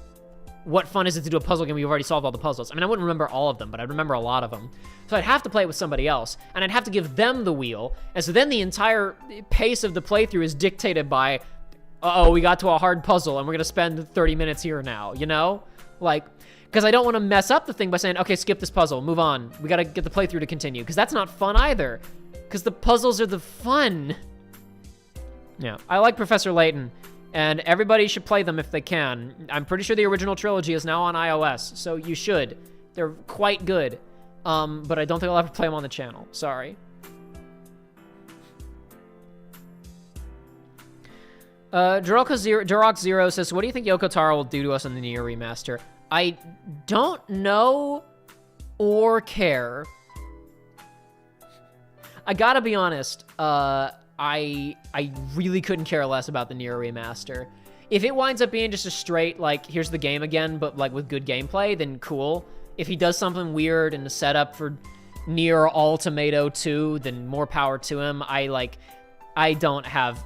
what fun is it to do a puzzle game where you've already solved all the puzzles? I mean, I wouldn't remember all of them, but I'd remember a lot of them. So I'd have to play it with somebody else, and I'd have to give them the wheel, and so then the entire pace of the playthrough is dictated by, uh-oh, we got to a hard puzzle, and we're gonna spend 30 minutes here now, you know? Like, because I don't want to mess up the thing by saying, okay, skip this puzzle, move on. We gotta get the playthrough to continue, because that's not fun either. Because the puzzles are the fun. Yeah, I like Professor Layton, and everybody should play them if they can. I'm pretty sure the original trilogy is now on iOS, so you should. They're quite good, but I don't think I'll ever play them on the channel. Sorry. Durok Zero says, what do you think Yoko Taro will do to us in the Nier remaster? I don't know or care. I gotta be honest, I really couldn't care less about the Nier remaster. If it winds up being just a straight, like, here's the game again, but, like, with good gameplay, then cool. If he does something weird in the setup for Nier Ultimato 2, then more power to him. I I don't have...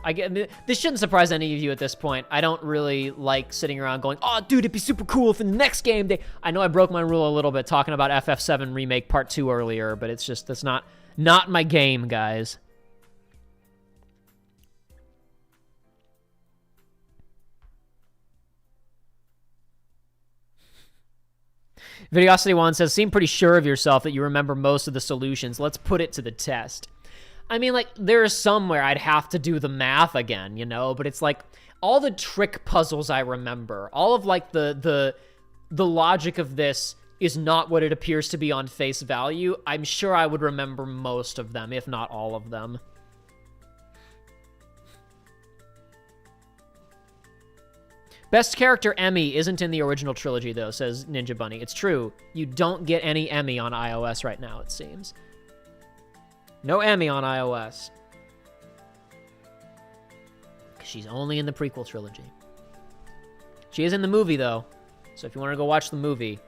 this shouldn't surprise any of you at this point. I don't really like sitting around going, oh, dude, it'd be super cool if in the next game they... I know I broke my rule a little bit talking about FF7 Remake Part 2 earlier, but it's just, that's not my game, guys. Videosity1 says, seem pretty sure of yourself that you remember most of the solutions. Let's put it to the test. I mean, like, there's somewhere I'd have to do the math again, you know? But it's like, all the trick puzzles I remember, all of, like, the logic of this is not what it appears to be on face value. I'm sure I would remember most of them, if not all of them. Best character Emmy isn't in the original trilogy, though, says Ninja Bunny. It's true. You don't get any Emmy on iOS right now, it seems. No Emmy on iOS. Because she's only in the prequel trilogy. She is in the movie, though. So if you want to go watch the movie,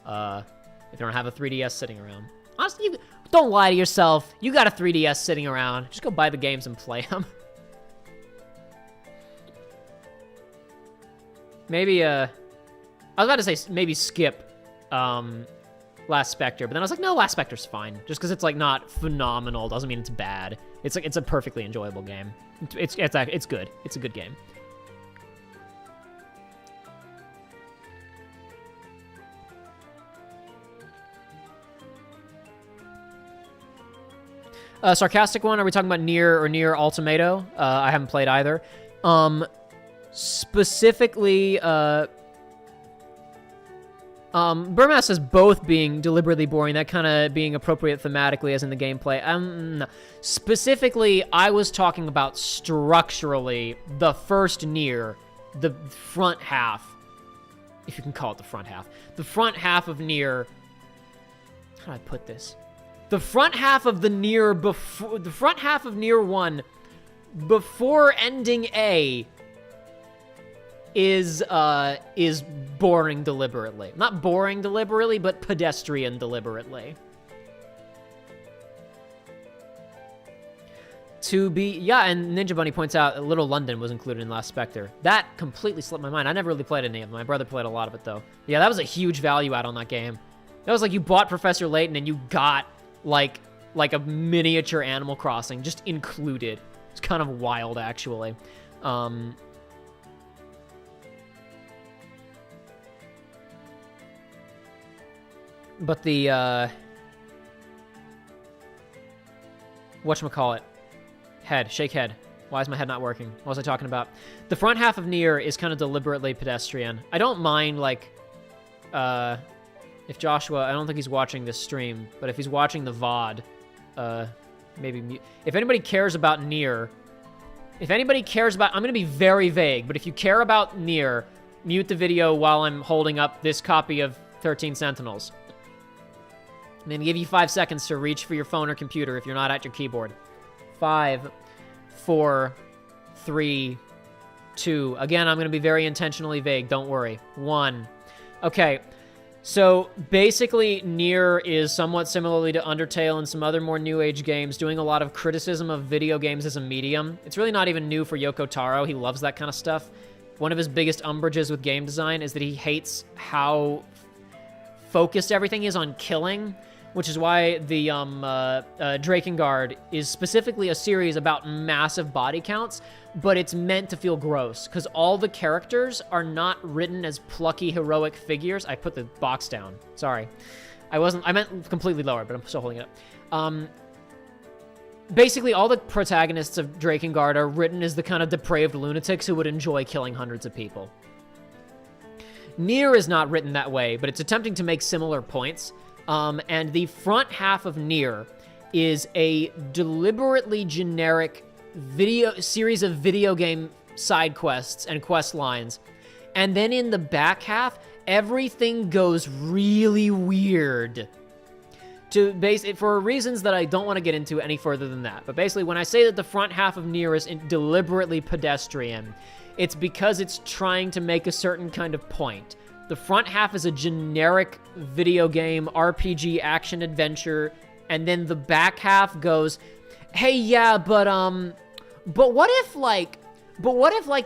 if you don't have a 3DS sitting around. Honestly, don't lie to yourself. You got a 3DS sitting around. Just go buy the games and play them. Maybe, I was about to say maybe skip Last Spectre, but then I was like, no, Last Spectre's fine. Just because it's, like, not phenomenal doesn't mean it's bad. It's, like, it's a perfectly enjoyable game. It's good. It's a good game. Sarcastic one, are we talking about Nier or Nier Automata? I haven't played either. Specifically, Burmass says both being deliberately boring, that kind of being appropriate thematically as in the gameplay. No. Specifically, I was talking about structurally the first Nier, the front half, if you can call it the front half. The front half of Nier, how do I put this? The front half of the Nier before, the front half of Nier 1 before ending A is boring deliberately. Not boring deliberately, but pedestrian deliberately. Yeah, and Ninja Bunny points out that Little London was included in Last Spectre. That completely slipped my mind. I never really played any of them. My brother played a lot of it, though. Yeah, that was a huge value add on that game. That was like you bought Professor Layton and you got, like a miniature Animal Crossing just included. It's kind of wild, actually. But the, whatchamacallit? Shake head. Why is my head not working? What was I talking about? The front half of Nier is kind of deliberately pedestrian. I don't mind, like, if Joshua, I don't think he's watching this stream, but if he's watching the VOD, maybe mute. If anybody cares about Nier, I'm gonna be very vague, but if you care about Nier, mute the video while I'm holding up this copy of 13 Sentinels. I'm gonna give you 5 seconds to reach for your phone or computer if you're not at your keyboard. 5, 4, 3, 2. Again, I'm gonna be very intentionally vague, don't worry. 1. Okay, so basically Nier is somewhat similarly to Undertale and some other more new age games, doing a lot of criticism of video games as a medium. It's really not even new for Yoko Taro. He loves that kind of stuff. One of his biggest umbrages with game design is that he hates how focused everything is on killing, which is why the Drakengard is specifically a series about massive body counts, but it's meant to feel gross, because all the characters are not written as plucky, heroic figures. I put the box down. Sorry. I meant completely lower, but I'm still holding it up. Basically, all the protagonists of Drakengard are written as the kind of depraved lunatics who would enjoy killing hundreds of people. Nier is not written that way, but it's attempting to make similar points. And the front half of Nier is a deliberately generic series of video game side quests and quest lines. And then in the back half, everything goes really weird. For reasons that I don't want to get into any further than that. But basically, when I say that the front half of Nier is deliberately pedestrian, it's because it's trying to make a certain kind of point. The front half is a generic video game, RPG, action-adventure, and then the back half goes, hey, yeah, but, But what if, like,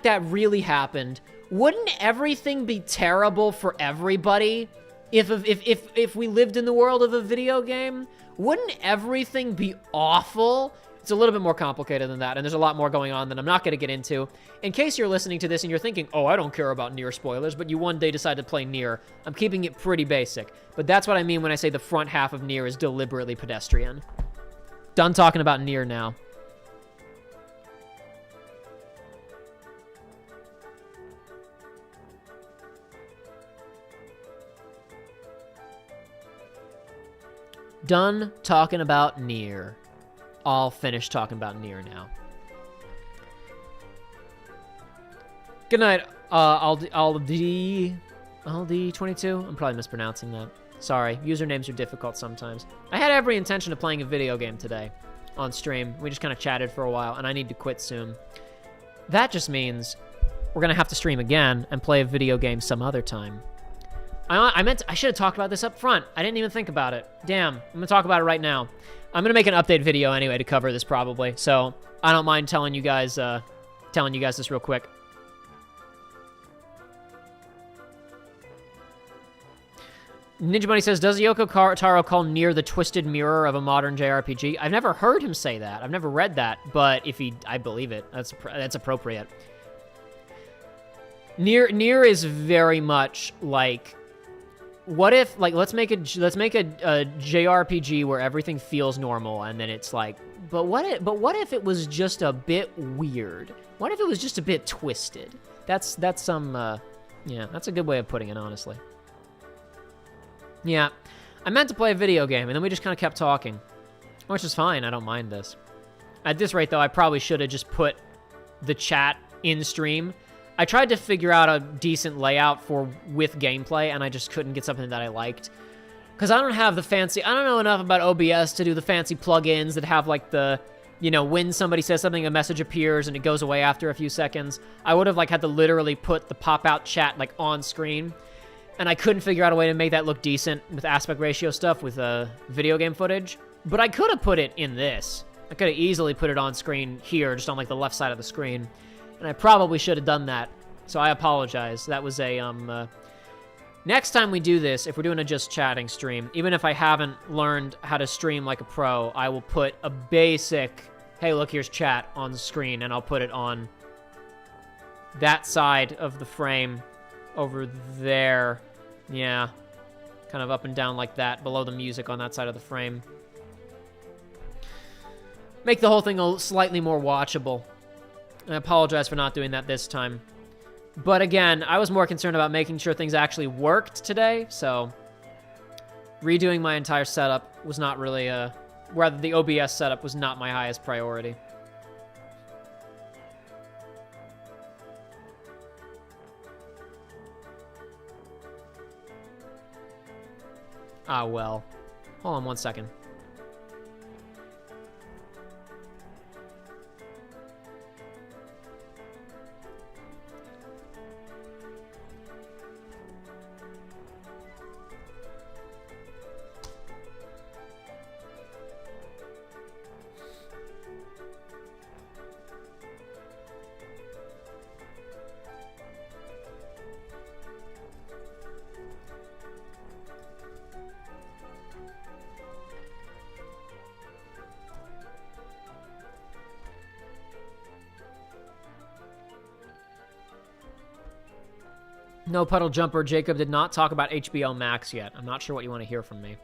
that really happened? Wouldn't everything be terrible for everybody if we lived in the world of a video game? Wouldn't everything be awful? It's a little bit more complicated than that, and there's a lot more going on that I'm not going to get into. In case you're listening to this and you're thinking, oh, I don't care about Nier spoilers, but you one day decide to play Nier, I'm keeping it pretty basic. But that's what I mean when I say the front half of Nier is deliberately pedestrian. Done talking about Nier now. Done talking about Nier. I'll finish talking about Nier now. Good night, Aldi22. I'm probably mispronouncing that. Sorry, usernames are difficult sometimes. I had every intention of playing a video game today on stream. We just kind of chatted for a while, and I need to quit soon. That just means we're gonna have to stream again and play a video game some other time. I should have talked about this up front. I didn't even think about it. Damn, I'm gonna talk about it right now. I'm gonna make an update video anyway to cover this probably, so I don't mind telling you guys this real quick. Ninja Bunny says, does Yoko Taro call Nier the twisted mirror of a modern JRPG? I've never heard him say that. I've never read that, but I believe it. That's appropriate. Nier is very much like, what if, like, let's make a JRPG where everything feels normal, and then it's like, but what if it was just a bit weird? What if it was just a bit twisted? That's that's a good way of putting it, honestly. Yeah, I meant to play a video game, and then we just kind of kept talking, which is fine. I don't mind this. At this rate, though, I probably should have just put the chat in stream. I tried to figure out a decent layout with gameplay, and I just couldn't get something that I liked. Because I don't know enough about OBS to do the fancy plugins that have, like, the, you know, when somebody says something, a message appears, and it goes away after a few seconds. I would have, like, had to literally put the pop-out chat, like, on screen. And I couldn't figure out a way to make that look decent with aspect ratio stuff with video game footage. But I could have put it in this. I could have easily put it on screen here, just on, like, the left side of the screen. And I probably should have done that. So I apologize. That was a, next time we do this, if we're doing a just chatting stream, even if I haven't learned how to stream like a pro, I will put a basic, hey, look, here's chat on the screen, and I'll put it on that side of the frame over there. Yeah. Kind of up and down like that, below the music on that side of the frame. Make the whole thing slightly more watchable. I apologize for not doing that this time. But again, I was more concerned about making sure things actually worked today, so redoing my entire setup was not really rather the OBS setup was not my highest priority. Ah, well. Hold on 1 second. No Puddle Jumper. Jacob did not talk about HBO Max yet. I'm not sure what you want to hear from me.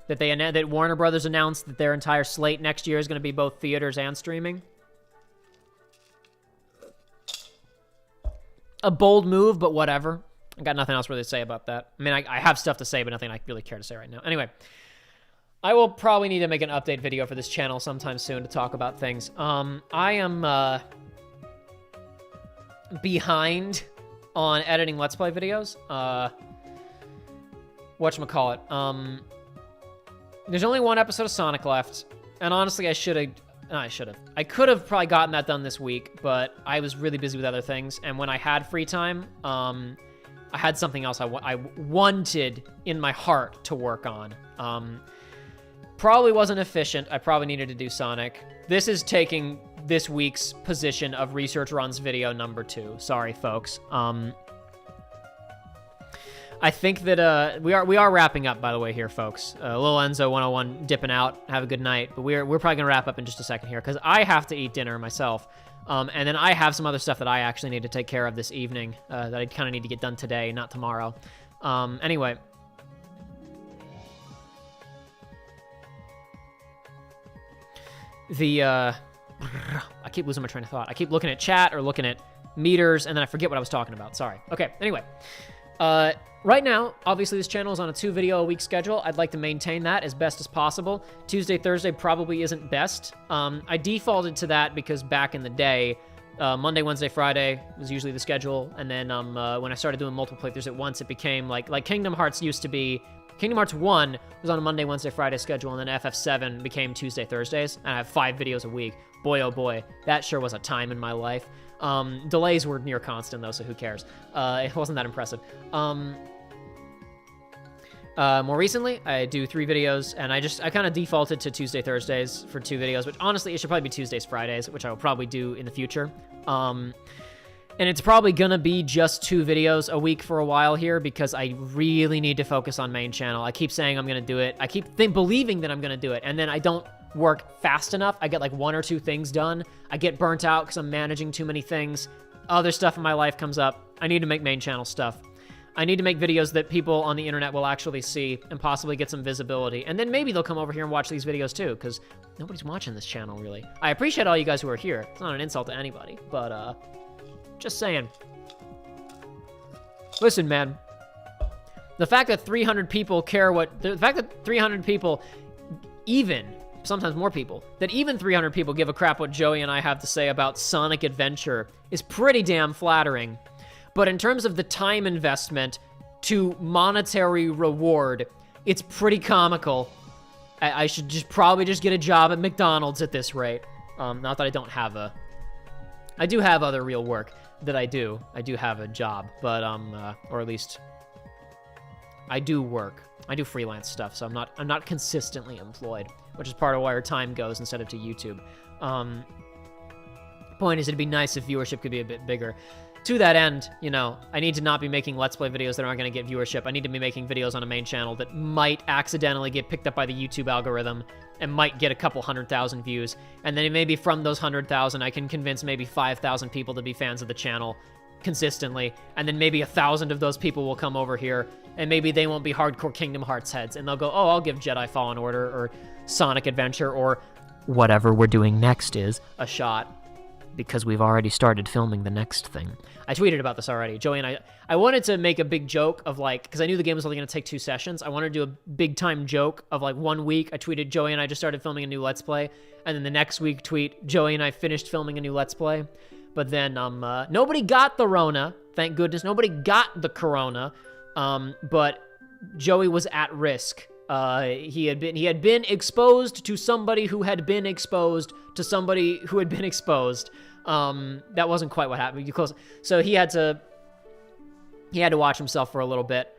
That Warner Brothers announced that their entire slate next year is going to be both theaters and streaming. A bold move, but whatever. I got nothing else really to say about that. I mean, I have stuff to say, but nothing I really care to say right now. Anyway, I will probably need to make an update video for this channel sometime soon to talk about things. I am behind on editing Let's Play videos. Whatchamacallit. There's only one episode of Sonic left, and honestly, I could have probably gotten that done this week, but I was really busy with other things, and when I had free time, I had something else I wanted in my heart to work on. Probably wasn't efficient. I probably needed to do Sonic. This is taking this week's position of Research Runs video number 2. Sorry, folks. I think that we are wrapping up, by the way, here, folks. Lil Enzo 101 dipping out. Have a good night. But we're probably gonna wrap up in just a second here because I have to eat dinner myself, and then I have some other stuff that I actually need to take care of this evening that I kind of need to get done today, not tomorrow. Anyway. I keep losing my train of thought. I keep looking at chat or looking at meters, and then I forget what I was talking about. Sorry. Okay, anyway. Right now, obviously, this channel is on a 2-video-a-week schedule. I'd like to maintain that as best as possible. Tuesday, Thursday probably isn't best. I defaulted to that because back in the day, Monday, Wednesday, Friday was usually the schedule, and then when I started doing multiple playthroughs at once, it became like Kingdom Hearts used to be. Kingdom Hearts 1 was on a Monday, Wednesday, Friday schedule, and then FF7 became Tuesday, Thursdays, and I have 5 videos a week. Boy, oh boy, that sure was a time in my life. Delays were near constant, though, so who cares? It wasn't that impressive. More recently, I do 3 videos, and I kind of defaulted to Tuesday, Thursdays for 2 videos, which honestly, it should probably be Tuesdays, Fridays, which I will probably do in the future. And it's probably gonna be just 2 videos a week for a while here because I really need to focus on main channel. I keep saying I'm gonna do it. I keep believing that I'm gonna do it, and then I don't work fast enough. I get like 1 or 2 things done. I get burnt out because I'm managing too many things. Other stuff in my life comes up. I need to make main channel stuff. I need to make videos that people on the internet will actually see and possibly get some visibility. And then maybe they'll come over here and watch these videos too, because nobody's watching this channel, really. I appreciate all you guys who are here. It's not an insult to anybody, but, just saying. Listen, man. The fact that 300 people care the fact that 300 people, even, sometimes more people, that even 300 people give a crap what Joey and I have to say about Sonic Adventure is pretty damn flattering. But in terms of the time investment to monetary reward, it's pretty comical. I should probably just get a job at McDonald's at this rate. Not that I don't have I do have other real work that I do. I do have a job, but, or at least I do work. I do freelance stuff, so I'm not consistently employed, which is part of why our time goes instead of to YouTube. Point is, it'd be nice if viewership could be a bit bigger. To that end, you know, I need to not be making Let's Play videos that aren't going to get viewership. I need to be making videos on a main channel that might accidentally get picked up by the YouTube algorithm and might get a couple 100,000 views. And then maybe from those 100,000, I can convince maybe 5,000 people to be fans of the channel consistently. And then maybe 1,000 of those people will come over here, and maybe they won't be hardcore Kingdom Hearts heads. And they'll go, oh, I'll give Jedi Fallen Order or Sonic Adventure or whatever we're doing next is a shot. Because we've already started filming the next thing. I tweeted about this already. Joey and I wanted to make a big joke of like, because I knew the game was only going to take 2 sessions. I wanted to do a big time joke of like 1 week. I tweeted, Joey and I just started filming a new Let's Play. And then the next week tweet, Joey and I finished filming a new Let's Play. But then nobody got the Rona. Thank goodness. Nobody got the Corona. But Joey was at risk. He had been exposed to somebody who had been exposed to somebody who had been exposed. That wasn't quite what happened. So he had to watch himself for a little bit.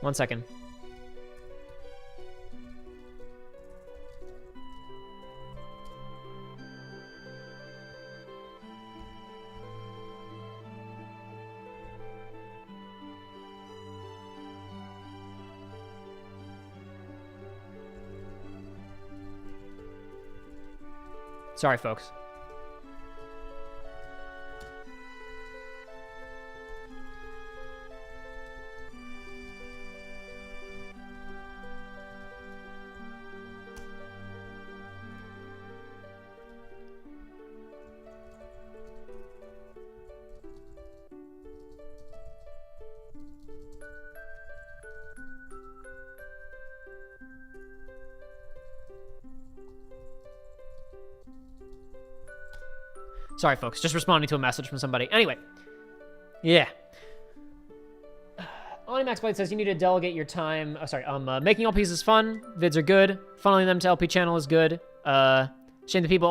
One second. Sorry, folks. Sorry, folks. Just responding to a message from somebody. Anyway. Yeah. Max Blade says you need to delegate your time. Oh, sorry. Making LPs is fun. Vids are good. Funneling them to LP channel is good. Shame that people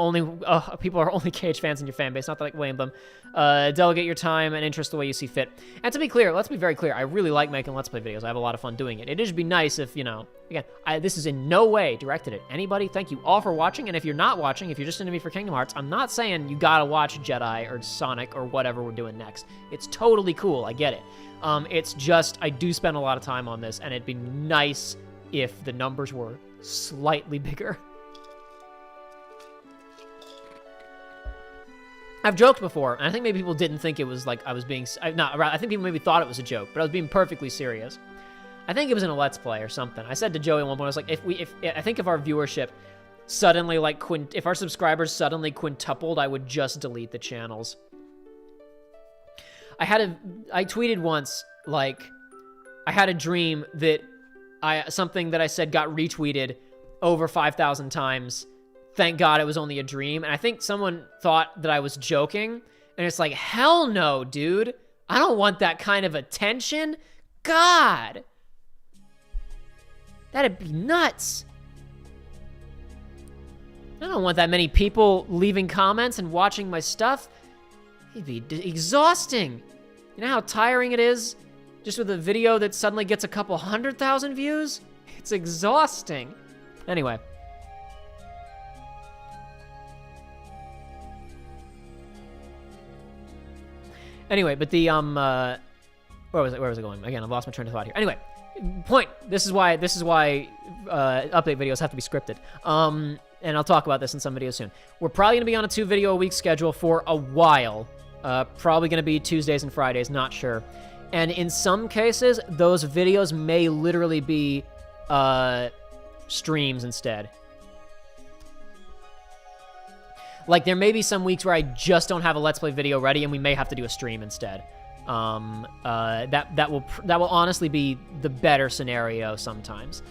are only KH fans in your fan base. Not that I blame them. Delegate your time and interest the way you see fit. And to be clear, let's be very clear. I really like making Let's Play videos. I have a lot of fun doing it. It'd just be nice if, you know, again, this is in no way directed at anybody. Thank you all for watching. And if you're not watching, if you're just into me for Kingdom Hearts, I'm not saying you gotta watch Jedi or Sonic or whatever we're doing next. It's totally cool. I get it. It's just, I do spend a lot of time on this, and it'd be nice if the numbers were slightly bigger. I've joked before, and I think maybe people didn't think it was like I was being... I think people maybe thought it was a joke, but I was being perfectly serious. I think it was in a Let's Play or something. I said to Joey at one point, I was like, I think if our viewership suddenly, like, if our subscribers suddenly quintupled, I would just delete the channels. I tweeted once, like, I had a dream that something that I said got retweeted over 5,000 times. Thank God it was only a dream. And I think someone thought that I was joking. And it's like, hell no, dude. I don't want that kind of attention. God. That'd be nuts. I don't want that many people leaving comments and watching my stuff. It'd be exhausting. You know how tiring it is? Just with a video that suddenly gets a couple 100,000 views? It's exhausting. Anyway. But the, where was it going? Again, I've lost my train of thought here. Anyway, point. This is why, update videos have to be scripted. And I'll talk about this in some videos soon. We're probably gonna be on a 2-video-a-week schedule for a while. Probably gonna be Tuesdays and Fridays, not sure. And in some cases, those videos may literally be, streams instead. Like, there may be some weeks where I just don't have a Let's Play video ready, and we may have to do a stream instead. That will honestly be the better scenario sometimes.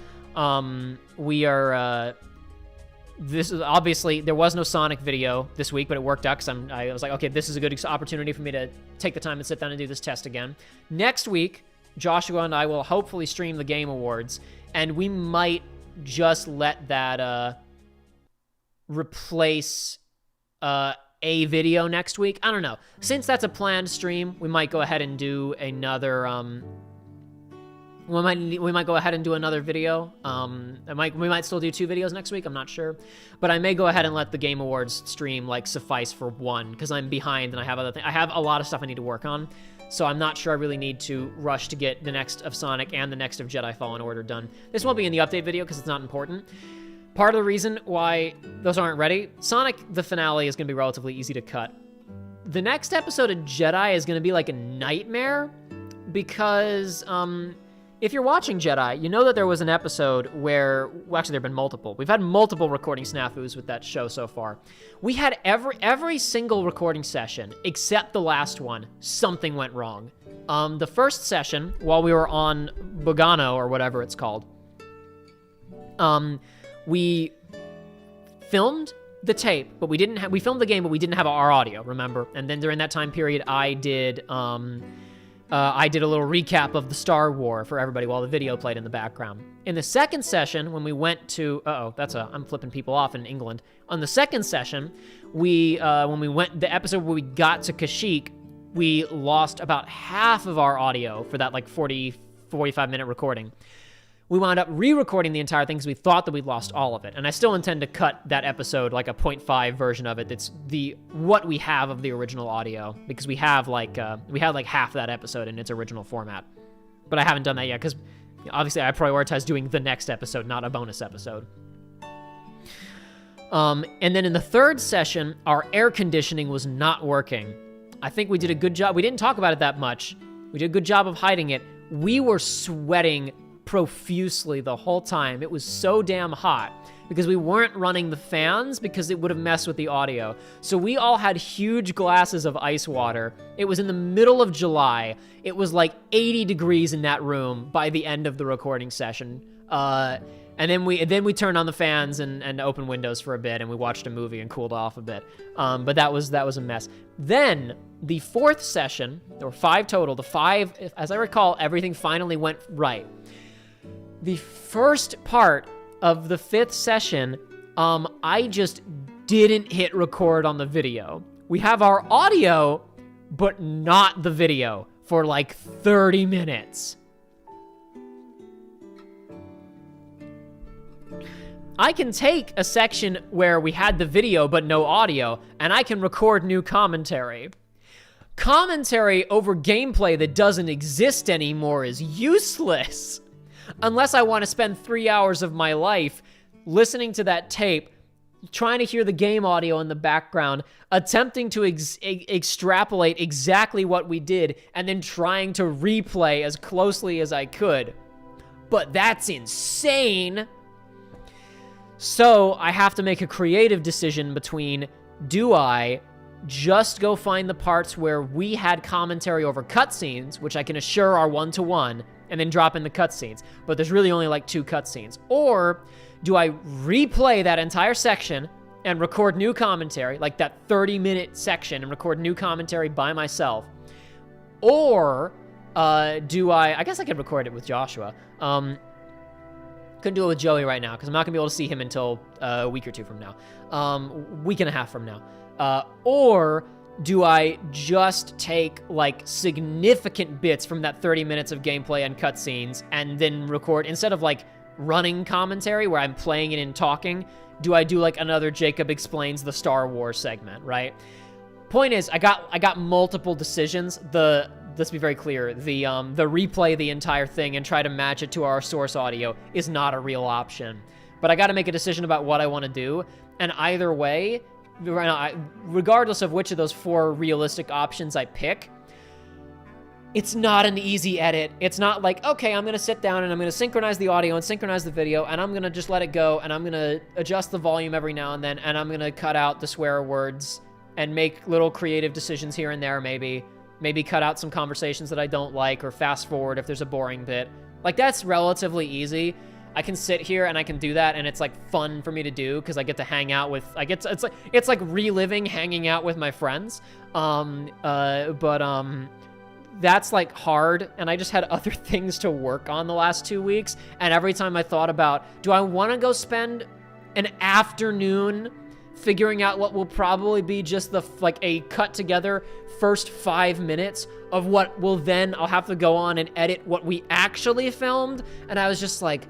This is obviously, there was no Sonic video this week, but it worked out because I was like, okay, this is a good opportunity for me to take the time and sit down and do this test again. Next week, Joshua and I will hopefully stream the Game Awards, and we might just let that replace a video next week. I don't know. Since that's a planned stream, we might go ahead and do another, we might go ahead and do another video. We might still do 2 videos next week, I'm not sure. But I may go ahead and let the Game Awards stream, like, suffice for 1, because I'm behind and I have other things. I have a lot of stuff I need to work on, so I'm not sure I really need to rush to get the next of Sonic and the next of Jedi Fallen Order done. This won't be in the update video because it's not important. Part of the reason why those aren't ready, Sonic, the finale, is going to be relatively easy to cut. The next episode of Jedi is going to be like a nightmare because, if you're watching Jedi, you know that there was an episode where, well, actually there have been multiple. We've had multiple recording snafus with that show so far. We had every single recording session, except the last one, something went wrong. The first session, while we were on Bogano, or whatever it's called, we filmed the tape, but we filmed the game, but we didn't have our audio, remember? And then during that time period, I did a little recap of the Star War for everybody while the video played in the background. In the second session, when we went to, I'm flipping people off in England. On the second session, the episode where we got to Kashyyyk, we lost about half of our audio for that, like, 45-minute recording. We wound up re-recording the entire thing because we thought that we'd lost all of it. And I still intend to cut that episode, like a 0.5 version of it. That's what we have of the original audio, because we had like half that episode in its original format. But I haven't done that yet because obviously I prioritize doing the next episode, not a bonus episode. And then in the third session, our air conditioning was not working. I think we did a good job. We didn't talk about it that much. We did a good job of hiding it. We were sweating profusely the whole time. It was so damn hot because we weren't running the fans because it would have messed with the audio. So we all had huge glasses of ice water. It was in the middle of July. It was like 80 degrees in that room by the end of the recording session. And then we turned on the fans and opened windows for a bit, and we watched a movie and cooled off a bit. But that was a mess. Then the fourth session, there were 5 total. The 5, as I recall, everything finally went right. The first part of the 5th session, I just didn't hit record on the video. We have our audio, but not the video for like 30 minutes. I can take a section where we had the video but no audio, and I can record new commentary. Commentary over gameplay that doesn't exist anymore is useless. Unless I want to spend 3 hours of my life listening to that tape, trying to hear the game audio in the background, attempting to extrapolate exactly what we did, and then trying to replay as closely as I could. But that's insane. So I have to make a creative decision between, do I just go find the parts where we had commentary over cutscenes, which I can assure are one-to-one, and then drop in the cutscenes, but there's really only like 2 cutscenes, or do I replay that entire section and record new commentary, like that 30-minute section, and record new commentary by myself, or do I guess I could record it with Joshua. Couldn't do it with Joey right now, because I'm not going to be able to see him until a week or 2 from now. Week and a half from now. Or do I just take, like, significant bits from that 30 minutes of gameplay and cutscenes and then record, instead of, like, running commentary where I'm playing it and talking, do I do, like, another Jacob Explains the Star Wars segment, right? Point is, I got multiple decisions. Let's be very clear, the replay the entire thing and try to match it to our source audio is not a real option. But I got to make a decision about what I want to do, and either way, regardless of which of those 4 realistic options I pick, it's not an easy edit. It's not like, okay, I'm going to sit down and I'm going to synchronize the audio and synchronize the video, and I'm going to just let it go, and I'm going to adjust the volume every now and then, and I'm going to cut out the swear words and make little creative decisions here and there, maybe cut out some conversations that I don't like, or fast forward if there's a boring bit. Like, that's relatively easy. I can sit here and I can do that, and it's like fun for me to do because I get to hang out with, it's like reliving hanging out with my friends. That's like hard, and I just had other things to work on the last 2 weeks, and every time I thought about, do I want to go spend an afternoon figuring out what will probably be just like a cut together first 5 minutes of what will then I'll have to go on and edit what we actually filmed, and I was just like,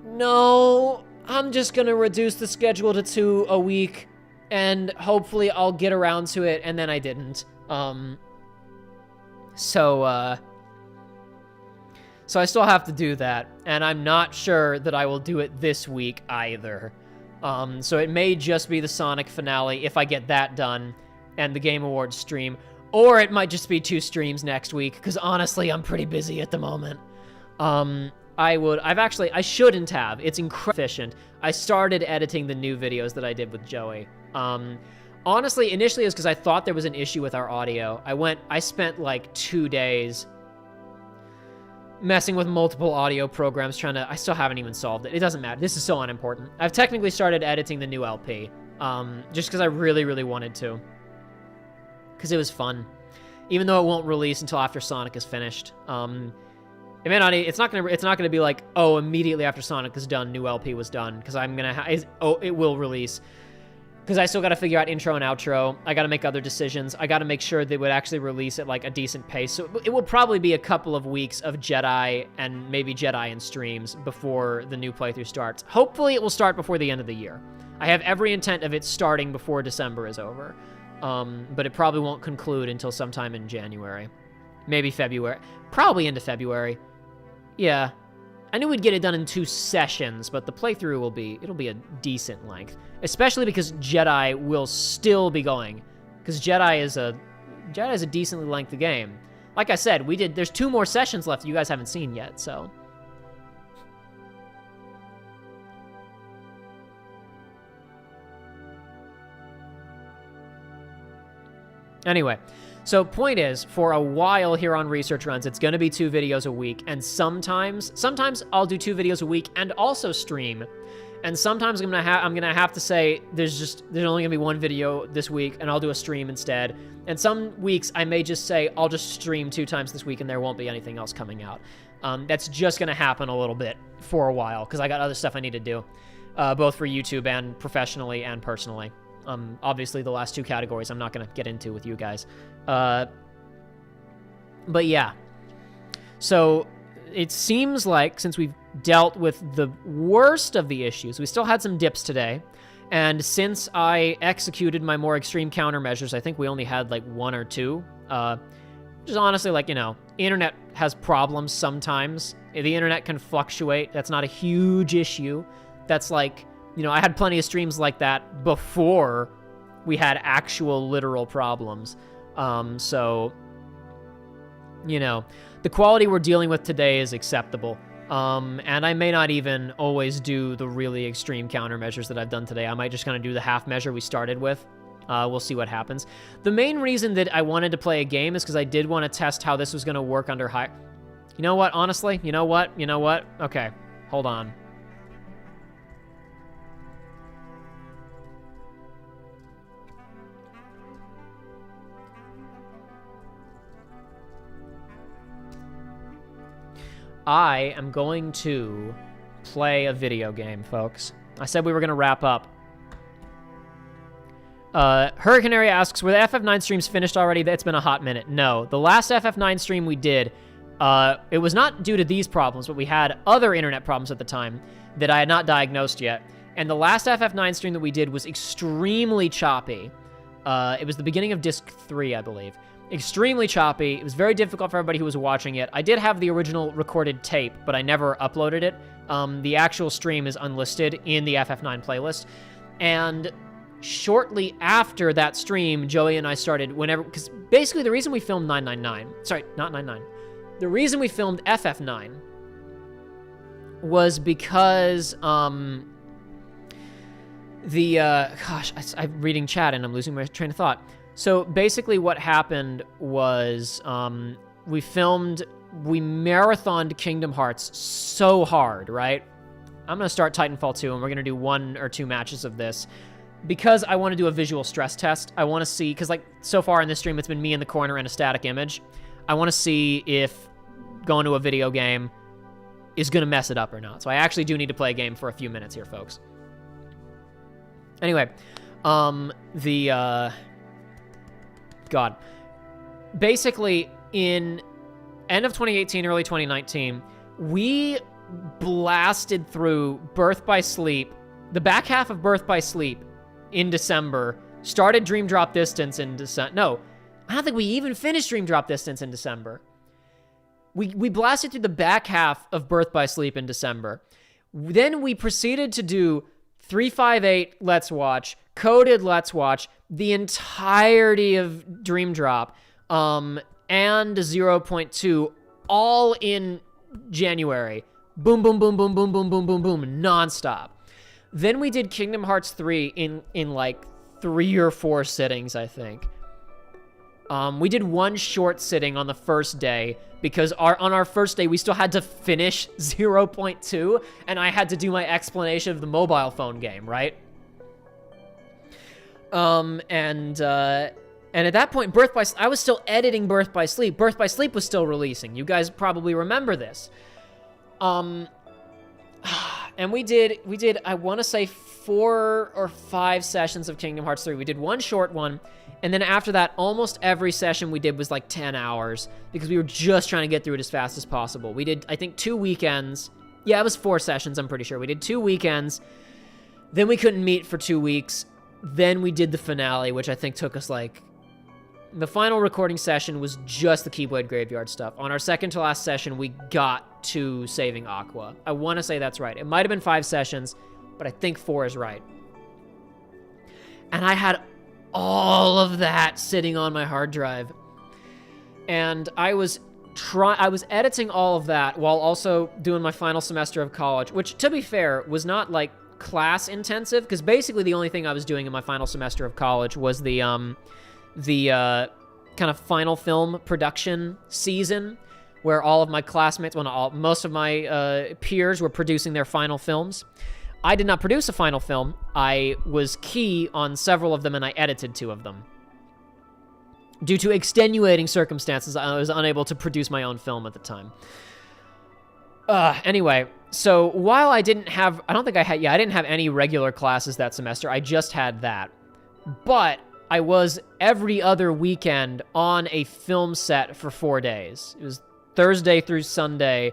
no, I'm just gonna reduce the schedule to 2 a week, and hopefully I'll get around to it, and then I didn't. So I still have to do that, and I'm not sure that I will do it this week either. So it may just be the Sonic finale if I get that done, and the Game Awards stream, or it might just be 2 streams next week, because honestly, I'm pretty busy at the moment. I shouldn't have. It's incredibly efficient. I started editing the new videos that I did with Joey. Honestly, initially it was because I thought there was an issue with our audio. I spent like 2 days messing with multiple audio programs I still haven't even solved it. It doesn't matter. This is so unimportant. I've technically started editing the new LP, just because I really, really wanted to. Because it was fun. Even though it won't release until after Sonic is finished. It may not. It's not gonna be like, oh, immediately after Sonic is done, new LP was done, because it will release. Because I still got to figure out intro and outro. I got to make other decisions. I got to make sure they would actually release at like a decent pace. So it will probably be a couple of weeks of Jedi and maybe Jedi and streams before the new playthrough starts. Hopefully it will start before the end of the year. I have every intent of it starting before December is over. But it probably won't conclude until sometime in January. Maybe February. Probably into February. Yeah. I knew we'd get it done in 2 sessions, but the playthrough it'll be a decent length. Especially because Jedi will still be going. Because Jedi is a decently lengthy game. Like I said, there's 2 more sessions left you guys haven't seen yet, so. Anyway, so point is, for a while here on Research Runs, it's going to be 2 videos a week, and sometimes I'll do 2 videos a week and also stream, and sometimes I'm gonna have to say there's only gonna be 1 video this week, and I'll do a stream instead. And some weeks I may just say I'll just stream 2 times this week, and there won't be anything else coming out. That's just gonna happen a little bit for a while because I got other stuff I need to do. both for YouTube and professionally and personally. Obviously, the last two categories I'm not going to get into with you guys. But yeah. So it seems like since we've dealt with the worst of the issues, we still had some dips today. And since I executed my more extreme countermeasures, I think we only had like one or two. Just honestly, like, you know, internet has problems sometimes. The internet can fluctuate. That's not a huge issue. That's like, you know, I had plenty of streams like that before we had actual literal problems. So, you know, the quality we're dealing with today is acceptable. And I may not even always do the really extreme countermeasures that I've done today. I might just kind of do the half measure we started with. We'll see what happens. The main reason that I wanted to play a game is because I did want to test how this was going to work under high... You know what, honestly? You know what? Okay, hold on. I am going to play a video game, folks. I said we were going to wrap up. Hurricane Area asks, were the FF9 streams finished already? It's been a hot minute. No. The last FF9 stream we did, it was not due to these problems, but we had other internet problems at the time that I had not diagnosed yet. And the last FF9 stream that we did was extremely choppy. It was the beginning of Disc 3, I believe. Extremely choppy. It was very difficult for everybody who was watching it. I did have the original recorded tape, but I never uploaded it. The actual stream is unlisted in the FF9 playlist. And shortly after that stream, Joey and I started because basically the reason we filmed 999, sorry, not 99. The reason we filmed FF9 was because, gosh, I'm reading chat and I'm losing my train of thought. So basically what happened was we marathoned Kingdom Hearts so hard, right? I'm going to start Titanfall 2, and we're going to do 1 or 2 matches of this. Because I want to do a visual stress test, I want to see, because like so far in this stream, it's been me in the corner and a static image. I want to see if going to a video game is going to mess it up or not. So I actually do need to play a game for a few minutes here, folks. Anyway, God. Basically, in end of 2018, early 2019, we blasted through Birth by Sleep, the back half of Birth by Sleep in December, started Dream Drop Distance in December. No, I don't think we even finished Dream Drop Distance in December. We blasted through the back half of Birth by Sleep in December. Then we proceeded to do 358 Let's Watch, Coded Let's Watch, the entirety of Dream Drop, and 0.2, all in January. Boom, boom, boom, boom, boom, boom, boom, boom, boom, nonstop. Then we did Kingdom Hearts 3 in like 3 or 4 sittings, I think. We did 1 short sitting on the first day because on our first day we still had to finish 0.2, and I had to do my explanation of the mobile phone game, right? And at that point, I was still editing Birth by Sleep. Birth by Sleep was still releasing. You guys probably remember this. And we did, I want to say 4 or 5 sessions of Kingdom Hearts 3. We did 1 short one, and then after that, almost every session we did was like 10 hours, because we were just trying to get through it as fast as possible. We did, I think, 2 weekends. Yeah, it was 4 sessions, I'm pretty sure. We did 2 weekends, then we couldn't meet for 2 weeks, then we did the finale, which I think took us like... The final recording session was just the Keyblade Graveyard stuff. On our second to last session, we got to saving Aqua. I want to say that's right. It might have been 5 sessions, but I think 4 is right. And I had all of that sitting on my hard drive. And I was editing all of that while also doing my final semester of college, which, to be fair, was not like class intensive, because basically the only thing I was doing in my final semester of college was the kind of final film production season, where all of my classmates, most of my peers were producing their final films. I did not produce a final film. I was key on several of them, and I edited 2 of them. Due to extenuating circumstances, I was unable to produce my own film at the time. Anyway, so while I didn't have, I didn't have any regular classes that semester. I just had that. But I was every other weekend on a film set for 4 days. It was Thursday through Sunday.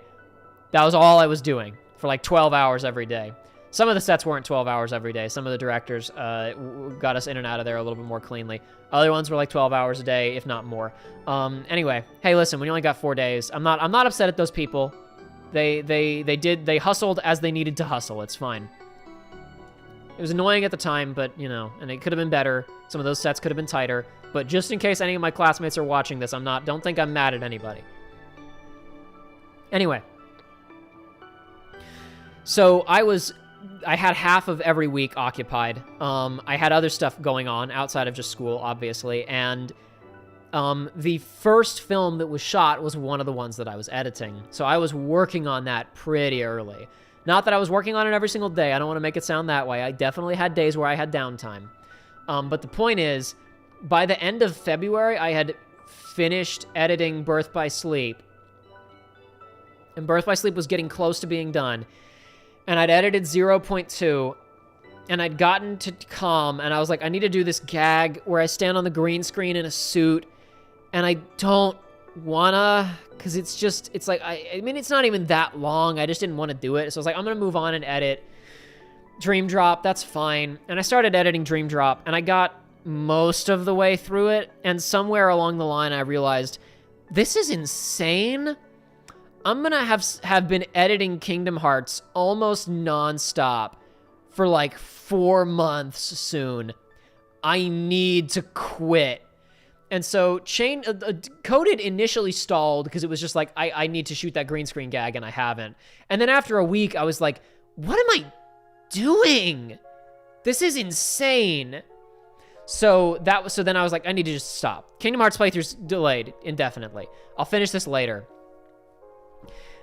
That was all I was doing for like 12 hours every day. Some of the sets weren't 12 hours every day. Some of the directors got us in and out of there a little bit more cleanly. Other ones were like 12 hours a day, if not more. Anyway, hey, listen, when you only got 4 days, I'm not upset at those people. They hustled as they needed to hustle. It's fine. It was annoying at the time, but, you know, and it could have been better. Some of those sets could have been tighter. But just in case any of my classmates are watching this, don't think I'm mad at anybody. Anyway. So I had half of every week occupied. I had other stuff going on outside of just school, obviously. And the first film that was shot was one of the ones that I was editing. So I was working on that pretty early. Not that I was working on it every single day. I don't want to make it sound that way. I definitely had days where I had downtime. But the point is, by the end of February, I had finished editing Birth by Sleep. And Birth by Sleep was getting close to being done. And I'd edited 0.2. And I'd gotten to calm. And I was like, I need to do this gag where I stand on the green screen in a suit. And I don't wanna, because it's like, I mean, it's not even that long. I just didn't want to do it. So I was like, I'm going to move on and edit Dream Drop. That's fine. And I started editing Dream Drop, and I got most of the way through it. And somewhere along the line, I realized, this is insane. I'm going to have been editing Kingdom Hearts almost nonstop for like 4 months soon. I need to quit. And so Coded initially stalled because it was just like, I need to shoot that green screen gag, and I haven't. And then after a week, I was like, what am I doing? This is insane. So then I was like, I need to just stop. Kingdom Hearts playthrough's delayed indefinitely. I'll finish this later.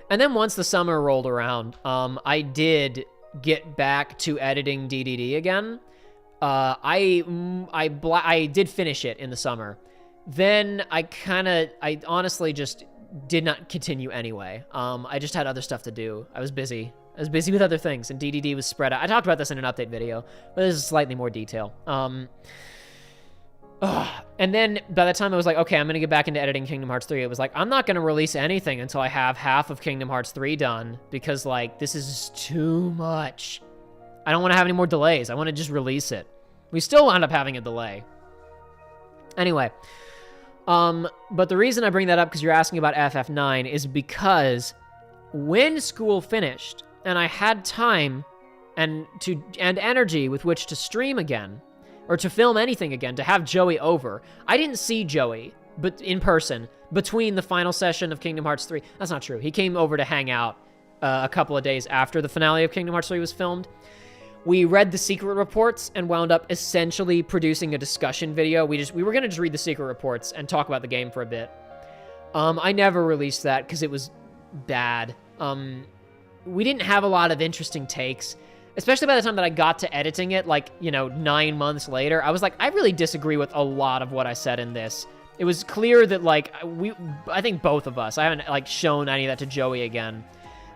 And then once the summer rolled around, I did get back to editing DDD again. I did finish it in the summer. Then I honestly just did not continue anyway. I just had other stuff to do. I was busy with other things, and DDD was spread out. I talked about this in an update video, but this is slightly more detail. And then by the time I was like, okay, I'm going to get back into editing Kingdom Hearts 3, it was like, I'm not going to release anything until I have half of Kingdom Hearts 3 done, because, like, this is too much. I don't want to have any more delays. I want to just release it. We still wound up having a delay. Anyway, but the reason I bring that up, because you're asking about FF9, is because when school finished, and I had time and energy with which to stream again, or to film anything again, to have Joey over. I didn't see Joey but in person between the final session of Kingdom Hearts 3. That's not true. He came over to hang out a couple of days after the finale of Kingdom Hearts 3 was filmed. We read the secret reports and wound up essentially producing a discussion video. We were going to just read the secret reports and talk about the game for a bit. I never released that because it was bad. We didn't have a lot of interesting takes. Especially by the time that I got to editing it, like, 9 months later, I was like, I really disagree with a lot of what I said in this. It was clear that, like, I think both of us, I haven't, like, shown any of that to Joey again.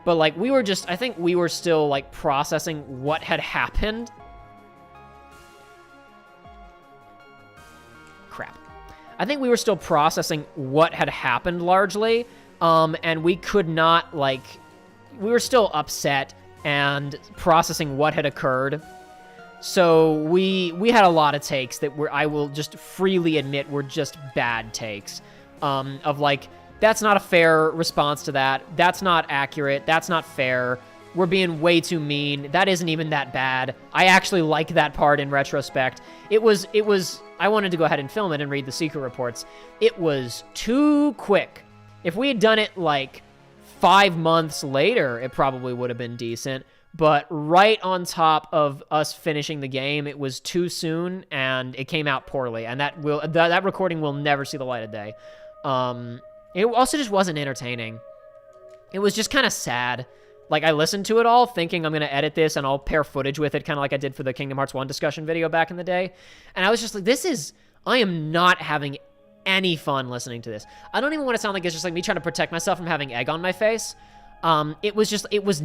But, like, I think we were still, like, processing what had happened. Crap. I think we were still processing what had happened largely. And we could not, like, we were still upset and processing what had occurred. So we had a lot of takes that I will just freely admit were just bad takes. Of like, that's not a fair response to that. That's not accurate. That's not fair. We're being way too mean. That isn't even that bad. I actually like that part in retrospect. It was, I wanted to go ahead and film it and read the secret reports. It was too quick. If we had done it like 5 months later, it probably would have been decent, but right on top of us finishing the game, it was too soon, and it came out poorly, and that recording will never see the light of day. It also just wasn't entertaining. It was just kind of sad. Like, I listened to it all thinking I'm going to edit this and I'll pair footage with it, kind of like I did for the Kingdom Hearts 1 discussion video back in the day, and I was just like, I am not having any fun listening to this. I don't even want to sound like it's just like me trying to protect myself from having egg on my face. It was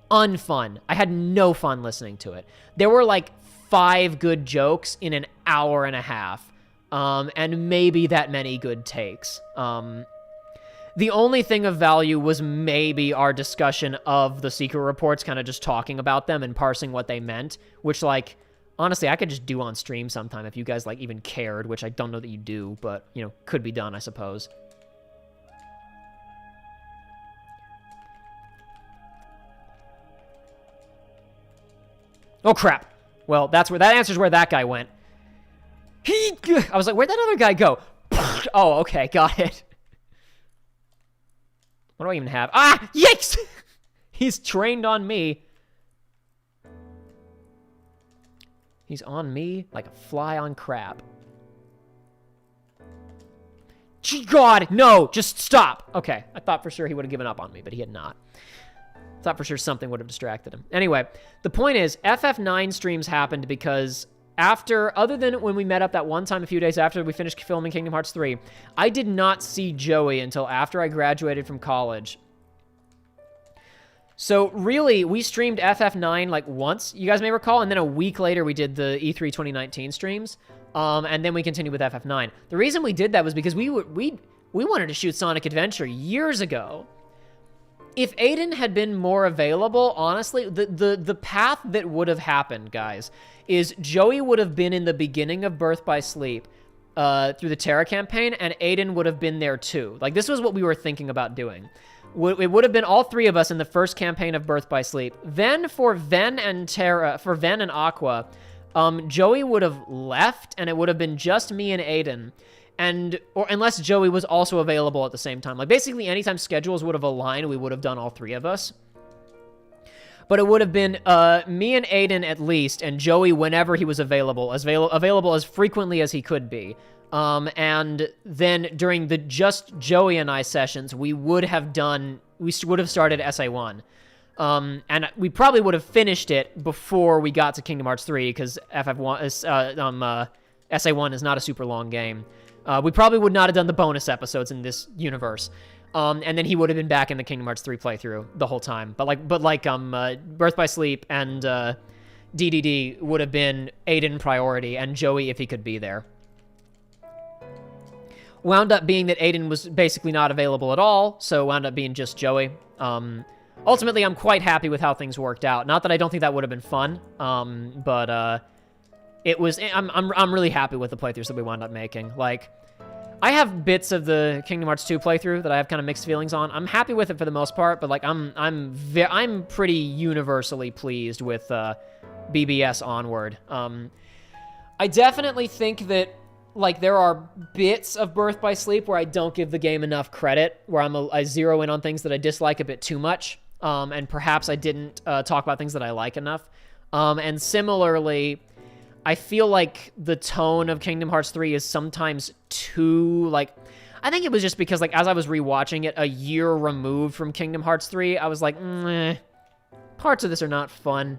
unfun. I had no fun listening to it. There were like 5 good jokes in an hour and a half, and maybe that many good takes. The only thing of value was maybe our discussion of the secret reports, kind of just talking about them and parsing what they meant, which, like, honestly, I could just do on stream sometime if you guys, like, even cared, which I don't know that you do, but, you know, could be done, I suppose. Oh, crap. Well, that answers where that guy went. I was like, where'd that other guy go? Oh, okay, got it. What do I even have? Ah, yikes! He's trained on me. He's on me like a fly on crap. God, no, just stop. Okay, I thought for sure he would have given up on me, but he had not. Thought for sure something would have distracted him. Anyway, the point is, FF9 streams happened because other than when we met up that one time a few days after we finished filming Kingdom Hearts 3, I did not see Joey until after I graduated from college. So really, we streamed FF9 like once, you guys may recall, and then a week later we did the E3 2019 streams, and then we continued with FF9. The reason we did that was because we wanted to shoot Sonic Adventure years ago. If Aiden had been more available, honestly, the path that would have happened, guys, is Joey would have been in the beginning of Birth by Sleep through the Terra campaign, and Aiden would have been there too. Like, this was what we were thinking about doing. It would have been all 3 of us in the first campaign of Birth by Sleep. Then for Ven and Aqua, Joey would have left, and it would have been just me and Aiden. Or unless Joey was also available at the same time. Like, basically, anytime schedules would have aligned, we would have done all 3 of us. But it would have been me and Aiden at least, and Joey whenever he was available as frequently as he could be. And then during the just Joey and I sessions, we would have started SA1. And we probably would have finished it before we got to Kingdom Hearts 3, because SA1 is not a super long game. We probably would not have done the bonus episodes in this universe. And then he would have been back in the Kingdom Hearts 3 playthrough the whole time. But Birth by Sleep and DDD would have been Aiden priority, and Joey if he could be there. Wound up being that Aiden was basically not available at all, so wound up being just Joey. Ultimately, I'm quite happy with how things worked out. Not that I don't think that would have been fun, but it was. I'm really happy with the playthroughs that we wound up making. Like, I have bits of the Kingdom Hearts 2 playthrough that I have kind of mixed feelings on. I'm happy with it for the most part, but like I'm pretty universally pleased with BBS Onward. I definitely think that like there are bits of Birth by Sleep where I don't give the game enough credit, where I zero in on things that I dislike a bit too much, and perhaps I didn't talk about things that I like enough. And similarly, I feel like the tone of Kingdom Hearts 3 is sometimes too, like, I think it was just because, like, as I was rewatching it a year removed from Kingdom Hearts 3, I was like, parts of this are not fun,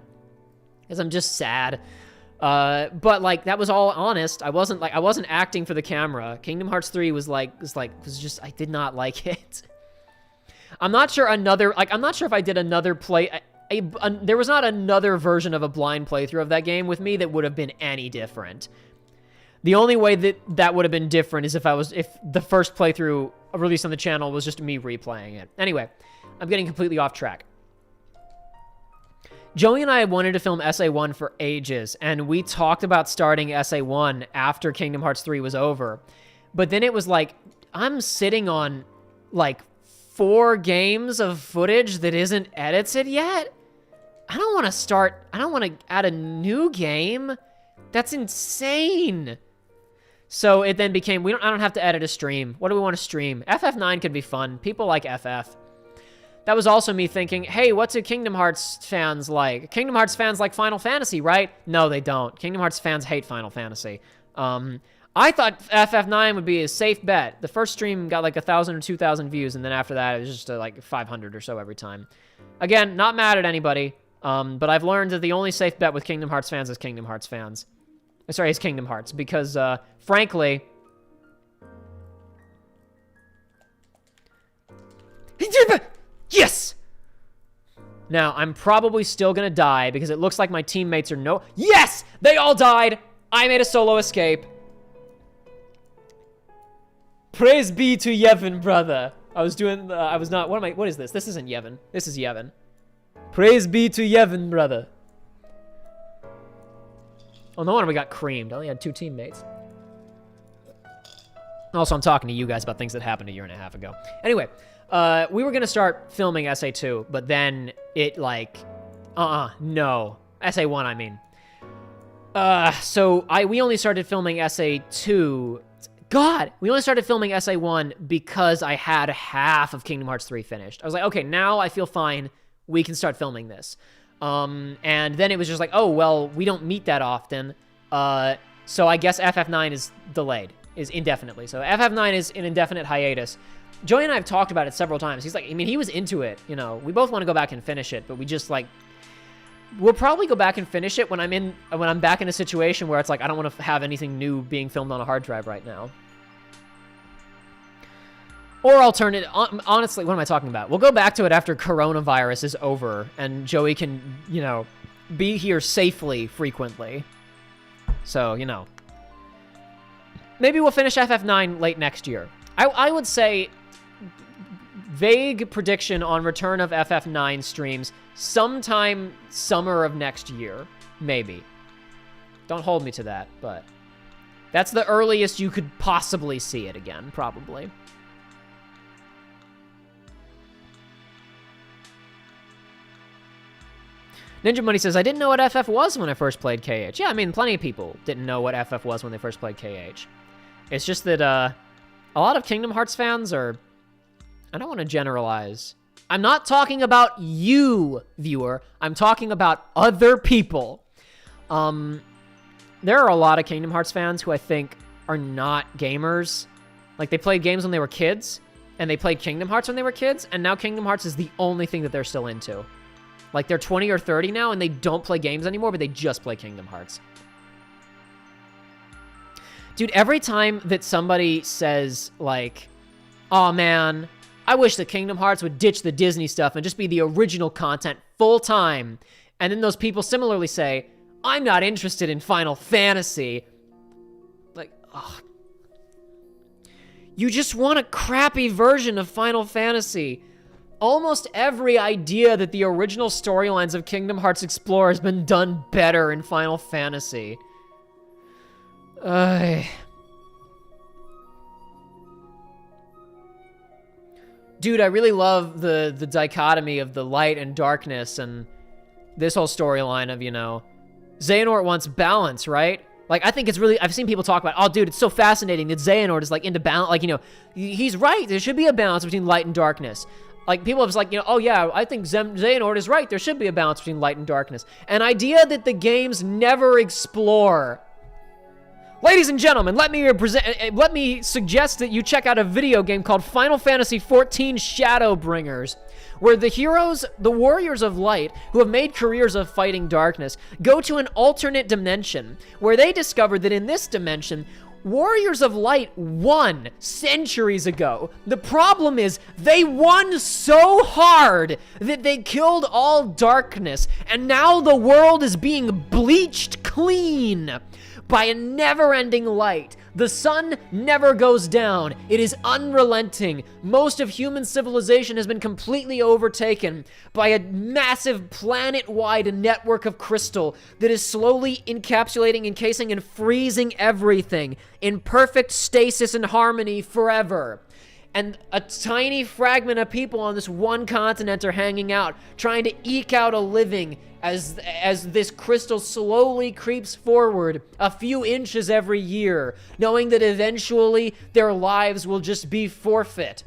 because I'm just sad. But, like, that was all honest. I wasn't acting for the camera. Kingdom Hearts 3 was just, I did not like it. I'm not sure if I did another play. There was not another version of a blind playthrough of that game with me that would have been any different. The only way that would have been different is if the first playthrough released on the channel was just me replaying it. Anyway, I'm getting completely off track. Joey and I wanted to film SA1 for ages, and we talked about starting SA1 after Kingdom Hearts 3 was over. But then it was like, I'm sitting on like 4 games of footage that isn't edited yet? I don't want to add a new game. That's insane. So it then became, I don't have to edit a stream. What do we want to stream? FF9 could be fun. People like FF. That was also me thinking, hey, what do Kingdom Hearts fans like? Kingdom Hearts fans like Final Fantasy, right? No, they don't. Kingdom Hearts fans hate Final Fantasy. I thought FF9 would be a safe bet. The first stream got like 1,000 or 2,000 views, and then after that, it was just like 500 or so every time. Again, not mad at anybody. But I've learned that the only safe bet with Kingdom Hearts fans is Kingdom Hearts fans. Sorry, is Kingdom Hearts. Because, frankly... Yes! Now, I'm probably still gonna die because it looks like my teammates are no... Yes! They all died! I made a solo escape. Praise be to Yevon, brother. I was not... What is this? This isn't Yevon. This is Yevon. Praise be to Yevon, brother. Oh, no wonder we got creamed. I only had 2 teammates. Also, I'm talking to you guys about things that happened a year and a half ago. Anyway, we were going to start filming SA2, but then it, like... no. SA1, I mean. So we only started filming SA2... God! We only started filming SA1 because I had half of Kingdom Hearts 3 finished. I was like, okay, now I feel fine. We can start filming this. And then it was just like, oh, well, we don't meet that often. So I guess FF9 is delayed, is indefinitely. So FF9 is an indefinite hiatus. Joey and I have talked about it several times. He's like, I mean, he was into it, you know. We both want to go back and finish it, but we just, like... We'll probably go back and finish it when I'm back in a situation where it's like, I don't want to have anything new being filmed on a hard drive right now. Or alternate, honestly, what am I talking about? We'll go back to it after coronavirus is over and Joey can, you know, be here safely frequently. So, you know. Maybe we'll finish FF9 late next year. I would say, vague prediction on return of FF9 streams sometime summer of next year. Maybe. Don't hold me to that, but that's the earliest you could possibly see it again, probably. Ninja Money says, I didn't know what FF was when I first played KH. Yeah, I mean, plenty of people didn't know what FF was when they first played KH. It's just that a lot of Kingdom Hearts fans are... I don't want to generalize. I'm not talking about you, viewer. I'm talking about other people. There are a lot of Kingdom Hearts fans who I think are not gamers. Like, they played games when they were kids, and they played Kingdom Hearts when they were kids, and now Kingdom Hearts is the only thing that they're still into. Like, they're 20 or 30 now, and they don't play games anymore, but they just play Kingdom Hearts. Dude, every time that somebody says, like, oh, man, I wish that Kingdom Hearts would ditch the Disney stuff and just be the original content full-time, and then those people similarly say, I'm not interested in Final Fantasy. Like, ugh. You just want a crappy version of Final Fantasy. Almost every idea that the original storylines of Kingdom Hearts explore has been done better in Final Fantasy. Dude, I really love the dichotomy of the light and darkness and this whole storyline of, you know, Xehanort wants balance, right? Like, I think it's really, I've seen people talk about, oh, dude, it's so fascinating that Xehanort is, like, into balance. Like, you know, he's right. There should be a balance between light and darkness. Like, people have just like, you know, oh, yeah, I think Xehanort is right. There should be a balance between light and darkness. An idea that the games never explore. Ladies and gentlemen, let me suggest that you check out a video game called Final Fantasy XIV Shadowbringers, where the heroes, the warriors of light, who have made careers of fighting darkness, go to an alternate dimension, where they discover that in this dimension, Warriors of Light won centuries ago. The problem is, they won so hard that they killed all darkness, and now the world is being bleached clean by a never-ending light. The sun never goes down. It is unrelenting. Most of human civilization has been completely overtaken by a massive planet-wide network of crystal that is slowly encapsulating, encasing, and freezing everything in perfect stasis and harmony forever. And a tiny fragment of people on this one continent are hanging out, trying to eke out a living as this crystal slowly creeps forward a few inches every year, knowing that eventually their lives will just be forfeit.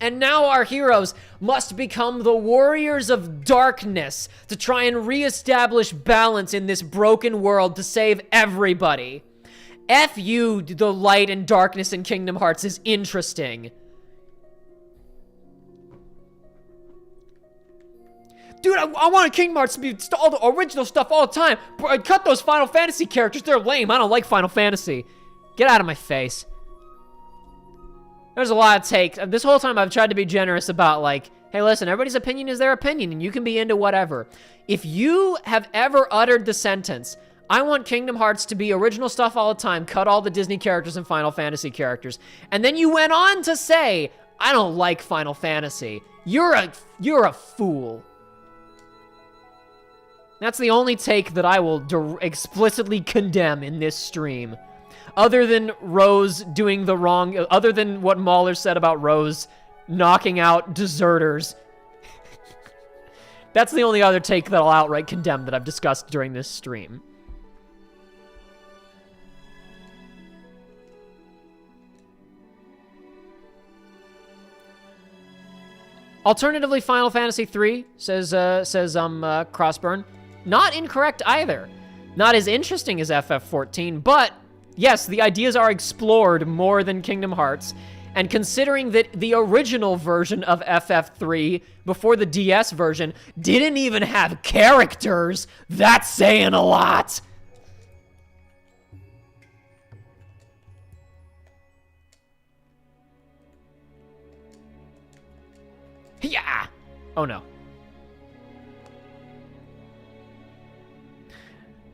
And now our heroes must become the warriors of darkness to try and reestablish balance in this broken world to save everybody. F you, the light and darkness in Kingdom Hearts is interesting. Dude, I want Kingdom Hearts to be all the original stuff all the time. Cut those Final Fantasy characters. They're lame. I don't like Final Fantasy. Get out of my face. There's a lot of takes. This whole time I've tried to be generous about, like, Hey, listen, everybody's opinion is their opinion, and you can be into whatever. If you have ever uttered the sentence, I want Kingdom Hearts to be original stuff all the time, cut all the Disney characters and Final Fantasy characters, and then you went on to say, I don't like Final Fantasy, you're a fool. That's the only take that I will explicitly condemn in this stream. Other than Rose doing the wrong, other than what Mahler said about Rose knocking out deserters. That's the only other take that I'll outright condemn that I've discussed during this stream. Alternatively, Final Fantasy III, says Crossburn. Not incorrect either. Not as interesting as FF14, but yes, the ideas are explored more than Kingdom Hearts. And considering that the original version of FF3, before the DS version, didn't even have characters, that's saying a lot. Yeah. Oh no.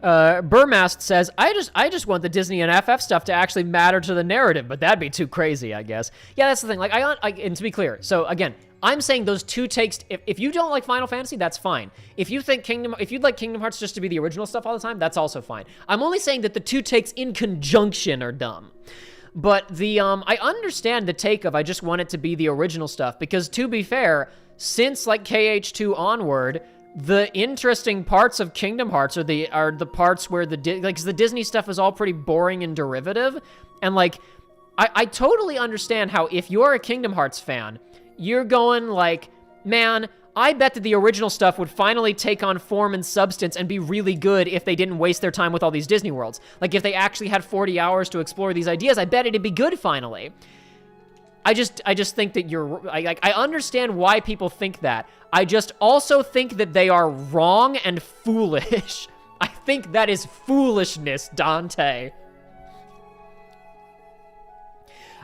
Burmast says, I just want the Disney and FF stuff to actually matter to the narrative, but that'd be too crazy, I guess. Yeah, that's the thing. Like, and to be clear, so again, I'm saying those two takes. If you don't like Final Fantasy, that's fine. If you'd like Kingdom Hearts just to be the original stuff all the time, that's also fine. I'm only saying that the two takes in conjunction are dumb. But the I understand the take of I just want it to be the original stuff, because to be fair, since like KH2 onward, the interesting parts of Kingdom Hearts are the parts where the Disney stuff is all pretty boring and derivative. And like, I totally understand how if you're a Kingdom Hearts fan, you're going like, man, I bet that the original stuff would finally take on form and substance and be really good if they didn't waste their time with all these Disney worlds. Like if they actually had 40 hours to explore these ideas, I bet it'd be good finally. I just think that I understand why people think that. I just also think that they are wrong and foolish. I think that is foolishness, Dante.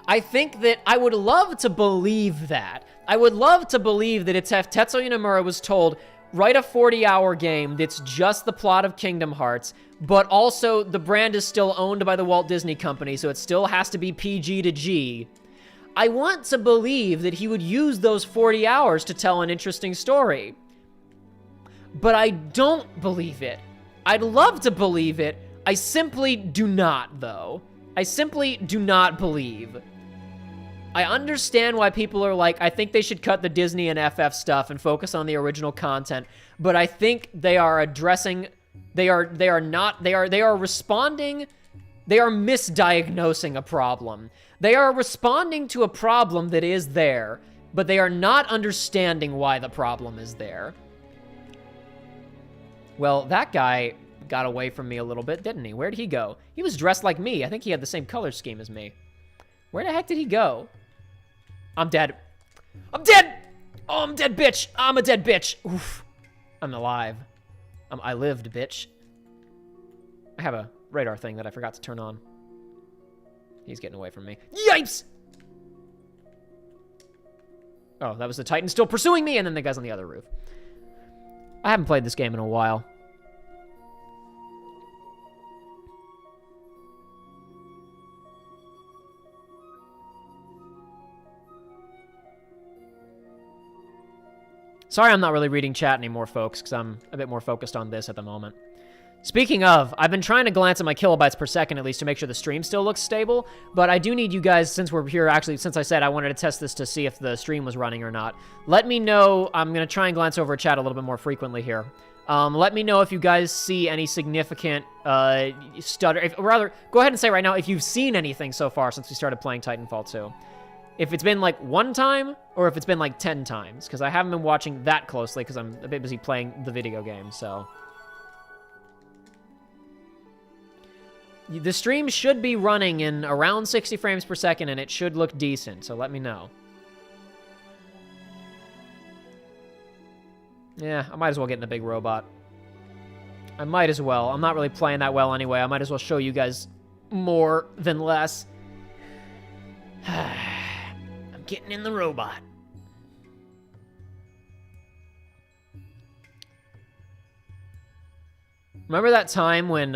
I think that I would love to believe that. I would love to believe that it's if Tetsuya Nomura was told, write a 40-hour game that's just the plot of Kingdom Hearts, but also the brand is still owned by the Walt Disney Company, so it still has to be PG to G. I want to believe that he would use those 40 hours to tell an interesting story. But I don't believe it. I'd love to believe it. I simply do not, though. I simply do not believe. I understand why people are like, I think they should cut the Disney and FF stuff and focus on the original content, but I think they are addressing, they are responding, they are misdiagnosing a problem. They are responding to a problem that is there, but they are not understanding why the problem is there. Well, that guy got away from me a little bit, didn't he? Where did he go? He was dressed like me. I think he had the same color scheme as me. Where the heck did he go? I'm dead. I'm dead! Oh, I'm dead, bitch! I'm a dead bitch! Oof. I'm alive. I lived, bitch. I have a radar thing that I forgot to turn on. He's getting away from me. Yipes! Oh, that was the Titan still pursuing me, and then the guy's on the other roof. I haven't played this game in a while. Sorry I'm not really reading chat anymore, folks, because I'm a bit more focused on this at the moment. Speaking of, I've been trying to glance at my kilobytes per second at least to make sure the stream still looks stable, but I do need you guys, since we're here, actually, since I said I wanted to test this to see if the stream was running or not, let me know. I'm going to try and glance over chat a little bit more frequently here. Let me know if you guys see any significant stutter. Rather, go ahead and say right now if you've seen anything so far since we started playing Titanfall 2. If it's been like 1 time, or if it's been like 10 times, because I haven't been watching that closely because I'm a bit busy playing the video game, so... The stream should be running in around 60 frames per second, and it should look decent, so let me know. Yeah, I might as well get in a big robot. I might as well. I'm not really playing that well anyway. I might as well show you guys more than less. I'm getting in the robot. Remember that time when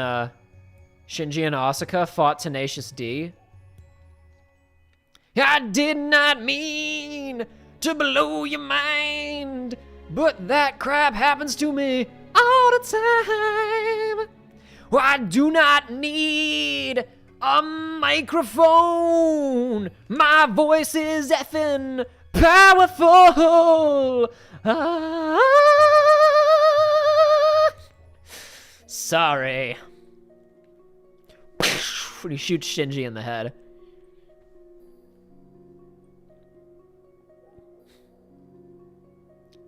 Shinji and Asuka fought Tenacious D? I did not mean to blow your mind, but that crap happens to me all the time. I do not need a microphone. My voice is effing powerful. Sorry. When he shoots Shinji in the head.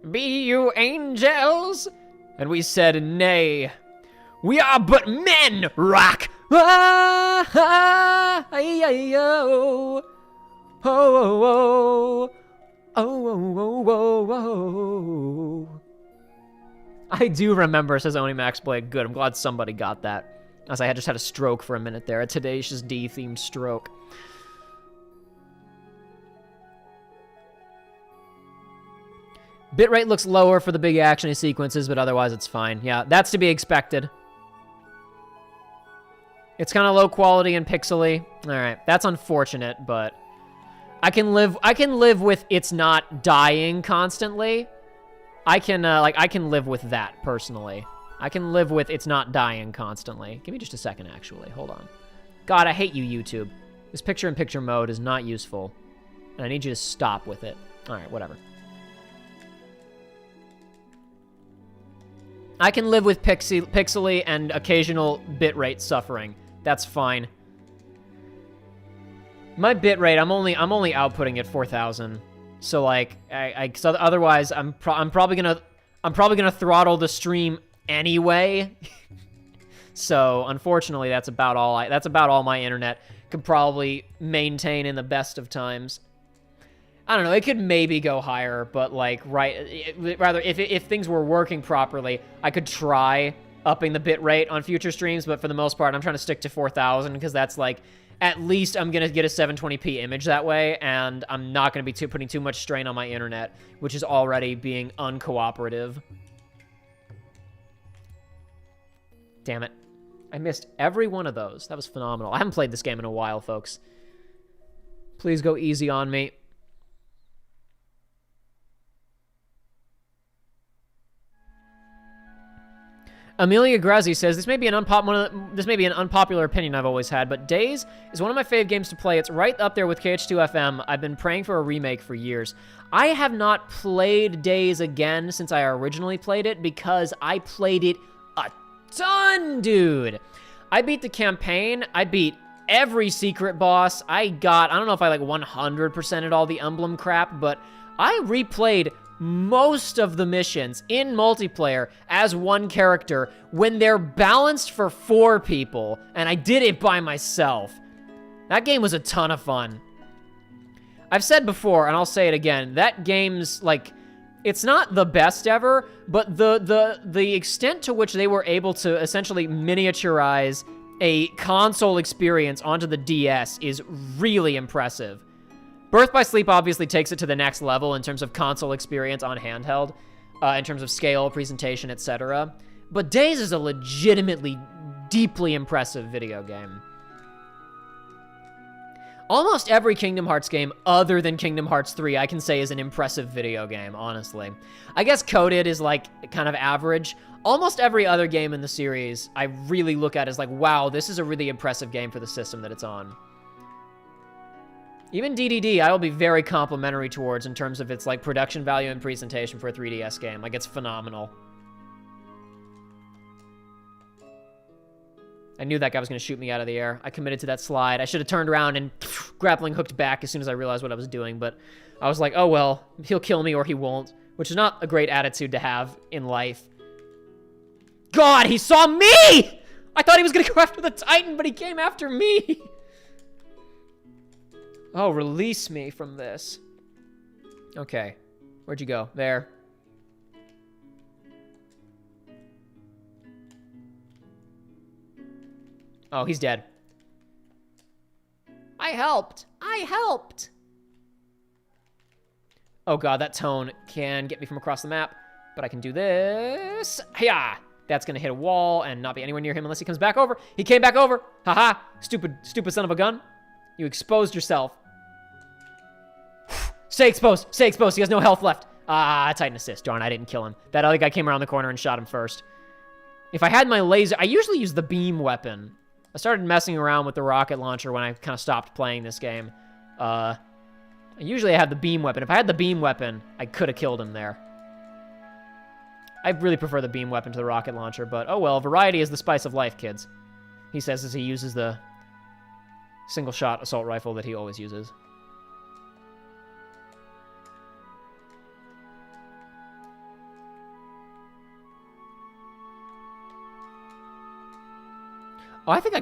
Be you angels? And we said nay. We are but men, rock. Ah, ah, ay, oh, oh, oh, oh, oh, oh. I do remember, says Oni Max Blade. Good, I'm glad somebody got that. As I just had a stroke for a minute there, a Tenacious D-themed stroke. Bitrate looks lower for the big action sequences, but otherwise it's fine. Yeah, that's to be expected. It's kind of low quality and pixely. All right, that's unfortunate, but I can live with it's not dying constantly. I can live with that personally. I can live with it's not dying constantly. Give me just a second, actually. Hold on. God, I hate you, YouTube. This picture-in-picture mode is not useful, and I need you to stop with it. All right, whatever. I can live with pixely and occasional bitrate suffering. That's fine. My bitrate, I'm only outputting at 4,000. So like, so otherwise, I'm probably gonna throttle the stream anyway. So unfortunately, that's about all my internet could probably maintain in the best of times. I don't know, it could maybe go higher, but like, rather, if things were working properly, I could try upping the bit rate on future streams, but for the most part, I'm trying to stick to 4,000, because that's like, at least I'm gonna get a 720p image that way, and I'm not gonna be putting too much strain on my internet, which is already being uncooperative. Damn it. I missed every one of those. That was phenomenal. I haven't played this game in a while, folks. Please go easy on me. Amelia Grazzi says, this may be an unpopular opinion I've always had, but Days is one of my fave games to play. It's right up there with KH2FM. I've been praying for a remake for years. I have not played Days again since I originally played it, because I played it a ton, dude. I beat the campaign. I beat every secret boss. I don't know if I like 100%ed all the emblem crap, but I replayed most of the missions in multiplayer as one character when they're balanced for 4 people, and I did it by myself. That game was a ton of fun. I've said before, and I'll say it again, that game's like, it's not the best ever, but the extent to which they were able to essentially miniaturize a console experience onto the DS is really impressive. Birth by Sleep obviously takes it to the next level in terms of console experience on handheld, in terms of scale, presentation, etc. But Days is a legitimately, deeply impressive video game. Almost every Kingdom Hearts game other than Kingdom Hearts 3 I can say is an impressive video game, honestly. I guess Coded is like kind of average. Almost every other game in the series I really look at as like, wow, this is a really impressive game for the system that it's on. Even DDD, I will be very complimentary towards in terms of its like production value and presentation for a 3DS game. Like, it's phenomenal. I knew that guy was going to shoot me out of the air. I committed to that slide. I should have turned around and grappling hooked back as soon as I realized what I was doing, but I was like, oh well, he'll kill me or he won't, which is not a great attitude to have in life. God, he saw me! I thought he was going to go after the Titan, but he came after me! Oh, release me from this. Okay. Where'd you go? There. Oh, he's dead. I helped. I helped. Oh god, that tone can get me from across the map. But I can do this. Hiya! That's going to hit a wall and not be anywhere near him unless he comes back over. He came back over. Haha. Stupid son of a gun. You exposed yourself. Stay exposed. Stay exposed. He has no health left. Ah, Titan assist. Darn, I didn't kill him. That other guy came around the corner and shot him first. If I had my laser... I usually use the beam weapon. I started messing around with the rocket launcher when I kind of stopped playing this game. Usually I have the beam weapon. If I had the beam weapon, I could have killed him there. I really prefer the beam weapon to the rocket launcher, but oh well, variety is the spice of life, kids. He says as he uses the single-shot assault rifle that he always uses. Oh, I think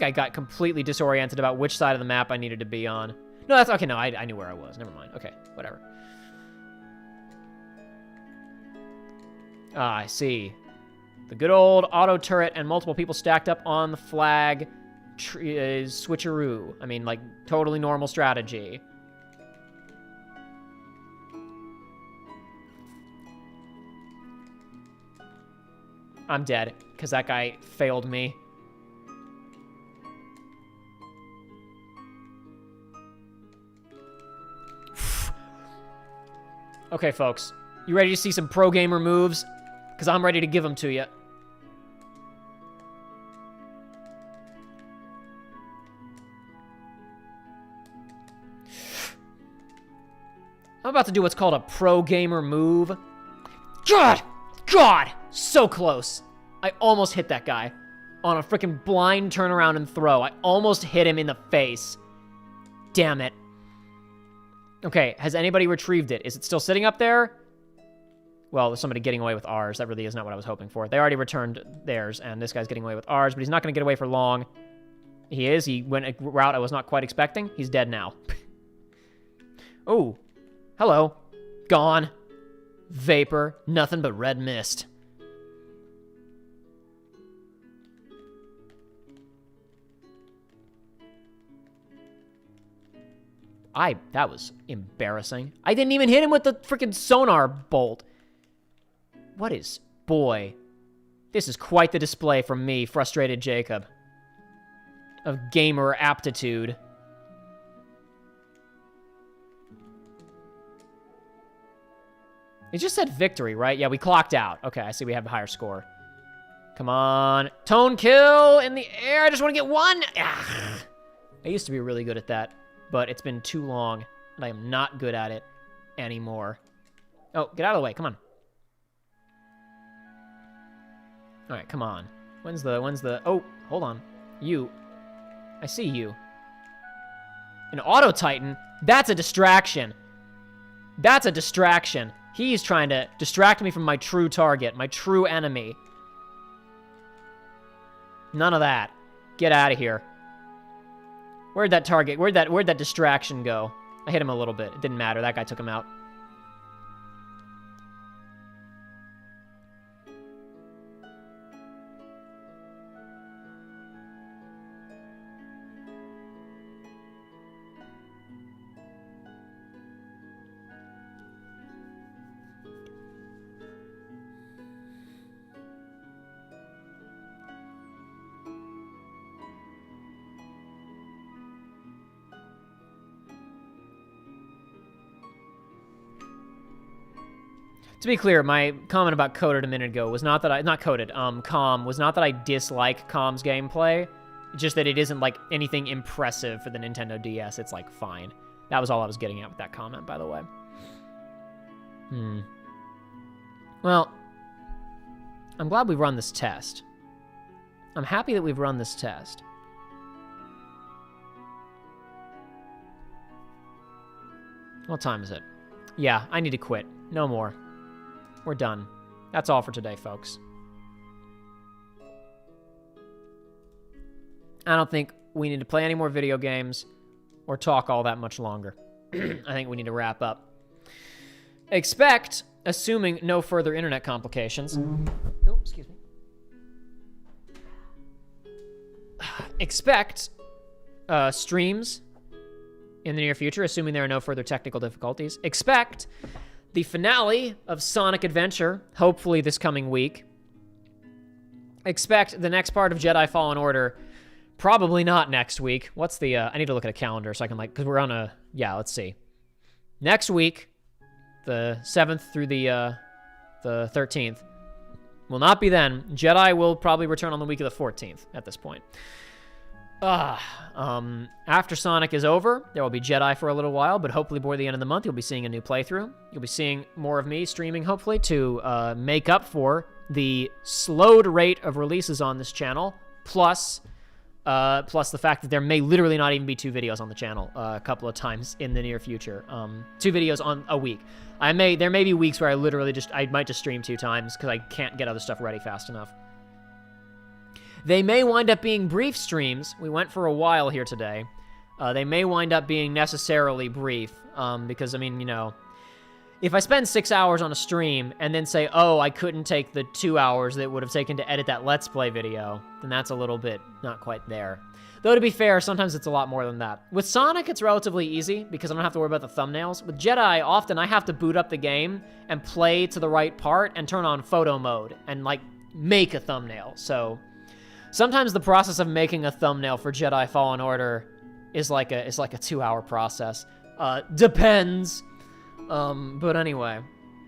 I got completely disoriented about which side of the map I needed to be on. No, that's okay. No, I knew where I was. Never mind. Okay, whatever. Ah, I see. The good old auto turret and multiple people stacked up on the flag is switcheroo. I mean, like, totally normal strategy. I'm dead, because that guy failed me. Okay, folks. You ready to see some pro gamer moves? Because I'm ready to give them to you. I'm about to do what's called a pro gamer move. God! So close. I almost hit that guy. On a freaking blind turnaround and throw. I almost hit him in the face. Damn it. Okay, has anybody retrieved it? Is it still sitting up there? Well, there's somebody getting away with ours. That really is not what I was hoping for. They already returned theirs, and this guy's getting away with ours, but he's not going to get away for long. He is. He went a route I was not quite expecting. He's dead now. Oh, hello. Gone. Vapor. Nothing but red mist. That was embarrassing. I didn't even hit him with the freaking sonar bolt. What is... Boy. This is quite the display from me, frustrated Jacob. Of gamer aptitude. It just said victory, right? Yeah, we clocked out. Okay, I see we have a higher score. Come on. Tone kill in the air. I just want to get one. Ah. I used to be really good at that, but it's been too long, and I am not good at it anymore. Oh, get out of the way. Come on. All right, come on. When's the... Oh, hold on. You. I see you. An Auto Titan? That's a distraction. That's a distraction. He's trying to distract me from my true target, my true enemy. None of that. Get out of here. Where'd that target, where'd that distraction go? I hit him a little bit. It didn't matter. That guy took him out. To be clear, my comment about Coded a minute ago was not that Calm, was not that I dislike Calm's gameplay, just that it isn't, like, anything impressive for the Nintendo DS. It's, like, fine. That was all I was getting at with that comment, by the way. Well, I'm glad we've run this test. I'm happy that we've run this test. What time is it? Yeah, I need to quit. No more. We're done. That's all for today, folks. I don't think we need to play any more video games or talk all that much longer. I think we need to wrap up. Expect, assuming no further internet complications... Oh, excuse me. Expect streams in the near future, assuming there are no further technical difficulties. Expect... the finale of Sonic Adventure, hopefully this coming week. expect the next part of Jedi Fallen Order probably not next week. What's the, I need to look at a calendar so I can, like, because we're on a, yeah, let's see. Next week, the 7th through the 13th, will not be then. Jedi will probably return on the week of the 14th at this point. After Sonic is over, there will be Jedi for a little while, but hopefully before the end of the month, you'll be seeing a new playthrough. You'll be seeing more of me streaming, hopefully, to make up for the slowed rate of releases on this channel, plus the fact that there may literally not even be 2 videos on the channel a couple of times in the near future. 2 videos on a week. There may be weeks where I might just stream 2 times because I can't get other stuff ready fast enough. They may wind up being brief streams. We went for a while here today. They may wind up being necessarily brief because, I mean, you know, if I spend 6 hours on a stream and then say, oh, I couldn't take the 2 hours that it would have taken to edit that Let's Play video, then that's a little bit not quite there. Though, to be fair, sometimes it's a lot more than that. With Sonic, it's relatively easy because I don't have to worry about the thumbnails. With Jedi, often I have to boot up the game and play to the right part and turn on photo mode and, like, make a thumbnail. So sometimes the process of making a thumbnail for Jedi Fallen Order is like a 2-hour process. Depends. But anyway,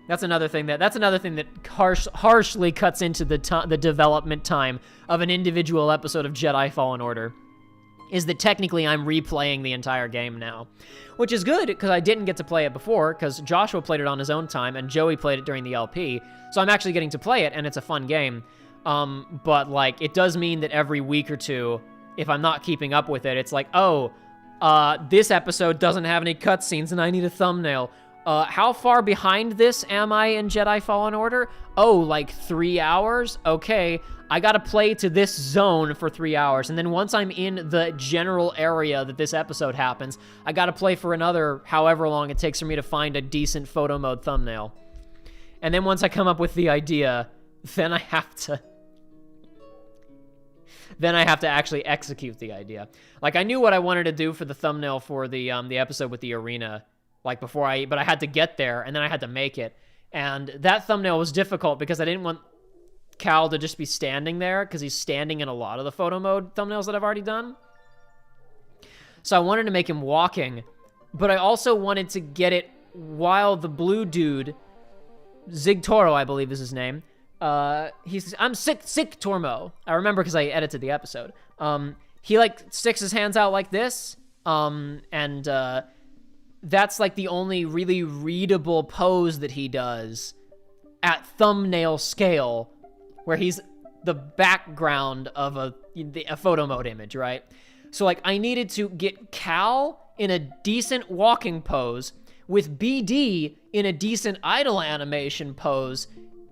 that's another thing that harshly cuts into the development time of an individual episode of Jedi Fallen Order, is that technically I'm replaying the entire game now, which is good because I didn't get to play it before because Joshua played it on his own time and Joey played it during the LP, so I'm actually getting to play it and it's a fun game. But like, it does mean that every week or two, if I'm not keeping up with it, it's like, oh, this episode doesn't have any cutscenes and I need a thumbnail. How far behind this am I in Jedi Fallen Order? Oh, like 3 hours? Okay, I gotta play to this zone for 3 hours, and then once I'm in the general area that this episode happens, I gotta play for another however long it takes for me to find a decent photo mode thumbnail. And then once I come up with the idea, then I have to actually execute the idea. Like, I knew what I wanted to do for the thumbnail for the episode with the arena, like but I had to get there, and then I had to make it. And that thumbnail was difficult because I didn't want Cal to just be standing there, because he's standing in a lot of the photo mode thumbnails that I've already done. So I wanted to make him walking, but I also wanted to get it while the blue dude, Zig Toro, I believe is his name, I'm sick Tormo. I remember because I edited the episode. He like sticks his hands out like this, and that's like the only really readable pose that he does at thumbnail scale, where he's the background of a photo mode image, right? So like, I needed to get Cal in a decent walking pose with BD in a decent idle animation pose,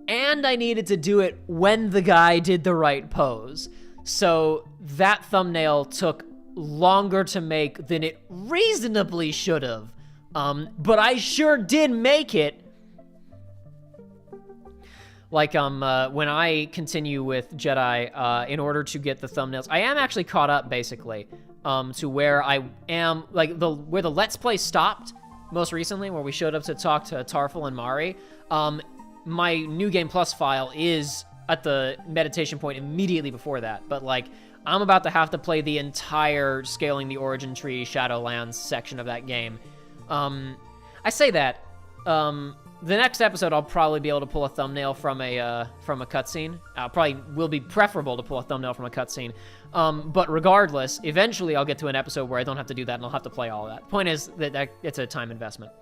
and I needed to do it when the guy did the right pose. So that thumbnail took longer to make than it reasonably should have. But I sure did make it. Like, when I continue with Jedi, in order to get the thumbnails, I am actually caught up, basically, to where I am, like, where the Let's Play stopped most recently, where we showed up to talk to Tarful and Mari. My New Game Plus file is at the meditation point immediately before that, but, like, I'm about to have to play the entire Scaling the Origin Tree Shadowlands section of that game. I say that, the next episode, I'll probably be able to pull a thumbnail from a cutscene. Probably will be preferable to pull a thumbnail from a cutscene. But regardless, eventually I'll get to an episode where I don't have to do that and I'll have to play all of that. Point is that it's a time investment.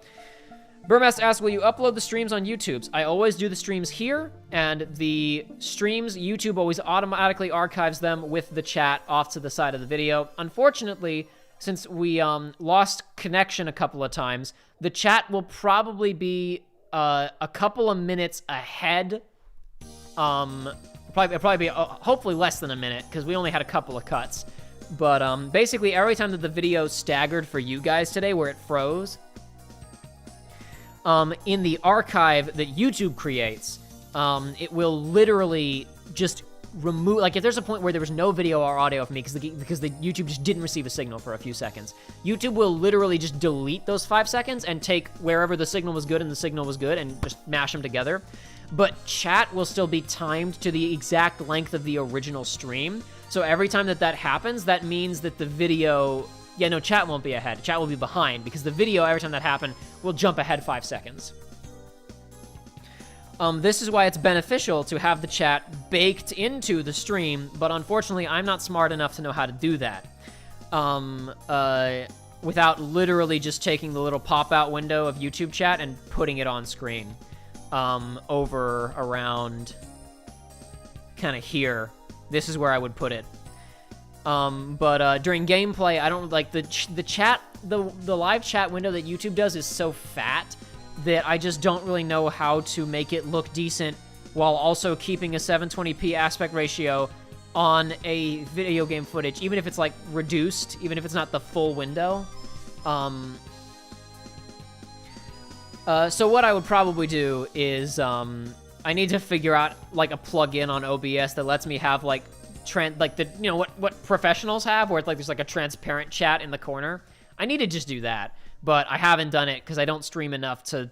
Burmast asks, will you upload the streams on YouTube? I always do the streams here, and the streams, YouTube always automatically archives them with the chat off to the side of the video. Unfortunately, since we lost connection a couple of times, the chat will probably be a couple of minutes ahead. Probably be hopefully less than a minute, because we only had a couple of cuts. But basically, every time that the video staggered for you guys today, where it froze, in the archive that YouTube creates, it will literally just remove, like, if there's a point where there was no video or audio from me because the YouTube just didn't receive a signal for a few seconds, YouTube will literally just delete those 5 seconds and take wherever the signal was good and the signal was good and just mash them together. but chat will still be timed to the exact length of the original stream. So every time that happens, that means that the video... Yeah, no, chat won't be ahead. Chat will be behind, because the video, every time that happens, will jump ahead 5 seconds. This is why it's beneficial to have the chat baked into the stream, but unfortunately, I'm not smart enough to know how to do that. Without literally just taking the little pop-out window of YouTube chat and putting it on screen. Over around kind of here. This is where I would put it. But during gameplay, I don't like the chat, the live chat window that YouTube does is so fat that I just don't really know how to make it look decent while also keeping a 720p aspect ratio on a video game footage, even if it's like reduced, even if it's not the full window. So what I would probably do is, I need to figure out like a plugin on OBS that lets me have like what professionals have, where it's like there's like a transparent chat in the corner. I need to just do that, but I haven't done it because I don't stream enough to,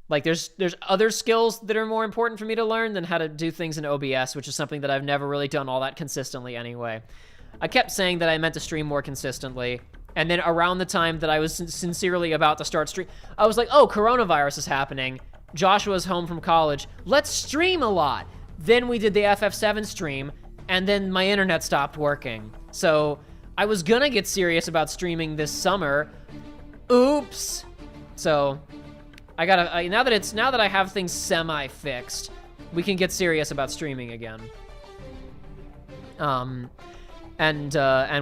like, there's other skills that are more important for me to learn than how to do things in OBS, which is something that I've never really done all that consistently anyway. I kept saying that I meant to stream more consistently, and then around the time that I was sincerely about to start stream, I was like, oh, coronavirus is happening. Joshua's home from college. Let's stream a lot. Then we did the FF7 stream, and then my internet stopped working. So I was gonna get serious about streaming this summer. Oops. So I gotta, now that I have things semi-fixed, we can get serious about streaming again. And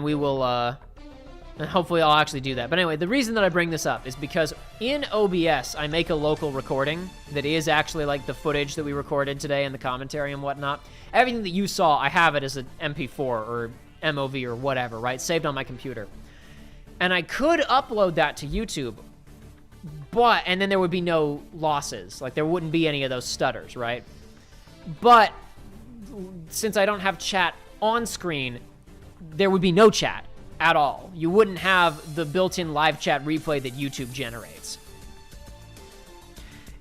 we will, and hopefully I'll actually do that. But anyway, the reason that I bring this up is because in OBS, I make a local recording that is actually like the footage that we recorded today and the commentary and whatnot. Everything that you saw, I have it as an MP4 or MOV or whatever, right? Saved on my computer. And I could upload that to YouTube, and then there would be no losses. Like, there wouldn't be any of those stutters, right? But since I don't have chat on screen, there would be no chat at all. You wouldn't have the built-in live chat replay that YouTube generates.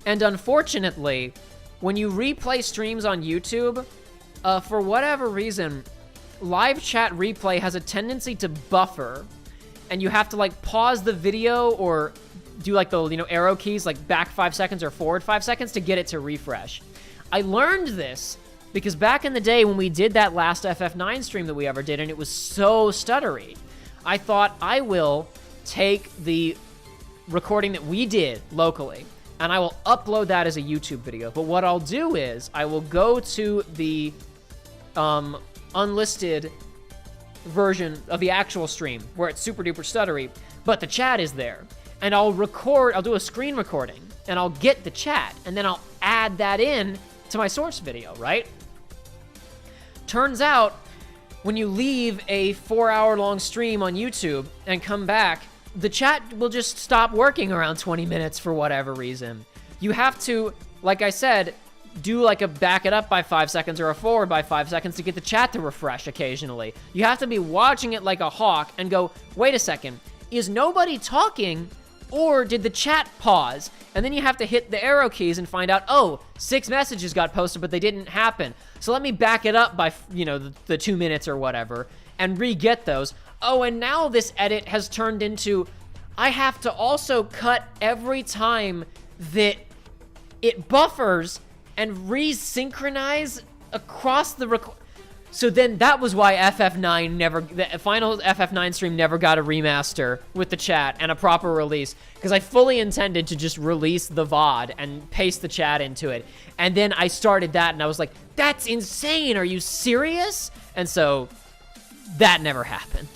And unfortunately, when you replay streams on YouTube, for whatever reason, live chat replay has a tendency to buffer, and you have to like pause the video or do like the, arrow keys, like back 5 seconds or forward 5 seconds to get it to refresh. I learned this because back in the day when we did that last FF9 stream that we ever did, and it was so stuttery, I thought I will take the recording that we did locally and I will upload that as a YouTube video. But what I'll do is I will go to the unlisted version of the actual stream where it's super duper stuttery, but the chat is there. And I'll do a screen recording and I'll get the chat and then I'll add that in to my source video, right? Turns out, when you leave a 4-hour-long stream on YouTube and come back, the chat will just stop working around 20 minutes for whatever reason. You have to, like I said, do like a back it up by 5 seconds or a forward by 5 seconds to get the chat to refresh occasionally. You have to be watching it like a hawk and go, wait a second, is nobody talking or did the chat pause? And then you have to hit the arrow keys and find out, oh, 6 messages got posted, but they didn't happen. So let me back it up by, the 2 minutes or whatever and re-get those. Oh, and now this edit has turned into, I have to also cut every time that it buffers and resynchronize across the So then that was why the final FF9 stream never got a remaster with the chat and a proper release, because I fully intended to just release the VOD and paste the chat into it. And then I started that and I was like, that's insane, are you serious? And so that never happened.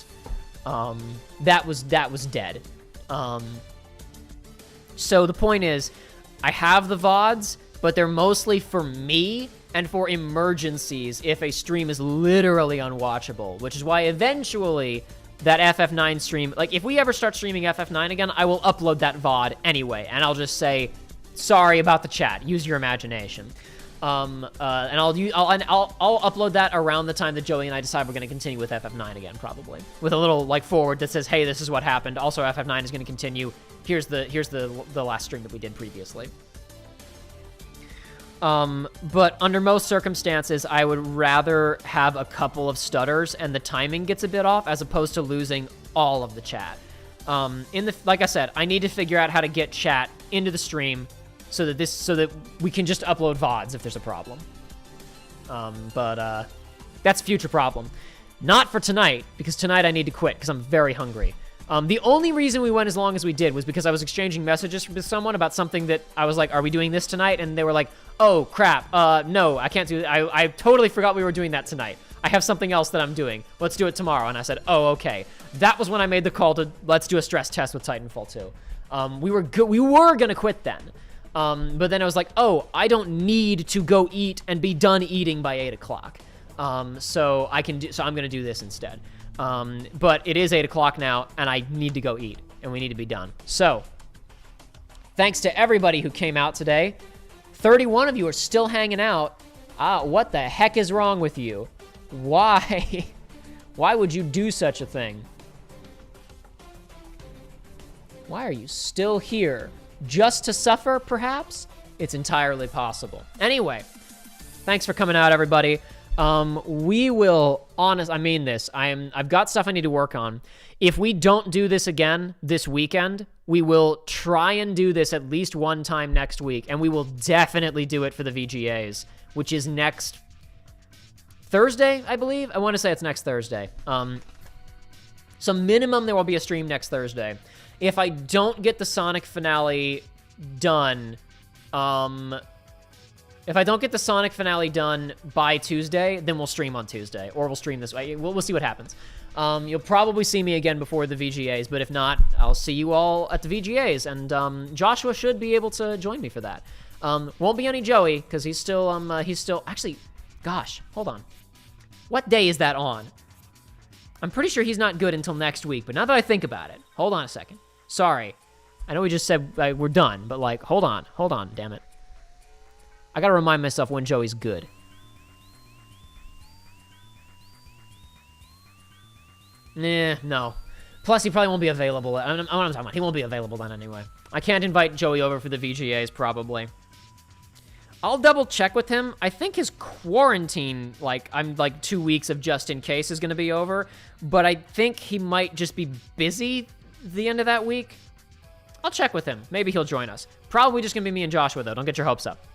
That was dead. So the point is, I have the VODs, but they're mostly for me and for emergencies if a stream is literally unwatchable, which is why eventually that FF9 stream, like if we ever start streaming FF9 again, I will upload that VOD anyway, and I'll just say, sorry about the chat, use your imagination. And I'll upload that around the time that Joey and I decide we're going to continue with FF9 again, probably, with a little like forward that says, hey, this is what happened. Also, FF9 is going to continue. Here's the last stream that we did previously. But under most circumstances, I would rather have a couple of stutters and the timing gets a bit off as opposed to losing all of the chat. Like I said, I need to figure out how to get chat into the stream so that we can just upload VODs if there's a problem. But that's a future problem. Not for tonight, because tonight I need to quit because I'm very hungry. The only reason we went as long as we did was because I was exchanging messages with someone about something that I was like, are we doing this tonight? And they were like, oh, crap. No, I can't do it. I totally forgot we were doing that tonight. I have something else that I'm doing. Let's do it tomorrow. And I said, oh, okay. That was when I made the call to let's do a stress test with Titanfall 2. We were going to quit then. But then I was like, oh, I don't need to go eat and be done eating by 8 o'clock. So I'm going to do this instead. But it is 8 o'clock now, and I need to go eat, and we need to be done. So, thanks to everybody who came out today. 31 of you are still hanging out. What the heck is wrong with you? Why? Why would you do such a thing? Why are you still here? Just to suffer, perhaps? It's entirely possible. Anyway, thanks for coming out, everybody. We will, I mean this, I've got stuff I need to work on. If we don't do this again this weekend, we will try and do this at least one time next week, and we will definitely do it for the VGAs, which is next Thursday, I believe. I want to say it's next Thursday. So minimum there will be a stream next Thursday. If I don't get the Sonic finale done, if I don't get the Sonic finale done by Tuesday, then we'll stream on Tuesday, or we'll stream this way. We'll see what happens. You'll probably see me again before the VGAs, but if not, I'll see you all at the VGAs, and Joshua should be able to join me for that. Won't be any Joey, because he's still, actually, gosh, hold on. What day is that on? I'm pretty sure he's not good until next week, but now that I think about it, hold on a second. Sorry. I know we just said we're done, but like, hold on, damn it. I gotta remind myself when Joey's good. No. Plus, he probably won't be available. I don't know what I'm talking about. He won't be available then anyway. I can't invite Joey over for the VGAs, probably. I'll double check with him. I think his quarantine, I'm 2 weeks of just in case is gonna be over, but I think he might just be busy the end of that week. I'll check with him. Maybe he'll join us. Probably just gonna be me and Joshua though. Don't get your hopes up.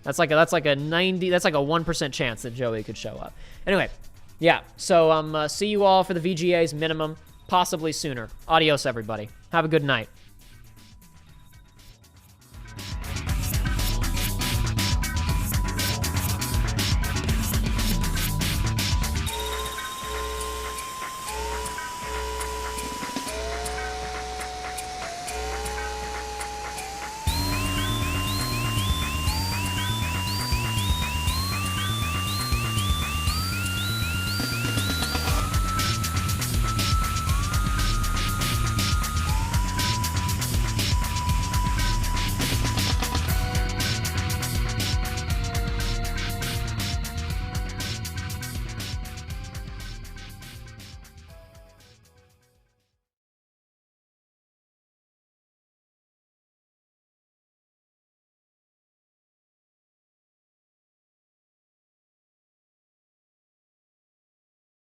That's like a 1% chance that Joey could show up. Anyway, yeah. So see you all for the VGAs minimum, possibly sooner. Adios, everybody. Have a good night.